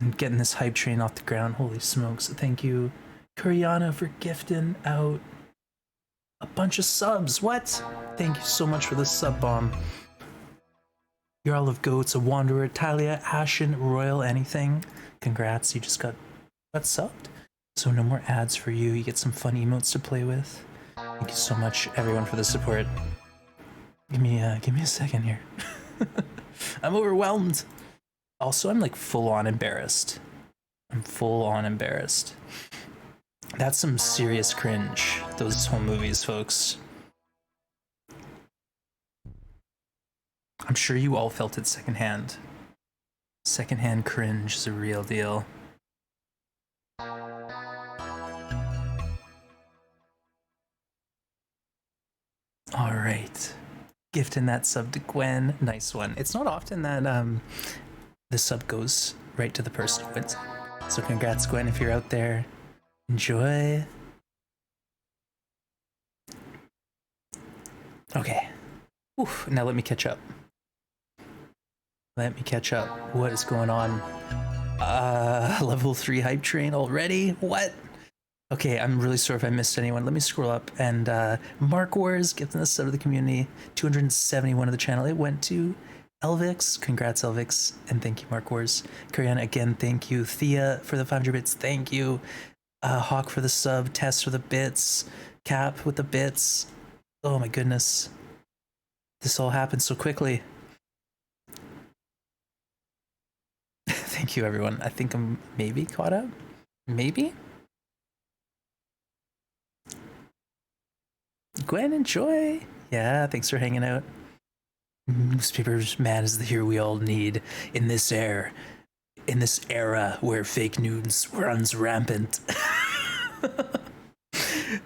and getting this hype train off the ground. Holy smokes. Thank you, Kuriana, for gifting out a bunch of subs. What? Thank you so much for this sub bomb. You're all of Goats, a Wanderer, Talia, Ashen, Royal, anything. Congrats, you just got subbed. So no more ads for you. You get some fun emotes to play with. Thank you so much, everyone, for the support. Give me a second here. I'm overwhelmed. Also, I'm like full on embarrassed. I'm full on embarrassed. That's some serious cringe, those home movies, folks. I'm sure you all felt it secondhand. Secondhand cringe is a real deal. All right. Gifting that sub to Gwen. Nice one. It's not often that the sub goes right to the person who wins. So congrats, Gwen, if you're out there. Enjoy. Okay. Oof, now let me catch up. Let me catch up. What is going on? Level 3 hype train already? What? Okay, I'm really sorry if I missed anyone. Let me scroll up and Mark Wars gifting the sub to the community. 271 of the channel. It went to Elvix. Congrats, Elvix. And thank you, Mark Wars. Kariana, again, thank you. Thea for the 500 bits. Thank you. Hawk for the sub. Tess for the bits. Cap with the bits. Oh my goodness. This all happened so quickly. Thank you, everyone. I think I'm maybe caught up. Maybe? Gwen, enjoy. Yeah, thanks for hanging out. Newspapers, man, is the hero we all need in this era where fake news runs rampant.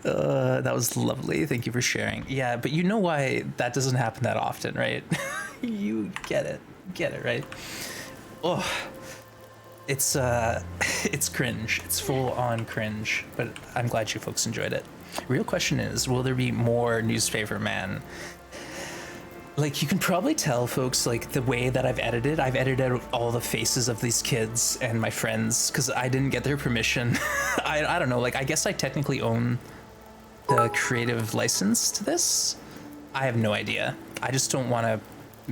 That was lovely. Thank you for sharing. Yeah, but you know why that doesn't happen that often, right? You get it. Get it, right? Oh, it's cringe. It's full on cringe, but I'm glad you folks enjoyed it. Real question is, will there be more Newspaper Man? Like, you can probably tell, folks, like, the way that I've edited out all the faces of these kids and my friends, because I didn't get their permission. I don't know, like, I guess I technically own the creative license to this? I have no idea. I just don't want to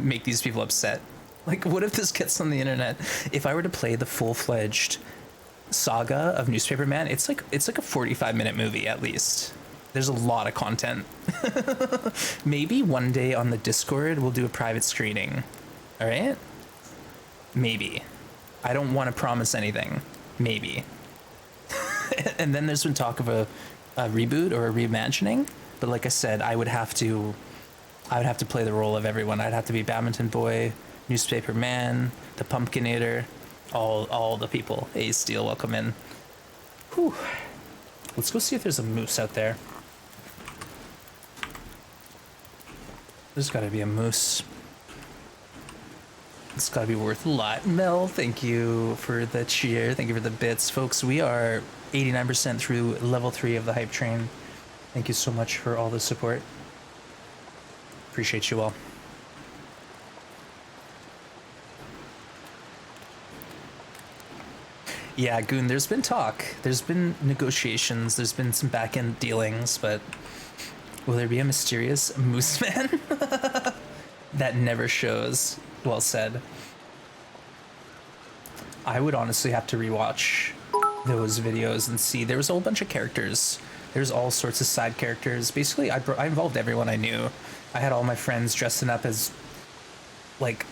make these people upset. Like, what if this gets on the internet? If I were to play the full-fledged saga of Newspaper Man, it's like a 45-minute movie at least. There's a lot of content. Maybe one day on the Discord we'll do a private screening. All right? Maybe. I don't want to promise anything. Maybe. And then there's been talk of a reboot or a reimagining, but like I said, I would have to play the role of everyone. I'd have to be Badminton Boy, Newspaper Man, the Pumpkinator, all the people. Hey, Steel, welcome in. Whew. Let's go see if there's a moose out there. There's gotta be a moose. It's gotta be worth a lot. Mel, thank you for the cheer. Thank you for the bits. Folks, we are 89% through level 3 of the hype train. Thank you so much for all the support. Appreciate you all. Yeah, Goon, there's been talk. There's been negotiations. There's been some back-end dealings, but will there be a mysterious moose man? That never shows. Well said. I would honestly have to rewatch those videos and see. There was a whole bunch of characters. There's all sorts of side characters. Basically, I involved everyone I knew. I had all my friends dressing up as, like,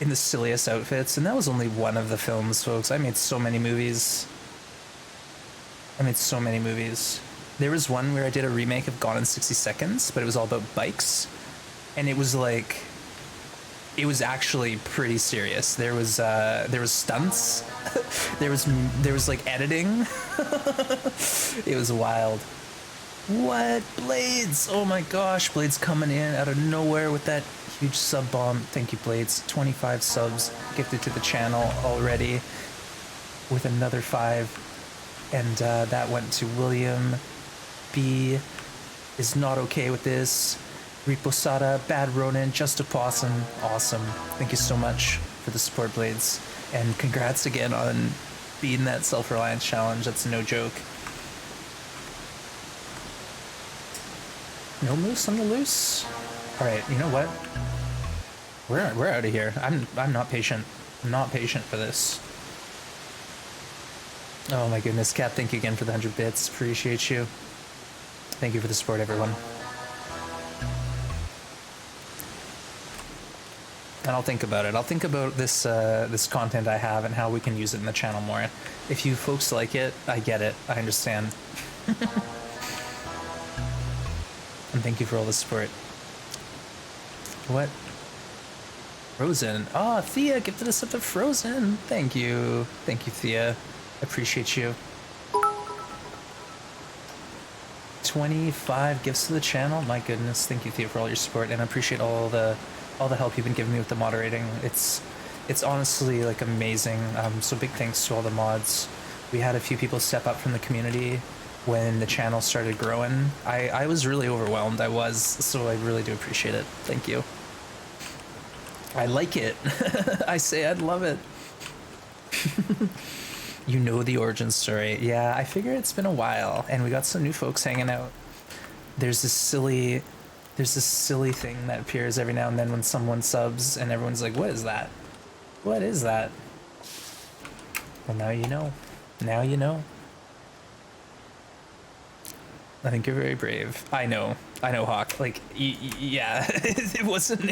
in the silliest outfits, and that was only one of the films, folks. I made so many movies. There was one where I did a remake of Gone in 60 Seconds, but it was all about bikes, and it was like, it was actually pretty serious. There was stunts. there was like editing. It was wild. What? Blades! Oh my gosh, Blades coming in out of nowhere with that huge sub bomb. Thank you, Blades. 25 subs gifted to the channel already, with another 5. And that went to William B. Is not okay with this. Reposada, Bad Ronin, Just a Possum. Awesome. Thank you so much for the support, Blades. And congrats again on beating that self-reliance challenge. That's no joke. No moose on the loose? Alright, you know what? We're out of here. I'm not patient. I'm not patient for this. Oh my goodness, Cap, thank you again for the 100 bits. Appreciate you. Thank you for the support, everyone. And I'll think about it. I'll think about this this content I have and how we can use it in the channel more. If you folks like it, I get it. I understand. And thank you for all the support. What? Frozen. Oh, Thea gifted us up to Frozen. Thank you. Thank you, Thea. I appreciate you. 25 gifts to the channel. My goodness. Thank you, Thea, for all your support, and I appreciate all the help you've been giving me with the moderating. It's honestly like amazing. So big thanks to all the mods. We had a few people step up from the community when the channel started growing. I was really overwhelmed. I was, so I really do appreciate it. Thank you. I like it. I say I'd love it. You know the origin story. Yeah, I figure it's been a while, and we got some new folks hanging out. There's this silly thing that appears every now and then when someone subs, and everyone's like, "What is that? What is that?" Well, now you know. Now you know. I think you're very brave. I know, Hawk. Like, yeah, it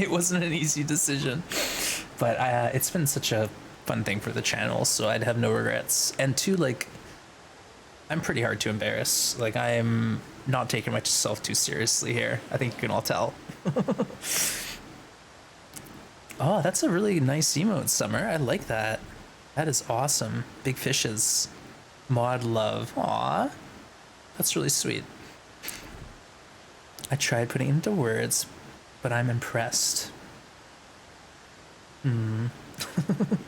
wasn't an easy decision, but it's been such a fun thing for the channel, so I'd have no regrets. And two, like, I'm pretty hard to embarrass. Like, I'm not taking myself too seriously here. I think you can all tell. Oh, that's a really nice emote, Summer. I like that. That is awesome. Big fishes. Mod love. Aw. That's really sweet. I tried putting it into words, but I'm impressed.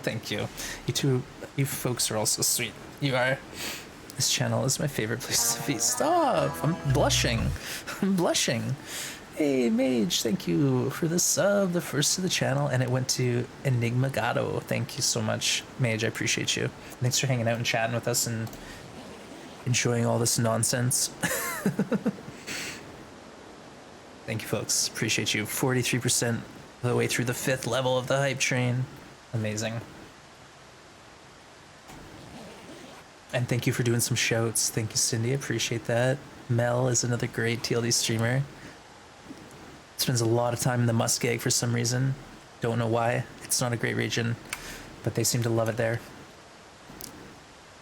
Thank you. You folks are also sweet. You are. This channel is my favorite place to be. Stop! I'm blushing. I'm blushing. Hey, Mage, thank you for the sub, the first to the channel, and it went to Enigma Gato. Thank you so much, Mage. I appreciate you. Thanks for hanging out and chatting with us and enjoying all this nonsense. Thank you, folks. Appreciate you. 43% of the way through the 5th level of the hype train. Amazing. And thank you for doing some shouts. Thank you, Cindy. Appreciate that. Mel is another great TLD streamer. Spends a lot of time in the Muskeg for some reason. Don't know why. It's not a great region, but they seem to love it there.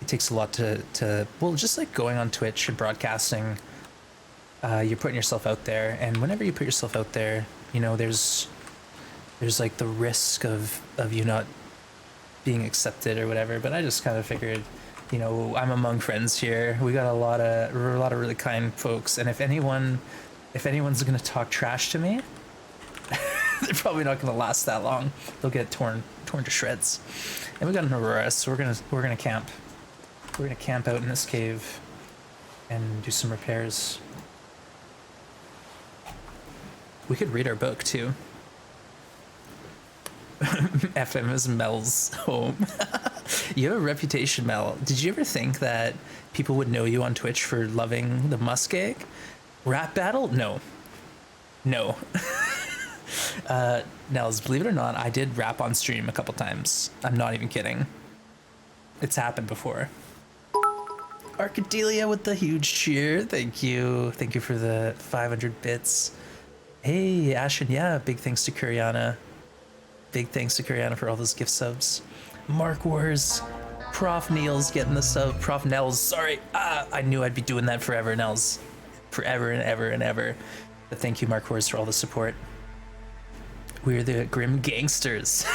It takes a lot to well, just like going on Twitch and broadcasting. You're putting yourself out there, and whenever you put yourself out there, you know, there's like the risk of you not being accepted or whatever. But I just kind of figured, you know, I'm among friends here. We got a lot of really kind folks, and if anyone's gonna talk trash to me, they're probably not gonna last that long. They'll get torn to shreds. And we got an Aurora, so we're gonna camp. We're gonna camp out in this cave and do some repairs. We could read our book too. FM is Mel's home. You have a reputation, Mel. Did you ever think that people would know you on Twitch for loving the muskeg? Rap battle? No. Nels, believe it or not, I did rap on stream a couple times. I'm not even kidding. It's happened before. Arcadelia with the huge cheer. Thank you. Thank you for the 500 bits. Hey, Ashen, yeah, big thanks to Kuriana. Big thanks to Kuriana for all those gift subs. Mark Wars, Prof Neil's getting the sub. Prof Nels, sorry. I knew I'd be doing that forever, Nels. Forever and ever and ever. But thank you, Mark Wars, for all the support. We're the grim gangsters.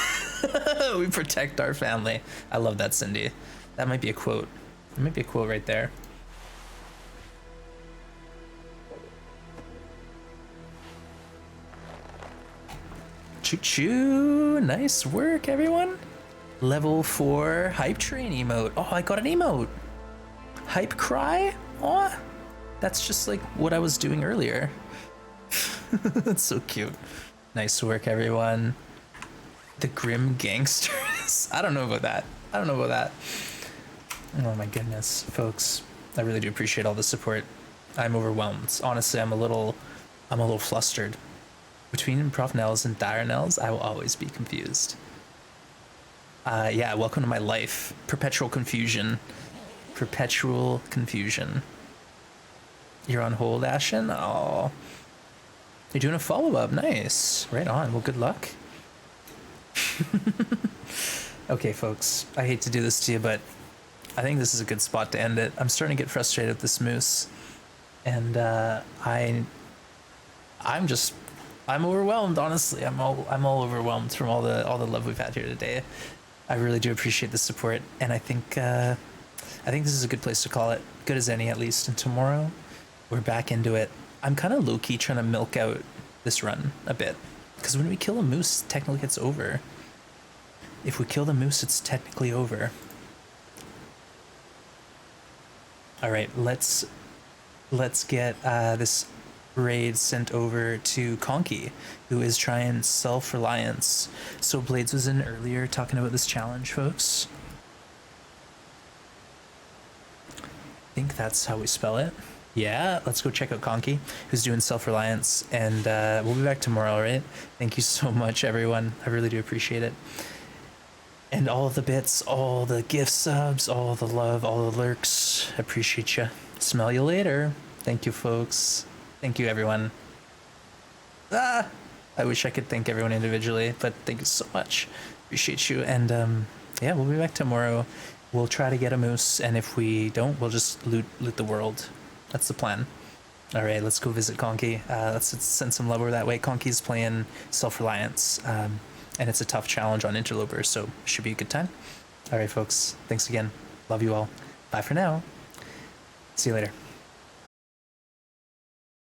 We protect our family. I love that, Cindy. That might be a quote. That might be a quote right there. Choo-choo! Nice work, everyone. Level 4 hype train emote. Oh, I got an emote. Hype cry? Oh, that's just like what I was doing earlier. That's so cute. Nice work, everyone. The grim gangsters. I don't know about that. Oh my goodness, folks. I really do appreciate all the support. I'm overwhelmed. Honestly, I'm a little flustered. Between Prof Nels and Dire Nels, I will always be confused. Yeah, welcome to my life. Perpetual confusion. Perpetual confusion. You're on hold, Ashen? Oh. You're doing a follow-up. Nice. Right on. Well, good luck. Okay, folks, I hate to do this to you, but I think this is a good spot to end it. I'm starting to get frustrated with this moose, and I'm overwhelmed. Honestly, I'm all overwhelmed from all the love we've had here today. I really do appreciate the support, and I think this is a good place to call it, good as any at least. And tomorrow, we're back into it. I'm kind of low key trying to milk out this run a bit, because when we kill a moose, technically it's over. If we kill the moose, it's technically over. All right, let's get this raid sent over to Conky, who is trying self-reliance. So Blades was in earlier talking about this challenge, folks. I think that's how we spell it. Yeah, let's go check out Conky, who's doing self-reliance, and we'll be back tomorrow, all right? Thank you so much, everyone. I really do appreciate it. And all of the bits, all the gift subs, all the love, all the lurks. Appreciate you. Smell you later. Thank you, folks. Thank you, everyone. I wish I could thank everyone individually, but thank you so much. Appreciate you. And yeah, we'll be back tomorrow. We'll try to get a moose, and if we don't, we'll just loot the world. That's the plan. All right, let's go visit Conky. Let's send some love over that way. Conky's playing self-reliance. And it's a tough challenge on Interloper, so it should be a good time. All right, folks. Thanks again. Love you all. Bye for now. See you later.